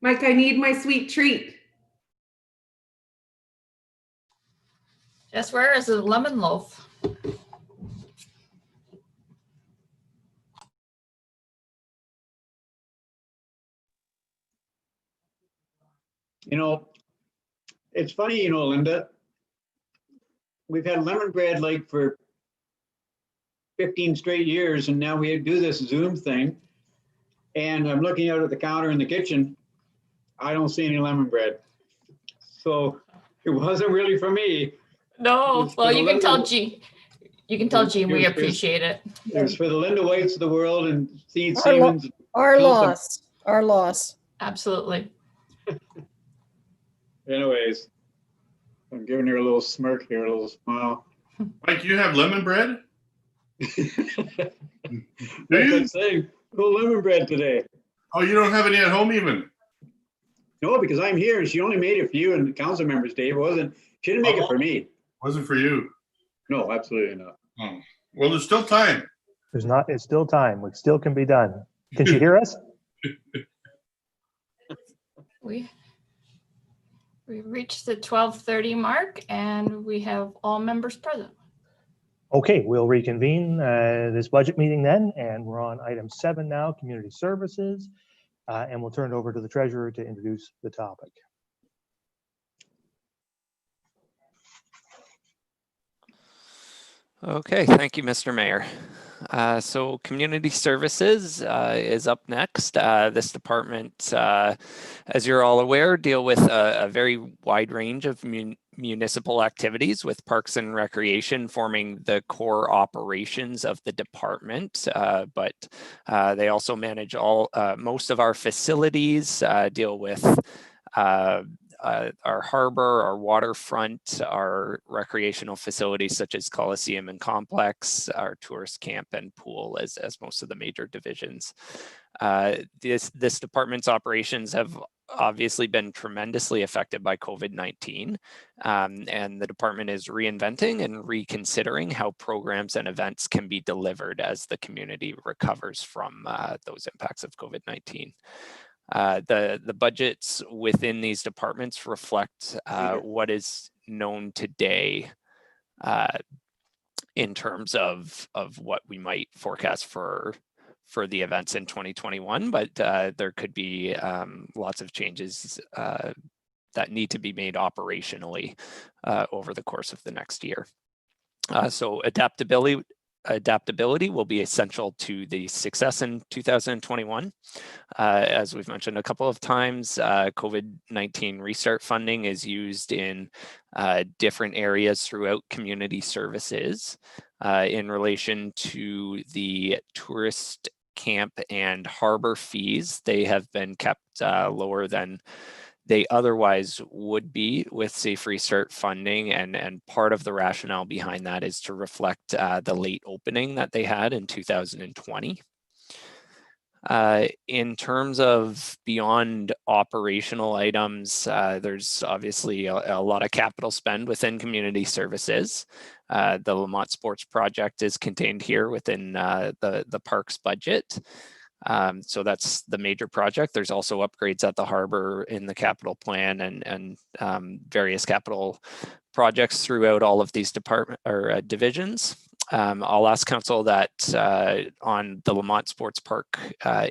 Mike, I need my sweet treat. Jess, where is the lemon loaf? You know, it's funny, you know, Linda, we've had lemon bread like for 15 straight years, and now we do this Zoom thing. And I'm looking out at the counter in the kitchen. I don't see any lemon bread. So it wasn't really for me. No, well, you can tell G. You can tell Jean we It was- appreciate it. It was for the Linda Whites of the world and Steve Our lo- Siemens. Our Tulsa. loss, our loss. Absolutely. Anyways, I'm giving her a little smirk here, a little smile. Mike, you have lemon bread? That's the thing. Cool lemon bread today. Oh, you don't have any at home even? No, because I'm here and she only made it for you and the council members, Dave. It wasn't, she didn't make it for me. Wasn't for you. No, absolutely not. Oh. Well, there's still time. There's not, it's still time. It still can be done. Can she hear us? We reached the 12:30 mark and we have all members present. Okay, we'll reconvene this budget meeting then, and we're on item 7 now, community services, and we'll turn it over to the treasurer to introduce the topic. Okay, thank you, Mr. Mayor. So community services is up next. This department, as you're all aware, deal with a very wide range of municipal activities, with parks and recreation forming the core operations of the department. But they also manage most of our facilities, deal with our harbor, our waterfront, our recreational facilities such as Coliseum and Complex, our tourist camp and pool as most of the major divisions. This department's operations have obviously been tremendously affected by COVID-19, and the department is reinventing and reconsidering how programs and events can be delivered as the community recovers from those impacts of COVID-19. The budgets within these departments reflect what is known today in terms of what we might forecast for the events in 2021, but there could be lots of changes that need to be made operationally over the course of the next year. So adaptability will be essential to the success in 2021. As we've mentioned a couple of times, COVID-19 restart funding is used in different areas throughout community services. In relation to the tourist camp and harbor fees, they have been kept lower than they otherwise would be with Safe Restart funding, and part of the rationale behind that is to reflect the late opening that they had in 2020. In terms of beyond operational items, there's obviously a lot of capital spend within community services. The Lamont Sports Project is contained here within the parks budget. So that's the major project. There's also upgrades at the harbor in the capital plan, and various capital projects throughout all of these divisions. I'll ask council that on the Lamont Sports Park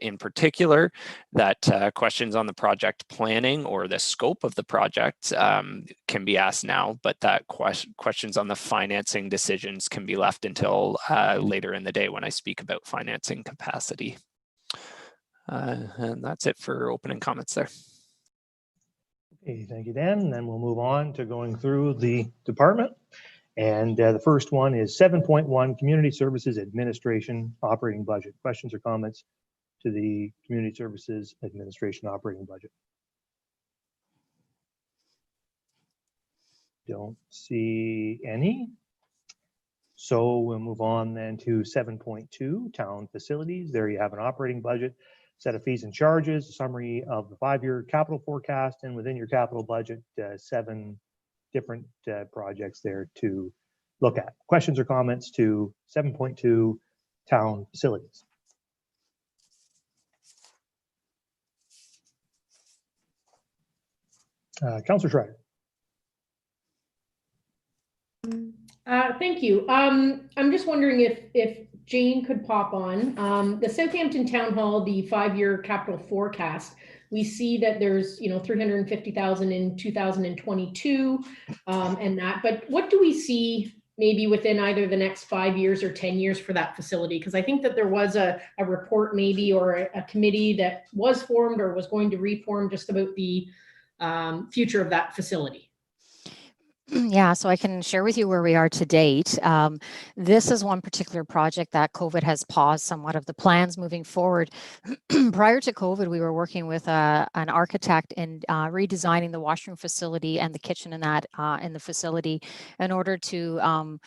in particular, that questions on the project planning or the scope of the project can be asked now, but that questions on the financing decisions can be left until later in the day when I speak about financing capacity. And that's it for opening comments there. Okay, thank you, Dan. And then we'll move on to going through the department. And the first one is 7.1 Community Services Administration Operating Budget. Questions or comments to the Community Services Administration Operating Budget? Don't see any. So we'll move on then to 7.2 Town Facilities. There you have an operating budget, set of fees and charges, a summary of the 5-year capital forecast, and within your capital budget, 7 different projects there to look at. Questions or comments to 7.2 Town Facilities? Councillor Schreier. Thank you. I'm just wondering if Jane could pop on. The Southampton Town Hall, the 5-year capital forecast, we see that there's 350,000 in 2022 and that, but what do we see maybe within either the next 5 years or 10 years for that facility? Because I think that there was a report maybe, or a committee that was formed or was going to reform just about the future of that facility. Yeah, so I can share with you where we are to date. This is one particular project that COVID has paused somewhat of the plans moving forward. Prior to COVID, we were working with an architect in redesigning the washroom facility and the kitchen in that in the facility in order to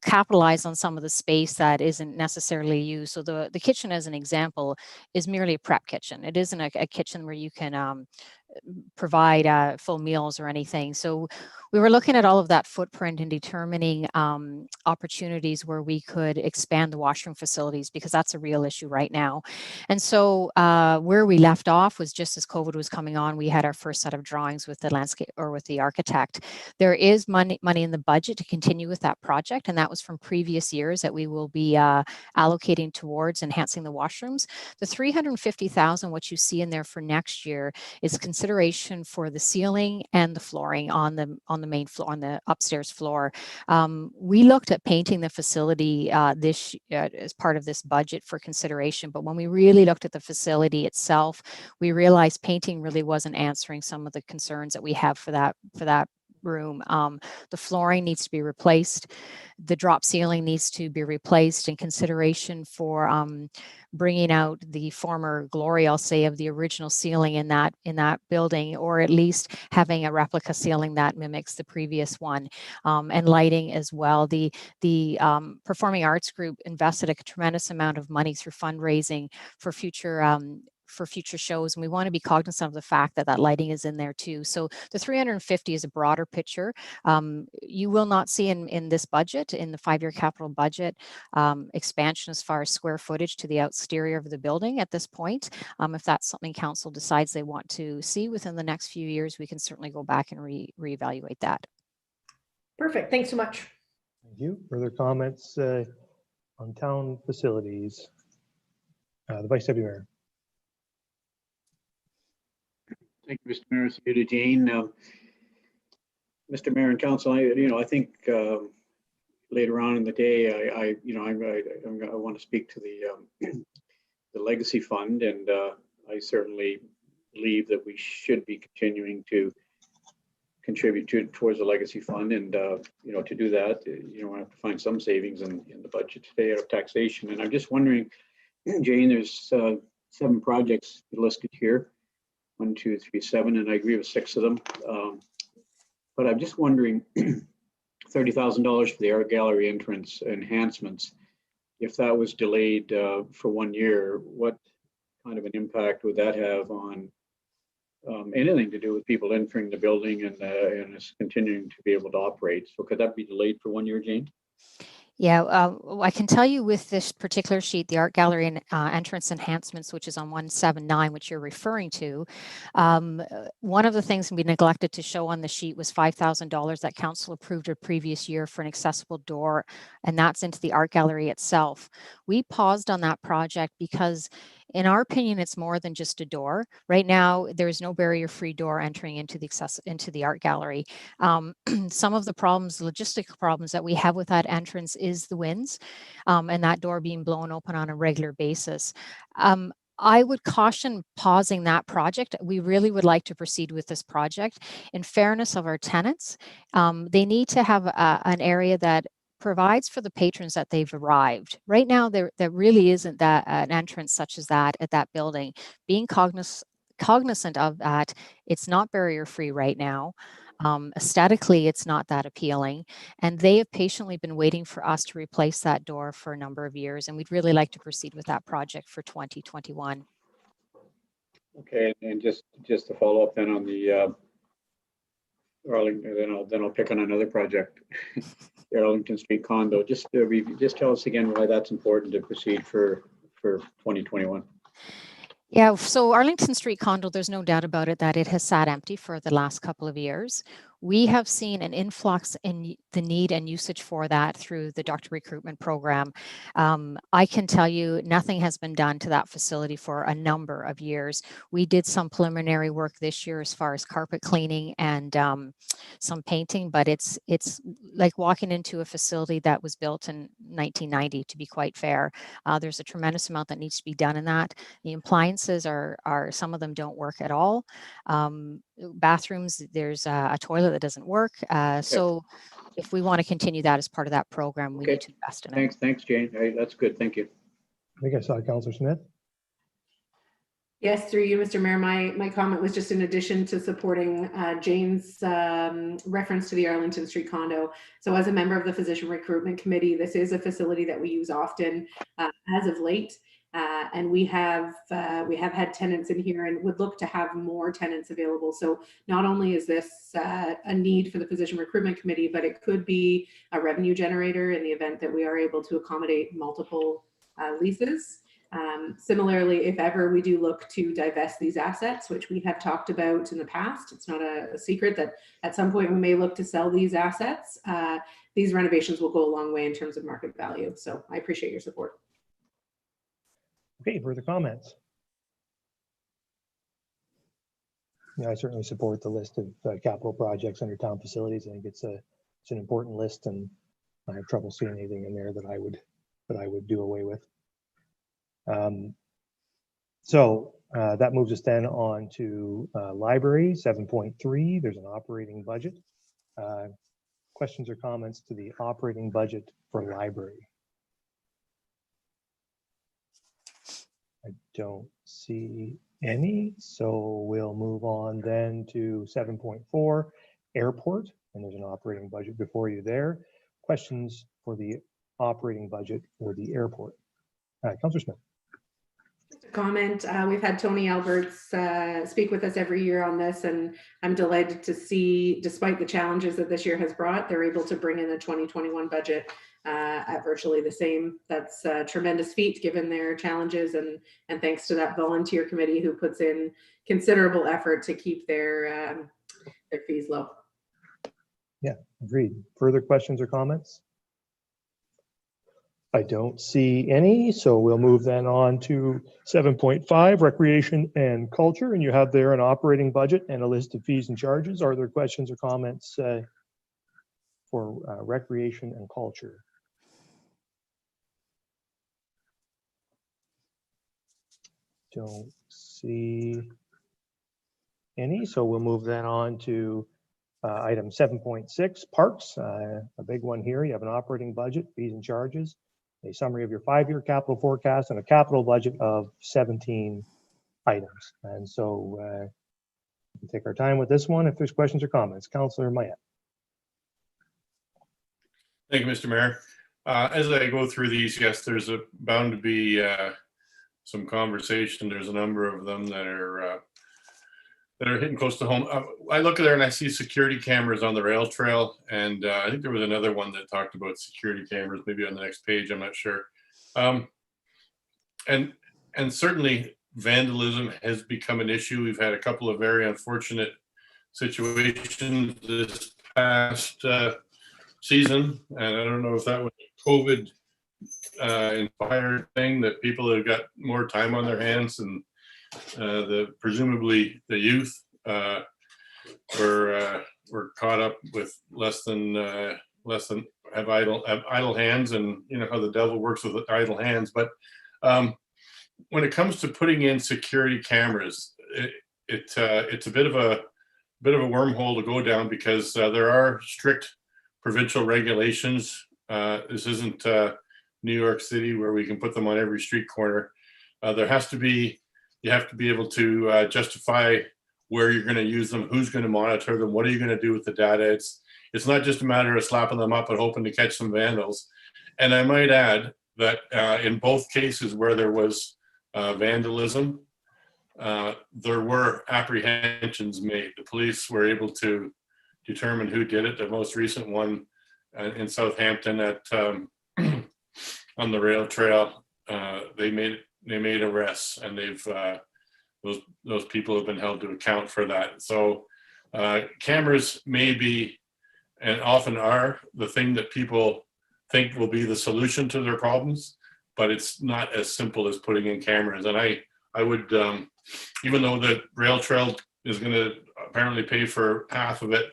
capitalize on some of the space that isn't necessarily used. So the kitchen, as an example, is merely a prep kitchen. It isn't a kitchen where you can provide full meals or anything. So we were looking at all of that footprint and determining opportunities where we could expand the washroom facilities, because that's a real issue right now. And so where we left off was just as COVID was coming on, we had our first set of drawings with the landscape or with the architect. There is money in the budget to continue with that project, and that was from previous years that we will be allocating towards enhancing the washrooms. The 350,000, what you see in there for next year, is consideration for the ceiling and the flooring on the main floor, on the upstairs floor. We looked at painting the facility as part of this budget for consideration, but when we really looked at the facility itself, we realized painting really wasn't answering some of the concerns that we have for that room. The flooring needs to be replaced. The drop ceiling needs to be replaced in consideration for bringing out the former glory, I'll say, of the original ceiling in that building, or at least having a replica ceiling that mimics the previous one, and lighting as well. The Performing Arts Group invested a tremendous amount of money through fundraising for future shows, and we want to be cognizant of the fact that that lighting is in there too. So the 350 is a broader picture. You will not see in this budget, in the 5-year capital budget, expansion as far as square footage to the exterior of the building at this point. If that's something council decides they want to see within the next few years, we can certainly go back and reevaluate that. Perfect. Thanks so much. Thank you. Further comments on town facilities? The Vice Deputy Mayor. Thank you, Mr. Mayor. Through to Jane. Mr. Mayor and Council, I think later on in the day, I want to speak to the Legacy Fund, and I certainly believe that we should be continuing to contribute towards the Legacy Fund, and to do that, we have to find some savings in the budget today out of taxation. And I'm just wondering, Jane, there's 7 projects listed here. 1, 2, 3, 7, and I agree with 6 of them. But I'm just wondering, $30,000 for the art gallery entrance enhancements, if that was delayed for 1 year, what kind of an impact would that have on anything to do with people entering the building and it's continuing to be able to operate? So could that be delayed for 1 year, Jane? Yeah, I can tell you with this particular sheet, the art gallery and entrance enhancements, which is on 179, which you're referring to, one of the things we neglected to show on the sheet was $5,000 that council approved a previous year for an accessible door, and that's into the art gallery itself. We paused on that project because, in our opinion, it's more than just a door. Right now, there's no barrier-free door entering into the art gallery. Some of the logistical problems that we have with that entrance is the winds, and that door being blown open on a regular basis. I would caution pausing that project. We really would like to proceed with this project. In fairness of our tenants, they need to have an area that provides for the patrons that they've arrived. Right now, there really isn't an entrance such as that at that building. Being cognizant of that, it's not barrier-free right now. Aesthetically, it's not that appealing, and they have patiently been waiting for us to replace that door for a number of years, and we'd really like to proceed with that project for 2021. Okay, and just to follow up then on the Arlington, then I'll pick on another project. The Arlington Street condo. Just tell us again why that's important to proceed for 2021. Yeah, so Arlington Street condo, there's no doubt about it that it has sat empty for the last couple of years. We have seen an influx in the need and usage for that through the doctor recruitment program. I can tell you nothing has been done to that facility for a number of years. We did some preliminary work this year as far as carpet cleaning and some painting, but it's like walking into a facility that was built in 1990, to be quite fair. There's a tremendous amount that needs to be done in that. The appliances are some of them don't work at all. Bathrooms, there's a toilet that doesn't work. So if we want to continue that as part of that program, we need to invest in it. Thanks, Jane. All right, that's good. Thank you. I think I saw Councillor Smith. Yes, through you, Mr. Mayor. My comment was just in addition to supporting Jane's reference to the Arlington Street condo. So as a member of the Physician Recruitment Committee, this is a facility that we use often as of late. And we have had tenants in here and would look to have more tenants available. So not only is this a need for the Physician Recruitment Committee, but it could be a revenue generator in the event that we are able to accommodate multiple leases. Similarly, if ever we do look to divest these assets, which we have talked about in the past, it's not a secret that at some point we may look to sell these assets. These renovations will go a long way in terms of market value. So I appreciate your support. Okay, further comments? Yeah, I certainly support the list of capital projects under town facilities. I think it's an important list, and I have trouble seeing anything in there that I would do away with. So that moves us then on to library 7.3. There's an operating budget. Questions or comments to the operating budget for library? I don't see any, so we'll move on then to 7.4, airport, and there's an operating budget before you there. Questions for the operating budget for the airport? Councillor Smith. Comment. We've had Tony Alberts speak with us every year on this, and I'm delighted to see, despite the challenges that this year has brought, they're able to bring in the 2021 budget at virtually the same. That's a tremendous feat given their challenges, and thanks to that volunteer committee who puts in considerable effort to keep their fees low. Yeah, agreed. Further questions or comments? I don't see any, so we'll move then on to 7.5, recreation and culture, and you have there an operating budget and a list of fees and charges. Are there questions or comments for recreation and culture? Don't see any, so we'll move then on to item 7.6, parks, a big one here. You have an operating budget, fees and charges, a summary of your 5-year capital forecast, and a capital budget of 17 items. And so we can take our time with this one. If there's questions or comments, Councillor Mayette. Thank you, Mr. Mayor. As I go through these, yes, there's bound to be some conversation. There's a number of them that are hitting close to home. I look at there and I see security cameras on the rail trail, and I think there was another one that talked about security cameras, maybe on the next page, I'm not sure. And certainly vandalism has become an issue. We've had a couple of very unfortunate situations this past season, and I don't know if that was a COVID inspired thing, that people have got more time on their hands, and presumably the youth were caught up with less than have idle hands, and you know how the devil works with idle hands. But when it comes to putting in security cameras, it's a bit of a wormhole to go down, because there are strict provincial regulations. This isn't New York City where we can put them on every street corner. You have to be able to justify where you're going to use them, who's going to monitor them, what are you going to do with the data. It's not just a matter of slapping them up and hoping to catch some vandals. And I might add that in both cases where there was vandalism, there were apprehensions made. The police were able to determine who did it. The most recent one in Southampton at on the rail trail, they made arrests, and those people have been held to account for that. So cameras may be, and often are, the thing that people think will be the solution to their problems, but it's not as simple as putting in cameras. And I would, even though the rail trail is going to apparently pay for half of it,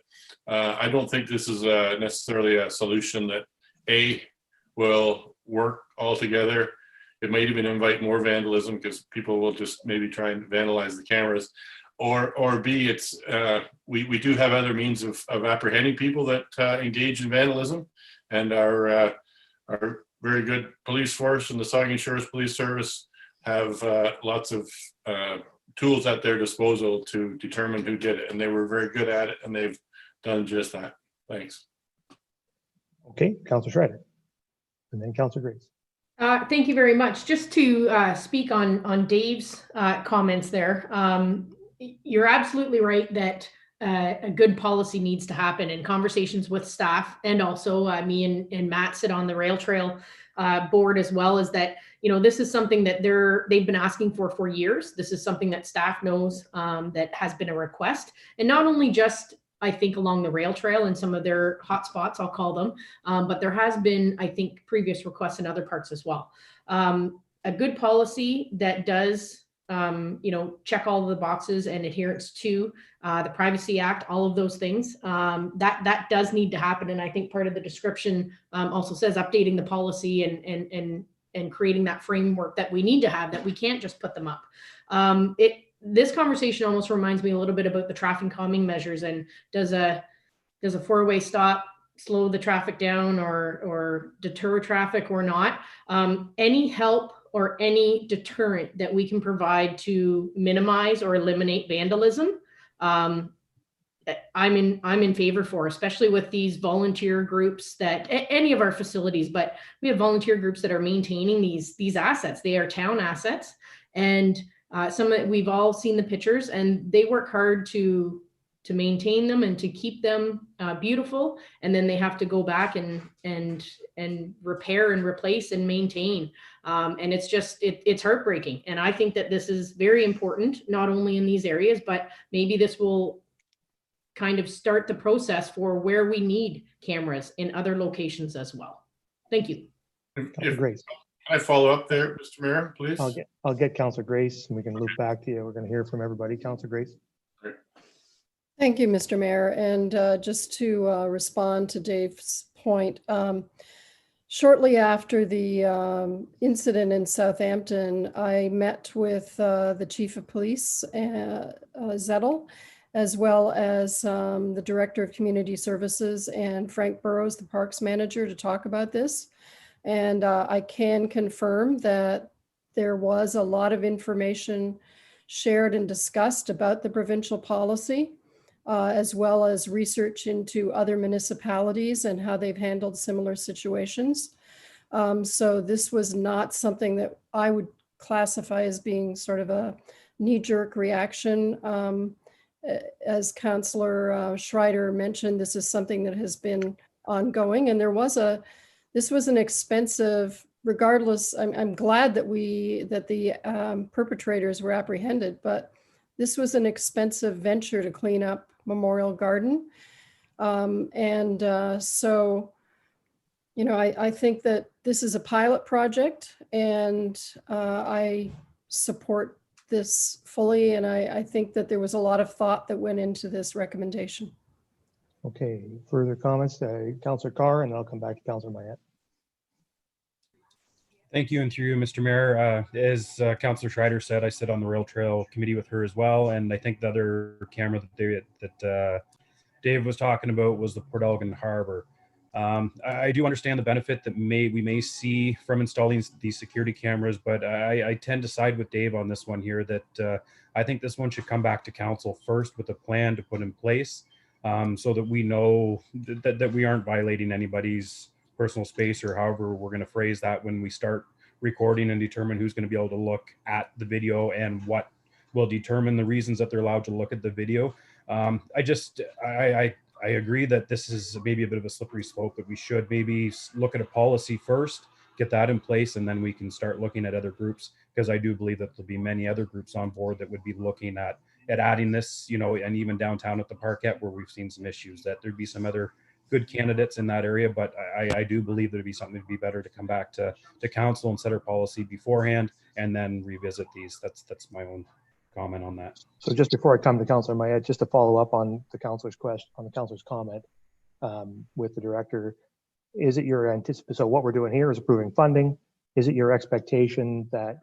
I don't think this is necessarily a solution that will work altogether. It might even invite more vandalism because people will just maybe try and vandalize the cameras, or B, it's we do have other means of apprehending people that engage in vandalism, and our very good police force and the Saugeen Shores Police Service have lots of tools at their disposal to determine who did it, and they were very good at it, and they've done just that. Thanks. Okay, Councillor Schreider, and then Councillor Grace. Thank you very much. Just to speak on Dave's comments there, you're absolutely right that a good policy needs to happen, and conversations with staff, and also me and Matt sit on the rail trail board as well, is that, you know, this is something that they've been asking for years. This is something that staff knows that has been a request, and not only just, I think, along the rail trail and some of their hot spots, I'll call them, but there has been, I think, previous requests in other parts as well. A good policy that does, you know, check all of the boxes and adherence to the Privacy Act, all of those things, that does need to happen. And I think part of the description also says updating the policy and creating that framework that we need to have, that we can't just put them up. This conversation almost reminds me a little bit about the traffic calming measures, and does a four-way stop slow the traffic down or deter traffic or not? Any help or any deterrent that we can provide to minimize or eliminate vandalism, I'm in favor for, especially with these volunteer groups that any of our facilities, but we have volunteer groups that are maintaining these assets. They are town assets, and we've all seen the pictures, and they work hard to maintain them and to keep them beautiful. And then they have to go back and repair and replace and maintain. And it's just, it's heartbreaking. And I think that this is very important, not only in these areas, but maybe this will kind of start the process for where we need cameras in other locations as well. Thank you. Grace. Can I follow up there, Mr. Mayor, please? I'll get Councillor Grace, and we can loop back to you. We're going to hear from everybody. Councillor Grace. Thank you, Mr. Mayor. And just to respond to Dave's point, shortly after the incident in Southampton, I met with the Chief of Police, Zettel, as well as the Director of Community Services and Frank Burrows, the Parks Manager, to talk about this. And I can confirm that there was a lot of information shared and discussed about the provincial policy, as well as research into other municipalities and how they've handled similar situations. So this was not something that I would classify as being sort of a knee-jerk reaction. As Councillor Schreider mentioned, this is something that has been ongoing, and this was an expensive, regardless, I'm glad that the perpetrators were apprehended, but this was an expensive venture to clean up Memorial Garden. So, you know, I think that this is a pilot project, and I support this fully, and I think that there was a lot of thought that went into this recommendation. Okay, further comments? Councillor Carr, and then I'll come back to Councillor Mayette. Thank you, and through you, Mr. Mayor. As Councillor Schreider said, I sit on the Rail Trail Committee with her as well, and I think the other camera that Dave was talking about was the Port Elgin Harbor. I do understand the benefit that we may see from installing these security cameras, but I tend to side with Dave on this one here, that I think this one should come back to council first with a plan to put in place, so that we know that we aren't violating anybody's personal space, or however we're going to phrase that when we start recording, and determine who's going to be able to look at the video and what will determine the reasons that they're allowed to look at the video. I agree that this is maybe a bit of a slippery slope, that we should maybe look at a policy first, get that in place, and then we can start looking at other groups, because I do believe that there'll be many other groups on board that would be looking at adding this, and even downtown at the Parkette where we've seen some issues, that there'd be some other good candidates in that area. But I do believe there'd be something that'd be better to come back to council and set our policy beforehand and then revisit these. That's my own comment on that. So just before I come to Councillor Mayette, just to follow up on the councillor's question, on the councillor's comment with the director, is it your anticipation? So what we're doing here is approving funding. Is it your expectation that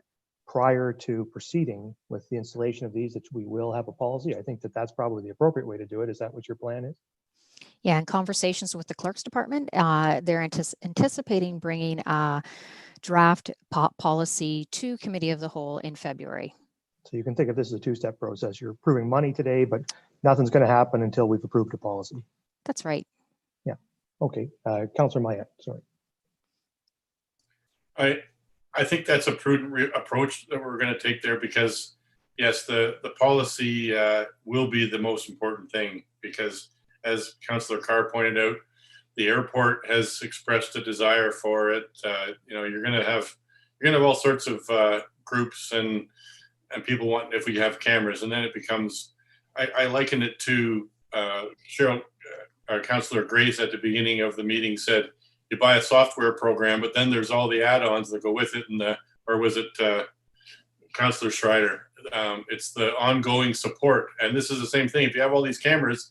prior to proceeding with the installation of these, that we will have a policy? I think that that's probably the appropriate way to do it. Is that what your plan is? Yeah, in conversations with the clerk's department, they're anticipating bringing a draft policy to committee of the whole in February. So you can think of this as a two-step process. You're approving money today, but nothing's going to happen until we've approved a policy. That's right. Yeah. Okay. Councillor Mayette, sorry. I think that's a prudent approach that we're going to take there, because yes, the policy will be the most important thing, because as Councillor Carr pointed out, the airport has expressed a desire for it. You're going to have all sorts of groups and people want, if we have cameras, and then it becomes, I liken it to Cheryl, our Councillor Grace at the beginning of the meeting said, you buy a software program, but then there's all the add-ons that go with it, or was it Councillor Schreider? It's the ongoing support, and this is the same thing. If you have all these cameras,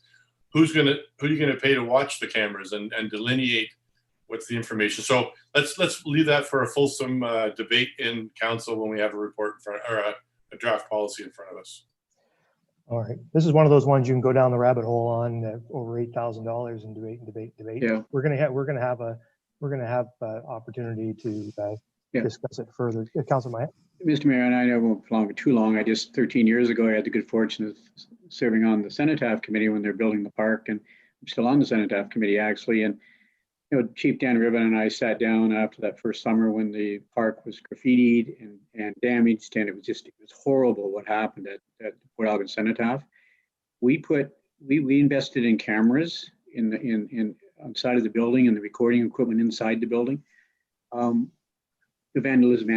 who are you gonna pay to watch the cameras and delineate what's the information? So let's leave that for a fulsome debate in council when we have a report in front, or a draft policy in front of us. All right. This is one of those ones you can go down the rabbit hole on over $8,000 and debate. Yeah. We're gonna have opportunity to discuss it further. Councillor Mayette. Mr. Mayor, and I never won't prolong it too long. 13 years ago, I had the good fortune of serving on the Cenotaph Committee when they're building the park, and I'm still on the Cenotaph Committee actually. And Chief Dan Ribbon and I sat down after that first summer when the park was graffitied and damaged, and it was horrible what happened at Port Elgin Cenotaph. We invested in cameras in outside of the building and the recording equipment inside the building. The vandalism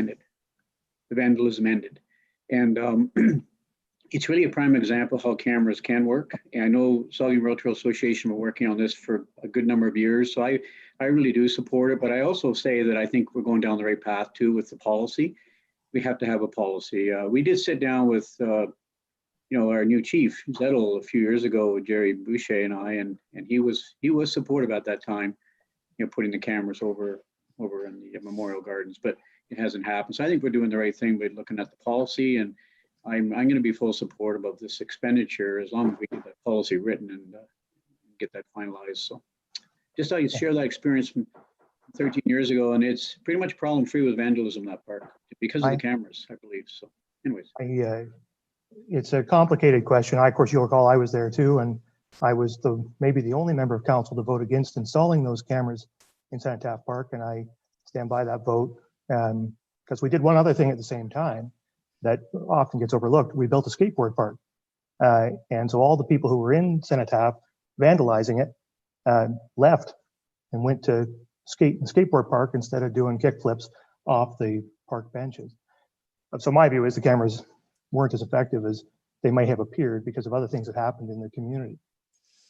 ended. And it's really a prime example of how cameras can work. And I know Saugen Realtor Association were working on this for a good number of years. So I really do support it, but I also say that I think we're going down the right path too with the policy. We have to have a policy. We did sit down with, our new chief, Zettel, a few years ago, Jerry Boucher and I, and he was supportive at that time, putting the cameras over in the Memorial Gardens, but it hasn't happened. So I think we're doing the right thing by looking at the policy, and I'm going to be full support of this expenditure as long as we get that policy written and get that finalized. So just thought you'd share that experience from 13 years ago, and it's pretty much problem-free with vandalism in that park because of the cameras, I believe. So anyways. It's a complicated question. Of course, you'll recall I was there too, and I was maybe the only member of council to vote against installing those cameras in Cenotaph Park, and I stand by that vote because we did one other thing at the same time that often gets overlooked. We built a skateboard park, and so all the people who were in Cenotaph vandalizing it left and went to skate in the skateboard park instead of doing kick flips off the park benches. So my view is the cameras weren't as effective as they might have appeared because of other things that happened in the community.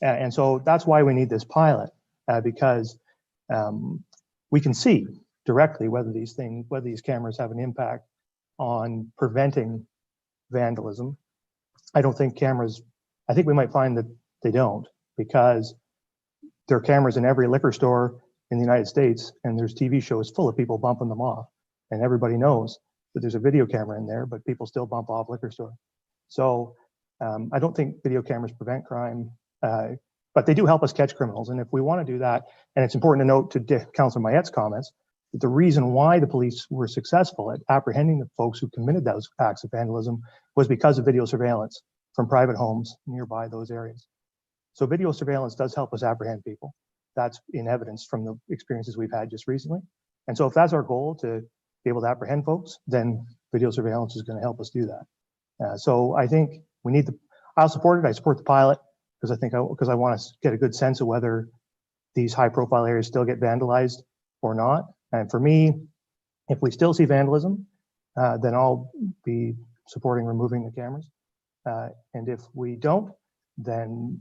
And so that's why we need this pilot, because we can see directly whether these cameras have an impact on preventing vandalism. I think we might find that they don't, because there are cameras in every liquor store in the United States, and there's TV shows full of people bumping them off, and everybody knows that there's a video camera in there, but people still bump off liquor store. So I don't think video cameras prevent crime, but they do help us catch criminals. And if we want to do that, and it's important to note to Councillor Mayette's comments, that the reason why the police were successful at apprehending the folks who committed those acts of vandalism was because of video surveillance from private homes nearby those areas. So video surveillance does help us apprehend people. That's in evidence from the experiences we've had just recently. And so if that's our goal, to be able to apprehend folks, then video surveillance is going to help us do that. So I think we need I'll support it. I support the pilot because I want to get a good sense of whether these high profile areas still get vandalized or not. And for me, if we still see vandalism, then I'll be supporting removing the cameras. And if we don't, then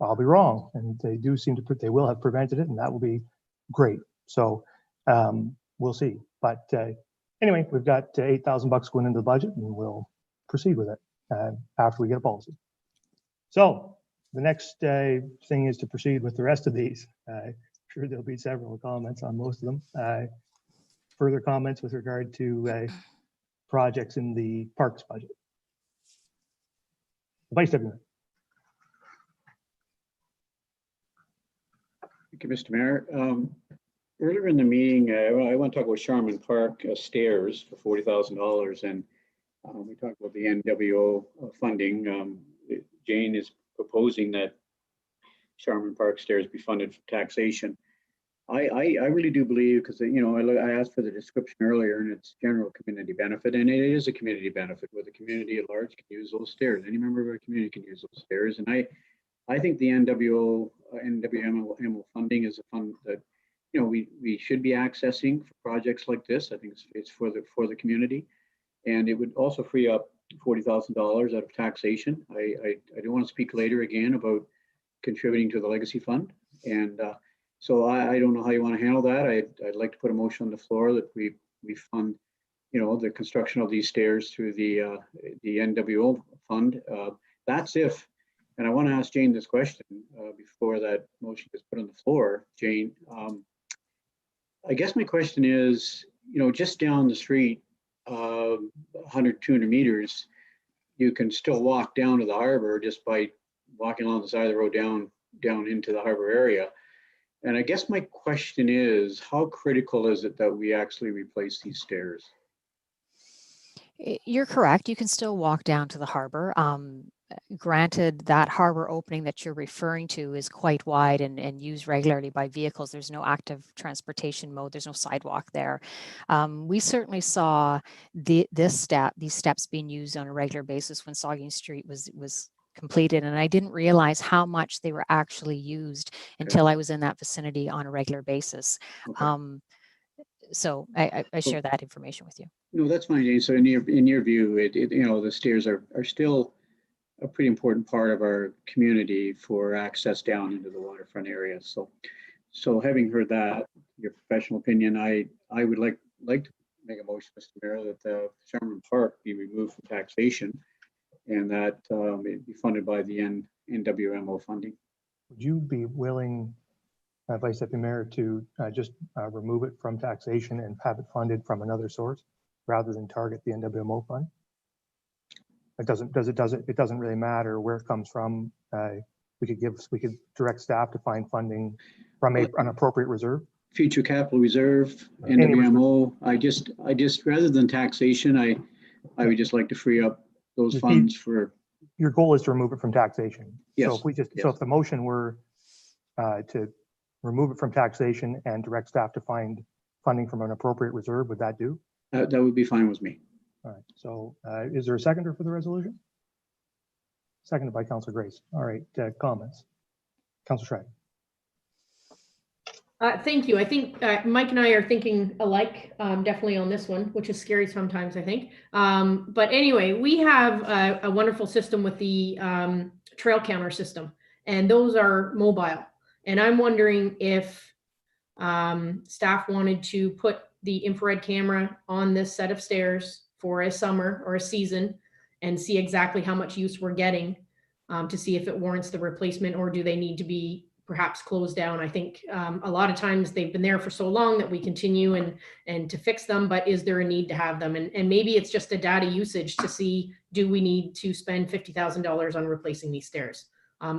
I'll be wrong. And they do seem to they will have prevented it, and that will be great. So we'll see. But anyway, we've got $8,000 going into the budget, and we'll proceed with it after we get a policy. So the next thing is to proceed with the rest of these. I'm sure there'll be several comments on most of them. Further comments with regard to projects in the parks budget. Vice Deputy. Thank you, Mr. Mayor. Earlier in the meeting, I want to talk about Sharman Park stairs for $40,000, and we talked about the NWO funding. Jane is proposing that Sharman Park stairs be funded for taxation. I really do believe, because I asked for the description earlier, and it's general community benefit, and it is a community benefit where the community at large can use those stairs. Any member of our community can use those stairs, and I think the NWMO funding is a fund that we should be accessing for projects like this. I think it's for the community, and it would also free up $40,000 out of taxation. I do want to speak later again about contributing to the legacy fund, and so I don't know how you want to handle that. I'd like to put a motion on the floor that we fund, the construction of these stairs through the NWO fund. That's if, and I want to ask Jane this question before that motion is put on the floor. Jane, I guess my question is, just down the street, 100, 200 meters, you can still walk down to the harbor just by walking along the side of the road down into the harbor area. And I guess my question is, how critical is it that we actually replace these stairs? You're correct. You can still walk down to the harbor. Granted, that harbor opening that you're referring to is quite wide and used regularly by vehicles. There's no active transportation mode. There's no sidewalk there. We certainly saw these steps being used on a regular basis when Saugeen Street was completed, and I didn't realize how much they were actually used until I was in that vicinity on a regular basis. Okay. So I share that information with you. No, that's fine, Jane. So in your view, the stairs are still a pretty important part of our community for access down into the waterfront area. So having heard that, your professional opinion, I would like to make a motion, Mr. Mayor, that the Sharman Park be removed from taxation, and that it be funded by the NWMO funding. Would you be willing, Vice Deputy Mayor, to just remove it from taxation and have it funded from another source rather than target the NWMO fund? It doesn't really matter where it comes from. We could direct staff to find funding from an appropriate reserve. Future capital reserve, NWMO. I just rather than taxation, I would just like to free up those funds for. Your goal is to remove it from taxation. Yes. So if the motion were to remove it from taxation and direct staff to find funding from an appropriate reserve, would that do? That would be fine with me. All right. So is there a seconder for the resolution? Seconded by Councillor Grace. All right. Comments. Councillor Schreck. Thank you. I think Mike and I are thinking alike, definitely on this one, which is scary sometimes, I think. But anyway, we have a wonderful system with the trail counter system, and those are mobile. And I'm wondering if staff wanted to put the infrared camera on this set of stairs for a summer or a season and see exactly how much use we're getting to see if it warrants the replacement, or do they need to be perhaps closed down. I think a lot of times they've been there for so long that we continue and to fix them, but is there a need to have them? And maybe it's just a data usage to see, do we need to spend $50,000 on replacing these stairs?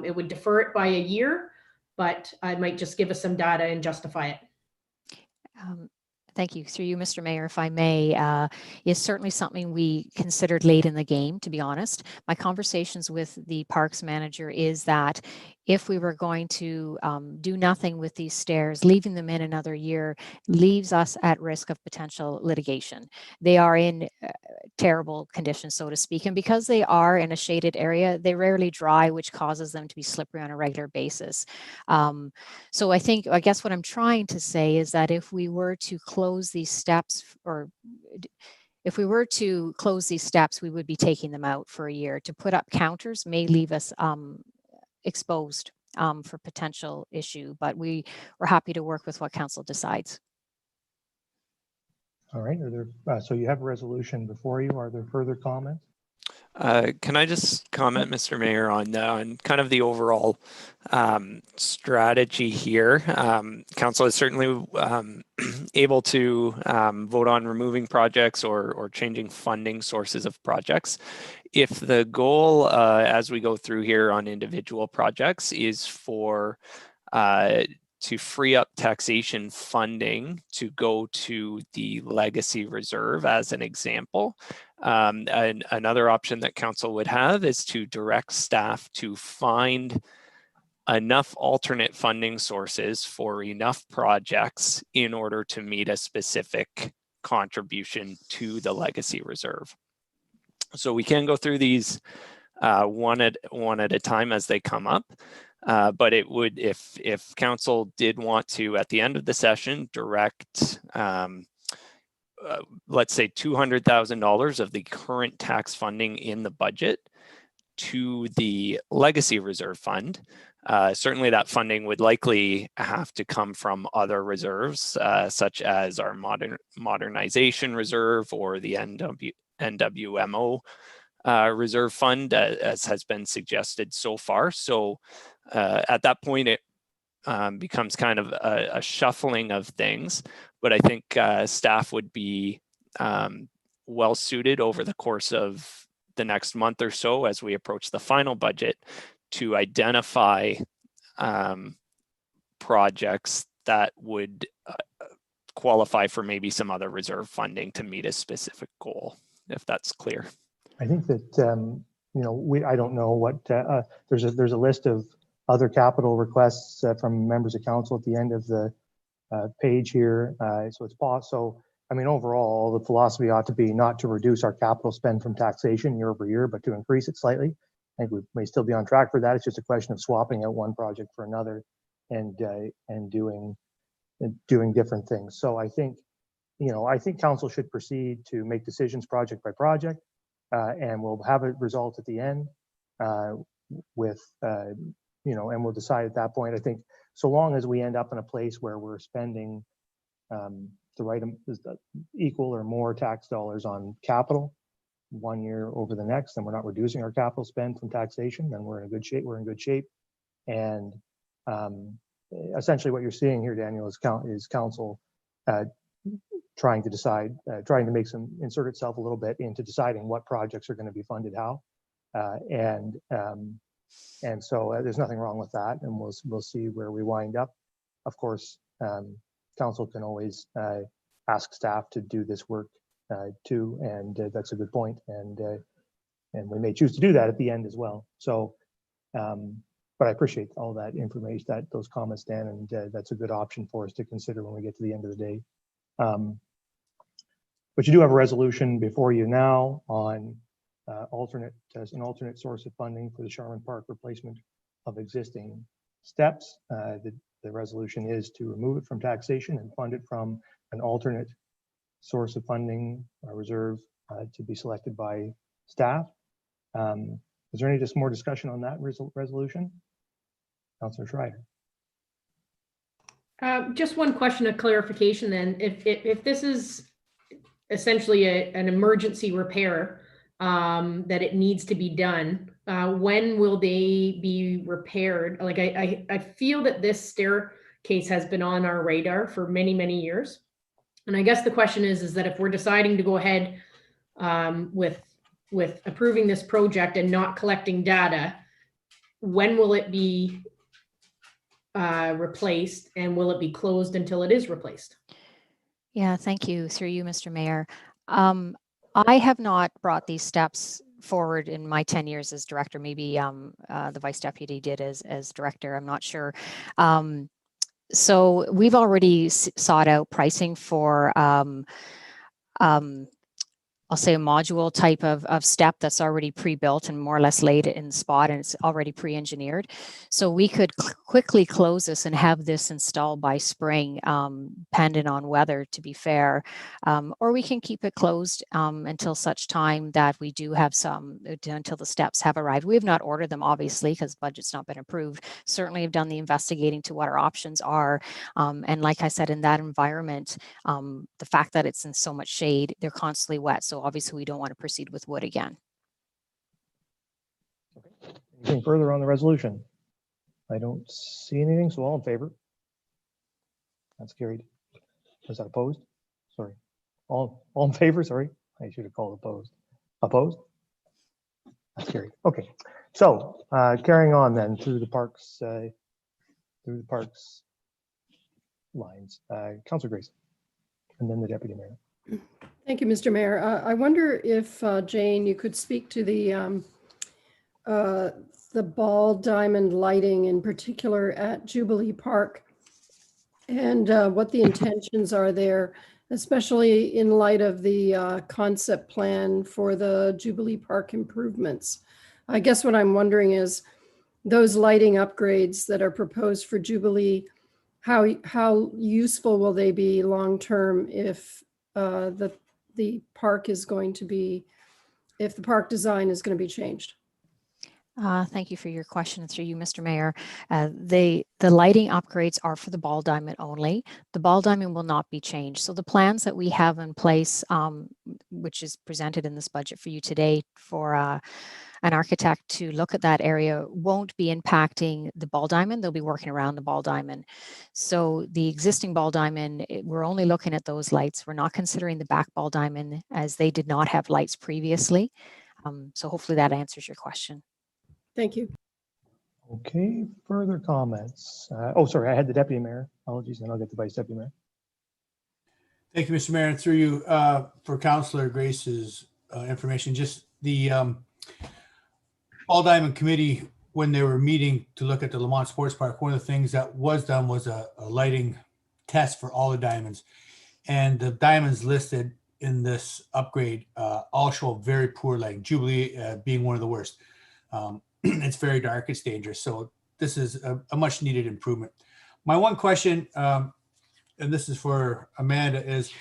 It would defer it by a year, but I might just give us some data and justify it. Thank you. Through you, Mr. Mayor, if I may, is certainly something we considered late in the game, to be honest. My conversations with the parks manager is that if we were going to do nothing with these stairs, leaving them in another year leaves us at risk of potential litigation. They are in terrible condition, so to speak, and because they are in a shaded area, they rarely dry, which causes them to be slippery on a regular basis. So I guess what I'm trying to say is that if we were to close these steps or if we were to close these steps, we would be taking them out for a year. To put up counters may leave us exposed for potential issue, but we're happy to work with what council decides. All right, are there, so you have a resolution before you. Are there further comments? Can I just comment, Mr. Mayor, on kind of the overall strategy here? Council is certainly able to vote on removing projects or changing funding sources of projects. If the goal, as we go through here on individual projects, is for to free up taxation funding to go to the legacy reserve, as an example. And another option that council would have is to direct staff to find enough alternate funding sources for enough projects in order to meet a specific contribution to the legacy reserve. So we can go through these one at a time as they come up. But it would, if council did want to, at the end of the session, direct, let's say $200,000 of the current tax funding in the budget to the legacy reserve fund, certainly that funding would likely have to come from other reserves, such as our modernization reserve or the NWMO reserve fund, as has been suggested so far. So at that point, it becomes kind of a shuffling of things, but I think staff would be well suited over the course of the next month or so as we approach the final budget to identify projects that would qualify for maybe some other reserve funding to meet a specific goal, if that's clear. I think that, you know, I don't know what, there's a list of other capital requests from members of council at the end of the page here. So it's possible. So, I mean, overall, the philosophy ought to be not to reduce our capital spend from taxation year over year, but to increase it slightly. I think we may still be on track for that. It's just a question of swapping out one project for another and doing different things. So I think, you know, I think council should proceed to make decisions project by project, and we'll have a result at the end with, you know, and we'll decide at that point. I think so long as we end up in a place where we're spending the right equal or more tax dollars on capital one year over the next, and we're not reducing our capital spend from taxation, then we're in a good shape. We're in good shape. And essentially what you're seeing here, Daniel, is council trying to decide, trying to insert itself a little bit into deciding what projects are going to be funded how. And so there's nothing wrong with that, and we'll see where we wind up. Of course, council can always ask staff to do this work too, and that's a good point. And we may choose to do that at the end as well. So, but I appreciate all that information, those comments, Dan, and that's a good option for us to consider when we get to the end of the day. But you do have a resolution before you now on an alternate source of funding for the Sharman Park replacement of existing steps. The resolution is to remove it from taxation and fund it from an alternate source of funding, a reserve to be selected by staff. Is there any just more discussion on that resolution? Councillor Schreier. Just one question of clarification then. If this is essentially an emergency repair that it needs to be done, when will they be repaired? Like I feel that this staircase has been on our radar for many, many years. And I guess the question is that if we're deciding to go ahead with approving this project and not collecting data, when will it be replaced, and will it be closed until it is replaced? Yeah, thank you. Through you, Mr. Mayor. I have not brought these steps forward in my 10 years as director. Maybe the vice deputy did as director. I'm not sure. So we've already sought out pricing for, I'll I'll say a module type of step that's already pre-built and more or less laid in the spot, and it's already pre-engineered. So we could quickly close this and have this installed by spring, depending on weather, to be fair. Or we can keep it closed until such time that we do have until the steps have arrived. We have not ordered them, obviously, because budget's not been approved. Certainly have done the investigating to what our options are. And like I said, in that environment, the fact that it's in so much shade, they're constantly wet. So obviously we don't want to proceed with wood again. Anything further on the resolution? I don't see anything, so all in favor? That's carried. Was that opposed? Sorry. All in favor, sorry. I should have called opposed. Opposed? That's carried. Okay. So carrying on then through the parks lines. Councillor Grace, and then the Deputy Mayor. Thank you, Mr. Mayor. I wonder if, Jane, you could speak to the ball diamond lighting in particular at Jubilee Park and what the intentions are there, especially in light of the concept plan for the Jubilee Park improvements. I guess what I'm wondering is those lighting upgrades that are proposed for Jubilee, how useful will they be long-term if the park is going to be, if the park design is going to be changed? Thank you for your question. Through you, Mr. Mayor. The lighting upgrades are for the ball diamond only. The ball diamond will not be changed. So the plans that we have in place, which is presented in this budget for you today for an architect to look at that area, won't be impacting the ball diamond. They'll be working around the ball diamond. So the existing ball diamond, we're only looking at those lights. We're not considering the back ball diamond as they did not have lights previously. So hopefully that answers your question. Thank you. Okay, further comments? Oh, sorry, I had the Deputy Mayor. Apologies, and I'll get the Vice Deputy Mayor. Thank you, Mr. Mayor. And through you, for Councillor Grace's information, just the Ball Diamond Committee, when they were meeting to look at the Lamont Sports Park, one of the things that was done was a lighting test for all the diamonds. And the diamonds listed in this upgrade all show very poor lighting, Jubilee being one of the worst. It's very dark, it's dangerous. So this is a much needed improvement. My one question, and this is for Amanda, is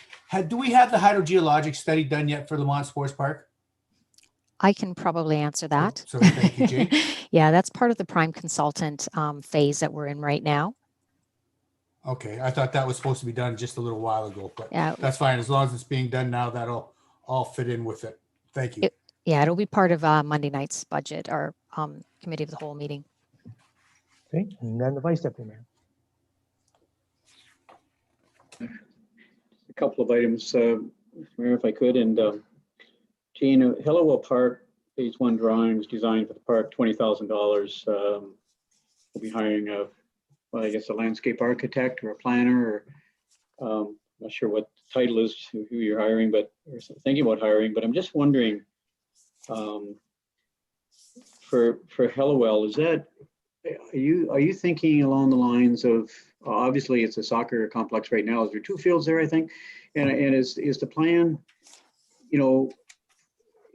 do we have the hydrogeologic study done yet for Lamont Sports Park? I can probably answer that. So thank you, Jane. Yeah, that's part of the prime consultant phase that we're in right now. Okay, I thought that was supposed to be done just a little while ago, but yeah, that's fine. As long as it's being done now, that'll all fit in with it. Thank you. Yeah, it'll be part of Monday night's budget or committee of the whole meeting. Okay, and then the Vice Deputy Mayor. A couple of items, Mr. Mayor, if I could, and Jane, Hillowell Park, phase 1 drawings designed for the park, $20,000. We'll be hiring I guess a landscape architect or a planner, or not sure what the title is, who you're hiring, but or thinking about hiring. But I'm just wondering, for Hillowell, is that are you thinking along the lines of obviously it's a soccer complex right now? Is there 2 fields there, I think, and is the plan,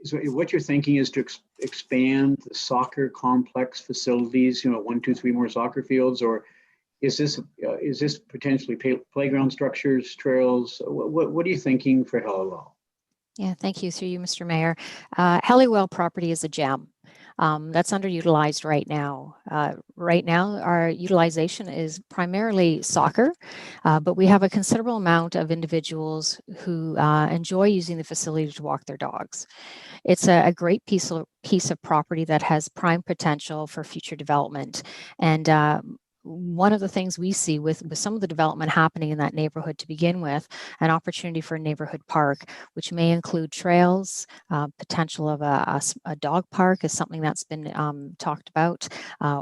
so what you're thinking is to expand the soccer complex facilities, 1, 2, 3 more soccer fields, or is this potentially playground structures, trails? What are you thinking for Hillowell? Yeah, thank you. Through you, Mr. Mayor. Hillowell property is a gem. That's underutilized right now. Right now, our utilization is primarily soccer, but we have a considerable amount of individuals who enjoy using the facility to walk their dogs. It's a great piece of property that has prime potential for future development. And one of the things we see with some of the development happening in that neighborhood to begin with, an opportunity for a neighborhood park, which may include trails, potential of a dog park is something that's been talked about,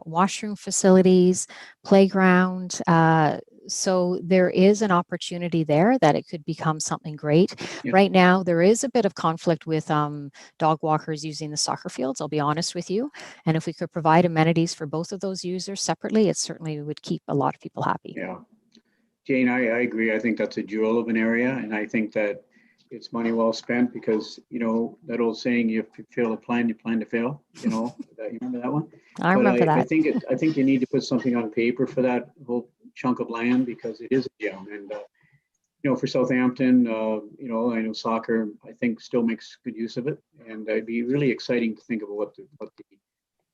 washroom facilities, playground. So there is an opportunity there that it could become something great. Yeah. Right now, there is a bit of conflict with dog walkers using the soccer fields, I'll be honest with you. And if we could provide amenities for both of those users separately, it certainly would keep a lot of people happy. Yeah. Jane, I agree. I think that's a jewel of an area. And I think that it's money well spent because, you know, that old saying, if you fail to plan, you plan to fail, you know, you remember that one? I remember that. I think you need to put something on paper for that whole chunk of land because it is a gem. And, you know, for Southampton, you know, I know soccer, I think still makes good use of it. And it'd be really exciting to think about what the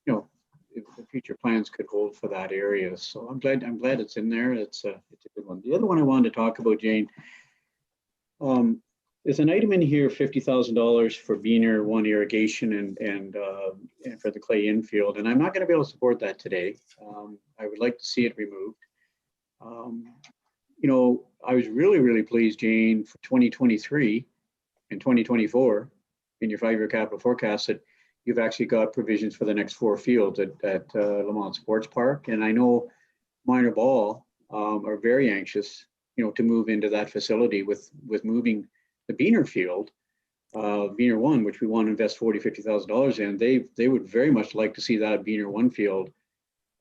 you know, if the future plans could hold for that area. So I'm glad it's in there. It's a good one. The other one I wanted to talk about, Jane, there's an item in here, $50,000 for Beaner 1 irrigation and for the clay infield. And I'm not going to be able to support that today. I would like to see it removed. You know, I was really pleased, Jane, for 2023 and 2024 in your 5-year capital forecast that you've actually got provisions for the next 4 fields at Lamont Sports Park. And I know Minor Ball are very anxious, you know, to move into that facility with moving the Beaner field, Beaner 1, which we want to invest $50,000 in. They would very much like to see that Beaner 1 field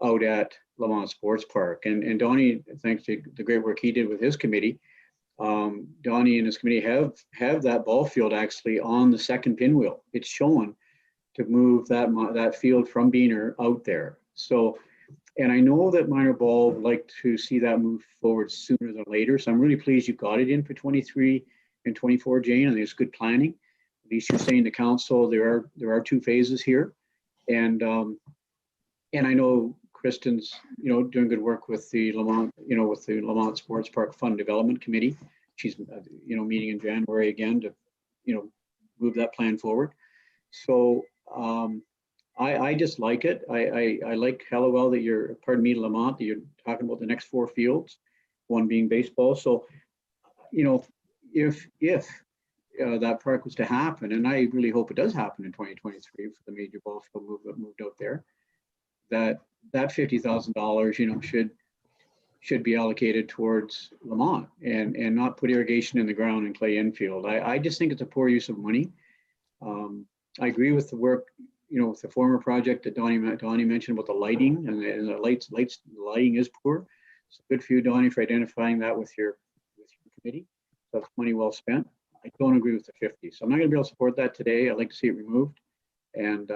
out at Lamont Sports Park. And Donnie, thanks to the great work he did with his committee, Donnie and his committee have that ball field actually on the second pinwheel. It's shown to move that field from Beaner out there. So, and I know that Minor Ball would like to see that move forward sooner than later. So I'm really pleased you got it in for 23 and 24, Jane. I think it's good planning. At least you're saying to council there are 2 phases here, and I know Kristen's, you know, doing good work with the Lamont, you know, with the Lamont Sports Park Fund Development Committee. She's, you know, meeting in January again to, you know, move that plan forward. So I just like it. I like hella well that you're, pardon me, Lamont, that you're talking about the next 4 fields, one being baseball. So, you know, if that park was to happen, and I really hope it does happen in 2023 for the major ball field moved out there, that $50,000, you know, should be allocated towards Lamont and not put irrigation in the ground and clay infield. I just think it's a poor use of money. I agree with the work, you know, with the former project that Donnie mentioned about the lighting and the lighting is poor. So good for you, Donnie, for identifying that with your committee. That's money well spent. I don't agree with the 50. So I'm not going to be able to support that today. I'd like to see it removed. And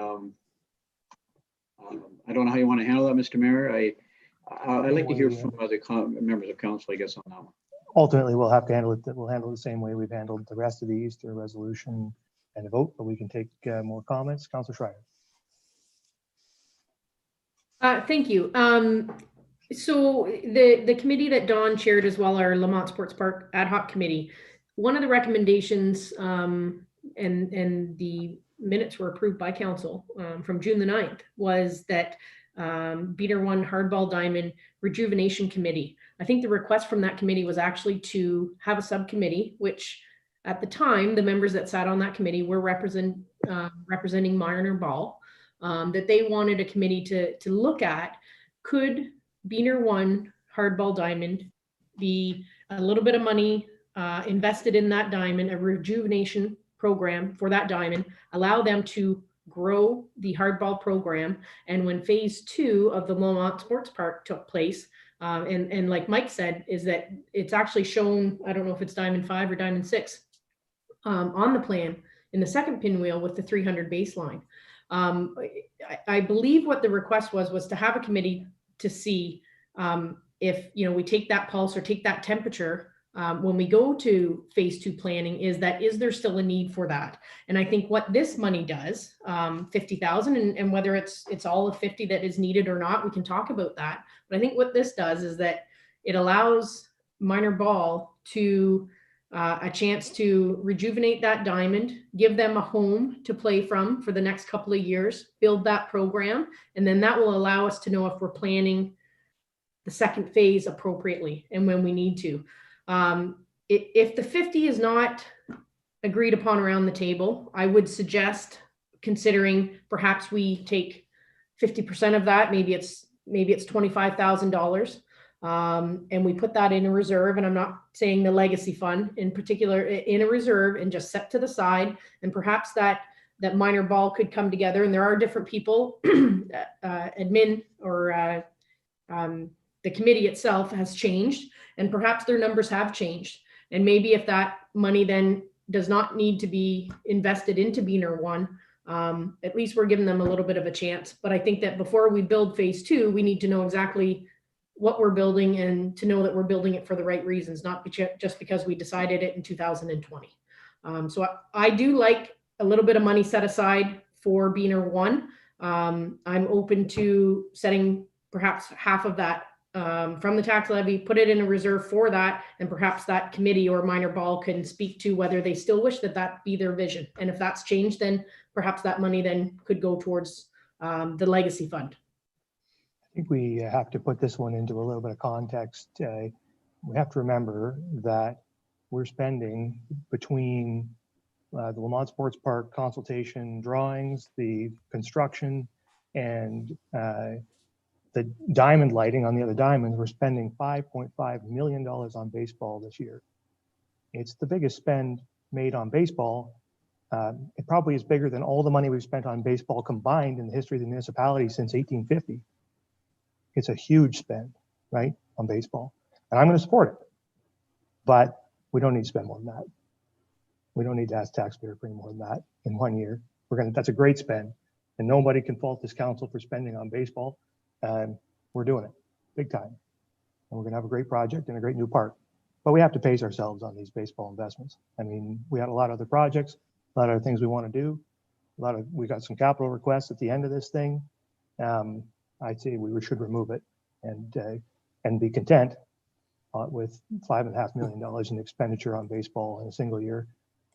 I don't know how you want to handle that, Mr. Mayor. I'd like to hear from other members of council, I guess, on that one. Ultimately, we'll have to handle it. We'll handle it the same way we've handled the rest of these, through a resolution and a vote, but we can take more comments. Councillor Schreier. Thank you. So the committee that Don chaired as well, our Lamont Sports Park Ad Hoc Committee, one of the recommendations and the minutes were approved by council from June the 9th was that Beaner 1 Hardball Diamond Rejuvenation Committee. I think the request from that committee was actually to have a subcommittee, which at the time, the members that sat on that committee were representing Minor Ball, that they wanted a committee to look at, could Beaner 1 Hardball Diamond be a little bit of money invested in that diamond, a rejuvenation program for that diamond, allow them to grow the hardball program. And when phase 2 of the Lamont Sports Park took place, and like Mike said, is that it's actually shown, I don't know if it's diamond 5 or diamond 6 on the plan in the second pinwheel with the 300 baseline. I believe what the request was to have a committee to see if, you know, we take that pulse or take that temperature when we go to phase 2 planning, is there still a need for that? And I think what this money does, 50,000, and whether it's all of 50 that is needed or not, we can talk about that. But I think what this does is that it allows Minor Ball to a chance to rejuvenate that diamond, give them a home to play from for the next couple of years, build that program, and then that will allow us to know if we're planning the second phase appropriately and when we need to. If the 50 is not agreed upon around the table, I would suggest considering perhaps we take 50% of that, maybe it's $25,000, and we put that in a reserve. And I'm not saying the legacy fund in particular, in a reserve, and just set to the side. And perhaps that Minor Ball could come together, and there are different people, admin or the committee itself has changed, and perhaps their numbers have changed. And maybe if that money then does not need to be invested into Beaner 1, at least we're giving them a little bit of a chance. But I think that before we build phase 2, we need to know exactly what we're building and to know that we're building it for the right reasons, not just because we decided it in 2020. So I do like a little bit of money set aside for Beaner 1. I'm open to setting perhaps half of that from the tax levy, put it in a reserve for that, and perhaps that committee or minor ball can speak to whether they still wish that that be their vision. And if that's changed, then perhaps that money then could go towards the legacy fund. I think we have to put this one into a little bit of context. We have to remember that we're spending between the Lamont Sports Park consultation drawings, the construction, and the diamond lighting on the other diamonds. We're spending $5.5 million on baseball this year. It's the biggest spend made on baseball. It probably is bigger than all the money we've spent on baseball combined in the history of the municipality since 1850. It's a huge spend, right, on baseball. And I'm going to support it. But we don't need to spend more than that. We don't need to ask taxpayers for any more than that in 1 year. That's a great spend. And nobody can fault this council for spending on baseball. We're doing it big time. And we're going to have a great project and a great new park. But we have to pace ourselves on these baseball investments. I mean, we had a lot of other projects, a lot of other things we want to do. We got some capital requests at the end of this thing. I'd say we should remove it and be content with $5.5 million in expenditure on baseball in a single year.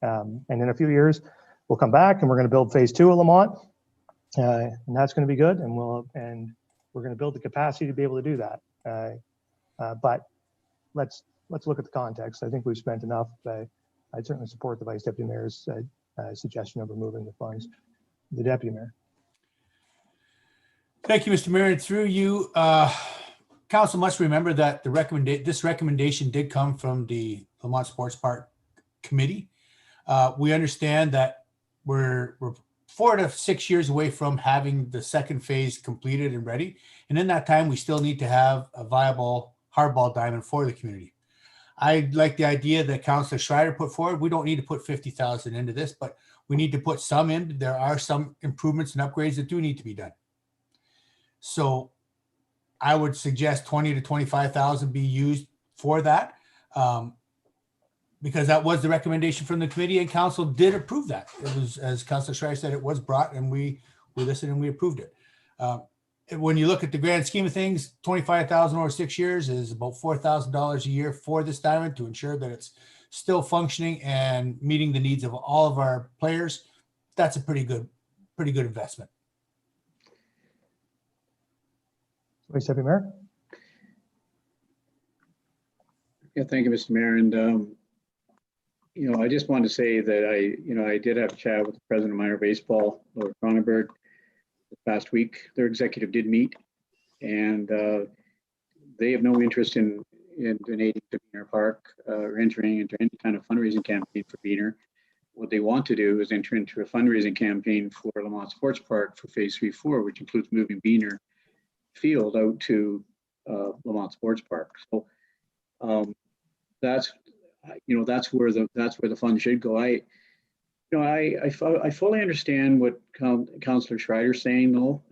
And in a few years, we'll come back and we're going to build phase 2 of Lamont, and that's going to be good. And we're going to build the capacity to be able to do that. But let's look at the context. I think we've spent enough. I'd certainly support the Vice Deputy Mayor's suggestion of removing the funds. The Deputy Mayor. Thank you, Mr. Mayor. And through you, Council must remember that this recommendation did come from the Lamont Sports Park Committee. We understand that we're 4 to 6 years away from having the second phase completed and ready. And in that time, we still need to have a viable hardball diamond for the community. I like the idea that Councillor Schreider put forward. We don't need to put 50,000 into this, but we need to put some in. There are some improvements and upgrades that do need to be done. So I would suggest 20 to 25,000 be used for that, because that was the recommendation from the committee, and council did approve that. It was, as Councillor Schreier said, it was brought, and we listened and we approved it. When you look at the grand scheme of things, 25,000 over 6 years is about $4,000 a year for this diamond to ensure that it's still functioning and meeting the needs of all of our players. That's a pretty good investment. Vice Deputy Mayor. Yeah, thank you, Mr. Mayor. And I just wanted to say that I did have a chat with the president of minor baseball, Lord Cronenberg, this past week. Their executive did meet, and they have no interest in donating to Beaner Park or entering into any kind of fundraising campaign for Beaner. What they want to do is enter into a fundraising campaign for Lamont Sports Park for phase 3-4, which includes moving Beaner field out to Lamont Sports Park. So that's where the fund should go. I fully understand what Councillor Schreider's saying, though.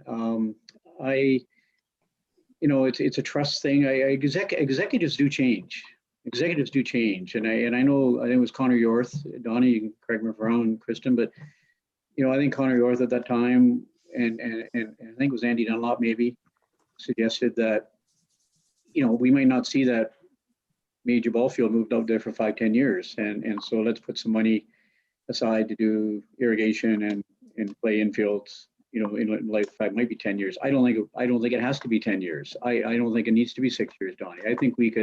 It's a trust thing. Executives do change. Executives do change, and I know, I think it was Connor Yorth, Donnie, you can correct me if I'm wrong, Kristen, but I think Connor Yorth at that time, and I think it was Andy Dunlop maybe, suggested that we might not see that major ball field moved out there for 5-10 years, and so let's put some money aside to do irrigation and play infields. In life, it might be 10 years. I don't think it has to be 10 years. I don't think it needs to be 6 years, Donnie. I think we've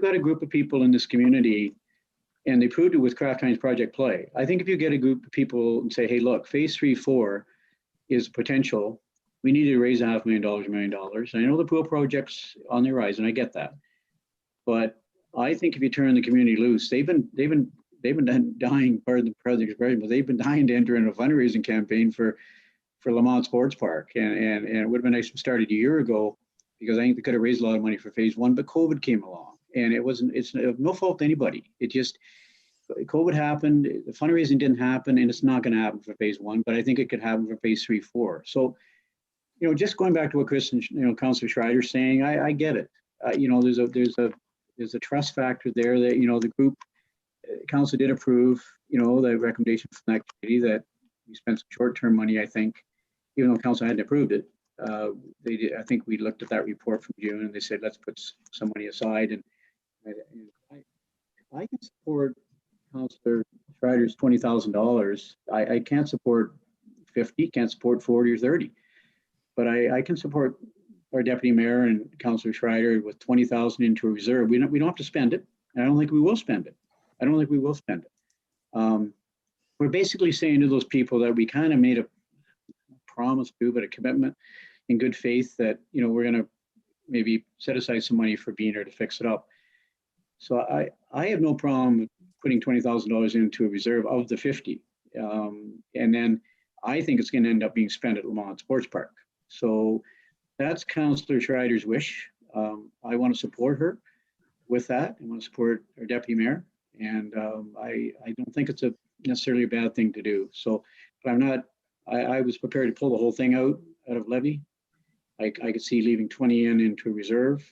got a group of people in this community, and they proved it with Kraft Heinz Project Play. I think if you get a group of people and say, hey, look, phase 3-4 is potential. We need to raise $500,000, $1 million. And I know the pool project's on the horizon. I get that. But I think if you turn the community loose, they've been dying, pardon the expression, but they've been dying to enter in a fundraising campaign for Lamont Sports Park. And it would have been nice to start a year ago, because I think they could have raised a lot of money for phase 1, but COVID came along, and it's no fault to anybody. COVID happened, the fundraising didn't happen, and it's not going to happen for phase one, but I think it could happen for phase 3, 4. So, you know, just going back to what Chris and, you know, Councillor Schreider's saying, I get it. You know, there's a trust factor there that, you know, the group council did approve, you know, the recommendation from that committee that we spent some short-term money, I think, even though council hadn't approved it. They did, I think we looked at that report from June and they said, let's put some money aside. And I can support Councillor Schreider's $20,000. I can't support 50, can't support 40 or 30, but I can support our deputy mayor and Councillor Schreider with 20,000 into a reserve. We don't have to spend it. And I don't think we will spend it. We're basically saying to those people that we kind of made a promise to, but a commitment in good faith that, you know, we're going to maybe set aside some money for Beaner to fix it up. So I have no problem with putting $20,000 into a reserve of the 50. And then I think it's going to end up being spent at Lamont Sports Park. So that's Councillor Schreider's wish. I want to support her with that. I want to support our deputy mayor. And I don't think it's necessarily a bad thing to do. So, but I'm not, I was prepared to pull the whole thing out of levy. I could see leaving 20 into a reserve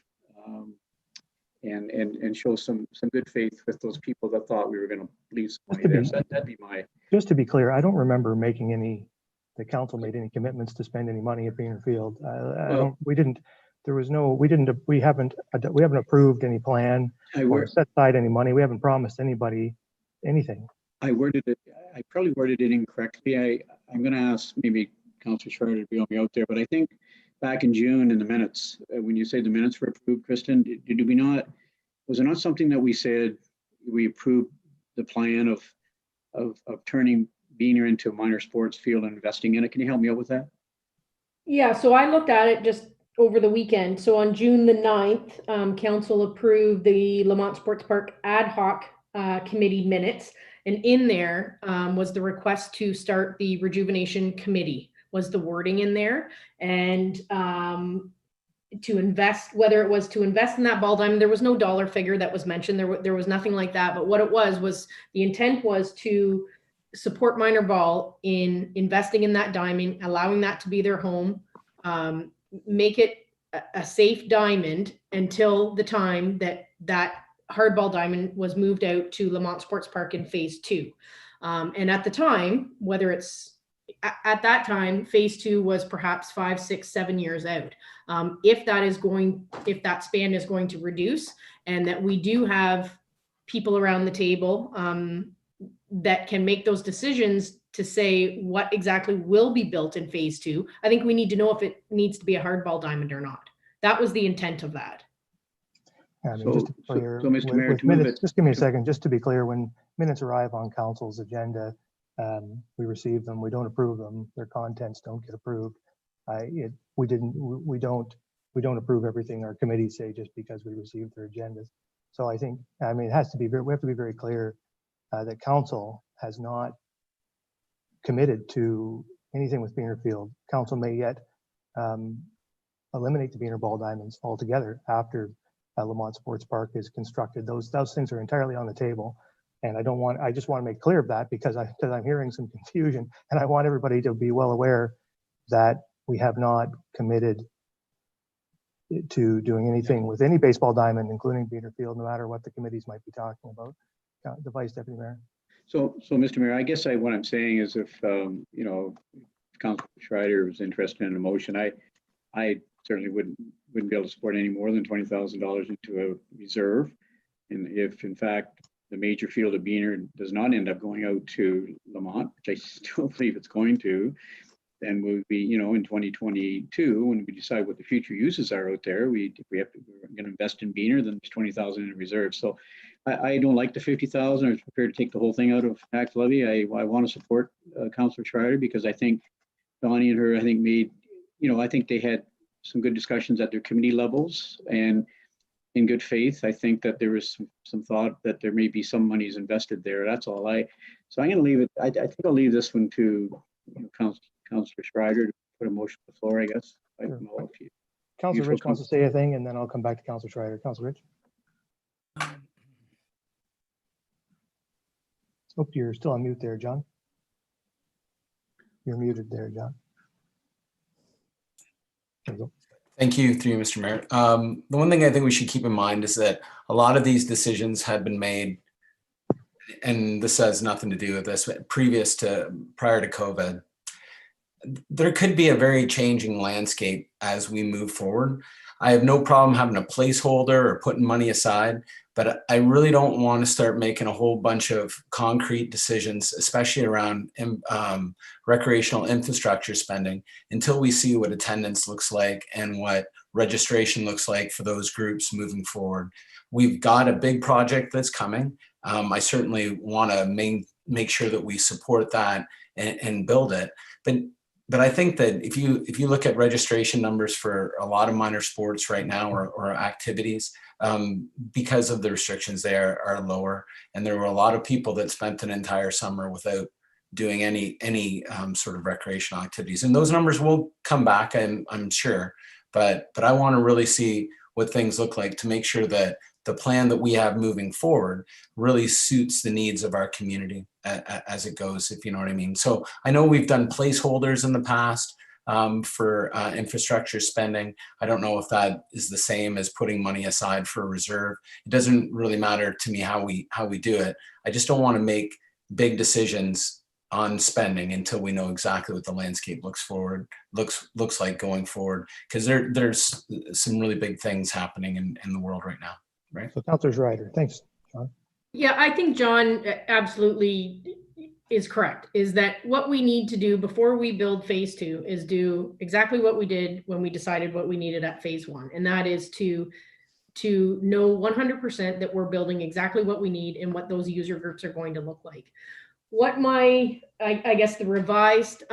and show some good faith with those people that thought we were going to leave some money there. So that'd be my. Just to be clear, I don't remember making the council made any commitments to spend any money at Beaner Field. We haven't approved any plan or set aside any money. We haven't promised anybody anything. I probably worded it incorrectly. I'm going to ask maybe Councillor Schreider to bail me out there, but I think back in June in the minutes, when you say the minutes were approved, Kristen, was it not something that we said we approved the plan of turning Beaner into a minor sports field and investing in it? Can you help me out with that? Yeah, so I looked at it just over the weekend. So on June the 9th, council approved the Lamont Sports Park ad hoc committee minutes. And in there was the request to start the rejuvenation committee, was the wording in there. And to invest, whether it was to invest in that ball diamond, there was no dollar figure that was mentioned. There was nothing like that. But what it was the intent was to support minor ball in investing in that diamond, allowing that to be their home, make it a safe diamond until the time that hardball diamond was moved out to Lamont Sports Park in phase 2. And at the time, at that time, phase 2 was perhaps 5, 6, 7 years out. If that span is going to reduce, and that we do have people around the table that can make those decisions to say what exactly will be built in phase 2, I think we need to know if it needs to be a hardball diamond or not. That was the intent of that. I mean, just to be clear, Mr. Mayor, with minutes, just give me a second, just to be clear, when minutes arrive on council's agenda, we receive them, we don't approve them, their contents don't get approved. We don't approve everything our committees say just because we received their agendas. So I think, I mean, we have to be very clear that council has not committed to anything with Beaner Field. Council may yet eliminate the Beaner ball diamonds altogether after Lamont Sports Park is constructed. Those things are entirely on the table. And I just want to make clear of that because I'm hearing some confusion, and I want everybody to be well aware that we have not committed to doing anything with any baseball diamond, including Beaner Field, no matter what the committees might be talking about. The Vice Deputy Mayor. So Mr. Mayor, I guess what I'm saying is if, Councilor Schreider was interested in a motion, I certainly wouldn't be able to support any more than $20,000 into a reserve. And if in fact the major field of Beaner does not end up going out to Lamont, which I still believe it's going to, then we'll be, in 2022, when we decide what the future uses are out there, we're going to invest in Beaner, then there's 20,000 in reserve. So I don't like the 50,000. I was prepared to take the whole thing out of tax levy. I want to support Councilor Schreider because I think Donnie and her, I think they had some good discussions at their committee levels, and in good faith, I think that there was some thought that there may be some monies invested there. That's all. So I'm going to leave it. I think I'll leave this one to Councilor Schreider to put a motion on the floor, I guess. I don't know if you. Councilor Rich wants to say a thing, and then I'll come back to Councilor Schreider. Councilor Rich. Oh, you're still on mute there, John. You're muted there, John. There you go. Thank you, through you, Mr. Mayor. The one thing I think we should keep in mind is that a lot of these decisions have been made, and this has nothing to do with this, but prior to COVID. There could be a very changing landscape as we move forward. I have no problem having a placeholder or putting money aside, but I really don't want to start making a whole bunch of concrete decisions, especially around recreational infrastructure spending, until we see what attendance looks like and what registration looks like for those groups moving forward. We've got a big project that's coming. I certainly want to make sure that we support that and build it. But I think that if you look at registration numbers for a lot of minor sports right now or activities, because of the restrictions there are lower, and there were a lot of people that spent an entire summer without doing any sort of recreational activities, and those numbers will come back, I'm sure. But I want to really see what things look like to make sure that the plan that we have moving forward really suits the needs of our community as it goes, if you know what I mean. So I know we've done placeholders in the past for infrastructure spending. I don't know if that is the same as putting money aside for a reserve. It doesn't really matter to me how we do it. I just don't want to make big decisions on spending until we know exactly what the landscape looks like going forward, because there's some really big things happening in the world right now. Right. So Councillor Schreider, thanks, John. Yeah, I think John absolutely is correct, is that what we need to do before we build phase 2 is do exactly what we did when we decided what we needed at phase 1. And that is to know 100% that we're building exactly what we need and what those user groups are going to look like. What I guess the revised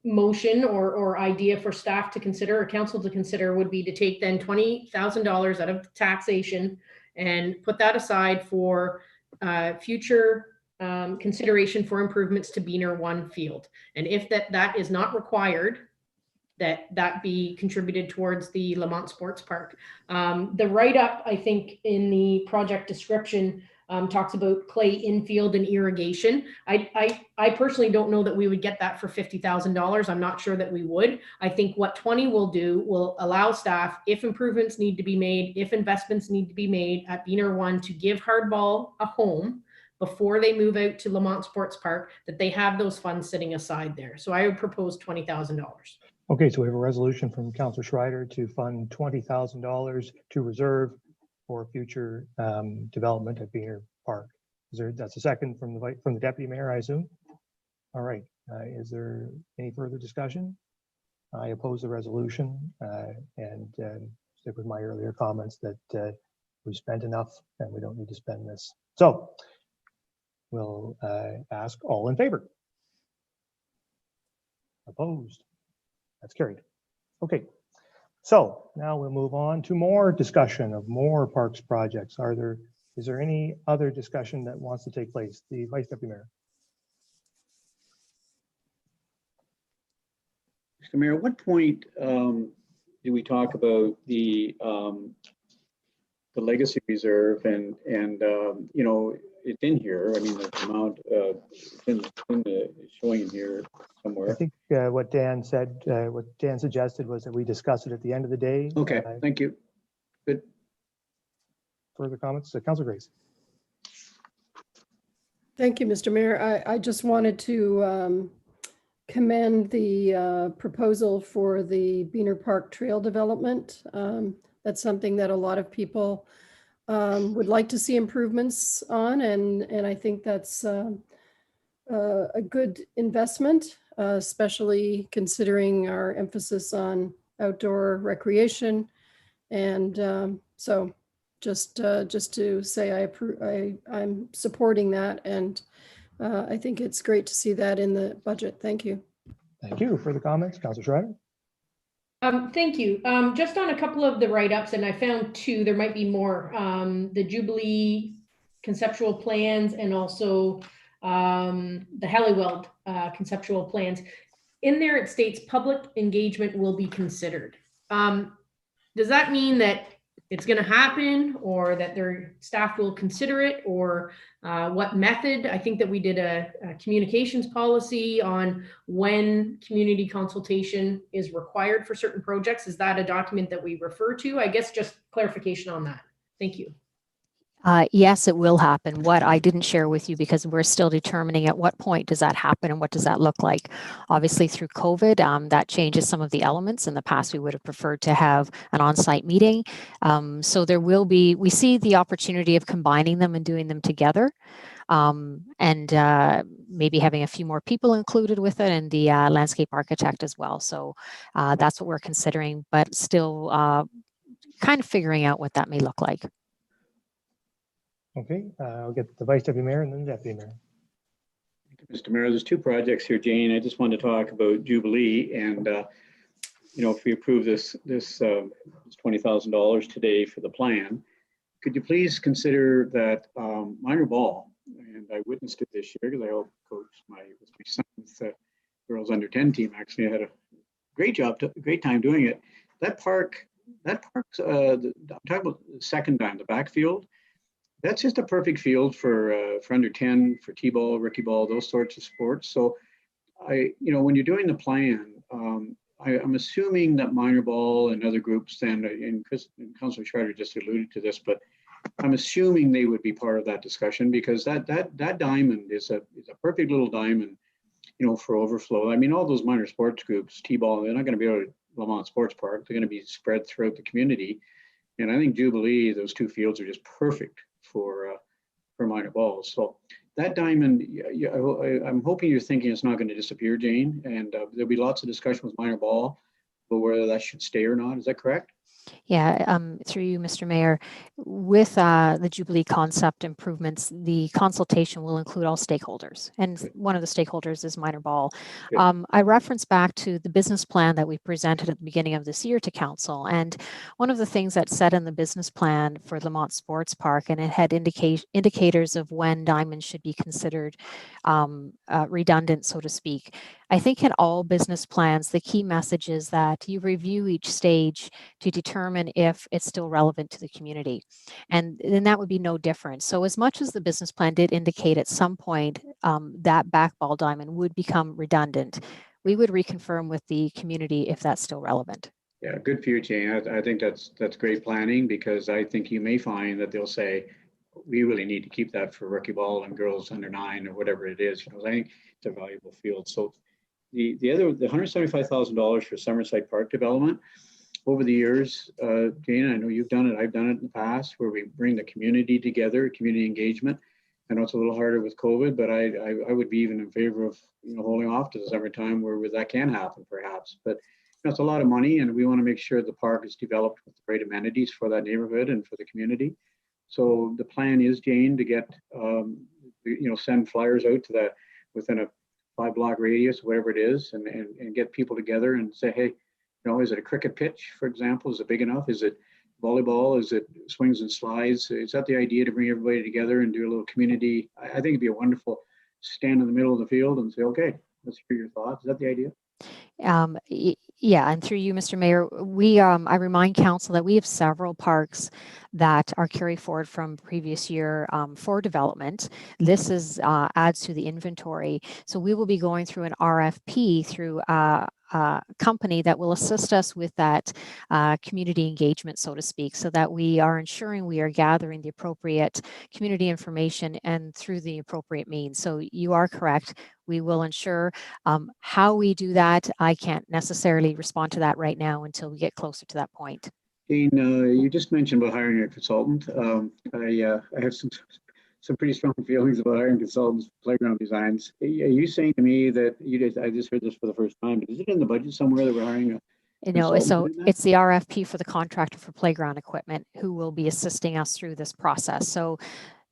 motion or idea for staff to consider or council to consider would be to take then $20,000 out of taxation and put that aside for future consideration for improvements to Beaner 1 field. And if that is not required, that be contributed towards the Lamont Sports Park. The write-up, I think, in the project description talks about clay infield and irrigation. I personally don't know that we would get that for $50,000. I'm not sure that we would. I think what 20 will do will allow staff, if improvements need to be made, if investments need to be made at Beaner 1 to give hardball a home before they move out to Lamont Sports Park, that they have those funds sitting aside there. So I would propose $20,000. Okay, so we have a resolution from Councillor Schreider to fund $20,000 to reserve for future development at Beaner Park. That's a second from the deputy mayor, I assume? All right, is there any further discussion? I oppose the resolution and stick with my earlier comments that we've spent enough and we don't need to spend this. So we'll ask all in favor. Opposed? That's carried. Okay, so now we'll move on to more discussion of more parks projects. Is there any other discussion that wants to take place? The Vice Deputy Mayor. Mr. Mayor, at what point do we talk about the legacy reserve and you know, it's in here. I mean, the amount showing in here somewhere. I think what Dan suggested was that we discuss it at the end of the day. Okay, thank you. Good. Further comments? Councilor Grace. Thank you, Mr. Mayor. I just wanted to commend the proposal for the Beaner Park Trail development. That's something that a lot of people would like to see improvements on, and I think that's a good investment, especially considering our emphasis on outdoor recreation. And so just to say I'm supporting that, and I think it's great to see that in the budget. Thank you. Thank you. Further comments, Councilor Schreider? Thank you. Just on a couple of the write-ups, and I found two, there might be more, the Jubilee conceptual plans and also the Halliwell conceptual plans. In there it states public engagement will be considered. Does that mean that it's going to happen, or that their staff will consider it, or what method. I think that we did a communications policy on when community consultation is required for certain projects. Is that a document that we refer to? I guess just clarification on that. Thank you. Yes, it will happen. What I didn't share with you, because we're still determining at what point does that happen and what does that look like. Obviously, through COVID, that changes some of the elements. In the past, we would have preferred to have an on-site meeting. So there will be, we see the opportunity of combining them and doing them together. And maybe having a few more people included with it, and the landscape architect as well. So that's what we're considering, but still kind of figuring out what that may look like. Okay, I'll get the Vice Deputy Mayor and then Deputy Mayor. Mr. Mayor, there's two projects here, Jane. I just wanted to talk about Jubilee, and you know, if we approve this $20,000 today for the plan, could you please consider that minor ball? And I witnessed it this year because I helped coach my son's girls under 10 team. Actually, I had a great time doing it. That park's I'm talking about the second dime, the backfield. That's just a perfect field for under 10, for T-ball, rookie ball, those sorts of sports. So you know, when you're doing the plan, I'm assuming that minor ball and other groups then, and Councillor Schreider just alluded to this, but I'm assuming they would be part of that discussion, because that diamond is a perfect little diamond, you know, for overflow. I mean, all those minor sports groups, T-ball, they're not going to be able to Lamont Sports Park. They're going to be spread throughout the community. And I think Jubilee, those two fields are just perfect for minor balls. So that diamond, I'm hoping you're thinking it's not going to disappear, Jane, and there'll be lots of discussion with minor ball, but whether that should stay or not. Is that correct? Yeah, through you, Mr. Mayor, with the Jubilee concept improvements, the consultation will include all stakeholders, and one of the stakeholders is minor ball. I reference back to the business plan that we presented at the beginning of this year to council, and one of the things that said in the business plan for Lamont Sports Park, and it had indicators of when diamonds should be considered redundant, so to speak. I think in all business plans, the key message is that you review each stage to determine if it's still relevant to the community. And then that would be no different. So as much as the business plan did indicate at some point that backball diamond would become redundant, we would reconfirm with the community if that's still relevant. Yeah, good for you, Jane. I think that's great planning, because I think you may find that they'll say, we really need to keep that for rookie ball and girls under 9 or whatever it is. You know, I think it's a valuable field. So the $175,000 for Summerside Park development, over the years, Jane, I know you've done it, I've done it in the past, where we bring the community together, community engagement. I know it's a little harder with COVID, but I would be even in favor of, you know, holding off to the summertime where that can happen perhaps. But you know, it's a lot of money, and we want to make sure the park is developed with the right amenities for that neighborhood and for the community. So the plan is, Jane, to get, you know, send flyers out to that within a 5-block radius, whatever it is, and get people together and say, hey, you know, is it a cricket pitch, for example? Is it big enough? Is it volleyball? Is it swings and slides? Is that the idea, to bring everybody together and do a little community? I think it'd be a wonderful stand in the middle of the field and say, okay, let's hear your thoughts. Is that the idea? Yeah, and through you, Mr. Mayor, I remind council that we have several parks that are carried forward from previous year for development. This is adds to the inventory. So we will be going through an RFP through company that will assist us with that community engagement, so to speak, so that we are ensuring we are gathering the appropriate community information and through the appropriate means. So you are correct. We will ensure how we do that. I can't necessarily respond to that right now until we get closer to that point. Dean, you just mentioned about hiring a consultant. I have some pretty strong feelings about hiring consultants for playground designs. Are you saying to me that I just heard this for the first time, but is it in the budget somewhere that we're hiring a No, so it's the RFP for the contractor for playground equipment who will be assisting us through this process. So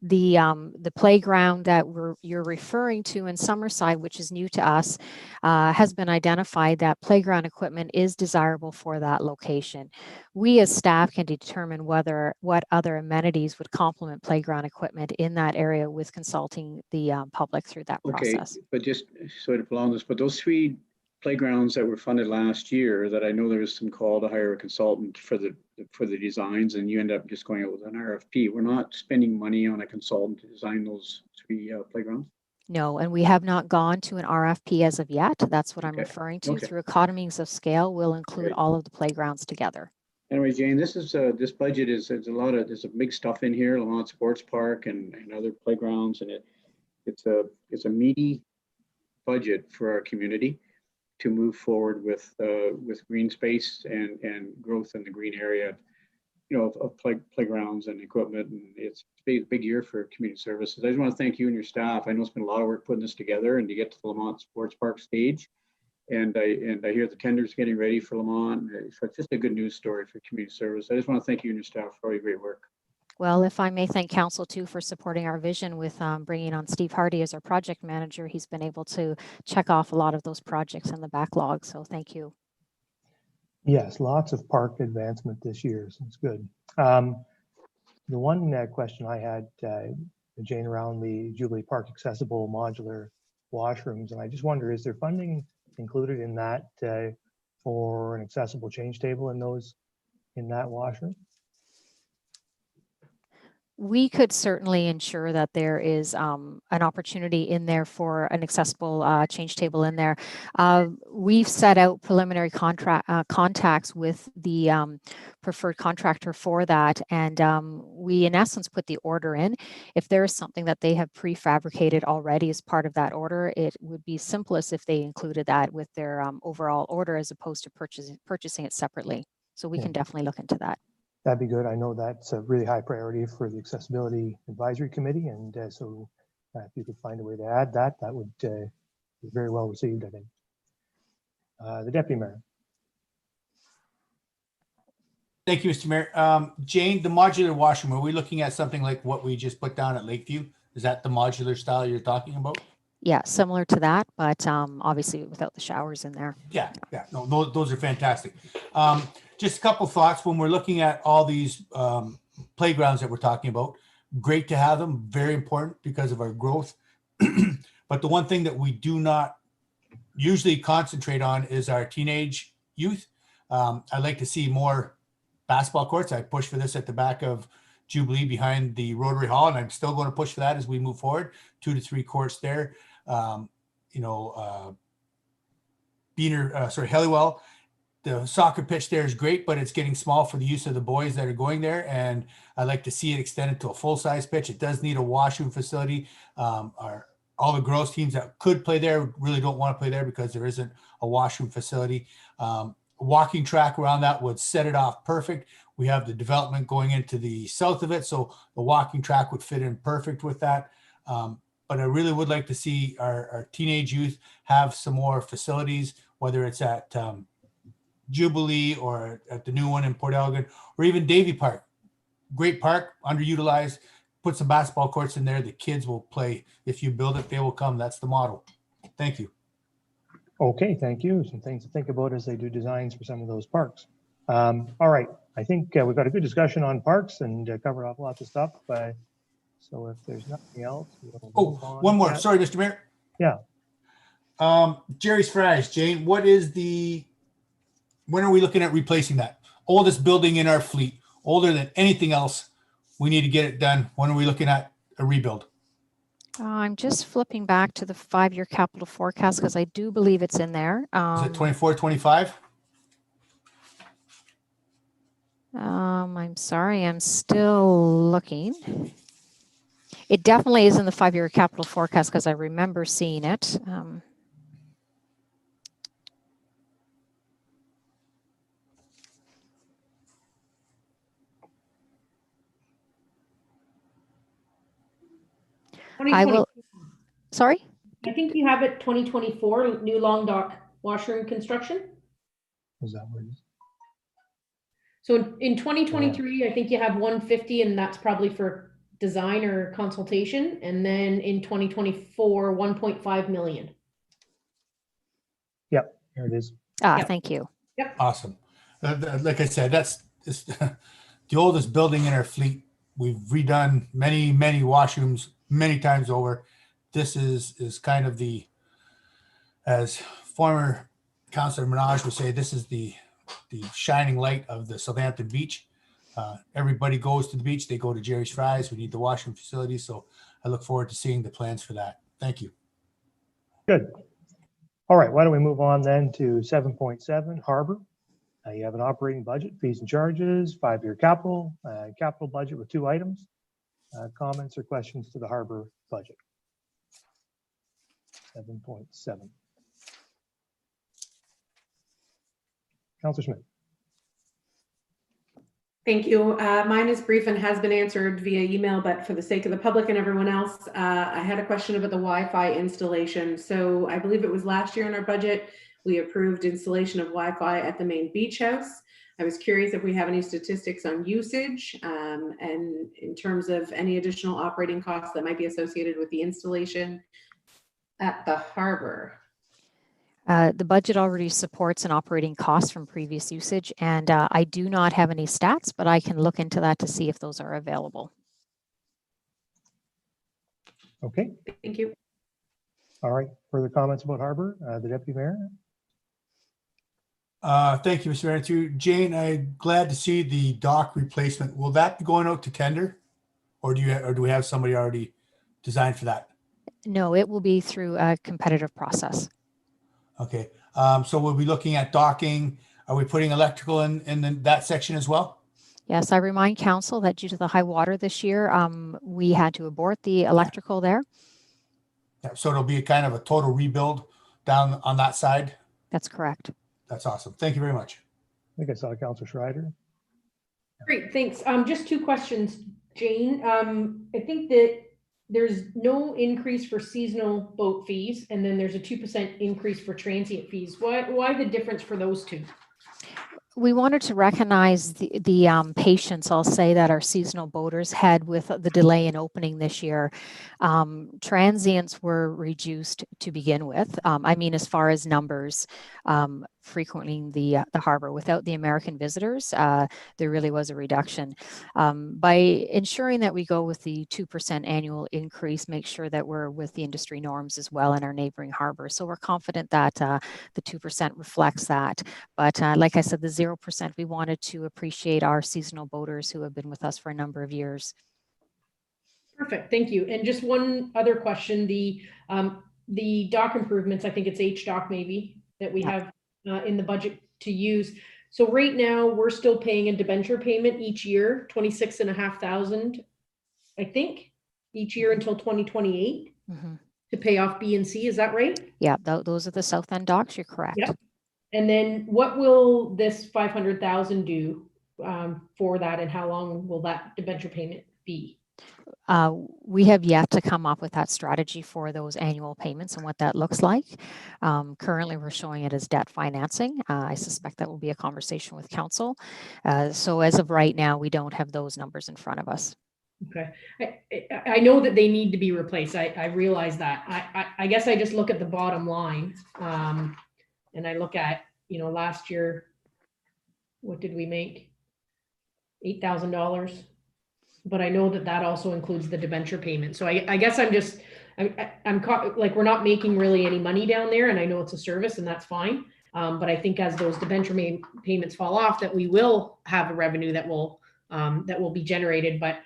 the playground that you're referring to in Summerside, which is new to us, has been identified that playground equipment is desirable for that location. We as staff can determine what other amenities would complement playground equipment in that area with consulting the public through that process. But just sort of along this, but those 3 playgrounds that were funded last year that I know there was some call to hire a consultant for the designs, and you end up just going out with an RFP. We're not spending money on a consultant to design those 3 playgrounds. No, and we have not gone to an RFP as of yet. That's what I'm Okay. referring to. Okay. Through economies of scale, we'll include Great. all of the playgrounds together. Anyway, Jane, this is this budget is there's a big stuff in here, Lamont Sports Park and other playgrounds, and it's a meaty budget for our community to move forward with green space and growth in the green area, of playgrounds and equipment. And it's a big year for community services. I just want to thank you and your staff. I know it's been a lot of work putting this together and to get to the Lamont Sports Park stage. And I hear the tenders getting ready for Lamont. So it's just a good news story for community service. I just want to thank you and your staff for all your great work. Well, if I may thank council too for supporting our vision with bringing on Steve Hardy as our project manager. He's been able to check off a lot of those projects in the backlog. So thank you. Yes, lots of park advancement this year, so it's good. The one question I had, Jane, around the Jubilee Park accessible modular washrooms, and I just wonder, is there funding included in that for an accessible change table in that washroom? We could certainly ensure that there is an opportunity in there for an accessible change table in there. We've set out preliminary contacts with the preferred contractor for that, and we in essence put the order in. If there is something that they have prefabricated already as part of that order, it would be simplest if they included that with their overall order as opposed to purchasing it separately. So we can definitely look into that. That'd be good. I know that's a really high priority for the Accessibility Advisory Committee, and so if you could find a way to add that, that would be very well received, I think. The Deputy Mayor. Thank you, Mr. Mayor. Jane, the modular washroom, are we looking at something like what we just put down at Lakeview? Is that the modular style you're talking about? Yeah, similar to that, but obviously without the showers in there. Yeah. No, those are fantastic. Just a couple thoughts when we're looking at all these playgrounds that we're talking about. Great to have them, very important because of our growth. But the one thing that we do not usually concentrate on is our teenage youth. I'd like to see more basketball courts. I push for this at the back of Jubilee behind the Rotary Hall, and I'm still going to push for that as we move forward. 2 to 3 courts there. Halliwell. The soccer pitch there is great, but it's getting small for the use of the boys that are going there. And I'd like to see it extended to a full-size pitch. It does need a washroom facility. All the girls teams that could play there really don't want to play there because there isn't a washroom facility. A walking track around that would set it off perfect. We have the development going into the south of it, so the walking track would fit in perfect with that. But I really would like to see our teenage youth have some more facilities, whether it's at Jubilee or at the new one in Port Elgin, or even Davy Park. Great park, underutilized. Put some basketball courts in there. The kids will play. If you build it, they will come. That's the model. Thank you. Okay, thank you. Some things to think about as they do designs for some of those parks. All right, I think we've got a good discussion on parks and covered off lots of stuff. So if there's nothing else, we'll move on. One more. Sorry, Mr. Mayor. Yeah. Jerry's Fries, Jane, when are we looking at replacing that? Oldest building in our fleet, older than anything else. We need to get it done. When are we looking at a rebuild? I'm just flipping back to the 5-year capital forecast because I do believe it's in there. Is it 24, 25? I'm sorry, I'm still looking. It definitely is in the 5-year capital forecast because I remember seeing it. I will. Sorry? I think you have it 2024, new long dock washroom construction. Is that what it is? So in 2023, I think you have 150, and that's probably for design or consultation. And then in 2024, 1.5 million. Yep, here it is. Yep. Thank you. Yep. Awesome. Like I said, that's the oldest building in our fleet. We've redone many washrooms many times over. This is kind of as former Councillor Minaj would say this is the shining light of the Southampton beach. Everybody goes to the beach. They go to Jerry's Fries. We need the washroom facility. So I look forward to seeing the plans for that. Thank you. Good. All right, why don't we move on then to 7.7, Harbor. You have an operating budget, fees and charges, 5-year capital budget with 2 items. Comments or questions to the Harbor budget? 7.7. Councillor Schmidt. Thank you. Mine is brief and has been answered via email, but for the sake of the public and everyone else, I had a question about the Wi-Fi installation. So I believe it was last year in our budget, we approved installation of Wi-Fi at the main beach house. I was curious if we have any statistics on usage and in terms of any additional operating costs that might be associated with the installation at the harbor. The budget already supports an operating cost from previous usage, and I do not have any stats, but I can look into that to see if those are available. Okay. Thank you. All right. Further comments about Harbor? The Deputy Mayor? Thank you, Mr. Mayor. Through Jane, I'm glad to see the dock replacement. Will that be going out to tender, or do we have somebody already designed for that? No, it will be through a competitive process. Okay, so we'll be looking at docking. Are we putting electrical in that section as well? Yes, I remind council that due to the high water this year, we had to abort the electrical there. Yeah, so it'll be a kind of a total rebuild down on that side? That's correct. That's awesome. Thank you very much. I think I saw Councillor Schreider. Great, thanks. Just 2 questions, Jane. I think that there's no increase for seasonal boat fees, and then there's a 2% increase for transient fees. Why the difference for those 2? We wanted to recognize the patience, I'll say, that our seasonal boaters had with the delay in opening this year. Transients were reduced to begin with. I mean, as far as numbers frequenting the harbor. Without the American visitors, there really was a reduction. By ensuring that we go with the 2% annual increase, make sure that we're with the industry norms as well in our neighboring harbors. So we're confident that the 2% reflects that. But like I said, the 0%, we wanted to appreciate our seasonal boaters who have been with us for a number of years. Perfect, thank you. And just one other question, the dock improvements, I think it's HDock maybe, that we have in the budget to use. So right now, we're still paying a debenture payment each year, 26,500, I think, each year until 2028 to pay off B and C, is that right? Yeah, those are the south end docks, you're correct. Yep. And then what will this 500,000 do for that, and how long will that debenture payment be? We have yet to come up with that strategy for those annual payments and what that looks like. Currently, we're showing it as debt financing. I suspect that will be a conversation with council. So as of right now, we don't have those numbers in front of us. Okay, I know that they need to be replaced. I realize that. I guess I just look at the bottom line, and I look at, last year, what did we make? $8,000. But I know that that also includes the debenture payment. So I guess I'm caught, like, we're not making really any money down there, and I know it's a service, and that's fine. But I think as those debenture payments fall off, that we will have a revenue that will be generated. But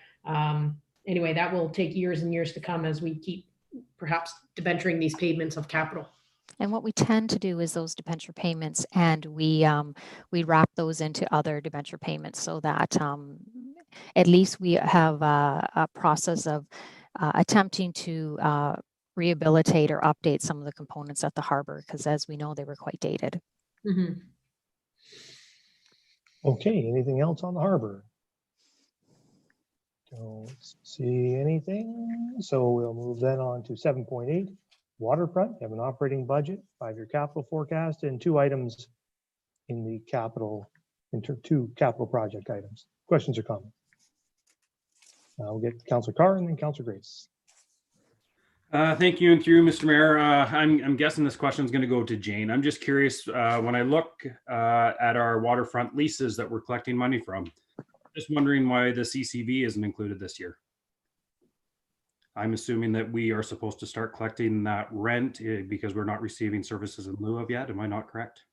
anyway, that will take years and years to come as we keep perhaps debenturing these payments of capital. And what we tend to do is those debenture payments, and we wrap those into other debenture payments so that at least we have a process of attempting to rehabilitate or update some of the components at the harbor, because as we know, they were quite dated. Mm-hmm. Okay, anything else on the harbor? Don't see anything. So we'll move then on to 7.8, waterfront. You have an operating budget, 5-year capital forecast, and 2 items in the capital, 2 capital project items. Questions or comments? We'll get Councillor Carr and then Councillor Grace. Thank you, and through Mr. Mayor. I'm guessing this question is going to go to Jane. I'm just curious, when I look at our waterfront leases that we're collecting money from, just wondering why the CCV isn't included this year. I'm assuming that we are supposed to start collecting that rent because we're not receiving services in lieu of yet. Am I not correct?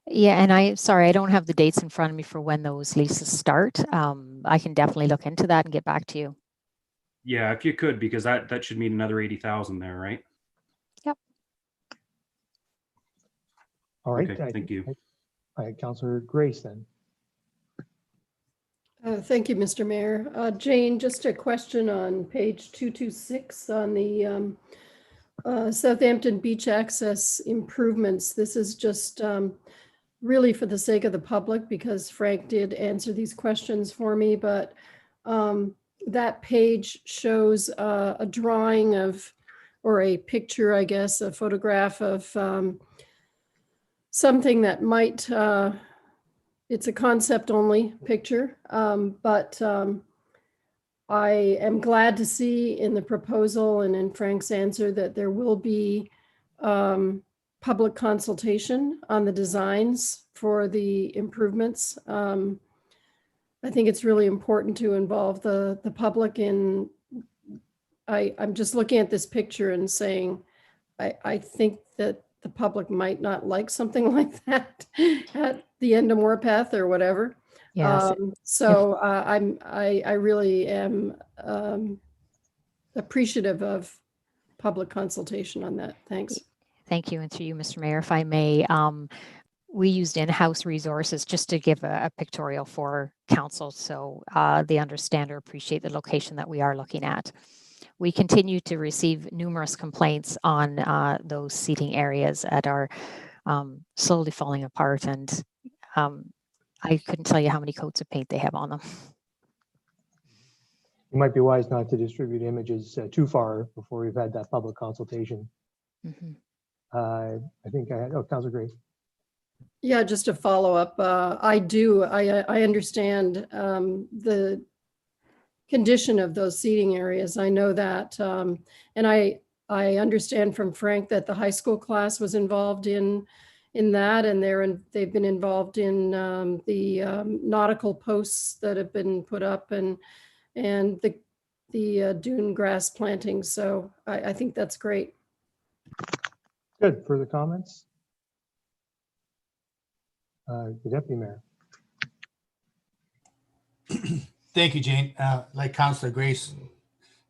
Yeah, and I don't have the dates in front of me for when those leases start. I can definitely look into that and get back to you. Yeah, if you could, because that should mean another 80,000 there, right? Yep. All right. Okay, thank you. All right, Councillor Grace then. Thank you, Mr. Mayor. Jane, just a question on page 226 on the Southampton beach access improvements. This is just really for the sake of the public, because Frank did answer these questions for me, but that page shows a drawing of, or a picture, I guess, a photograph of something that might, it's a concept only picture, but I am glad to see in the proposal and in Frank's answer that there will be public consultation on the designs for the improvements. I think it's really important to involve the public in, I'm just looking at this picture and saying, I think that the public might not like something like that at the end of Morpeth or whatever. Yes. So I really am appreciative of public consultation on that. Thanks. Thank you, and through you, Mr. Mayor, if I may, we used in-house resources just to give a pictorial for council, so they understand or appreciate the location that we are looking at. We continue to receive numerous complaints on those seating areas that are slowly falling apart, and I couldn't tell you how many coats of paint they have on them. You might be wise not to distribute images too far before we've had that public consultation. Mm-hmm. I think I had, Councillor Grace. Yeah, just a follow up. I understand the condition of those seating areas. I know that, and I understand from Frank that the high school class was involved in that, and they've been involved in the nautical posts that have been put up, and the dune grass planting. So I think that's great. Good. Further comments? The Deputy Mayor. Thank you, Jane. Like Councillor Grace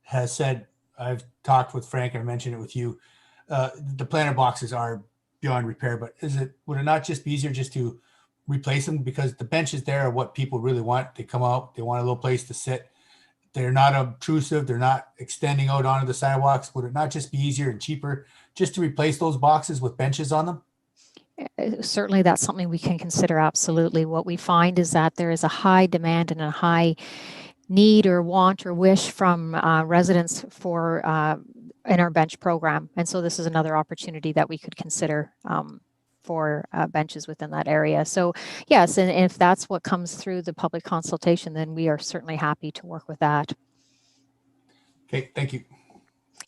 has said, I've talked with Frank and I mentioned it with you. The planter boxes are beyond repair, but would it not just be easier just to replace them? Because the benches there are what people really want. They come out, they want a little place to sit. They're not obtrusive. They're not extending out onto the sidewalks. Would it not just be easier and cheaper just to replace those boxes with benches on them? Certainly that's something we can consider, absolutely. What we find is that there is a high demand and a high need or want or wish from residents for in our bench program. And so this is another opportunity that we could consider for benches within that area. So yes, and if that's what comes through the public consultation, then we are certainly happy to work with that. Okay, thank you.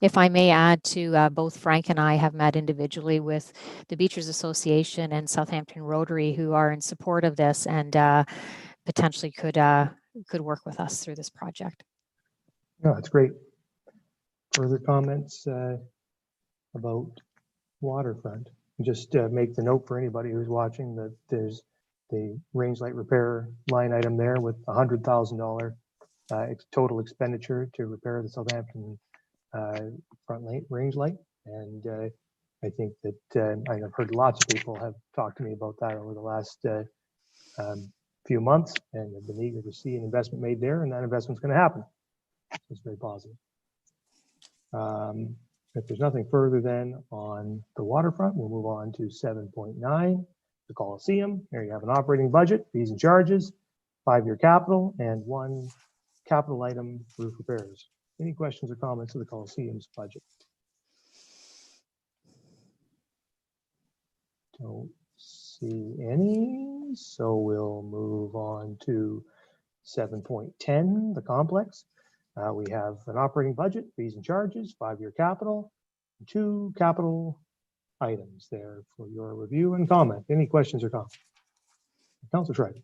If I may add to both Frank and I have met individually with the Beachers Association and Southampton Rotary, who are in support of this and potentially could work with us through this project. No, that's great. Further comments about waterfront? Just make the note for anybody who's watching that there's the range light repair line item there with $100,000 total expenditure to repair the Southampton front range light. And I think that I've heard lots of people have talked to me about that over the last few months and have been eager to see an investment made there, and that investment's going to happen. So it's very positive. If there's nothing further then on the waterfront, we'll move on to 7.9, the Coliseum. Here you have an operating budget, fees and charges, 5-year capital, and 1 capital item, roof repairs. Any questions or comments of the Coliseum's budget? Don't see any, so we'll move on to 7.10, the complex. We have an operating budget, fees and charges, 5-year capital, 2 capital items there for your review and comment. Any questions or comments? Councillor Schreiber.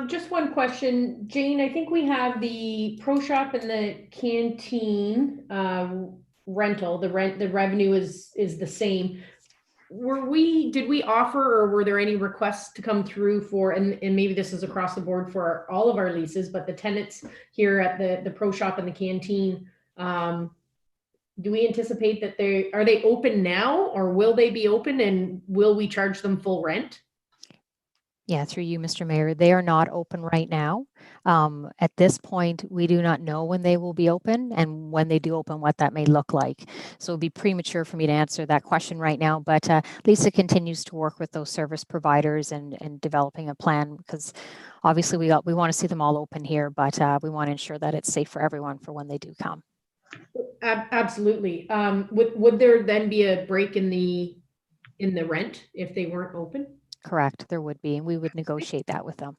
Just one question, Jane. I think we have the pro shop and the canteen rental. The revenue is the same. did we offer, or were there any requests to come through for, and maybe this is across the board for all of our leases, but the tenants here at the pro shop and the canteen, do we anticipate that are they open now, or will they be open, and will we charge them full rent? Yeah, through you, Mr. Mayor, they are not open right now. At this point, we do not know when they will be open, and when they do open, what that may look like. So it'd be premature for me to answer that question right now, but Lisa continues to work with those service providers and developing a plan, because obviously we want to see them all open here, but we want to ensure that it's safe for everyone for when they do come. Absolutely. Would there then be a break in the rent if they weren't open? Correct, there would be, and we would negotiate that with them.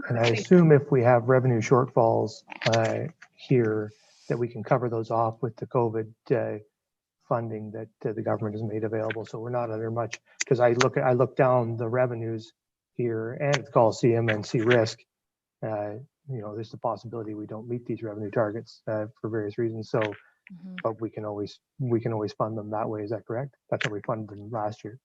And I assume if we have revenue shortfalls here, that we can cover those off with the COVID funding that the government has made available. So we're not under much, because I look down the revenues here and it's Coliseum and see risk. There's the possibility we don't meet these revenue targets for various reasons. So, but we can always fund them that way. Is that correct? That's how we funded them last year.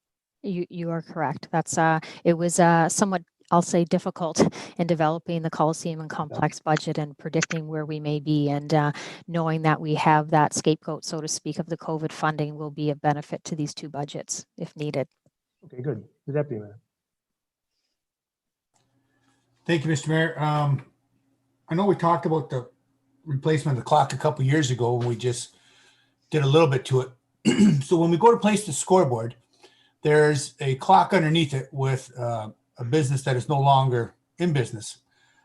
You are correct. That's it was somewhat, I'll say, difficult in developing the Coliseum and Complex budget and predicting where we may be, and knowing that we have that scapegoat, so to speak, of the COVID funding will be a benefit to these two budgets if needed. Okay, good. The Deputy Mayor. Thank you, Mr. Mayor. I know we talked about the replacement of the clock a couple years ago, and we just did a little bit to it. So when we go to place the scoreboard, there's a clock underneath it with a business that is no longer in business.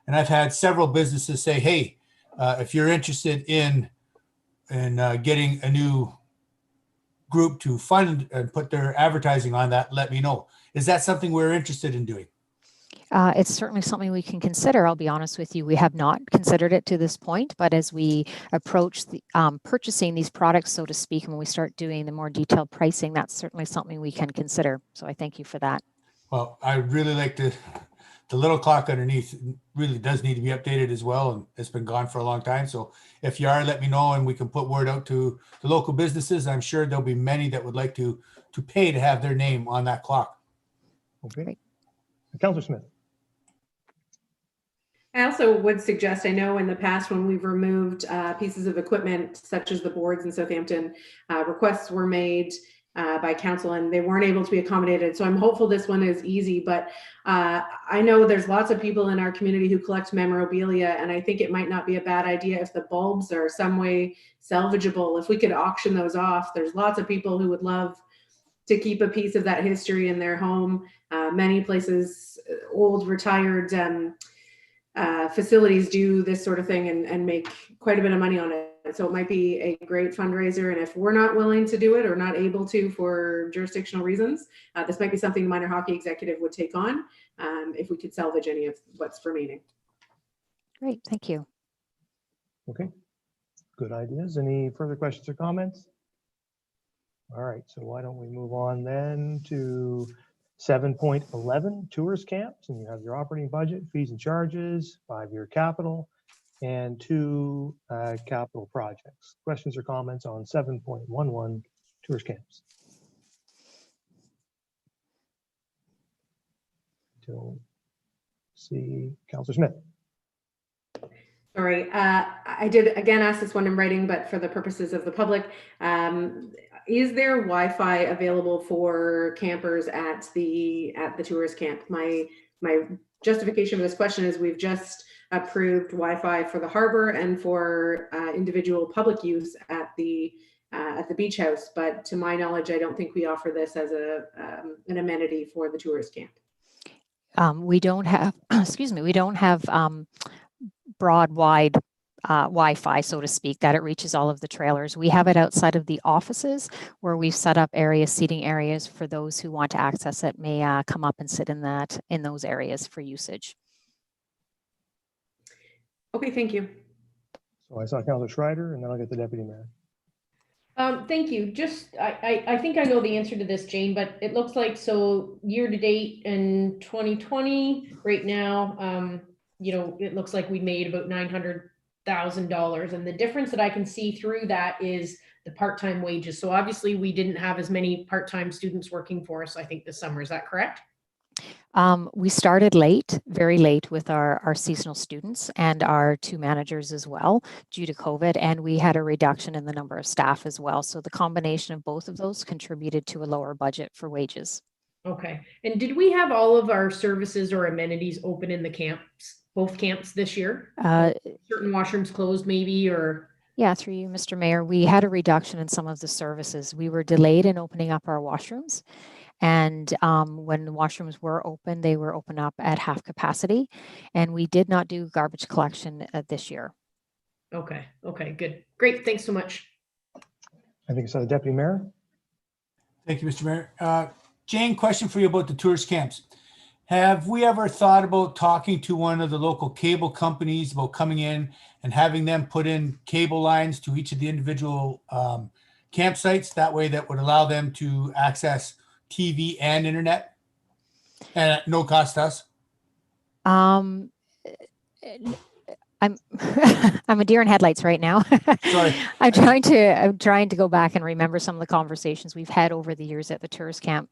And I've had several businesses say, hey, if you're interested in getting a new group to fund and put their advertising on that, let me know. Is that something we're interested in doing? It's certainly something we can consider. I'll be honest with you, we have not considered it to this point, but as we approach the, purchasing these products, so to speak, and when we start doing the more detailed pricing, that's certainly something we can consider. So I thank you for that. Well, I really like the little clock underneath. Really does need to be updated as well, and it's been gone for a long time. So if you are, let me know, and we can put word out to the local businesses. I'm sure there'll be many that would like to pay to have their name on that clock. Okay. Great. Councillor Smith. I also would suggest, I know in the past when we've removed pieces of equipment such as the boards in Southampton, requests were made by council and they weren't able to be accommodated. So I'm hopeful this one is easy, but I know there's lots of people in our community who collect memorabilia, and I think it might not be a bad idea if the bulbs are some way salvageable. If we could auction those off, there's lots of people who would love to keep a piece of that history in their home. Many places, old retired facilities do this sort of thing and make quite a bit of money on it. So it might be a great fundraiser. And if we're not willing to do it or not able to for jurisdictional reasons, this might be something the minor hockey executive would take on if we could salvage any of what's remaining. Great, thank you. Okay, good ideas. Any further questions or comments? All right, so why don't we move on then to 7.11, tourist camps, and you have your operating budget, fees and charges, 5-year capital, and 2 capital projects. Questions or comments on 7.11, tourist camps? Don't see. Councillor Smith. Sorry, I did again ask this one in writing, but for the purposes of the public, is there Wi-Fi available for campers at the tourist camp? My justification for this question is we've just approved Wi-Fi for the harbor and for individual public use at the beach house, but to my knowledge, I don't think we offer this as an amenity for the tourist camp. We don't have, excuse me, we don't have broad, wide Wi-Fi, so to speak, that it reaches all of the trailers. We have it outside of the offices where we've set up areas, seating areas for those who want to access it may come up and sit in those areas for usage. Okay, thank you. So I saw Councillor Schreider, and then I'll get the Deputy Mayor. Thank you. Just, I think I know the answer to this, Jane, but it looks like, so year to date in 2020, right now, it looks like we made about $1,000. And the difference that I can see through that is the part-time wages. So obviously we didn't have as many part-time students working for us, I think, this summer. Is that correct? We started late, very late with our seasonal students and our 2 managers as well due to COVID, and we had a reduction in the number of staff as well. So the combination of both of those contributed to a lower budget for wages. Okay. And did we have all of our services or amenities open in the camps, both camps this year? Certain washrooms closed maybe, or? Yeah, through you, Mr. Mayor, we had a reduction in some of the services. We were delayed in opening up our washrooms. And when the washrooms were open, they were open up at half capacity. And we did not do garbage collection this year. Okay. Okay, good. Great. Thanks so much. I think so. Deputy Mayor? Thank you, Mr. Mayor. Jane, question for you about the tourist camps. Have we ever thought about talking to one of the local cable companies about coming in and having them put in cable lines to each of the individual campsites? That way that would allow them to access TV and internet and at no cost to us? I'm I'm a deer in headlights right now. Sorry. I'm trying to go back and remember some of the conversations we've had over the years at the tourist camp.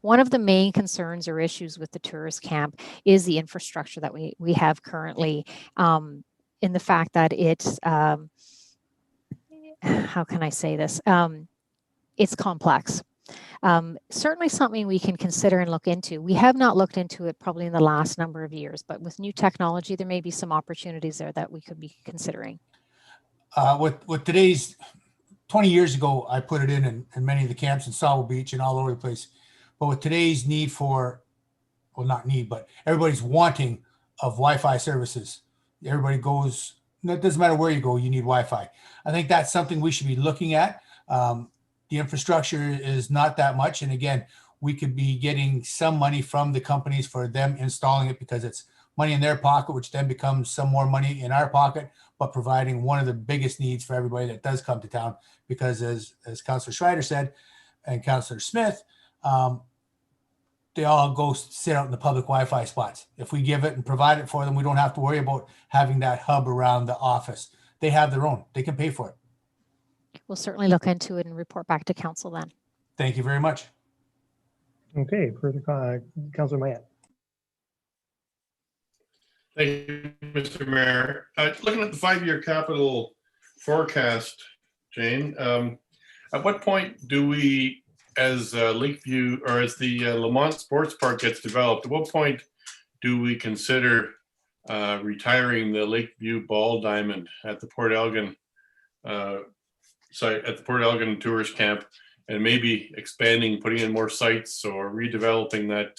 One of the main concerns or issues with the tourist camp is the infrastructure that we have currently, in the fact that it's how can I say this? It's complex. Certainly something we can consider and look into. We have not looked into it probably in the last number of years, but with new technology, there may be some opportunities there that we could be considering. With today's, 20 years ago, I put it in many of the camps in Saugeen Beach and all over the place. But with today's need for, well, not need, but everybody's wanting of Wi-Fi services. Everybody goes, it doesn't matter where you go, you need Wi-Fi. I think that's something we should be looking at. The infrastructure is not that much. And again, we could be getting some money from the companies for them installing it because it's money in their pocket, which then becomes some more money in our pocket, but providing one of the biggest needs for everybody that does come to town. Because as Councillor Schreider said, and Councillor Smith, they all go sit out in the public Wi-Fi spots. If we give it and provide it for them, we don't have to worry about having that hub around the office. They have their own, they can pay for it. We'll certainly look into it and report back to council then. Thank you very much. Okay, further Councillor Mayette. Thank you, Mr. Mayor. Looking at the 5-year capital forecast, Jane, at what point do we, as Lakeview or as the Lamont Sports Park gets developed, at what point do we consider retiring the Lakeview Ball Diamond at the Port Elgin site, at the Port Elgin Tourist Camp, and maybe expanding, putting in more sites or redeveloping that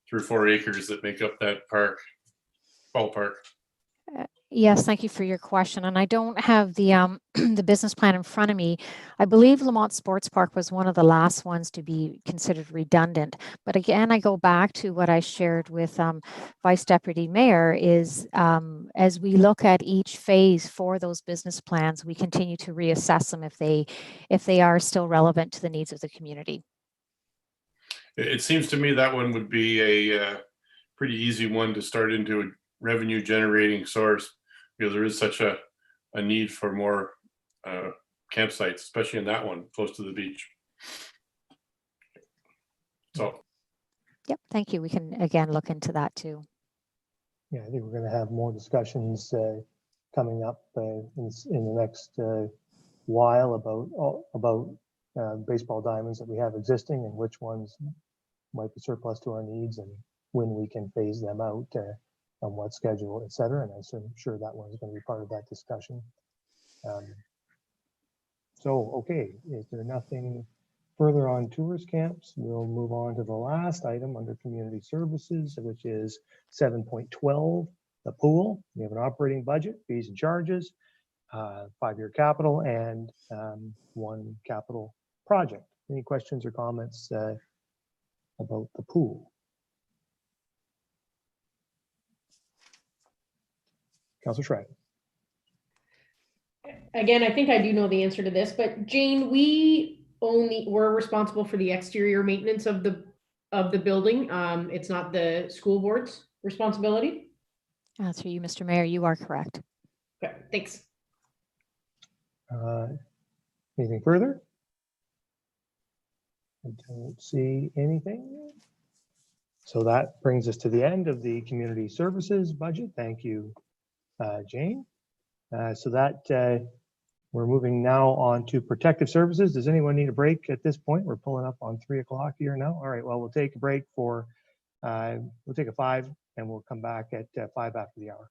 3 or 4 acres that make up that park, ballpark? Yes, thank you for your question. And I don't have the the business plan in front of me. I believe Lamont Sports Park was one of the last ones to be considered redundant. But again, I go back to what I shared with Vice Deputy Mayor is as we look at each phase for those business plans, we continue to reassess them if they are still relevant to the needs of the community. It seems to me that one would be a pretty easy one to start into a revenue generating source, because there is such a need for more campsites, especially in that one close to the beach. So. Yep, thank you. We can again look into that too. Yeah, I think we're going to have more discussions coming up in the next while about baseball diamonds that we have existing and which ones might be surplus to our needs and when we can phase them out. On what schedule, et cetera. And I'm sure that one is going to be part of that discussion. Okay, if there's nothing further on tourist camps, we'll move on to the last item under community services, which is 7.12, the pool. We have an operating budget, fees and charges, 5-year capital, and 1 capital project. Any questions or comments about the pool? Councillor Schreiber. Again, I think I do know the answer to this, but Jane, we're responsible for the exterior maintenance of the building. It's not the school board's responsibility. Through you, Mr. Mayor, you are correct. Okay, thanks. Anything further? I don't see anything. So that brings us to the end of the community services budget. Thank you, Jane. We're moving now on to protective services. Does anyone need a break at this point? We're pulling up on 3 o'clock here now. All right, well, we'll take a break for, we'll take a 5 and we'll come back at 5 after the hour.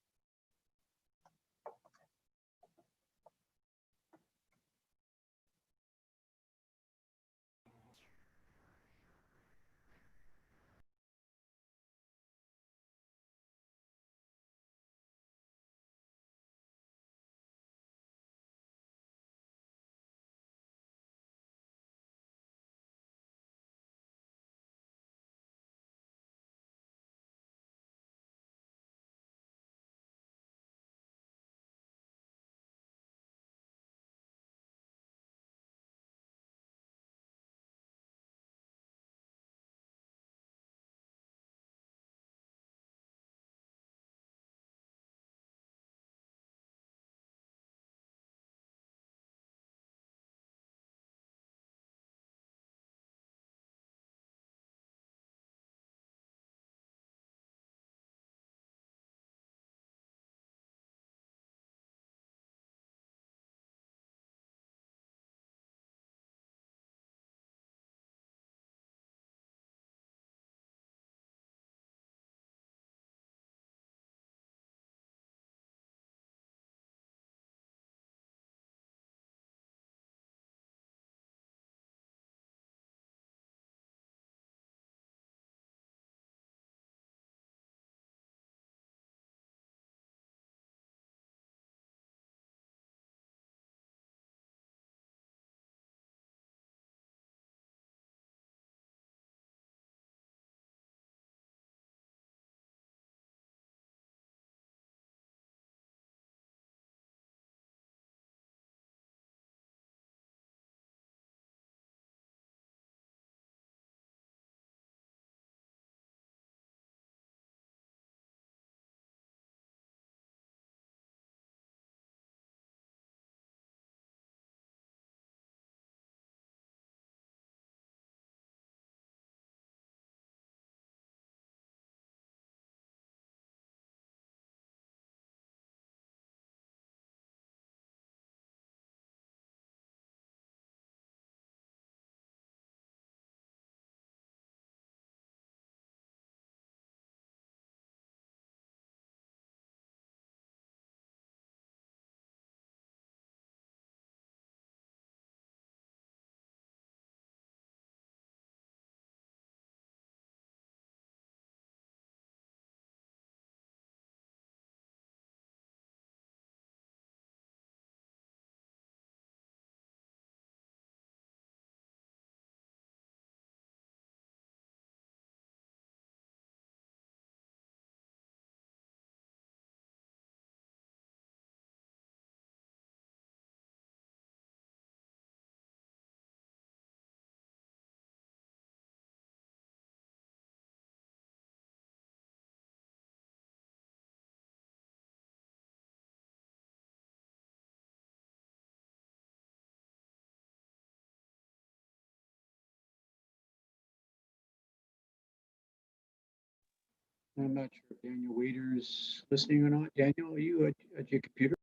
I'm not sure if Daniel Waiter's listening or not. Daniel, are you at your computer?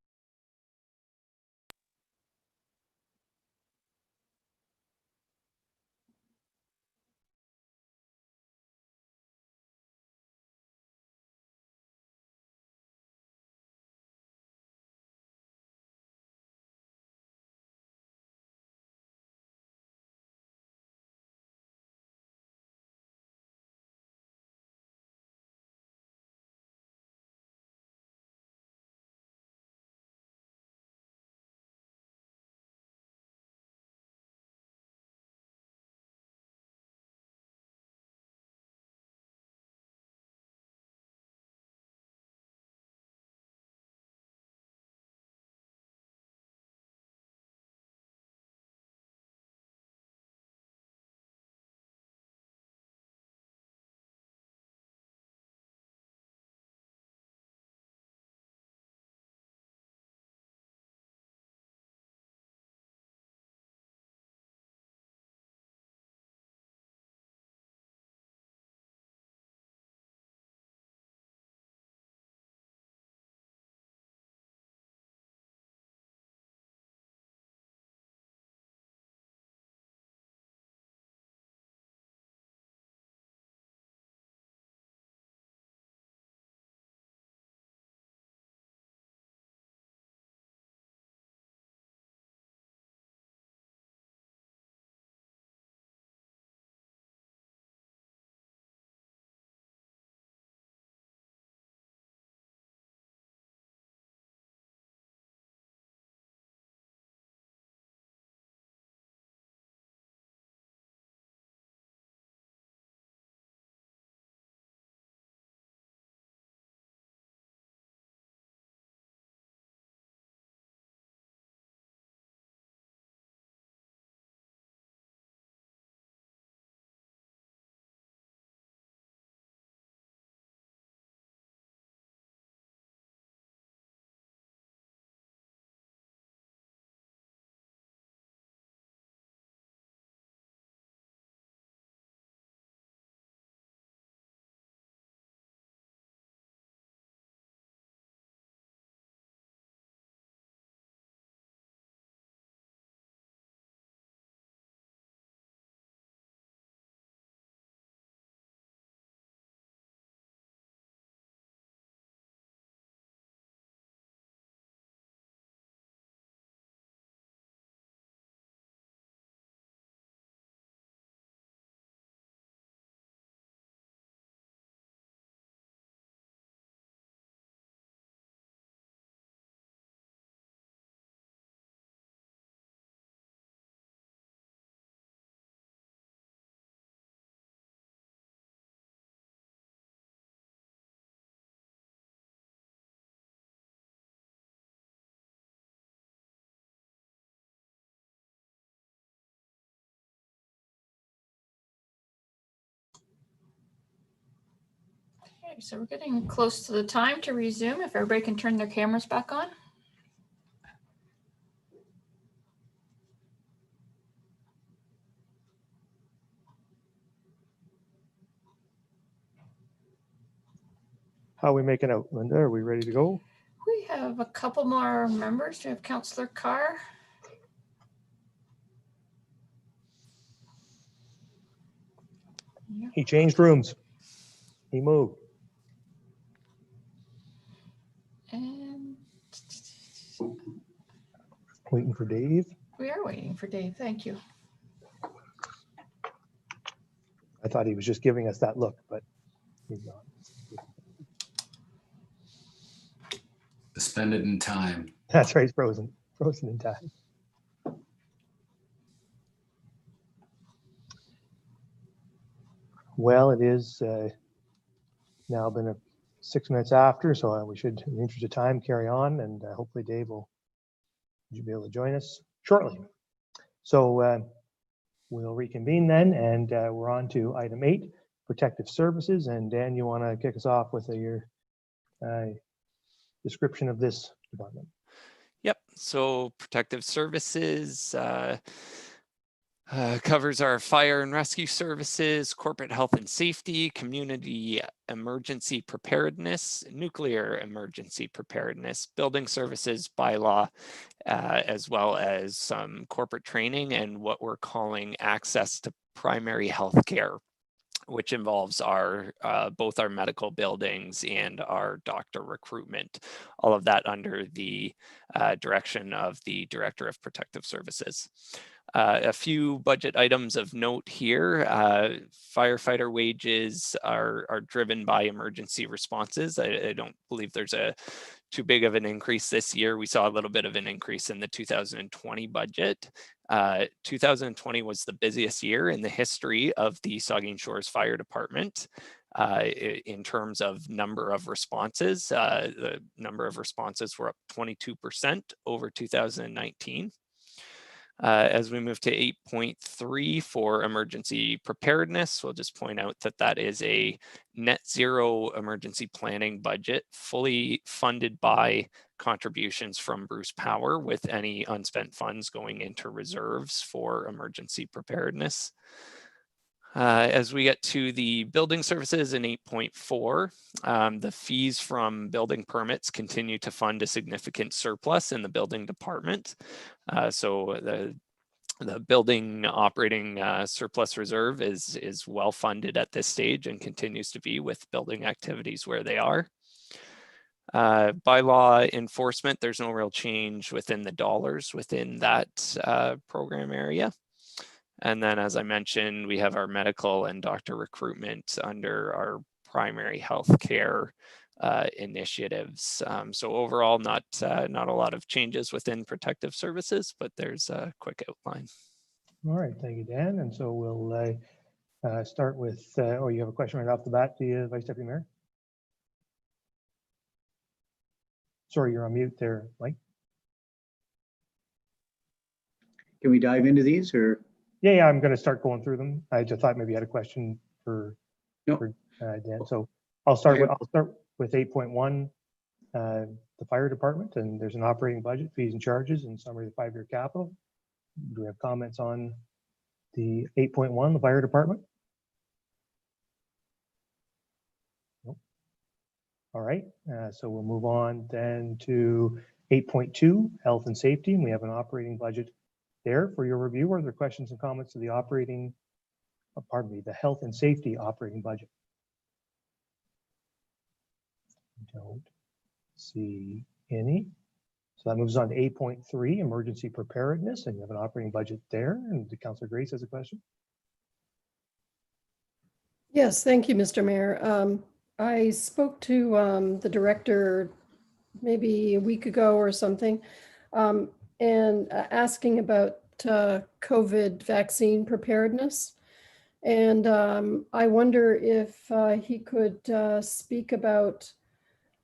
Okay, so we're getting close to the time to resume. If everybody can turn their cameras back on. How are we making out, Linda? Are we ready to go? We have a couple more members. We have Councillor Carr. Yep. He changed rooms. He moved. And Waiting for Dave. we are waiting for Dave. Thank you. I thought he was just giving us that look, but he's not. Suspended in time. That's right, frozen in time. Well, it is now been 6 minutes after, so we should, in the interest of time, carry on, and hopefully Dave will be able to join us shortly. So we'll reconvene then, and we're on to item 8, protective services. And Dan, you want to kick us off with your description of this department? Yep. So protective services covers our fire and rescue services, corporate health and safety, community emergency preparedness, nuclear emergency preparedness, building services bylaw, as well as some corporate training and what we're calling access to primary health care, which involves our both our medical buildings and our doctor recruitment, all of that under the direction of the Director of Protective Services. A few budget items of note here. Firefighter wages are driven by emergency responses. I don't believe there's too big of an increase this year. We saw a little bit of an increase in the 2020 budget. 2020 was the busiest year in the history of the Saugeen Shores Fire Department. In terms of number of responses, the number of responses were up 22% over 2019. As we move to 8.3 for emergency preparedness, we'll just point out that that is a net zero emergency planning budget, fully funded by contributions from Bruce Power, with any unspent funds going into reserves for emergency preparedness. As we get to the building services in 8.4, the fees from building permits continue to fund a significant surplus in the building department. So the building operating surplus reserve is well funded at this stage and continues to be with building activities where they are. Bylaw enforcement, there's no real change within the dollars within that program area. And then, as I mentioned, we have our medical and doctor recruitment under our primary health care initiatives. So overall, not a lot of changes within protective services, but there's a quick outline. All right, thank you, Dan. And so we'll start with, oh, you have a question right off the bat, do you, Vice Deputy Mayor? Sorry, you're on mute there, Mike. Can we dive into these, or? Yeah, I'm going to start going through them. I just thought maybe you had a question for Dan. So I'll start with 8.1, the fire department, and there's an operating budget, fees and charges, and summary of the 5-year capital. Do we have comments on the 8.1, the fire department? Nope. All right, so we'll move on then to 8.2, health and safety, and we have an operating budget there for your review. Are there questions and comments to the operating, the health and safety operating budget? Don't see any. So that moves on to 8.3, emergency preparedness, and you have an operating budget there. And Councillor Grace has a question. Yes, thank you, Mr. Mayor. I spoke to the director maybe a week ago or something, and asking about COVID vaccine preparedness. And I wonder if he could speak about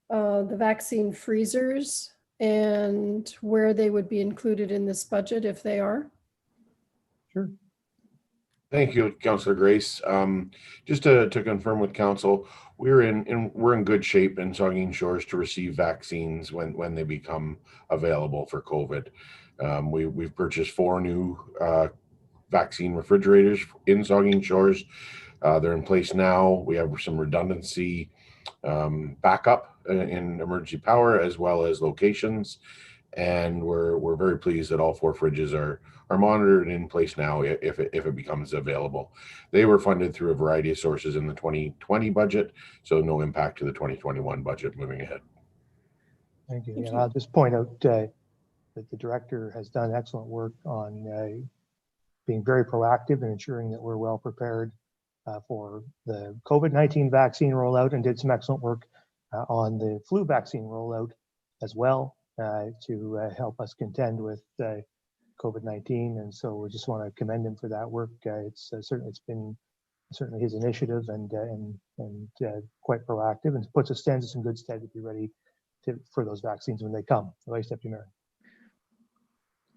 the vaccine freezers and where they would be included in this budget if they are. Sure. Thank you, Councillor Grace. Just to confirm with Council, we're in good shape in Saugeen Shores to receive vaccines when they become available for COVID. We've purchased 4 new vaccine refrigerators in Saugeen Shores. They're in place now. We have some redundancy backup in emergency power as well as locations, and we're very pleased that all 4 fridges are monitored and in place now if it becomes available. They were funded through a variety of sources in the 2020 budget, so no impact to the 2021 budget moving ahead. Thank you. And I'll just point out that the director has done excellent work on being very proactive and ensuring that we're well prepared for the COVID-19 vaccine rollout, and did some excellent work on the flu vaccine rollout as well to help us contend with COVID-19. And so we just want to commend him for that work. It's been certainly his initiative and quite proactive, and stands us in good stead to be ready for those vaccines when they come. Vice Deputy Mayor.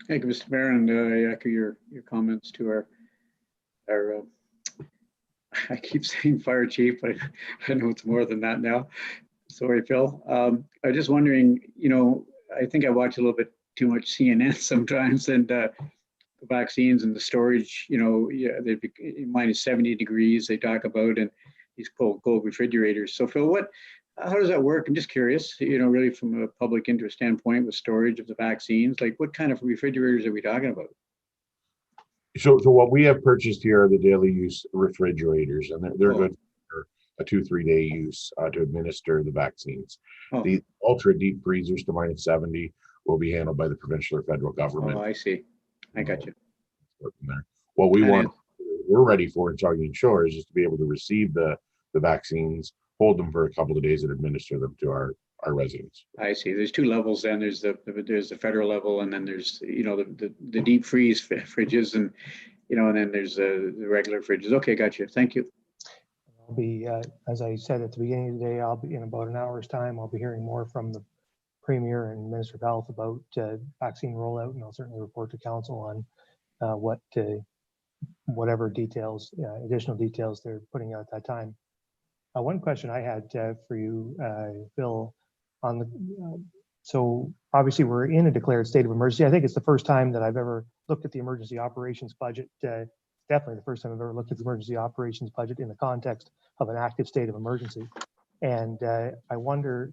Thank you, Mr. Mayor, and I echo your comments to our I keep saying fire chief, but I know it's more than that now. Sorry, Phil. I'm just wondering, I think I watch a little bit too much CNN sometimes, and the vaccines and the storage, they'd be minus 70 degrees they talk about, and these cold refrigerators. So Phil, how does that work? I'm just curious, really from a public interest standpoint with storage of the vaccines, like what kind of refrigerators are we talking about? So what we have purchased here are the daily use refrigerators, and they're good for a 2-3 day use to administer the vaccines. The ultra deep freezers to minus 70 will be handled by the provincial or federal government. Oh, I see. I got you. What we're ready for in Saugeen Shores is to be able to receive the vaccines, hold them for a couple of days, and administer them to our residents. I see. There's 2 levels. Then there's the federal level, and then there's the deep freeze fridges, and and then there's the regular fridges. Okay, gotcha. Thank you. I'll be, as I said at the beginning of the day, I'll be in about an hour's time. I'll be hearing more from the Premier and Minister of Health about vaccine rollout, and I'll certainly report to Council on whatever details, additional details they're putting out at that time. One question I had for you, Phil, so obviously we're in a declared state of emergency. I think it's the first time that I've ever looked at the emergency operations budget. Definitely the first time I've ever looked at the emergency operations budget in the context of an active state of emergency. And I wonder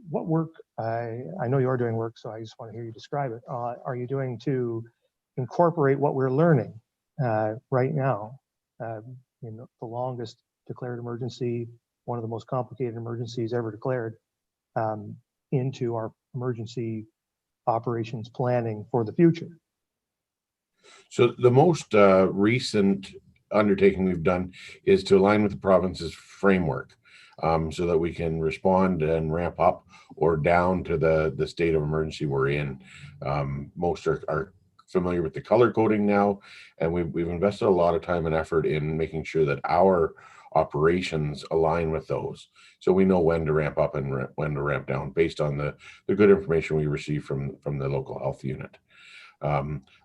what work, I know you're doing work, so I just want to hear you describe it. Are you doing to incorporate what we're learning right now in the longest declared emergency, one of the most complicated emergencies ever declared, into our emergency operations planning for the future? So the most recent undertaking we've done is to align with the province's framework so that we can respond and ramp up or down to the state of emergency we're in. Most are familiar with the color coding now, and we've invested a lot of time and effort in making sure that our operations align with those, so we know when to ramp up and when to ramp down based on the good information we receive from the local health unit.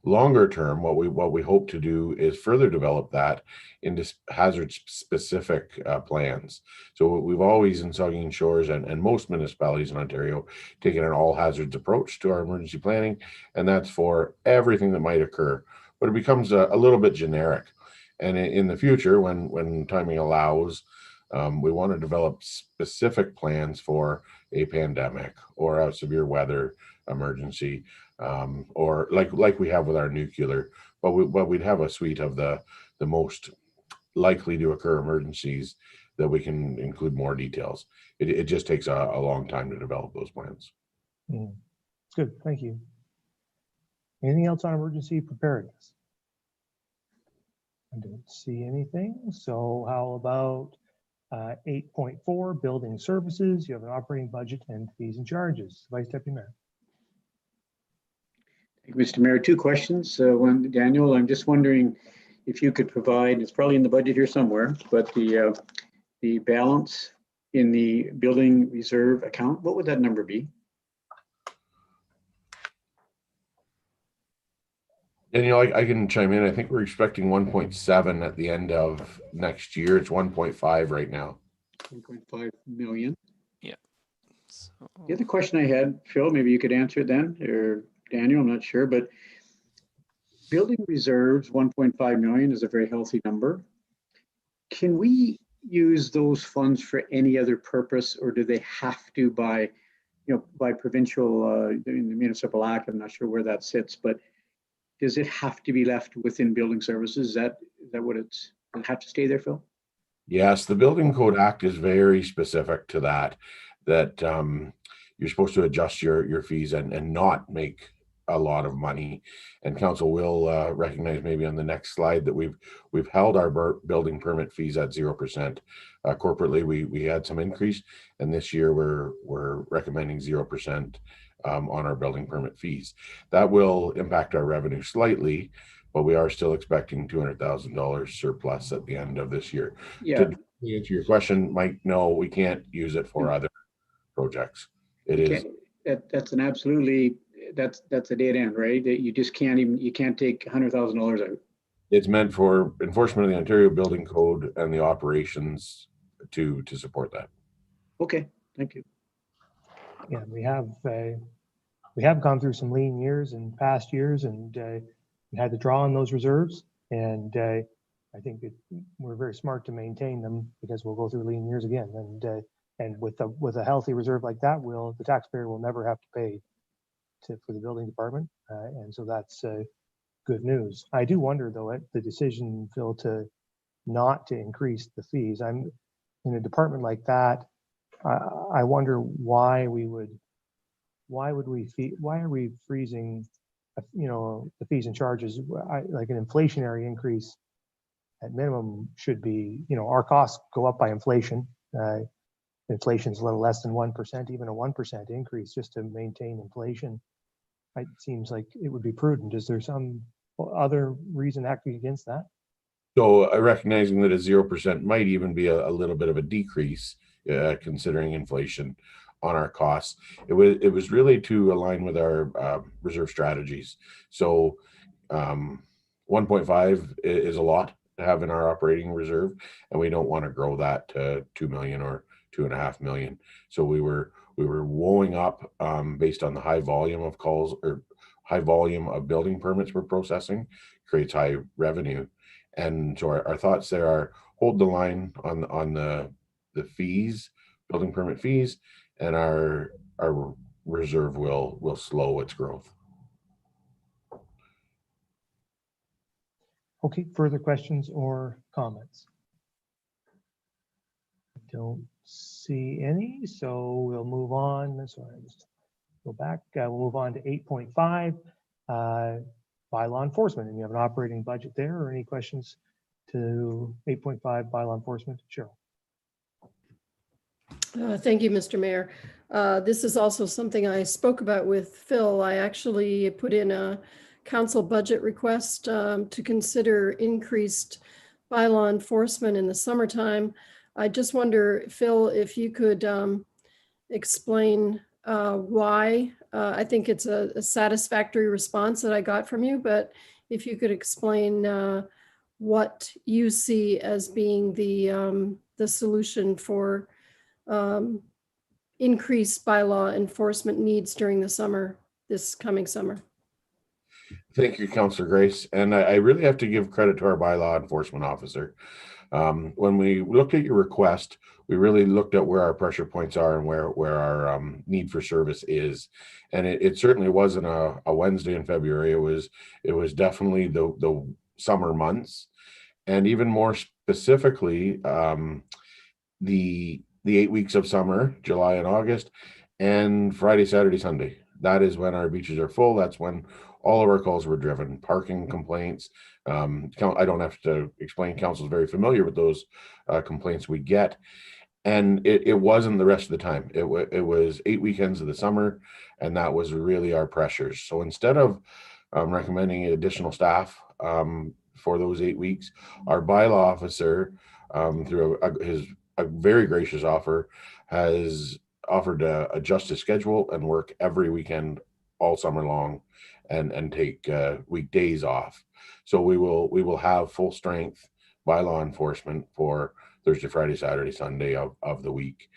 Longer term, what we hope to do is further develop that into hazard specific plans. So we've always in Saugeen Shores and most municipalities in Ontario taken an all hazards approach to our emergency planning, and that's for everything that might occur, but it becomes a little bit generic. And in the future, when timing allows, we want to develop specific plans for a pandemic or a severe weather emergency, or like we have with our nuclear, but we'd have a suite of the most likely to occur emergencies that we can include more details. It just takes a long time to develop those plans. Good, thank you. Anything else on emergency preparedness? I don't see anything. So how about 8.4, building services? You have an operating budget and fees and charges. Vice Deputy Mayor. Thank you, Mr. Mayor. 2 questions. One, Daniel, I'm just wondering if you could provide, it's probably in the budget here somewhere, but the balance in the building reserve account, what would that number be? Daniel, I can chime in. I think we're expecting 1.7 at the end of next year. It's 1.5 right now. 1.5 million. Yeah. So, The other question I had, Phil, maybe you could answer it then, or Daniel, I'm not sure, but building reserves, 1.5 million is a very healthy number. Can we use those funds for any other purpose, or do they have to by provincial, in the municipal act? I'm not sure where that sits, but does it have to be left within building services? Is that what does it have to stay there, Phil? Yes, the Building Code Act is very specific to that you're supposed to adjust your fees and not make a lot of money. And council will recognize maybe on the next slide that we've held our building permit fees at 0%. Corporately, we had some increase, and this year we're recommending 0% on our building permit fees. That will impact our revenue slightly, but we are still expecting $200,000 surplus at the end of this year. Yeah. To answer your question, Mike, no, we can't use it for other projects. It is. That's an absolutely, that's a dead end, right? That you just can't take $100,000 out. It's meant for enforcement of the Ontario Building Code and the operations to support that. Okay, thank you. Yeah, we have gone through some lean years in past years, and we had to draw on those reserves. And I think we're very smart to maintain them because we'll go through lean years again. And with a healthy reserve like that, the taxpayer will never have to pay for the building department, and so that's good news. I do wonder though, at the decision, Phil, not to increase the fees. I'm in a department like that. I wonder why are we freezing, the fees and charges? Like an inflationary increase at minimum should be, our costs go up by inflation. Inflation's a little less than 1%, even a 1% increase just to maintain inflation. It seems like it would be prudent. Is there some other reason acting against that? So recognizing that a 0% might even be a little bit of a decrease, considering inflation on our costs. It was really to align with our reserve strategies. So 1.5 is a lot to have in our operating reserve, and we don't want to grow that to 2 million or 2.5 million. So we were wowing up based on the high volume of calls or high volume of building permits we're processing, creates high revenue. And so our thoughts there are hold the line on the fees, building permit fees, and our reserve will slow its growth. Okay, further questions or comments? Don't see any, so we'll move on. Sorry, just go back. We'll move on to 8.5, bylaw enforcement, and you have an operating budget there. Or any questions to 8.5 bylaw enforcement? Cheryl. Thank you, Mr. Mayor. This is also something I spoke about with Phil. I actually put in a council budget request to consider increased bylaw enforcement in the summertime. I just wonder, Phil, if you could explain why. I think it's a satisfactory response that I got from you, but if you could explain what you see as being the solution for increased bylaw enforcement needs during the summer, this coming summer. Thank you, Councillor Grace. And I really have to give credit to our bylaw enforcement officer. When we looked at your request, we really looked at where our pressure points are and where our need for service is. And it certainly wasn't a Wednesday in February. It was definitely the summer months. And even more specifically, the 8 weeks of summer, July and August, and Friday, Saturday, Sunday. That is when our beaches are full. That's when all of our calls were driven. Parking complaints. I don't have to explain. Council's very familiar with those complaints we get. And it wasn't the rest of the time. It was 8 weekends of the summer, and that was really our pressures. So instead of recommending additional staff for those 8 weeks, our bylaw officer, through a very gracious offer, has offered to adjust his schedule and work every weekend all summer long and take weekdays off. So we will have full strength bylaw enforcement for Thursday, Friday, Saturday, Sunday of the week.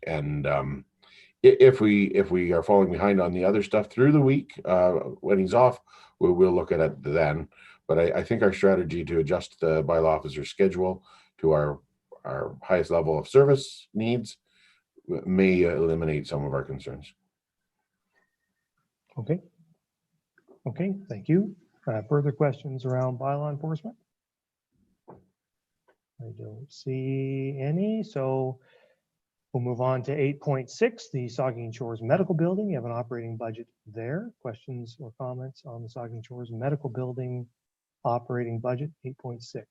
And if we are falling behind on the other stuff through the week when he's off, we'll look at it then. But I think our strategy to adjust the bylaw officer schedule to our highest level of service needs may eliminate some of our concerns. Okay. Okay, thank you. Further questions around bylaw enforcement? I don't see any, so we'll move on to 8.6, the Saugeen Shores Medical Building. You have an operating budget there. Questions or comments on the Saugeen Shores Medical Building operating budget, 8.6?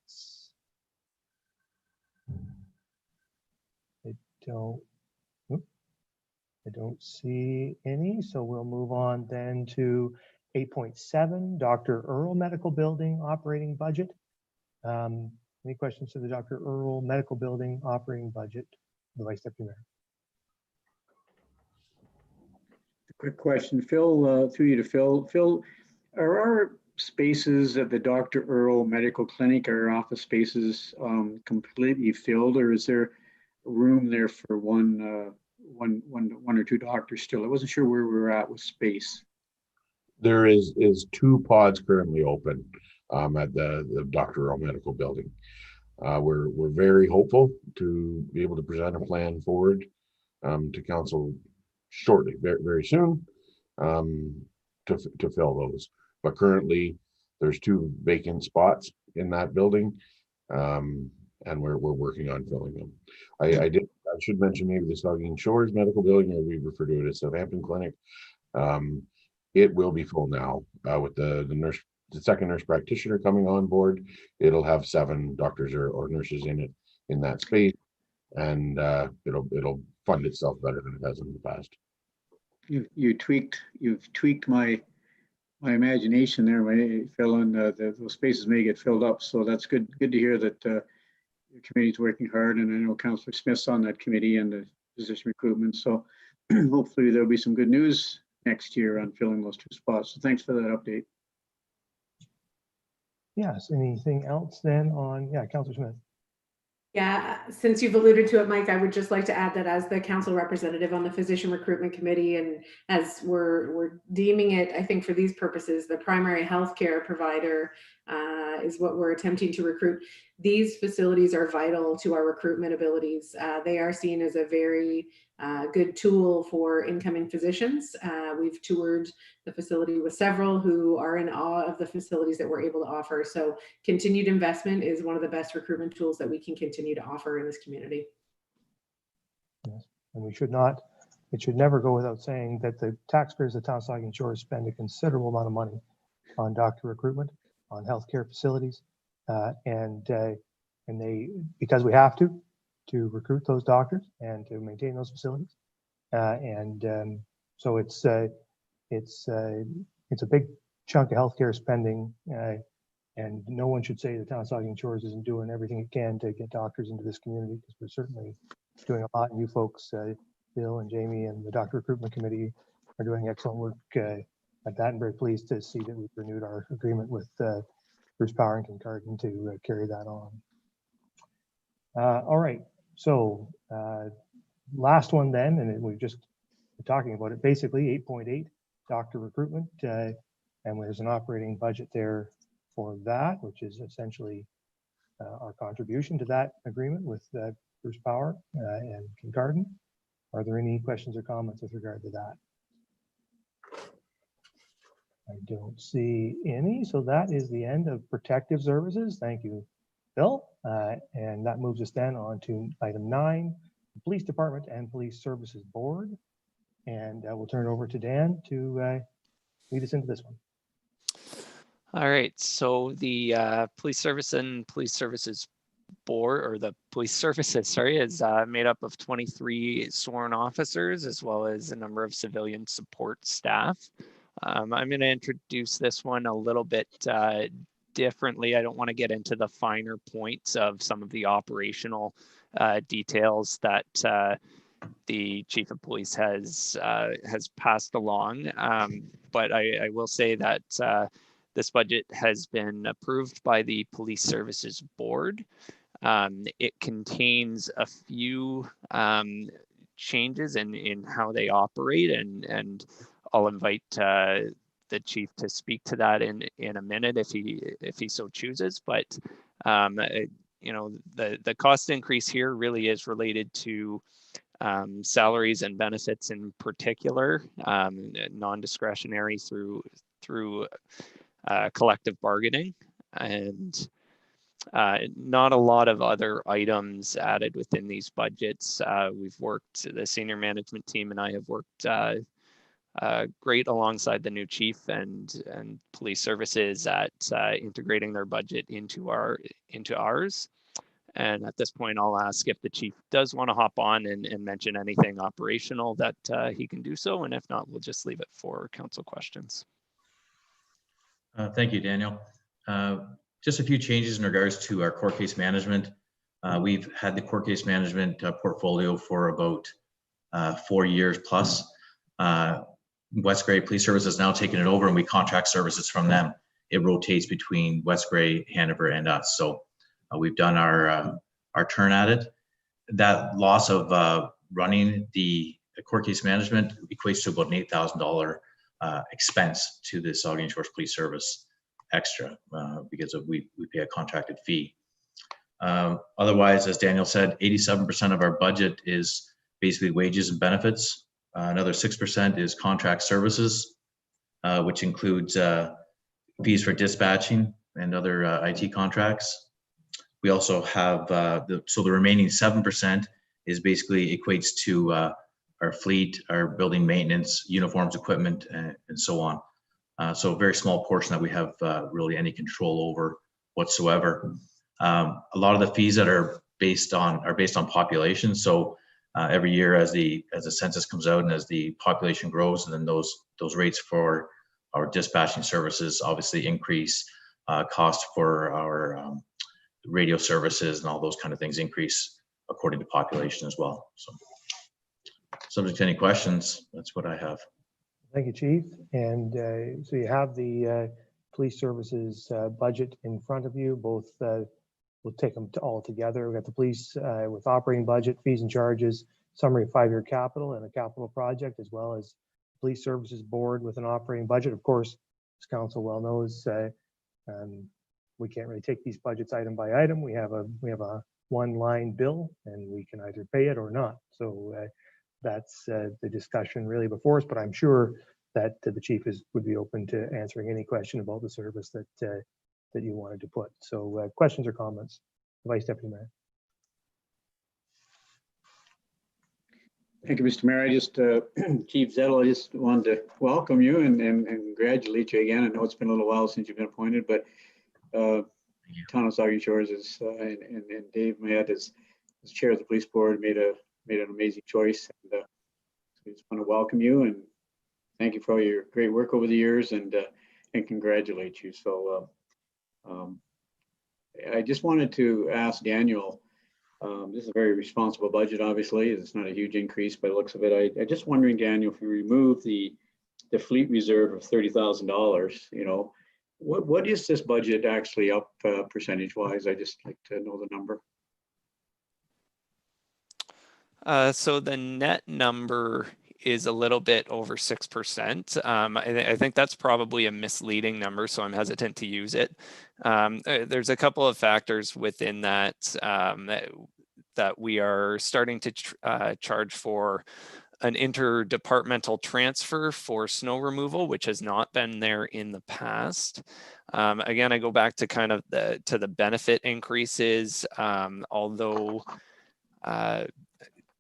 I don't see any, so we'll move on then to 8.7, Dr. Earl Medical Building operating budget. Any questions to the Dr. Earl Medical Building operating budget, the Vice Deputy Mayor? Quick question, Phil, through you to Phil. Phil, are our spaces at the Dr. Earl Medical Clinic, our office spaces completely filled, or is there room there for one or two doctors still? I wasn't sure where we were at with space. There is 2 pods currently open at the Dr. Earl Medical Building. We're very hopeful to be able to present a plan forward to council shortly, very, very soon, to fill those. But currently, there's 2 vacant spots in that building, and we're working on filling them. I should mention maybe the Saugeen Shores Medical Building, or we refer to it as Southampton Clinic. It will be full now with the second nurse practitioner coming on board. It'll have 7 doctors or nurses in that space, and it'll fund itself better than it has in the past. You've tweaked my imagination there, Phil, and those spaces may get filled up. So that's good to hear that your committee's working hard, and I know Councillor Smith's on that committee and the physician recruitment. So hopefully there'll be some good news next year on filling those 2 spots. So thanks for that update. Yes, anything else then on, Councillor Smith? Yeah, since you've alluded to it, Mike, I would just like to add that as the council representative on the physician recruitment committee, and as we're deeming it, I think for these purposes, the primary healthcare provider is what we're attempting to recruit. These facilities are vital to our recruitment abilities. They are seen as a very good tool for incoming physicians. We've toured the facility with several who are in awe of the facilities that we're able to offer. So continued investment is one of the best recruitment tools that we can continue to offer in this community. Yes, and it should never go without saying that the taxpayers of the town of Saugeen Shores spend a considerable amount of money on doctor recruitment, on healthcare facilities, and they, because we have to recruit those doctors and to maintain those facilities, so it's a big chunk of healthcare spending, and no one should say the town of Saugeen Shores isn't doing everything it can to get doctors into this community, because we're certainly doing a lot. And you folks, Bill and Jamie and the doctor recruitment committee, are doing excellent work at that, and very pleased to see that we've renewed our agreement with Bruce Power and Kincardine to carry that on. All right, so last one then, and we've just been talking about it, basically 8.8, doctor recruitment, and there's an operating budget there for that, which is essentially our contribution to that agreement with Bruce Power and Kincardine. Are there any questions or comments with regard to that? I don't see any, so that is the end of protective services. Thank you, Bill. And that moves us then on to item 9, the Police Department and Police Services Board. And we'll turn it over to Dan to lead us into this one. All right, so the Police Service and Police Services Board, or the Police Services, sorry, is made up of 23 sworn officers as well as a number of civilian support staff. I'm going to introduce this one a little bit differently. I don't want to get into the finer points of some of the operational details that the Chief of Police has passed along, but I will say that this budget has been approved by the Police Services Board. It contains a few changes in how they operate, and I'll invite the chief to speak to that in a minute if he so chooses. But you know, the cost increase here really is related to salaries and benefits in particular, non-discretionary through collective bargaining, and not a lot of other items added within these budgets. We've worked, the senior management team and I have worked great alongside the new chief and police services at integrating their budget into ours. And at this point, I'll ask if the chief does want to hop on and mention anything operational that he can do so. And if not, we'll just leave it for council questions. Thank you, Daniel. Just a few changes in regards to our court case management. We've had the court case management portfolio for about 4 years plus. West Grey Police Service has now taken it over, and we contract services from them. It rotates between West Grey, Hanover, and us. So we've done our turn at it. That loss of running the court case management equates to about an $8,000 expense to the Saugeen Shores Police Service extra because we pay a contracted fee. Otherwise, as Daniel said, 87% of our budget is basically wages and benefits. Another 6% is contract services, which includes fees for dispatching and other IT contracts. We also have, so the remaining 7% is basically equates to our fleet, our building maintenance, uniforms, equipment, and so on. So a very small portion that we have really any control over whatsoever. A lot of the fees that are based on population. So every year as the census comes out and as the population grows, and then those rates for our dispatching services obviously increase. Cost for our radio services and all those kind of things increase according to population as well. So subject to any questions, that's what I have. Thank you, Chief. And so you have the police services budget in front of you. Both, we'll take them all together. We've got the police with operating budget, fees and charges, summary of 5-year capital and a capital project, as well as police services board with an operating budget. Of course, as council well knows, we can't really take these budgets item by item. We have a one-line bill, and we can either pay it or not. So that's the discussion really before us. But I'm sure that the chief would be open to answering any question about the service that you wanted to put. So questions or comments, Vice Deputy Mayor. Thank you, Mr. Mayor. I just, Chief Zettel, I just wanted to welcome you and congratulate you again. I know it's been a little while since you've been appointed, but Town of Saugeen Shores is, and Dave Mayette as chair of the police board made an amazing choice. And so I just want to welcome you and thank you for all your great work over the years and congratulate you. So I just wanted to ask Daniel, this is a very responsible budget, obviously. It's not a huge increase by the looks of it. I just wondering, Daniel, if you remove the fleet reserve of $30,000, you know, what is this budget actually up percentage wise? I just like to know the number. So the net number is a little bit over 6%. I think that's probably a misleading number, so I'm hesitant to use it. There's a couple of factors within that that we are starting to charge for an interdepartmental transfer for snow removal, which has not been there in the past. Again, I go back to kind of the benefit increases, although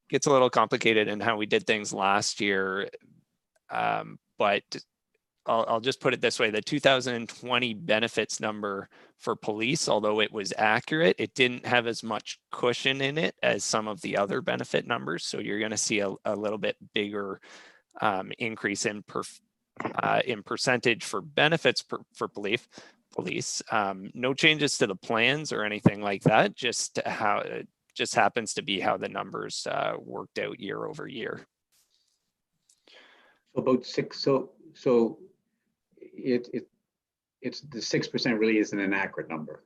gets a little complicated in how we did things last year. But I'll just put it this way, the 2020 benefits number for police, although it was accurate, it didn't have as much cushion in it as some of the other benefit numbers. So you're going to see a little bit bigger increase in percentage for benefits for police. No changes to the plans or anything like that, just how it just happens to be how the numbers worked out year over year. About 6, so it's the 6% really isn't an accurate number.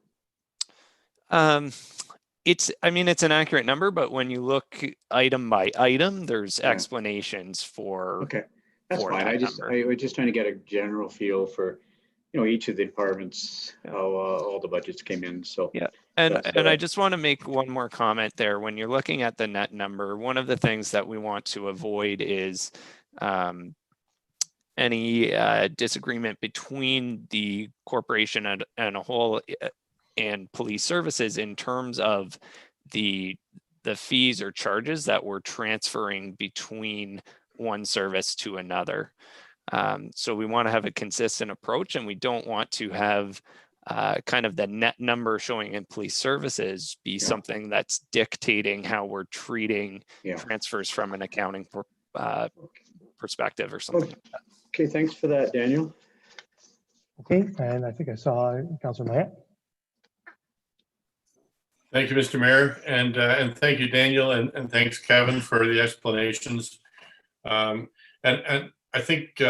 I mean, it's an accurate number, but when you look item by item, there's explanations for. Okay, that's for fine. that I was just trying to get a general feel for, each of the departments, how all the budgets came in. So yeah, and I just want to make one more comment there. When you're looking at the net number, one of the things that we want to avoid is any disagreement between the corporation and a whole and police services in terms of the fees or charges that we're transferring between one service to another. So we want to have a consistent approach, and we don't want to have kind of the net number showing in police services be something that's dictating how we're treating transfers from an accounting perspective or something like that. Okay, thanks for that, Daniel. Okay, and I think I saw Councillor Mayette. Thank you, Mr. Mayor, and thank you, Daniel, and thanks, Kevin, for the explanations. And I think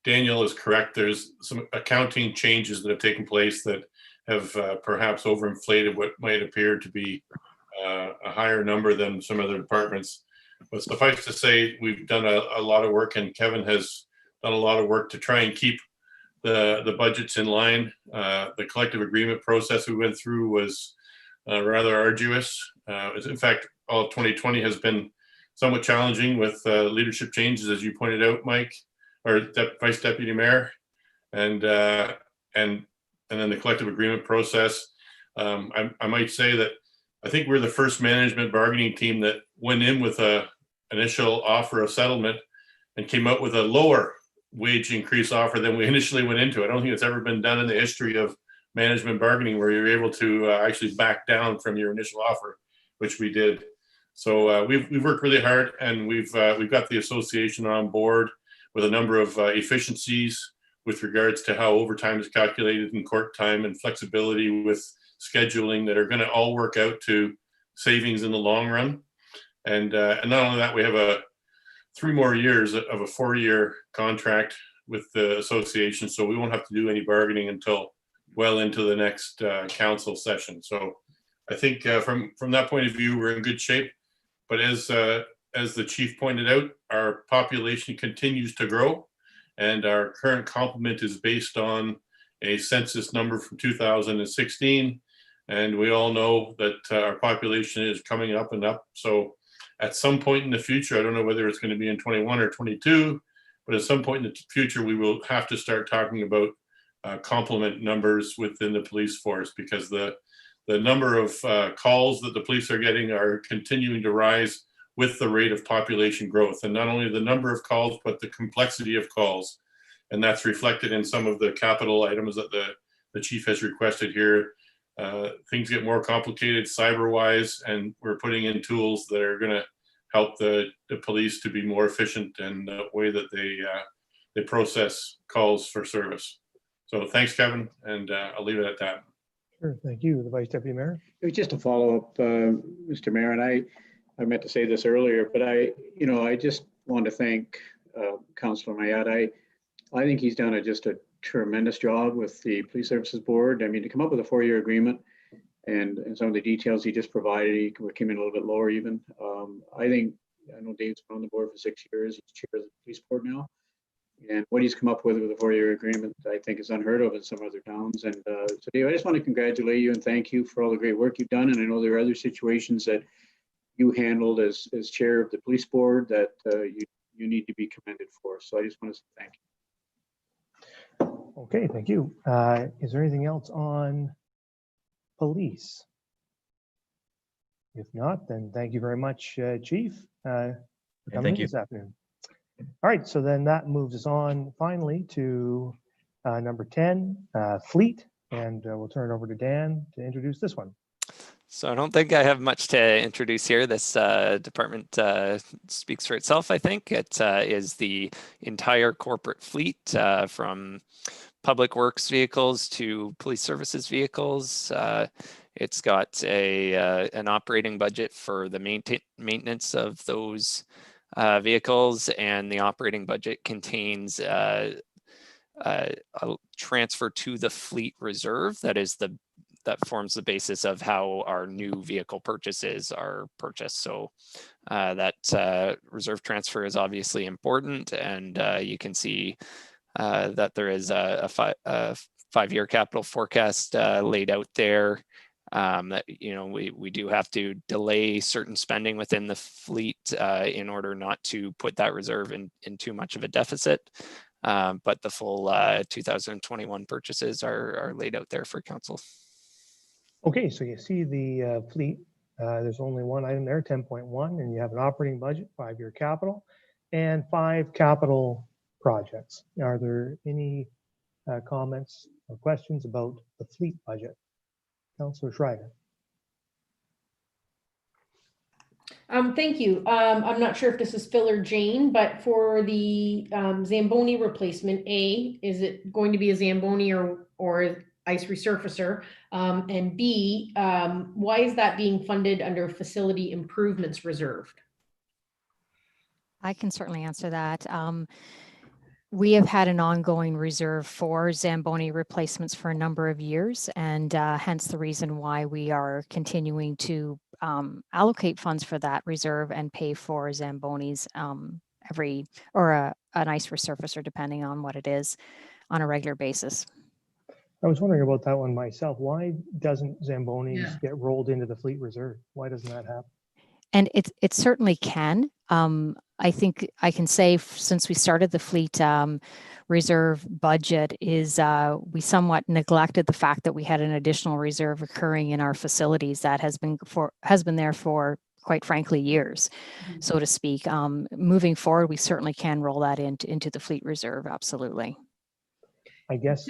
Daniel is correct. There's some accounting changes that have taken place that have perhaps overinflated what might appear to be a higher number than some other departments. But suffice to say, we've done a lot of work, and Kevin has done a lot of work to try and keep the budgets in line. The collective agreement process we went through was rather arduous. In fact, all of 2020 has been somewhat challenging with leadership changes, as you pointed out, Mike, or Vice Deputy Mayor, and then the collective agreement process. I might say that I think we're the first management bargaining team that went in with a initial offer of settlement and came out with a lower wage increase offer than we initially went into. I don't think it's ever been done in the history of management bargaining where you're able to actually back down from your initial offer, which we did. So we've worked really hard, and we've got the association on board with a number of efficiencies with regards to how overtime is calculated in court time and flexibility with scheduling that are going to all work out to savings in the long run. And not only that, we have 3 more years of a 4-year contract with the association, so we won't have to do any bargaining until well into the next council session. So I think from that point of view, we're in good shape. But as the chief pointed out, our population continues to grow, and our current complement is based on a census number from 2016. And we all know that our population is coming up and up. So at some point in the future, I don't know whether it's going to be in 21 or 22, but at some point in the future, we will have to start talking about complement numbers within the police force, because the number of calls that the police are getting are continuing to rise with the rate of population growth. And not only the number of calls, but the complexity of calls. And that's reflected in some of the capital items that the chief has requested here. Things get more complicated cyber-wise, and we're putting in tools that are going to help the police to be more efficient in the way that they process calls for service. So thanks, Kevin, and I'll leave it at that. Sure, thank you. The Vice Deputy Mayor. It was just a follow-up, Mr. Mayor, and I meant to say this earlier, but I just want to thank Councillor Mayette. I think he's done just a tremendous job with the Police Services Board. I mean, to come up with a 4-year agreement and some of the details he just provided, he came in a little bit lower even. I know Dave's been on the board for 6 years. He's chair of the police board now. And what he's come up with a 4-year agreement, I think, is unheard of in some other towns. And so, Dave, I just want to congratulate you and thank you for all the great work you've done. And I know there are other situations that you handled as chair of the police board that you need to be commended for. So I just want to say thank you. Okay, thank you. Is there anything else on police? If not, then thank you very much, Chief, for coming in this afternoon. All right, so then that moves us on finally to number 10, fleet, and we'll turn it over to Dan to introduce this one. So I don't think I have much to introduce here. This department speaks for itself, I think. It is the entire corporate fleet from public works vehicles to police services vehicles. It's got an operating budget for the maintenance of those vehicles, and the operating budget contains a transfer to the fleet reserve. That is the that forms the basis of how our new vehicle purchases are purchased. So that reserve transfer is obviously important, and you can see that there is a five-year capital forecast laid out there. That we do have to delay certain spending within the fleet in order not to put that reserve in too much of a deficit. But the full 2021 purchases are laid out there for council. Okay, so you see the fleet. There's only one item there, 10.1, and you have an operating budget, 5-year capital, and 5 capital projects. Are there any comments or questions about the fleet budget? Councillor Schreider. Thank you. I'm not sure if this is Phil or Jane, but for the Zamboni replacement, A, is it going to be a Zamboni or ice resurfacer? And B, why is that being funded under facility improvements reserved? I can certainly answer that. We have had an ongoing reserve for Zamboni replacements for a number of years, and hence the reason why we are continuing to allocate funds for that reserve and pay for Zambonis an ice resurfacer, depending on what it is, on a regular basis. I was wondering about that one myself. Why doesn't Zambonis get rolled into the fleet reserve? Why doesn't that happen? And it certainly can. I think I can say since we started the fleet reserve budget is we somewhat neglected the fact that we had an additional reserve occurring in our facilities that has been there for, quite frankly, years, so to speak. Moving forward, we certainly can roll that into the fleet reserve. Absolutely. I guess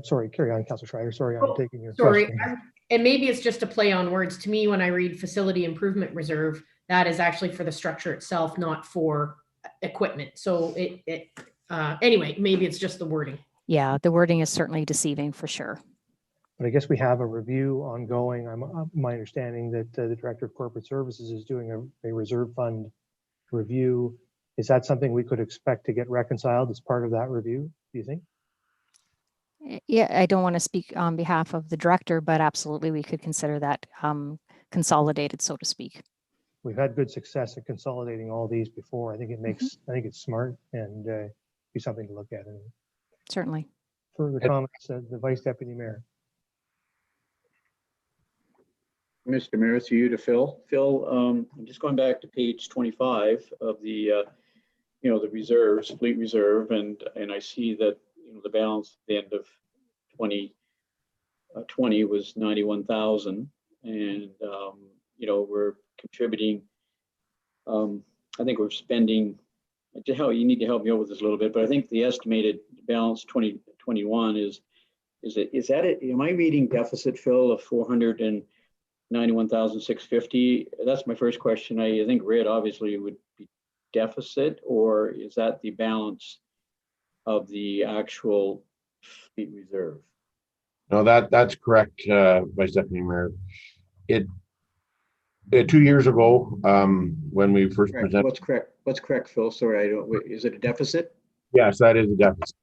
sorry, carry on, Councillor Schreider. Sorry, I'm taking your Sorry, question. and maybe it's just a play on words. To me, when I read facility improvement reserve, that is actually for the structure itself, not for equipment. So anyway, maybe it's just the wording. Yeah, the wording is certainly deceiving for sure. But I guess we have a review ongoing. My understanding that the Director of Corporate Services is doing a reserve fund review. Is that something we could expect to get reconciled as part of that review, do you think? Yeah, I don't want to speak on behalf of the director, but absolutely we could consider that consolidated, so to speak. We've had good success at consolidating all these before. I think I think it's smart and be something to look at. Certainly. Further comments, the Vice Deputy Mayor. Mr. Mayor, through you to Phil. Phil, I'm just going back to page 25 of the, the reserves, fleet reserve, and I see that the balance at the end of 2020 was 91,000, and we're contributing. I think we're spending. You need to help me out with this a little bit, but I think the estimated balance 2021 is that it? Am I reading deficit, Phil, of 491,650? That's my first question. I think red obviously would be deficit, or is that the balance of the actual fleet reserve? No, that's correct, Vice Deputy Mayor. 2 years ago, when we first presented. What's correct, Phil? Sorry, is it a deficit? Yes, that is a deficit.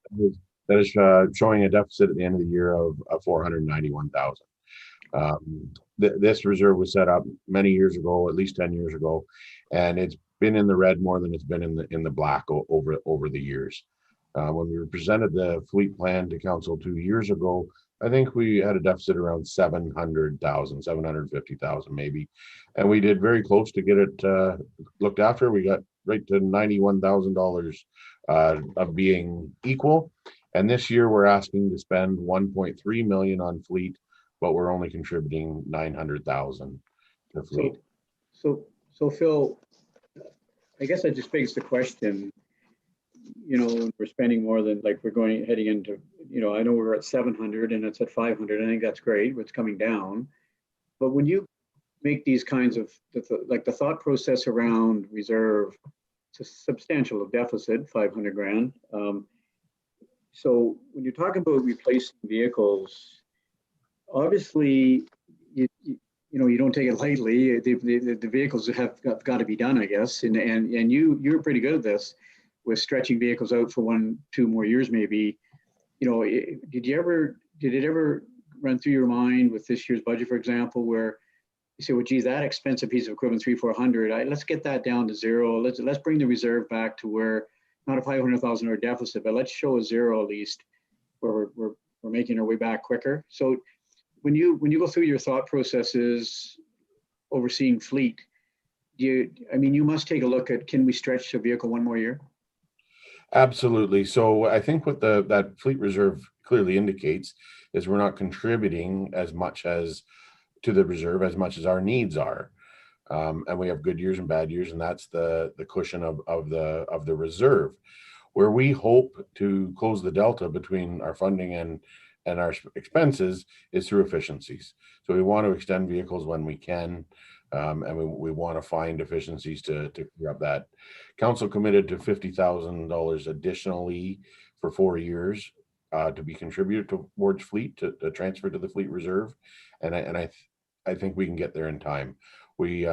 That is showing a deficit at the end of the year of 491,000. This reserve was set up many years ago, at least 10 years ago, and it's been in the red more than it's been in the black over the years. When we presented the fleet plan to council 2 years ago, I think we had a deficit around 700,000, 750,000 maybe, and we did very close to get it looked after. We got right to $91,000 of being equal, and this year we're asking to spend 1.3 million on fleet, but we're only contributing 900,000 to fleet. So Phil, I guess that just begs the question. We're spending more than, like, we're heading into, I know we're at 700 and it's at 500. I think that's great. It's coming down. But when you make these kinds of, like the thought process around reserve, it's a substantial deficit, 500 grand. So when you're talking about replacing vehicles, obviously, you don't take it lightly. The vehicles have got to be done, I guess. And you're pretty good at this, with stretching vehicles out for 1-2 more years, maybe. Did it ever run through your mind with this year's budget, for example, where you say, well, geez, that expensive piece of equipment, 300-400, let's get that down to zero. Let's bring the reserve back to where, not a $500,000 deficit, but let's show a zero at least, where we're making our way back quicker. So when you go through your thought processes overseeing fleet, you must take a look at, can we stretch a vehicle one more year? Absolutely. So I think what that fleet reserve clearly indicates is we're not contributing as much as to the reserve as much as our needs are. And we have good years and bad years, and that's the cushion of the reserve. Where we hope to close the delta between our funding and our expenses is through efficiencies. So we want to extend vehicles when we can, and we want to find efficiencies to clear up that. Council committed to $50,000 additionally for 4 years to be contributed towards fleet, to transfer to the fleet reserve, and I think we can get there in time. We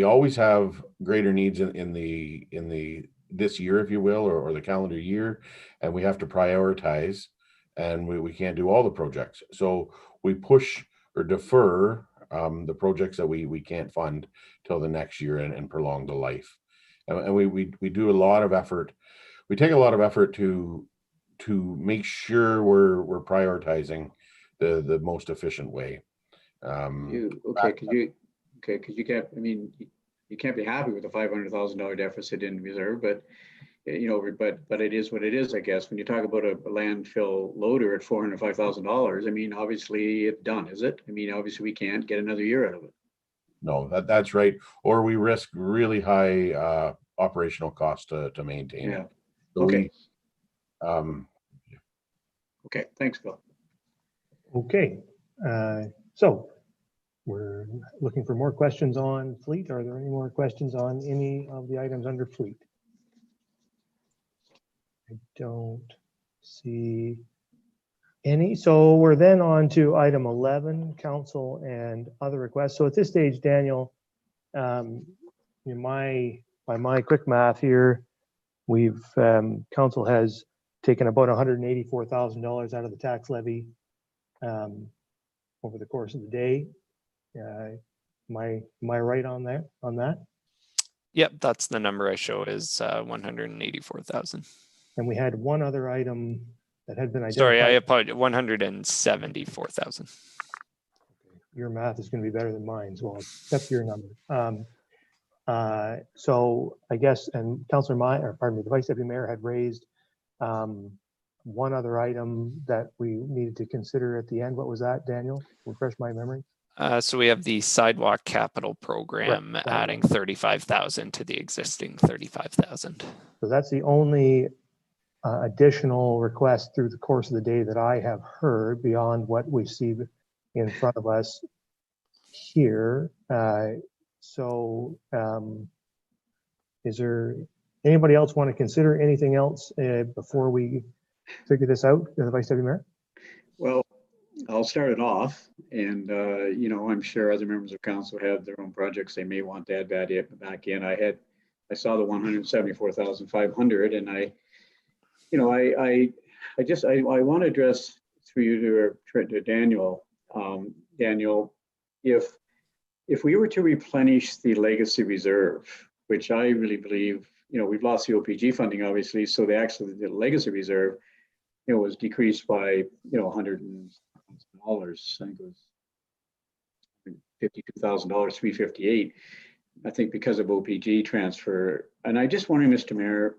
always have greater needs in the this year, if you will, or the calendar year, and we have to prioritize, and we can't do all the projects. So we push or defer the projects that we can't fund till the next year and prolong the life. And we do a lot of effort. We take a lot of effort to make sure we're prioritizing the most efficient way. Because you can't. I mean, you can't be happy with a $500,000 deficit in reserve, but but it is what it is, I guess. When you talk about a landfill loader at $405,000, I mean, obviously it's done, is it? I mean, obviously we can't get another year out of it. No, that's right. Or we risk really high operational costs to maintain it. So okay. Okay. Thanks, Phil. Okay. So we're looking for more questions on fleet. Are there any more questions on any of the items under fleet? I don't see any. So we're then on to item 11, council and other requests. So at this stage, Daniel, by my quick math here, we've council has taken about $184,000 out of the tax levy over the course of the day. Am I right on that? Yep, that's the number I show is 184,000. And we had one other item that had been identified. Sorry, I apologize. 174,000. Your math is going to be better than mine, so I'll accept your number. So I guess, and Councillor the Vice Deputy Mayor had raised one other item that we needed to consider at the end. What was that, Daniel? Refresh my memory. So we have the sidewalk capital program adding 35,000 to the existing 35,000. So that's the only additional request through the course of the day that I have heard beyond what we see in front of us here. Is there anybody else want to consider anything else before we figure this out, the Vice Deputy Mayor? Well, I'll start it off, and I'm sure other members of council have their own projects they may want to add back in. I saw the 174,500, and I want to address through you to Daniel. Daniel, if we were to replenish the legacy reserve, which I really believe, we've lost the OPG funding, obviously, so the legacy reserve, was decreased by, $100,000. I think it was $52,000, $358. I think because of OPG transfer. And I just wondering, Mr. Mayor,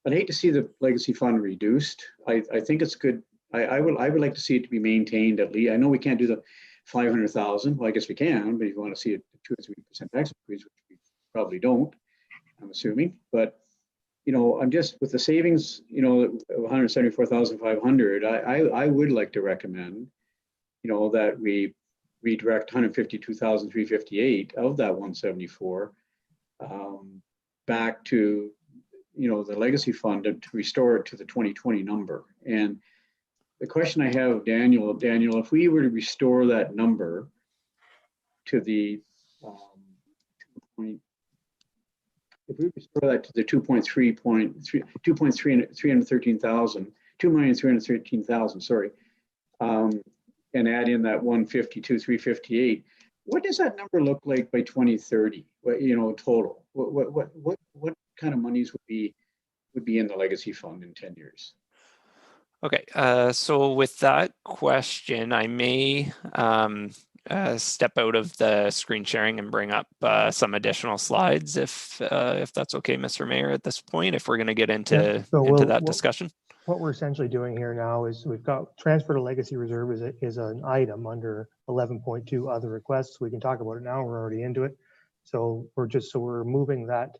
I'd hate to see the legacy fund reduced. I think it's good. I would like to see it to be maintained at least. I know we can't do the 500,000. Well, I guess we can, but if you want to see a 2 or 3% tax increase, which we probably don't, I'm assuming. But I'm just with the savings, 174,500. I would like to recommend, that we redirect 152,358 of that 174 back to, the legacy fund to restore it to the 2020 number. And the question I have, Daniel, if we were to restore that number to the if we restore that to the 2.313,000, sorry, and add in that 152, 358, what does that number look like by 2030? Total. What kind of monies would be in the legacy fund in 10 years? Okay, so with that question, I may step out of the screen sharing and bring up some additional slides, if that's okay, Mr. Mayor, at this point, if we're going to get into that discussion. What we're essentially doing here now is we've got transfer to legacy reserve is an item under 11.2 other requests. We can talk about it now. We're already into it. So we're moving that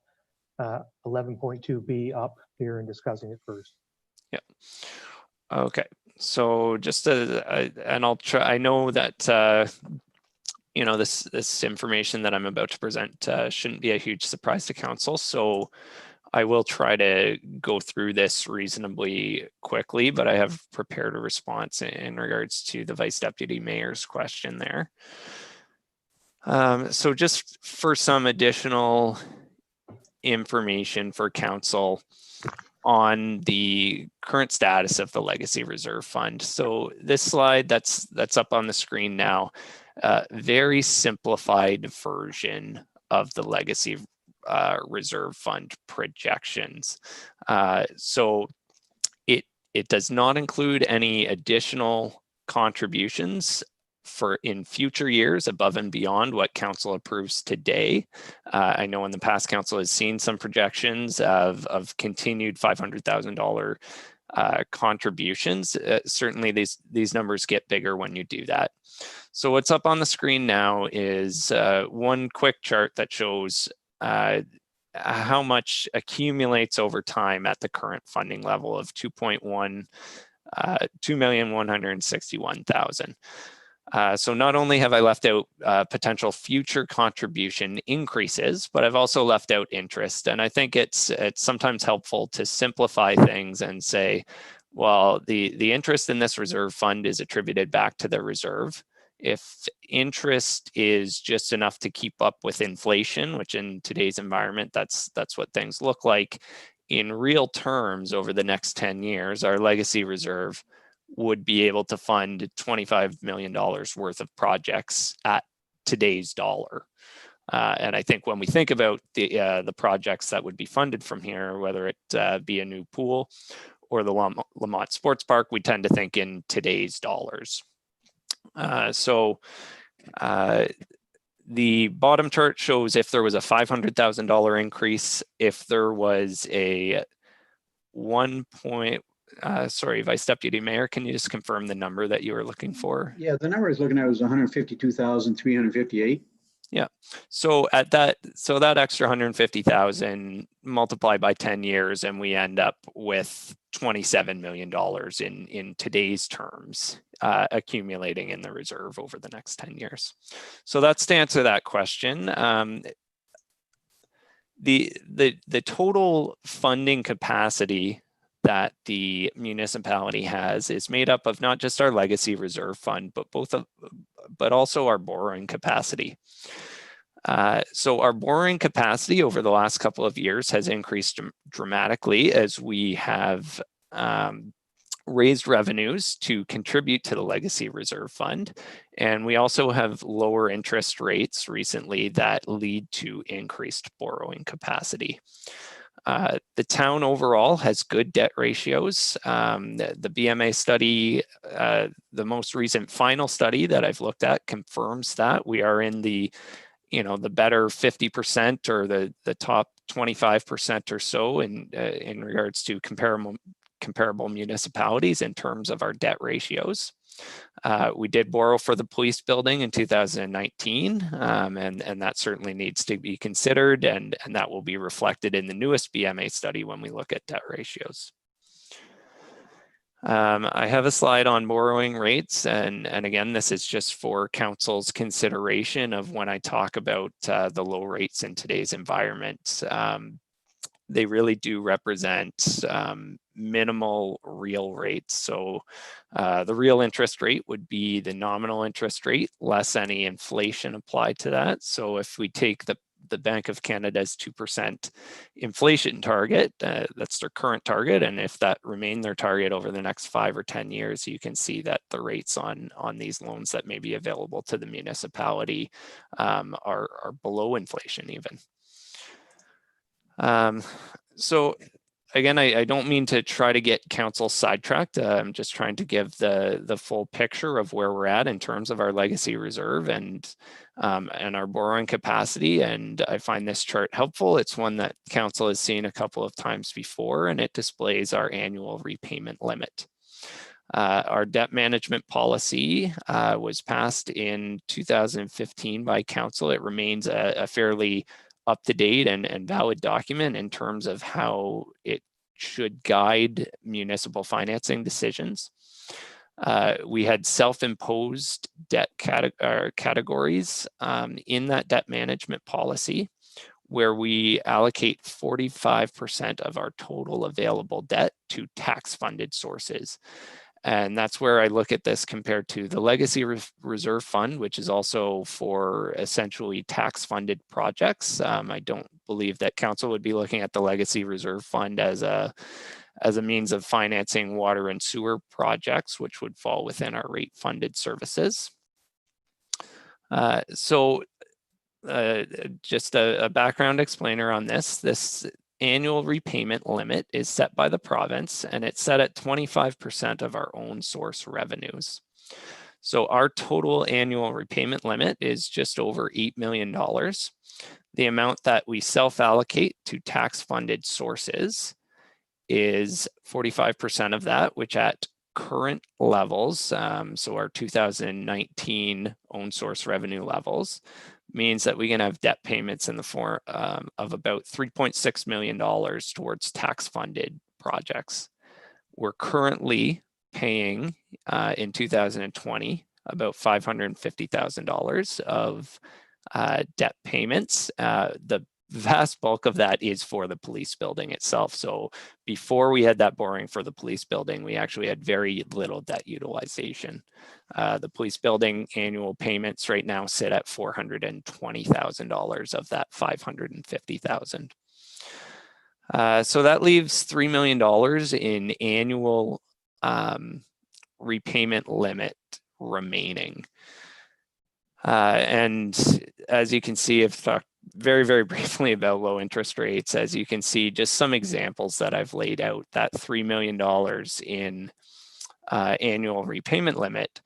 11.2B up here and discussing it first. Yeah. Okay. So just and I'll try. I know that this information that I'm about to present shouldn't be a huge surprise to council. So I will try to go through this reasonably quickly, but I have prepared a response in regards to the Vice Deputy Mayor's question there. So just for some additional information for council on the current status of the Legacy Reserve Fund. So this slide that's up on the screen now, very simplified version of the Legacy Reserve Fund projections. So it does not include any additional contributions in future years above and beyond what council approves today. I know in the past council has seen some projections of continued $500,000 contributions. Certainly these numbers get bigger when you do that. So what's up on the screen now is one quick chart that shows how much accumulates over time at the current funding level of 2,161,000. So not only have I left out potential future contribution increases, but I've also left out interest. And I think it's sometimes helpful to simplify things and say, well, the interest in this reserve fund is attributed back to the reserve. If interest is just enough to keep up with inflation, which in today's environment, that's what things look like, in real terms over the next 10 years, our legacy reserve would be able to fund $25 million worth of projects at today's dollar. And I think when we think about the projects that would be funded from here, whether it be a new pool or the Lamont Sports Park, we tend to think in today's dollars. So the bottom chart shows if there was a $500,000 increase, if there was a sorry, Vice Deputy Mayor, can you just confirm the number that you were looking for? Yeah, the number I was looking at was 152,358. Yeah. So at that extra 150,000 multiplied by 10 years, and we end up with $27 million in today's terms accumulating in the reserve over the next 10 years. So that's to answer that question. The total funding capacity that the municipality has is made up of not just our legacy reserve fund, but also our borrowing capacity. So our borrowing capacity over the last couple of years has increased dramatically as we have raised revenues to contribute to the legacy reserve fund. And we also have lower interest rates recently that lead to increased borrowing capacity. The town overall has good debt ratios. The BMA study, the most recent final study that I've looked at confirms that we are in the better 50% or the top 25% or so in regards to comparable municipalities in terms of our debt ratios. We did borrow for the police building in 2019, and that certainly needs to be considered, and that will be reflected in the newest BMA study when we look at debt ratios. I have a slide on borrowing rates, and again, this is just for council's consideration of when I talk about the low rates in today's environment. They really do represent minimal real rates. So the real interest rate would be the nominal interest rate less any inflation applied to that. So if we take the the Bank of Canada's 2% inflation target. That's their current target. And if that remained their target over the next 5 or 10 years, you can see that the rates on these loans that may be available to the municipality are below inflation even. So again, I don't mean to try to get council sidetracked. I'm just trying to give the full picture of where we're at in terms of our legacy reserve and our borrowing capacity. And I find this chart helpful. It's one that council has seen a couple of times before, and it displays our annual repayment limit. Our debt management policy was passed in 2015 by council. It remains a fairly up-to-date and valid document in terms of how it should guide municipal financing decisions. We had self-imposed debt categories in that debt management policy, where we allocate 45% of our total available debt to tax-funded sources. And that's where I look at this compared to the Legacy Reserve Fund, which is also for essentially tax-funded projects. I don't believe that council would be looking at the Legacy Reserve Fund as a means of financing water and sewer projects, which would fall within our rate-funded services. Just a background explainer on this. This annual repayment limit is set by the province, and it's set at 25% of our own source revenues. So our total annual repayment limit is just over $8 million. The amount that we self-allocate to tax-funded sources is 45% of that, which at current levels, so our 2019 own source revenue levels, means that we can have debt payments in the form of about $3.6 million towards tax-funded projects. We're currently paying in 2020 about $550,000 of debt payments. The vast bulk of that is for the police building itself. So before we had that borrowing for the police building, we actually had very little debt utilization. The police building annual payments right now sit at $420,000 of that $550,000. So that leaves $3 million in annual repayment limit remaining. And as you can see, I've talked very, very briefly about low interest rates. As you can see, just some examples that I've laid out, that $3 million in annual repayment limit,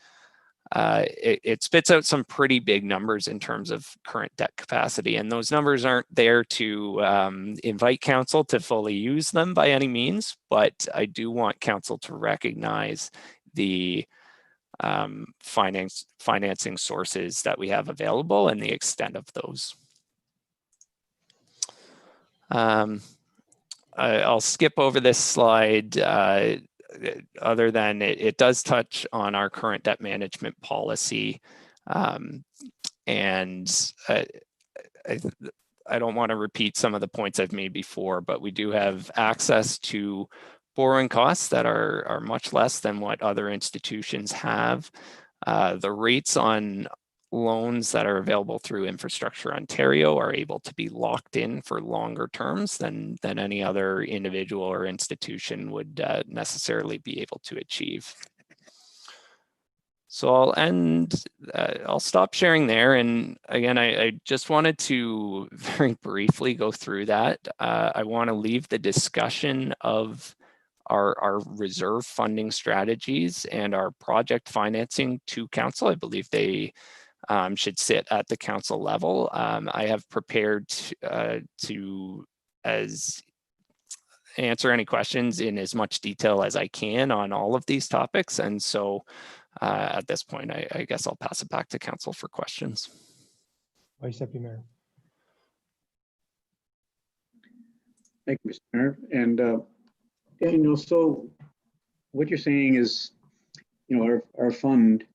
it spits out some pretty big numbers in terms of current debt capacity. And those numbers aren't there to invite council to fully use them by any means, but I do want council to recognize the financing sources that we have available and the extent of those. I'll skip over this slide other than it does touch on our current debt management policy. And I don't want to repeat some of the points I've made before, but we do have access to borrowing costs that are much less than what other institutions have. The rates on loans that are available through Infrastructure Ontario are able to be locked in for longer terms than any other individual or institution would necessarily be able to achieve. So I'll stop sharing there. And again, I just wanted to very briefly go through that. I want to leave the discussion of our reserve funding strategies and our project financing to council. I believe they should sit at the council level. I have prepared to answer any questions in as much detail as I can on all of these topics. And so at this point, I guess I'll pass it back to council for questions. Vice Deputy Mayor. Thank you, Mr. Mayor. And Daniel, so what you're saying is, our fund,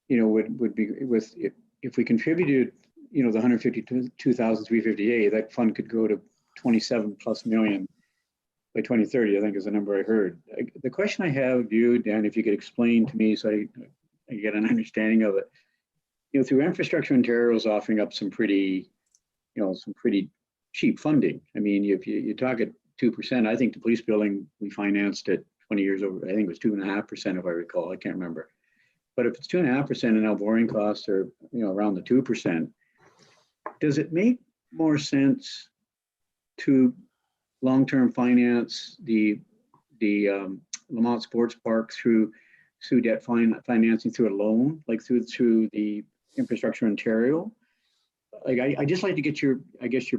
would be with, if we contributed, the 152,358, that fund could go to 27+ million by 2030, I think is the number I heard. The question I have of you, Dan, if you could explain to me so I get an understanding of it, through Infrastructure Ontario is offering up some pretty some pretty cheap funding. I mean, if you talk at 2%, I think the police building we financed at 20 years over, I think it was 2.5% if I recall, I can't remember. But if it's 2.5% and now borrowing costs are, around the 2%, does it make more sense to long-term finance the Lamont Sports Park through debt financing, through a loan, like through the Infrastructure Ontario? Like, I just like to get your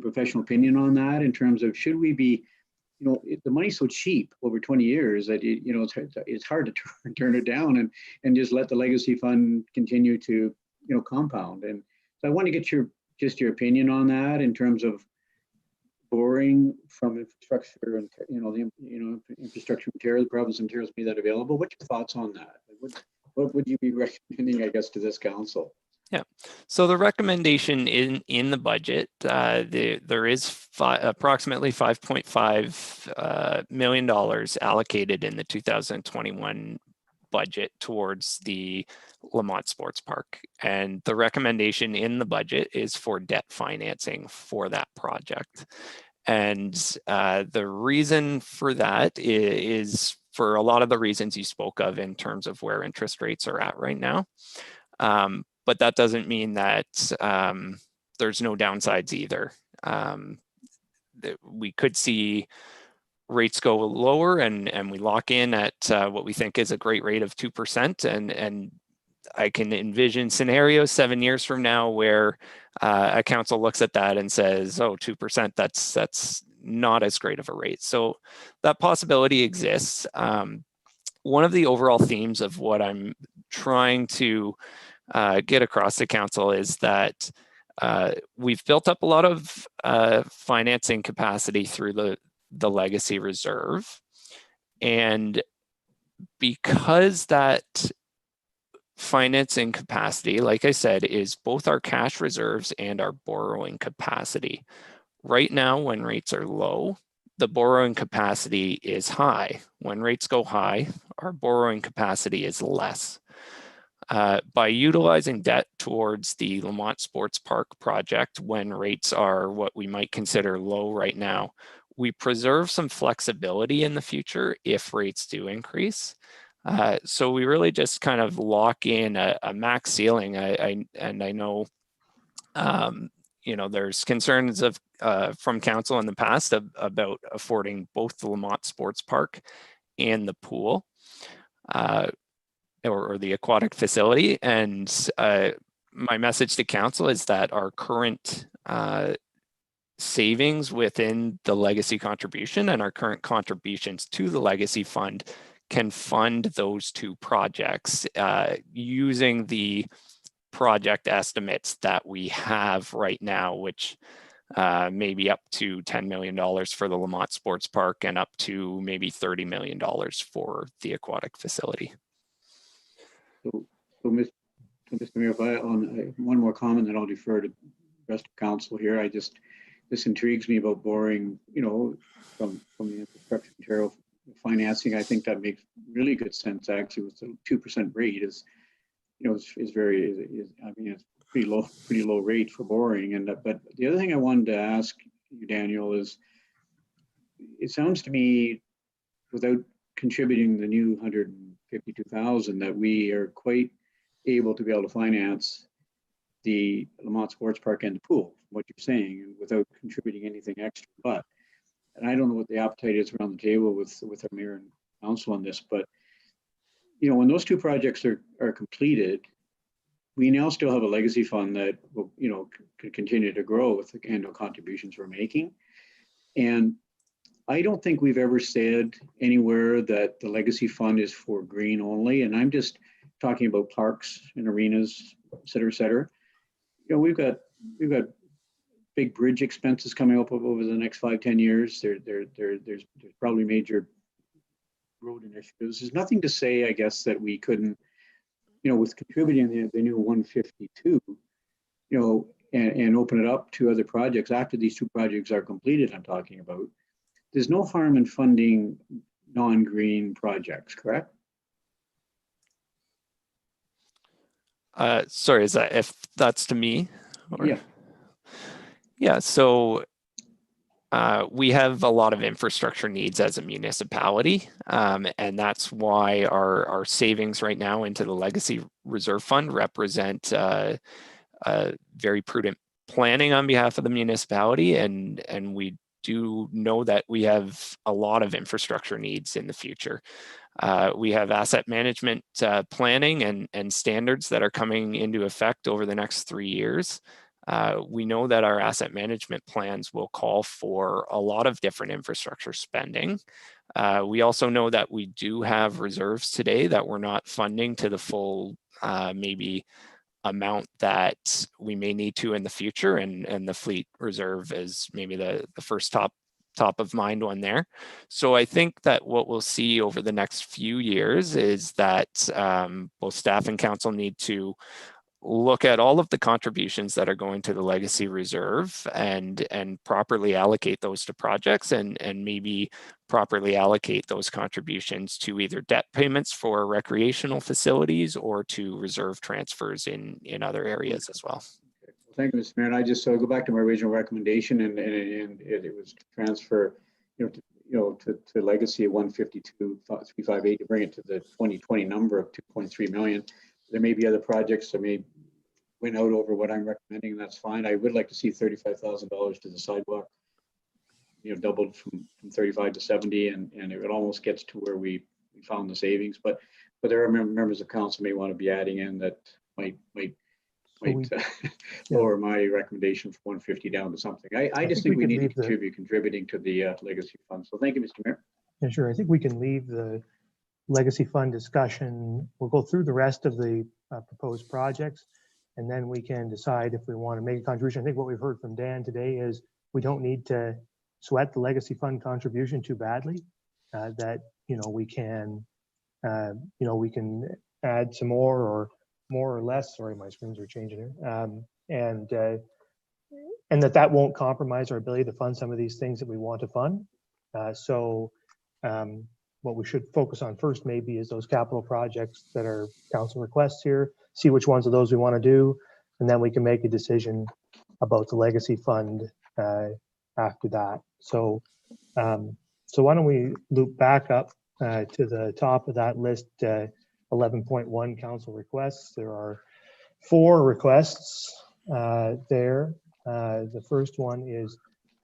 professional opinion on that, in terms of, should we be, the money's so cheap over 20 years that it's hard to turn it down and just let the legacy fund continue to compound. And so I want to get your opinion on that, in terms of borrowing from infrastructure and Infrastructure Ontario, the province of Ontario's made that available. What's your thoughts on that? What would you be recommending, I guess, to this council? Yeah, so the recommendation in the budget, there is approximately $5.5 million allocated in the 2021 budget towards the Lamont Sports Park. And the recommendation in the budget is for debt financing for that project. And the reason for that is for a lot of the reasons you spoke of, in terms of where interest rates are at right now. But that doesn't mean that there's no downsides either. We could see rates go lower and we lock in at what we think is a great rate of 2%. And I can envision scenarios 7 years from now where a council looks at that and says, oh, 2%, that's not as great of a rate. So that possibility exists. One of the overall themes of what I'm trying to get across to council is that we've built up a lot of financing capacity through the legacy reserve. And because that financing capacity, like I said, is both our cash reserves and our borrowing capacity. Right now, when rates are low, the borrowing capacity is high. When rates go high, our borrowing capacity is less. By utilizing debt towards the Lamont Sports Park project, when rates are what we might consider low right now, we preserve some flexibility in the future if rates do increase. So we really just kind of lock in a max ceiling. I know, there's concerns from council in the past about affording both the Lamont Sports Park and the pool. Or the aquatic facility. And my message to council is that our current savings within the legacy contribution and our current contributions to the legacy fund can fund those two projects using the project estimates that we have right now, which may be up to $10 million for the Lamont Sports Park and up to maybe $30 million for the aquatic facility. So Mr. Mayor, if on one more comment, then I'll defer to the rest of council here. This intrigues me about borrowing, from the Infrastructure Ontario financing. I think that makes really good sense, actually, with the 2% rate is it's pretty low rate for borrowing. But the other thing I wanted to ask you, Daniel, is it sounds to me, without contributing the new 152,000, that we are quite able to be able to finance the Lamont Sports Park and the pool, what you're saying, and without contributing anything extra. And I don't know what the appetite is around the table with our mayor and council on this, but when those two projects are completed, we now still have a legacy fund that will could continue to grow with the annual contributions we're making. And I don't think we've ever said anywhere that the legacy fund is for green only. And I'm just talking about parks and arenas, et cetera, et cetera. We've got big bridge expenses coming up over the next 5-10 years. There's probably major road initiatives. There's nothing to say, I guess, that we couldn't, with contributing the new 152, and open it up to other projects after these two projects are completed. I'm talking about. There's no harm in funding non-green projects, correct? Sorry, is that if that's to me? Or? Yeah. Yeah, so we have a lot of infrastructure needs as a municipality, and that's why our savings right now into the Legacy Reserve Fund represent very prudent planning on behalf of the municipality, and we do know that we have a lot of infrastructure needs in the future. We have asset management planning and standards that are coming into effect over the next 3 years. We know that our asset management plans will call for a lot of different infrastructure spending. We also know that we do have reserves today that we're not funding to the full maybe amount that we may need to in the future, and the fleet reserve is maybe the first top of mind one there. So I think that what we'll see over the next few years is that both staff and council need to look at all of the contributions that are going to the Legacy Reserve and properly allocate those to projects, and maybe properly allocate those contributions to either debt payments for recreational facilities or to reserve transfers in other areas as well. Thank you, Mr. Mayor. And I just go back to my original recommendation, and it was to transfer, to Legacy at 152,358 to bring it to the 2020 number of 2.3 million. There may be other projects that may win out over what I'm recommending, and that's fine. I would like to see $35,000 to the sidewalk, doubled from 35 to 70, and it almost gets to where we found the savings. But there are members of council may want to be adding in that might lower my recommendation from 150 down to something. I just think we need to contributing to the Legacy Fund. So thank you, Mr. Mayor. Yeah, sure. I think we can leave the Legacy Fund discussion. We'll go through the rest of the proposed projects, and then we can decide if we want to make a contribution. I think what we've heard from Dan today is we don't need to sweat the Legacy Fund contribution too badly. That we can add some more or less. Sorry, my screens are changing here. And that won't compromise our ability to fund some of these things that we want to fund. What we should focus on first maybe is those capital projects that are council requests here, see which ones of those we want to do, and then we can make a decision about the Legacy Fund after that. So why don't we loop back up to the top of that list, 11.1 council requests. There are 4 requests there. The first one is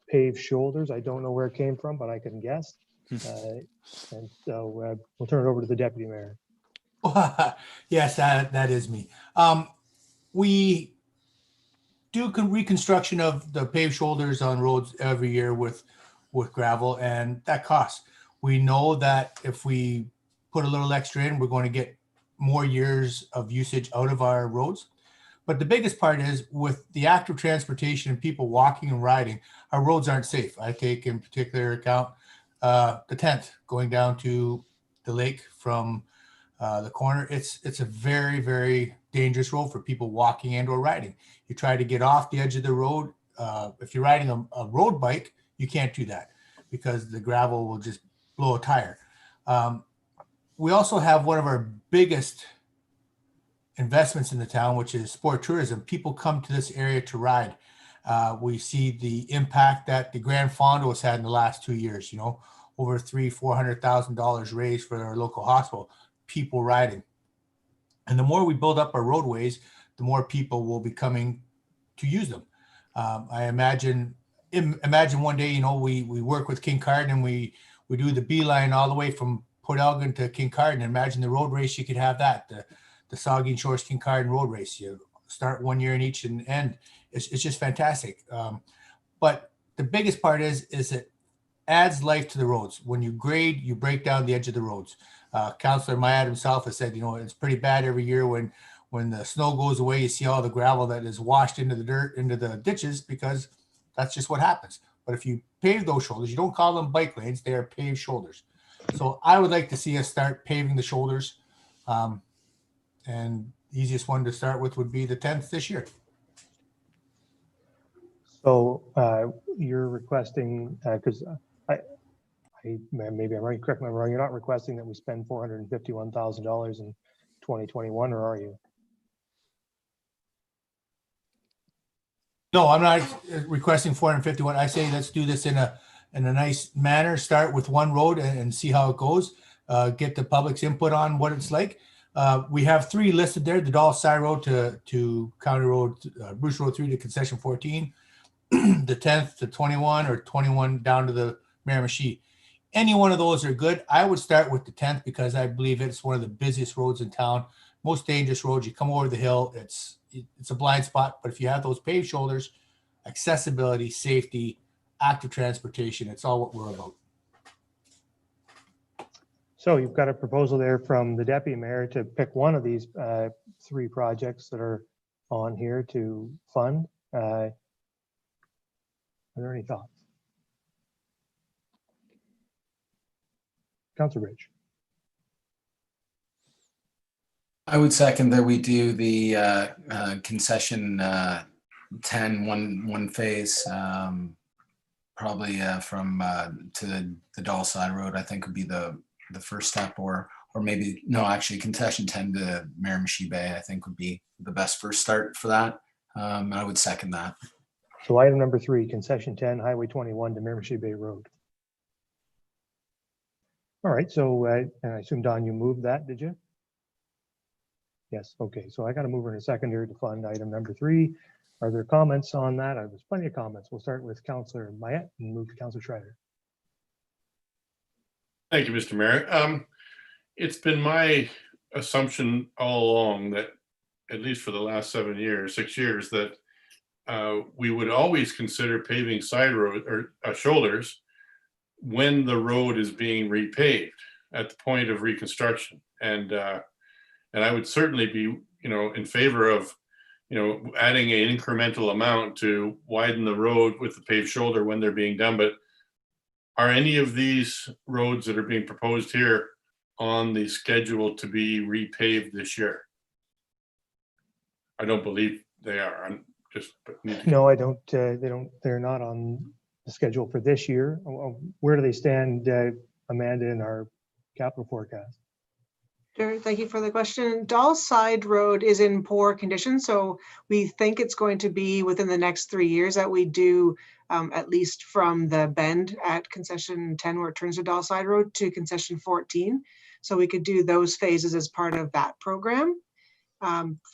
paved shoulders. I don't know where it came from, but I can guess. And so we'll turn it over to the deputy mayor. Yes, that is me. We do reconstruction of the paved shoulders on roads every year with gravel, and that costs. We know that if we put a little extra in, we're going to get more years of usage out of our roads. But the biggest part is with the active transportation and people walking and riding, our roads aren't safe. I take in particular account the 10th going down to the lake from the corner. It's a very, very dangerous road for people walking and or riding. You try to get off the edge of the road. If you're riding a road bike, you can't do that because the gravel will just blow a tire. We also have one of our biggest investments in the town, which is sport tourism. People come to this area to ride. We see the impact that the Grand Fondo has had in the last 2 years, over $300,000-$400,000 raised for our local hospital, people riding. And the more we build up our roadways, the more people will be coming to use them. I imagine one day, we work with Kincardine and we do the beeline all the way from Port Elgin to Kincardine. Imagine the road race you could have that, the Saugeen Shores Kincardine road race. You start 1 year in each and end. It's just fantastic. But the biggest part is it adds life to the roads. When you grade, you break down the edge of the roads. Councillor Mayad himself has said, it's pretty bad every year when the snow goes away, you see all the gravel that is washed into the dirt, into the ditches, because that's just what happens. But if you pave those shoulders, you don't call them bike lanes, they are paved shoulders. So I would like to see us start paving the shoulders. And the easiest one to start with would be the 10th this year. So you're requesting, because maybe I'm right, correct me if I'm wrong, you're not requesting that we spend $451,000 in 2021, or are you? No, I'm not requesting 451. I say let's do this in a nice manner. Start with one road and see how it goes. Get the public's input on what it's like. We have 3 listed there: the Doll Side Road to County Road, Bruce Road 3 to Concession 14, the 10th to 21, or 21 down to the Miramichi. Any one of those are good. I would start with the 10th because I believe it's one of the busiest roads in town, most dangerous roads. You come over the hill, it's a blind spot, but if you have those paved shoulders, accessibility, safety, active transportation, it's all what we're about. So you've got a proposal there from the deputy mayor to pick one of these 3 projects that are on here to fund. Are there any thoughts? Councilor Ridge. I would second that we do the concession 10 one phase, probably from to the Doll Side Road. I think would be the first step, or maybe no, actually concession 10 to Miramichi Bay I think would be the best first start for that. I would second that. So item number 3, concession 10, Highway 21 to Miramichi Bay Road. All right, so and I assume, Don, you moved that, did you? Yes, okay, so I got a mover and a seconder to fund item number 3. Are there comments on that? There's plenty of comments. We'll start with Councillor Mayette and move to Councillor Schreider. Thank you, Mr. Mayor. It's been my assumption all along that, at least for the last 6 years, that we would always consider paving side road or shoulders when the road is being repaved at the point of reconstruction. And I would certainly be, in favor of, adding an incremental amount to widen the road with the paved shoulder when they're being done. But are any of these roads that are being proposed here on the schedule to be repaved this year? I don't believe they are. I'm just No, I don't. They're not on the schedule for this year. Where do they stand, Amanda, in our capital forecast? Sure, thank you for the question. Doll Side Road is in poor condition, so we think it's going to be within the next 3 years that we do at least from the bend at concession 10 where it turns to Doll Side Road to concession 14. So we could do those phases as part of that program.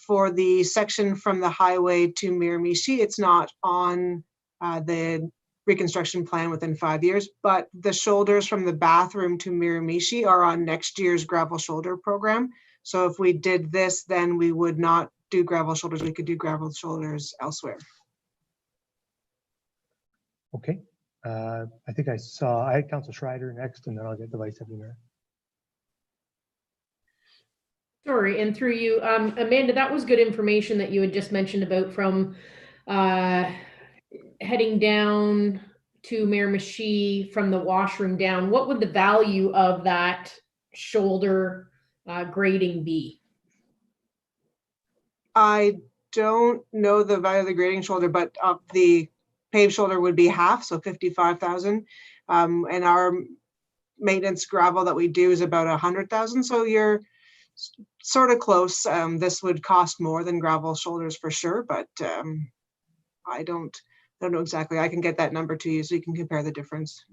For the section from the highway to Miramichi, it's not on the reconstruction plan within 5 years, but the shoulders from the bathroom to Miramichi are on next year's gravel shoulder program. So if we did this, then we would not do gravel shoulders. We could do gravel shoulders elsewhere. Okay. I think I had Councilor Schreider next, and then I'll get the Vice Deputy Mayor. Sorry, and through you, Amanda, that was good information that you had just mentioned about from heading down to Miramichi from the washroom down. What would the value of that shoulder grading be? I don't know the value of the grading shoulder, but the paved shoulder would be half, so 55,000. And our maintenance gravel that we do is about 100,000. So you're sort of close. This would cost more than gravel shoulders for sure, but I don't know exactly. I can get that number to you so you can compare the difference.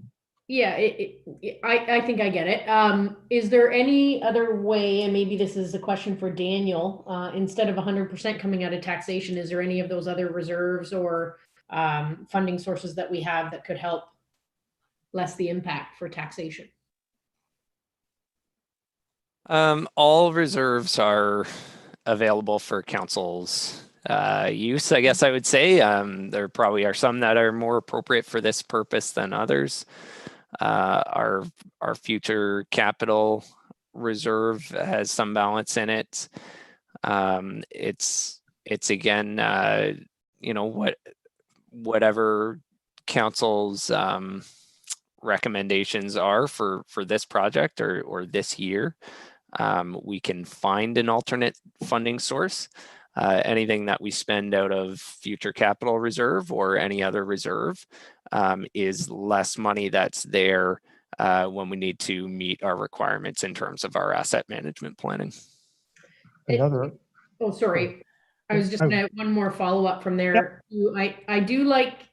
Yeah, I think I get it. Is there any other way, and maybe this is a question for Daniel, instead of 100% coming out of taxation, is there any of those other reserves or funding sources that we have that could help less the impact for taxation? All reserves are available for council's use, I guess I would say. There probably are some that are more appropriate for this purpose than others. Our future capital reserve has some balance in it. It's again, whatever council's recommendations are for this project or this year. We can find an alternate funding source. Anything that we spend out of future capital reserve or any other reserve is less money that's there when we need to meet our requirements in terms of our asset management planning. Oh, sorry. I was just gonna, one more follow-up from there. I do like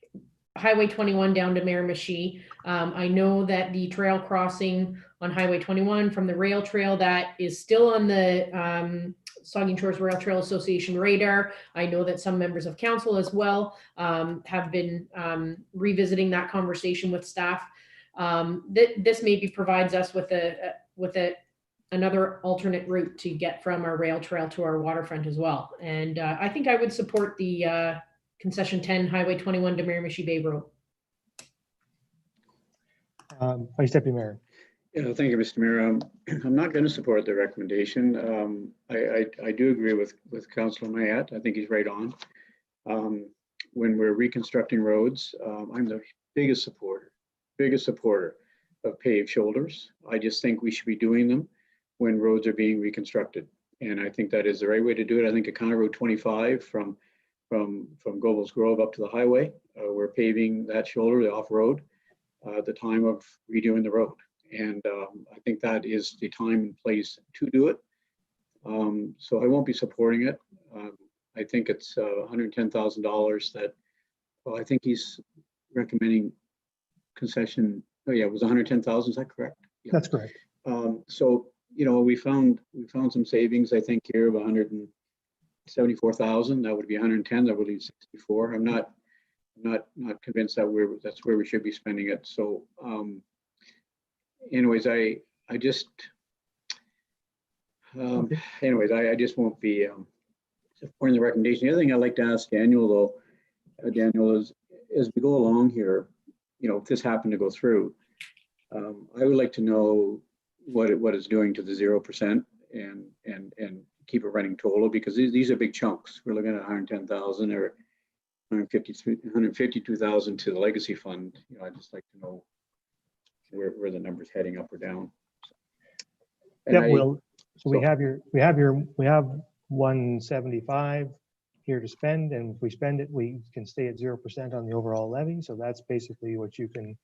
Highway 21 down to Miramichi. I know that the trail crossing on Highway 21 from the rail trail, that is still on the Saugeen Shores Rail Trail Association radar. I know that some members of council as well have been revisiting that conversation with staff. This maybe provides us with another alternate route to get from our rail trail to our waterfront as well. And I think I would support the concession 10 Highway 21 to Miramichi Bay Road. Vice Deputy Mayor. Yeah, thank you, Mr. Mayor. I'm not going to support the recommendation. I do agree with Councillor Mayette. I think he's right on. When we're reconstructing roads, I'm the biggest supporter of paved shoulders. I just think we should be doing them when roads are being reconstructed. And I think that is the right way to do it. I think at County Road 25 from Goebels Grove up to the highway, we're paving that shoulder, the off-road, at the time of redoing the road. And I think that is the time and place to do it. So I won't be supporting it. I think it's $110,000 that, well, I think he's recommending concession. Oh yeah, it was 110,000, is that correct? Yeah. That's correct. So, you know, we found some savings, I think, here of 174,000. That would be 110, that would leave 64. I'm not convinced that that's where we should be spending it. So anyways, I just won't be supporting the recommendation. The other thing I'd like to ask Daniel, though, Daniel, is as we go along here, you know, if this happened to go through, I would like to know what it's doing to the 0% and keep it running total, because these are big chunks. We're looking at 110,000 or 152,000 to the legacy fund. You know, I'd just like to know where the number's heading, up or down. Yeah, we have 175 here to spend, and if we spend it, we can stay at 0% on the overall levy. So that's basically what you can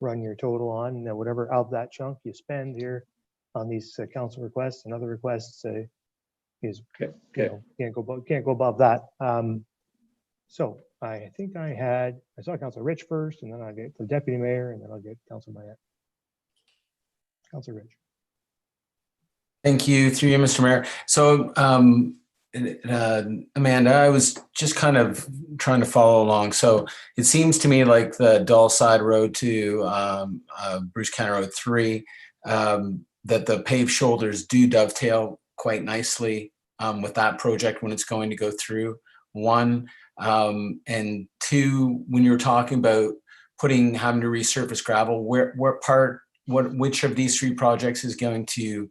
run your total on. Now, whatever out of that chunk you spend here on these council requests and other requests is okay. You know, can't go above that. So I think I saw Councilor Rich first, and then I'll get the Deputy Mayor, and then I'll get Councilor Mayette. Councilor Rich. Thank you, through you, Mr. Mayor. So, Amanda, I was just kind of trying to follow along. So it seems to me like the Dull Side Road to Bruce County Road 3, that the paved shoulders do dovetail quite nicely with that project when it's going to go through. One, and two, when you're talking about having to resurface gravel, which of these three projects is going to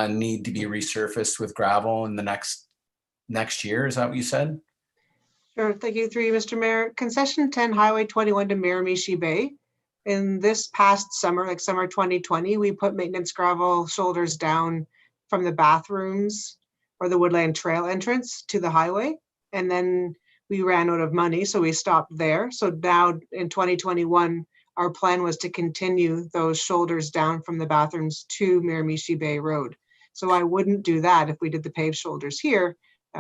need to be resurfaced with gravel in the next year? Is that what you said? Sure, thank you, through you, Mr. Mayor. Concession 10 Highway 21 to Miramichi Bay. In this past summer, like summer 2020, we put maintenance gravel shoulders down from the bathrooms or the Woodland Trail entrance to the highway. And then we ran out of money, so we stopped there. So now in 2021, our plan was to continue those shoulders down from the bathrooms to Miramichi Bay Road. So I wouldn't do that if we did the paved shoulders here.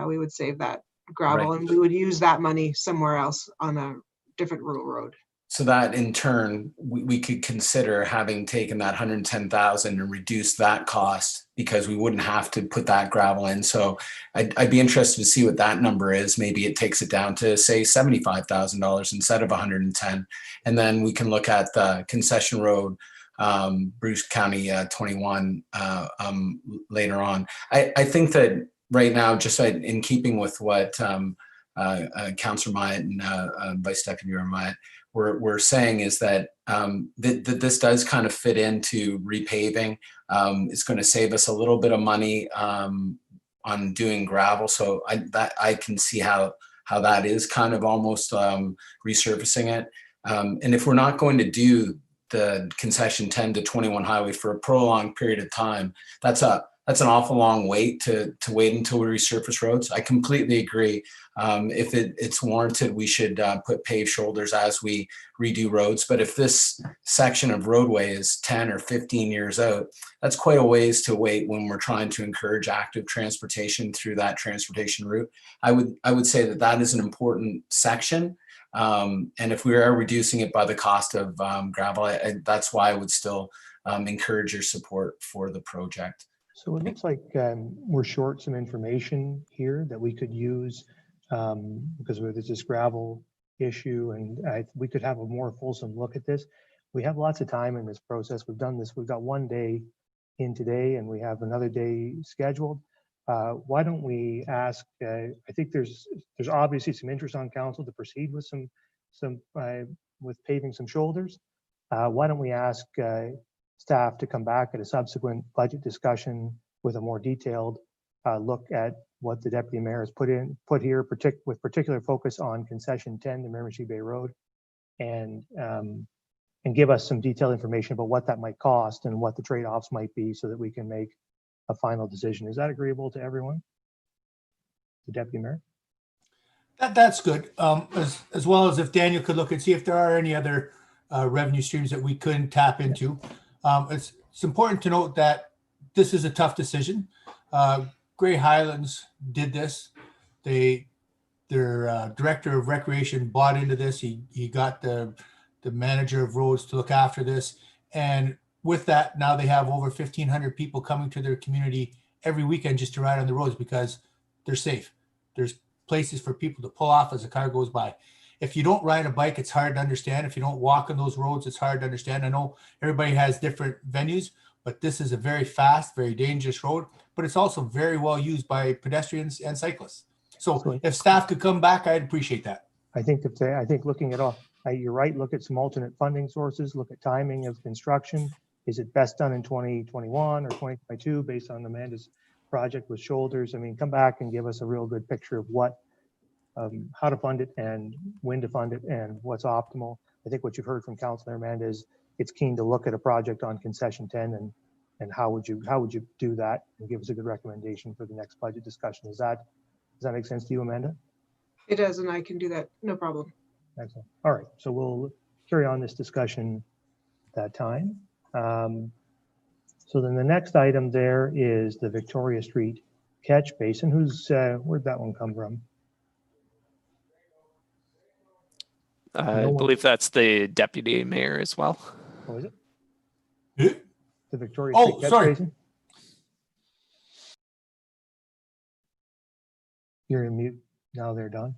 We would save that gravel, right, and we would use that money somewhere else on a different rural road. So that in turn, we could consider having taken that 110,000 and reduce that cost, because we wouldn't have to put that gravel in. So I'd be interested to see what that number is. Maybe it takes it down to, say, $75,000 instead of 110. And then we can look at the concession road, Bruce County 21 later on. I think that right now, just in keeping with what Councillor Myatt and Vice Deputy Mayor Myatt we're saying, is that that this does kind of fit into repaving. It's going to save us a little bit of money on doing gravel. So I can see how that is kind of almost resurfacing it. And if we're not going to do the concession 10 to 21 highway for a prolonged period of time, that's a that's an awful long wait to wait until we resurface roads. I completely agree. If it's warranted, we should put paved shoulders as we redo roads. But if this section of roadway is 10 or 15 years out, that's quite a ways to wait when we're trying to encourage active transportation through that transportation route. I would say that that is an important section. And if we are reducing it by the cost of gravel, that's why I would still encourage your support for the project. So it looks like we're short some information here that we could use because there's this gravel issue, and we could have a more fulsome look at this. We have lots of time in this process. We've done this. We've got one day in today, and we have another day scheduled. Why don't we ask? I think there's obviously some interest on council to proceed with with paving some shoulders. Why don't we ask staff to come back at a subsequent budget discussion with a more detailed look at what the deputy mayor has put here, with particular focus on concession 10 to Miramichi Bay Road, and give us some detailed information about what that might cost and what the trade-offs might be, so that we can make a final decision. Is that agreeable to everyone? The deputy mayor? That's good. As well as if Daniel could look and see if there are any other revenue streams that we couldn't tap into. It's important to note that this is a tough decision. Grey Highlands did this. Their director of recreation bought into this. He got the manager of roads to look after this. And with that, now they have over 1,500 people coming to their community every weekend just to ride on the roads because they're safe. There's places for people to pull off as a car goes by. If you don't ride a bike, it's hard to understand. If you don't walk on those roads, it's hard to understand. I know everybody has different venues, but this is a very fast, very dangerous road, but it's also very well used by pedestrians and cyclists. So if staff could come back, I'd appreciate that. I think looking at all, you're right, look at some alternate funding sources, look at timing of construction. Is it best done in 2021 or 2022 based on Amanda's project with shoulders? I mean, come back and give us a real good picture of how to fund it and when to fund it and what's optimal. I think what you've heard from Councillor Amanda is it's keen to look at a project on concession 10 and how would you do that, and give us a good recommendation for the next budget discussion. Does that make sense to you, Amanda? It does, and I can do that, no problem. Excellent. All right, so we'll carry on this discussion at that time. So then the next item there is the Victoria Street catch basin. Where'd that one come from? I believe that's the deputy mayor as well. Oh, is it? Yeah. The Victoria Street catch basin? You're in mute now there, Don.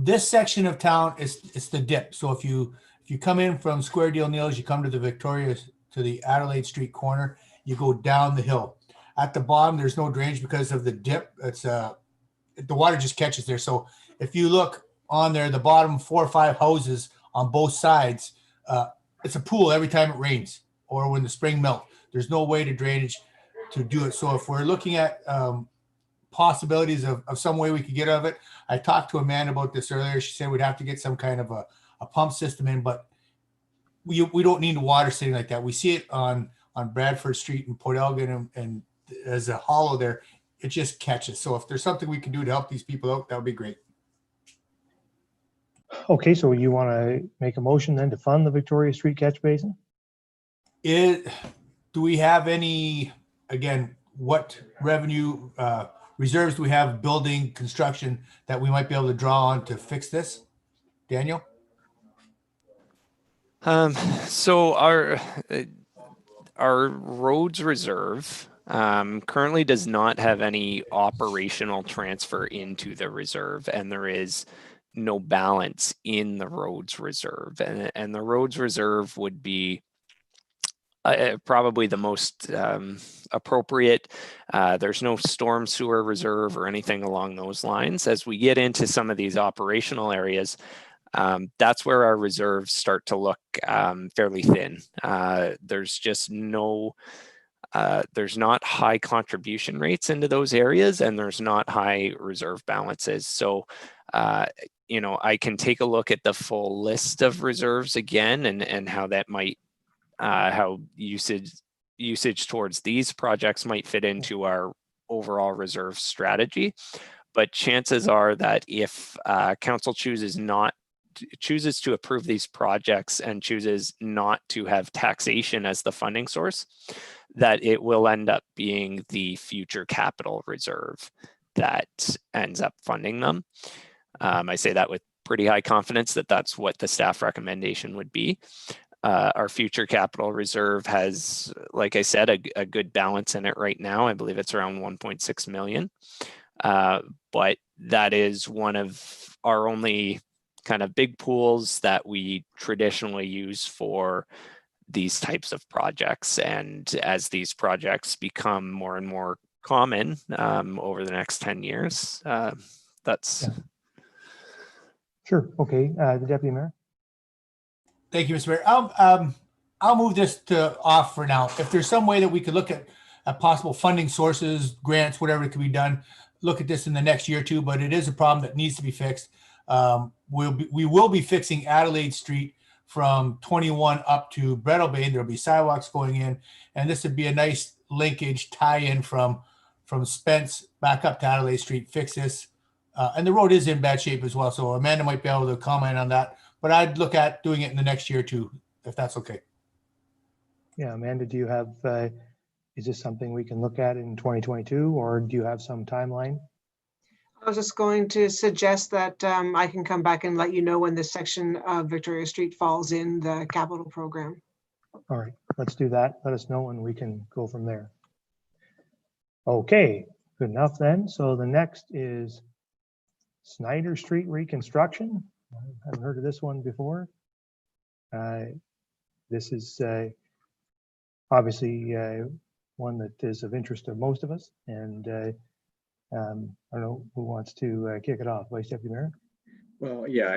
This section of town it's the dip. So if you come in from Square Deal Neils, you come to the Adelaide Street corner, you go down the hill. At the bottom, there's no drainage because of the dip. It's the water just catches there. So if you look on there, the bottom 4 or 5 houses on both sides, it's a pool every time it rains or when the spring melt. There's no way to drainage to do it. So if we're looking at possibilities of some way we could get out of it, I talked to Amanda about this earlier. She said we'd have to get some kind of a pump system in, but we don't need the water sitting like that. We see it on Bradford Street in Port Elgin, and as a hollow there, it just catches. So if there's something we can do to help these people out, that would be great. Okay, so you want to make a motion then to fund the Victoria Street catch basin? Do we have any, again, what revenue reserves do we have building construction that we might be able to draw on to fix this? Daniel? So our roads reserve currently does not have any operational transfer into the reserve, and there is no balance in the roads reserve, and the roads reserve would be probably the most appropriate. There's no storm sewer reserve or anything along those lines. As we get into some of these operational areas, that's where our reserves start to look fairly thin. There's just there's not high contribution rates into those areas, and there's not high reserve balances. So, I can take a look at the full list of reserves again and how that might, how usage usage towards these projects might fit into our overall reserve strategy. But chances are that if council chooses to approve these projects and chooses not to have taxation as the funding source, that it will end up being the future capital reserve that ends up funding them. I say that with pretty high confidence that that's what the staff recommendation would be. Our future capital reserve has, like I said, a good balance in it right now. I believe it's around 1.6 million. But that is one of our only kind of big pools that we traditionally use for these types of projects. And as these projects become more and more common over the next 10 years, that's... Yeah. Sure. Okay. The Deputy Mayor. Thank you, Mr. Mayor. I'll move this to off for now. If there's some way that we could look at possible funding sources, grants, whatever it could be done, look at this in the next year or two, but it is a problem that needs to be fixed. We will be fixing Adelaide Street from 21 up to Breadalbane. There'll be sidewalks going in, and this would be a nice linkage tie-in from Spence back up to Adelaide Street, fix this. And the road is in bad shape as well, so Amanda might be able to comment on that, but I'd look at doing it in the next year or two, if that's okay. Yeah, Amanda, do you have, is this something we can look at in 2022, or do you have some timeline? I was just going to suggest that I can come back and let you know when this section of Victoria Street falls in the capital program. All right, let's do that. Let us know and we can go from there. Okay, good enough then. So the next is Snyder Street reconstruction. I haven't heard of this one before. This is obviously one that is of interest to most of us, and I don't know who wants to kick it off. Vice Deputy Mayor. Well, yeah,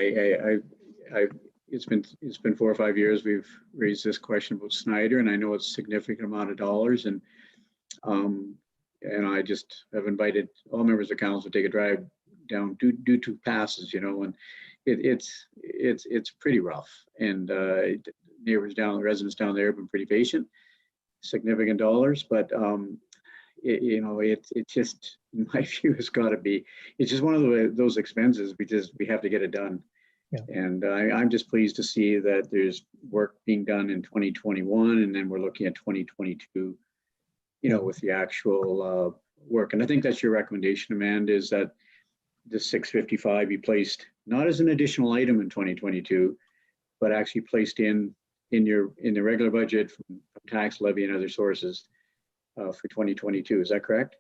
it's been 4 or 5 years we've raised this question about Snyder, and I know it's a significant amount of dollars, and I just have invited all members of council to take a drive down due to passes, you know, and it's pretty rough, and neighbors down, residents down there have been pretty patient. Significant dollars, but you know, it just, in my view, has got to be, it's just one of those expenses we have to get it done. Yeah. And I'm just pleased to see that there's work being done in 2021, and then we're looking at 2022, you know, with the actual work. And I think that's your recommendation, Amanda, is that the 655 be placed not as an additional item in 2022, but actually placed in the regular budget from tax levy and other sources for 2022. Is that correct?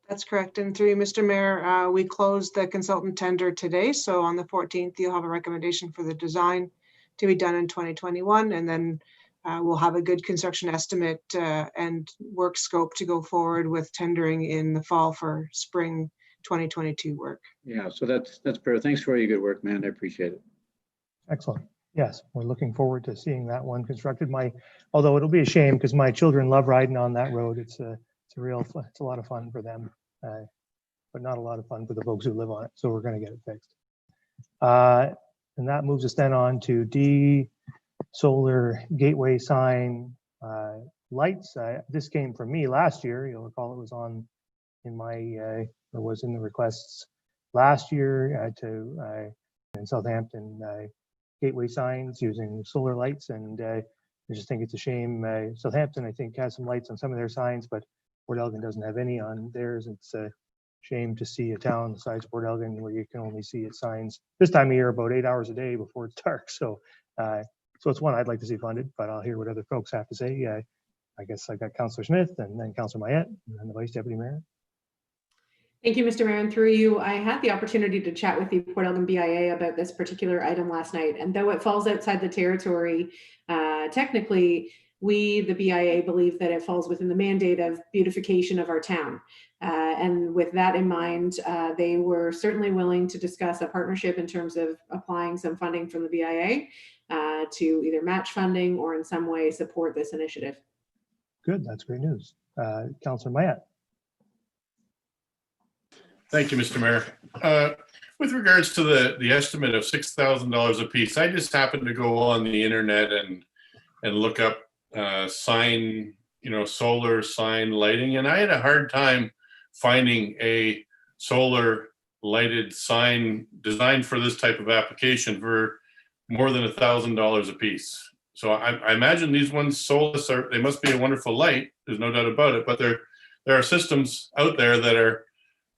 That's correct. And through you, Mr. Mayor, we closed the consultant tender today. So on the 14th, you'll have a recommendation for the design to be done in 2021. And then we'll have a good construction estimate and work scope to go forward with tendering in the fall for spring 2022 work. Yeah, so that's fair. Thanks for all your good work, man. I appreciate it. Excellent. Yes, we're looking forward to seeing that one constructed. Although it'll be a shame because my children love riding on that road. It's a lot of fun for them, but not a lot of fun for the folks who live on it. So we're going to get it fixed. And that moves us then on to D, solar gateway sign lights. This came from me last year. You'll recall it was in the requests last year in Southampton. Gateway signs using solar lights, and I just think it's a shame. Southampton, I think, has some lights on some of their signs, but Port Elgin doesn't have any on theirs. It's a shame to see a town the size of Port Elgin where you can only see its signs this time of year about 8 hours a day before it's dark. So it's one I'd like to see funded, but I'll hear what other folks have to say. I guess I got Councillor Smith and then Councillor Mayette and then the Vice Deputy Mayor. Thank you, Mr. Mayor. And through you, I had the opportunity to chat with the Port Elgin BIA about this particular item last night. And though it falls outside the territory, technically, we, the BIA, believe that it falls within the mandate of beautification of our town. And with that in mind, they were certainly willing to discuss a partnership in terms of applying some funding from the BIA to either match funding or in some way support this initiative. Good, that's great news. Councillor Mayette. Thank you, Mr. Mayor. With regards to the estimate of $6,000 a piece, I just happened to go on the internet and look up sign solar sign lighting, and I had a hard time finding a solar lighted sign designed for this type of application for more than $1,000 a piece. So I imagine these ones, Solus, they must be a wonderful light. There's no doubt about it. But there are systems out there that are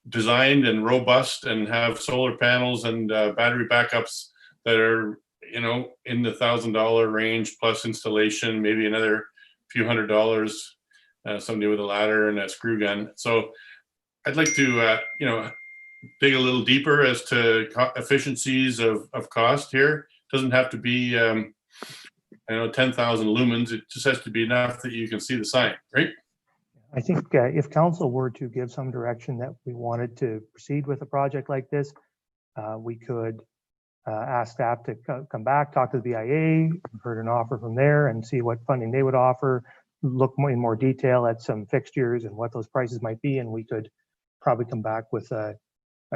designed and robust and have solar panels and battery backups that are, in the $1,000 range plus installation, maybe another few $100s. Somebody with a ladder and a screw gun. So I'd like to, dig a little deeper as to efficiencies of cost here. It doesn't have to be 10,000 lumens. It just has to be enough that you can see the sign, right? I think if council were to give some direction that we wanted to proceed with a project like this, we could ask staff to come back, talk to the BIA, heard an offer from there and see what funding they would offer, look in more detail at some fixtures and what those prices might be. And we could probably come back with an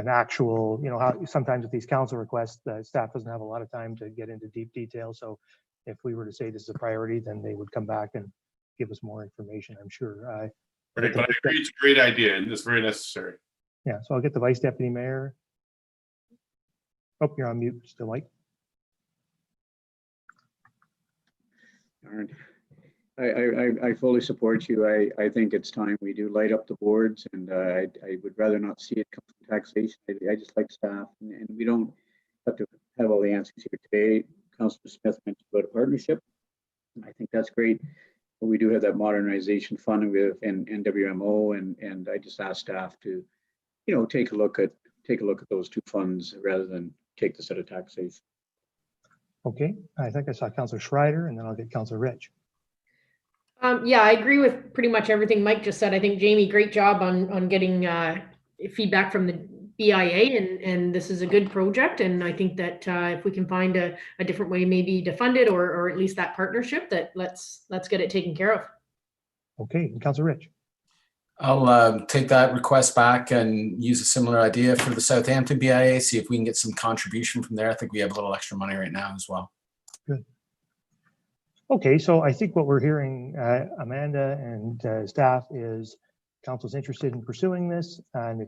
actual, how sometimes with these council requests, the staff doesn't have a lot of time to get into deep detail. So if we were to say this is a priority, then they would come back and give us more information, I'm sure. Right, but I agree it's a great idea and it's very necessary. Yeah, so I'll get the Vice Deputy Mayor. Oh, you're on mute still, Mike. I fully support you. I think it's time we do light up the boards, and I would rather not see it come from taxation. I just like staff, and we don't have to have all the answers here today. Councillor Smith mentioned about a partnership, and I think that's great. But we do have that modernization fund with NWMO, and I just ask staff to, take a look at those two funds rather than take this out of taxation. Okay, I think I saw Councillor Schreider, and then I'll get Councillor Rich. Yeah, I agree with pretty much everything Mike just said. I think Jamie, great job on getting feedback from the BIA, and this is a good project. And I think that if we can find a different way maybe to fund it, or at least that partnership, that let's get it taken care of. Okay, and Councillor Rich. I'll take that request back and use a similar idea for the Southampton BIA, see if we can get some contribution from there. I think we have a little extra money right now as well. Good. Okay, so I think what we're hearing, Amanda and staff, is council's interested in pursuing this, and if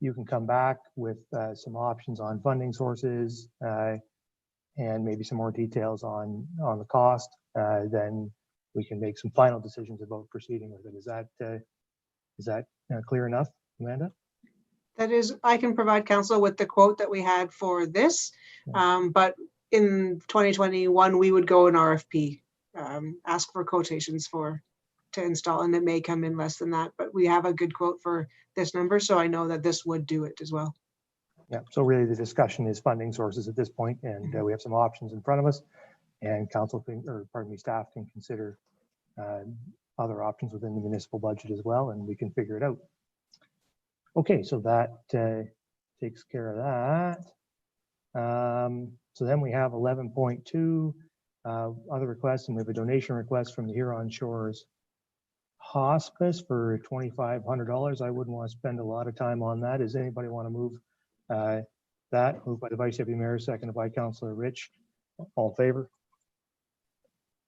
you can come back with some options on funding sources and maybe some more details on the cost, then we can make some final decisions about proceeding with it. Is that clear enough, Amanda? That is, I can provide council with the quote that we had for this, but in 2021, we would go an RFP, ask for quotations to install, and it may come in less than that, but we have a good quote for this number, so I know that this would do it as well. Yeah, so really the discussion is funding sources at this point, and we have some options in front of us, and staff can consider other options within the municipal budget as well, and we can figure it out. Okay, so that takes care of that. So then we have 11.2 other requests, and we have a donation request from the Huron Shores Hospice for $2,500. I wouldn't want to spend a lot of time on that. Does anybody want to move that? Moved by the Vice Deputy Mayor, seconded by Councillor Rich. All in favor?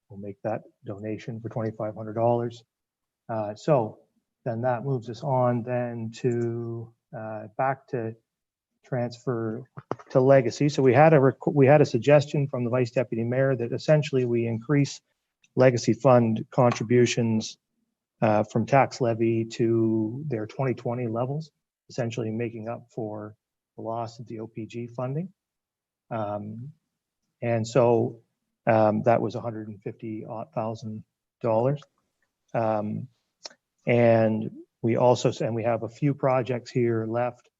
We'll make that donation for $2,500. So then that moves us on then to back to transfer to legacy. So we had a suggestion from the Vice Deputy Mayor that essentially we increase legacy fund contributions from tax levy to their 2020 levels, essentially making up for the loss of the OPG funding. And so that was $150,000. And we have a few projects here left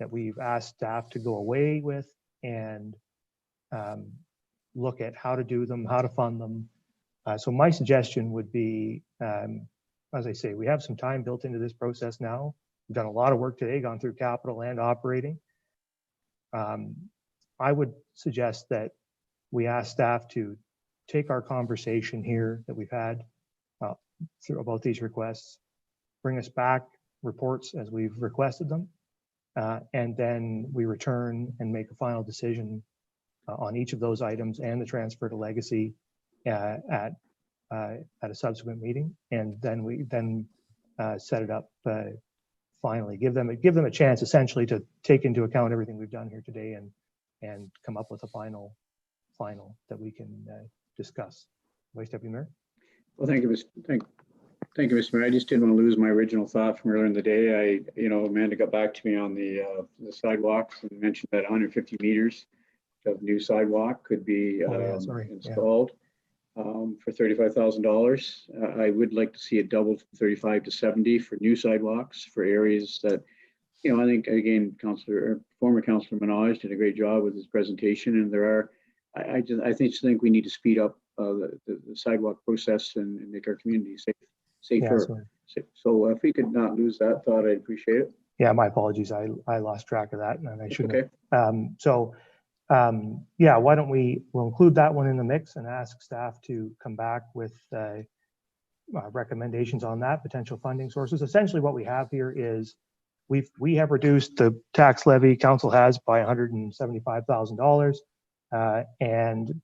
that we've asked staff to go away with and look at how to do them, how to fund them. So my suggestion would be, as I say, we have some time built into this process now. We've done a lot of work today, gone through capital and operating. I would suggest that we ask staff to take our conversation here that we've had about these requests, bring us back reports as we've requested them, and then we return and make a final decision on each of those items and the transfer to legacy at at a subsequent meeting, and then we set it up finally. Give them a chance essentially to take into account everything we've done here today and come up with a final that we can discuss. Vice Deputy Mayor. Well, thank you, Mr. Mayor. I just didn't want to lose my original thought from earlier in the day. Amanda got back to me on the sidewalks and mentioned that 150 meters of new sidewalk could be installed for $35,000. I would like to see it doubled from 35 to 70 for new sidewalks for areas that, I think, again, former Councillor Minaj did a great job with his presentation, and there are, I think we need to speed up the sidewalk process and make our community safer. So if we could not lose that thought, I'd appreciate it. Yeah, my apologies. I lost track of that, and I shouldn't. Okay. Why don't we'll include that one in the mix and ask staff to come back with recommendations on that, potential funding sources. Essentially what we have here is we have reduced the tax levy, council has, by $175,000, and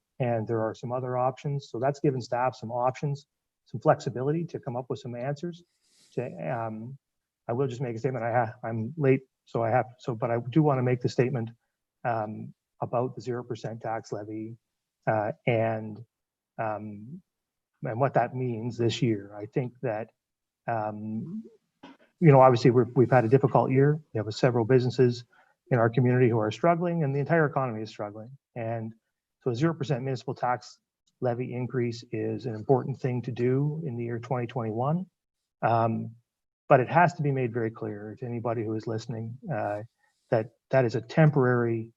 there are some other options. So that's given staff some options, some flexibility to come up with some answers. I will just make a statement. I'm late, but I do want to make the statement about the 0% tax levy and what that means this year. I think that obviously we've had a difficult year. We have several businesses in our community who are struggling, and the entire economy is struggling. And so a 0% municipal tax levy increase is an important thing to do in the year 2021. But it has to be made very clear to anybody who is listening that is a temporary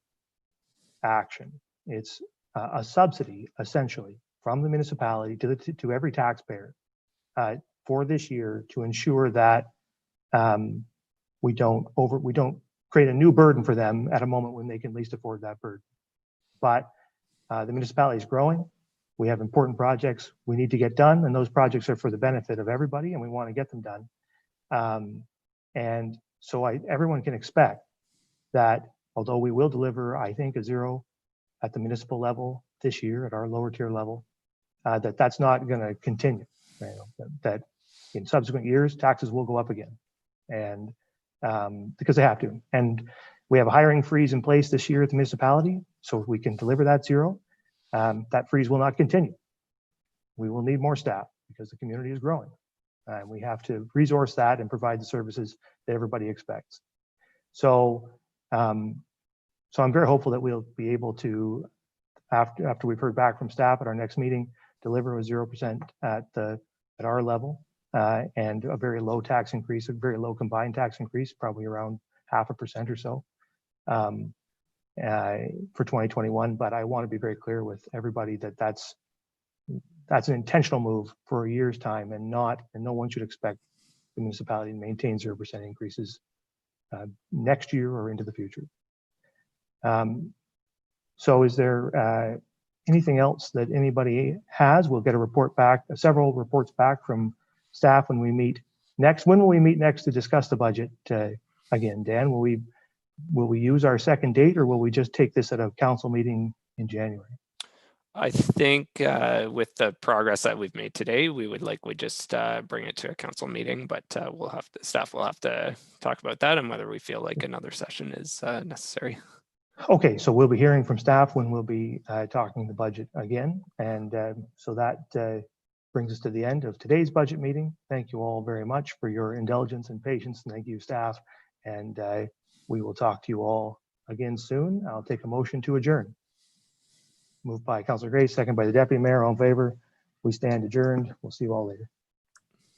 action. It's a subsidy, essentially, from the municipality to every taxpayer for this year to ensure that we don't create a new burden for them at a moment when they can least afford that burden. But the municipality is growing. We have important projects we need to get done, and those projects are for the benefit of everybody, and we want to get them done. And so everyone can expect that although we will deliver, I think, a zero at the municipal level this year, at our lower tier level, that's not going to continue. That in subsequent years, taxes will go up again, and because they have to. And we have a hiring freeze in place this year at the municipality, so if we can deliver that zero, that freeze will not continue. We will need more staff because the community is growing, and we have to resource that and provide the services that everybody expects. So I'm very hopeful that we'll be able to, after we've heard back from staff at our next meeting, deliver a 0% at our level and a very low tax increase, a very low combined tax increase, probably around 0.5% or so for 2021. But I want to be very clear with everybody that that's an intentional move for a year's time, and no one should expect the municipality to maintain 0% increases next year or into the future. So is there anything else that anybody has? We'll get a report back, several reports back from staff when we meet next. When will we meet next to discuss the budget again, Dan? Will we use our second date, or will we just take this at a council meeting in January? I think with the progress that we've made today, we would likely just bring it to a council meeting, but staff will have to talk about that and whether we feel like another session is necessary. Okay, so we'll be hearing from staff when we'll be talking the budget again. And so that brings us to the end of today's budget meeting. Thank you all very much for your indulgence and patience. And thank you, staff. And we will talk to you all again soon. I'll take a motion to adjourn. Moved by Councillor Grace, second by the Deputy Mayor. All in favor? We stand adjourned. We'll see you all later.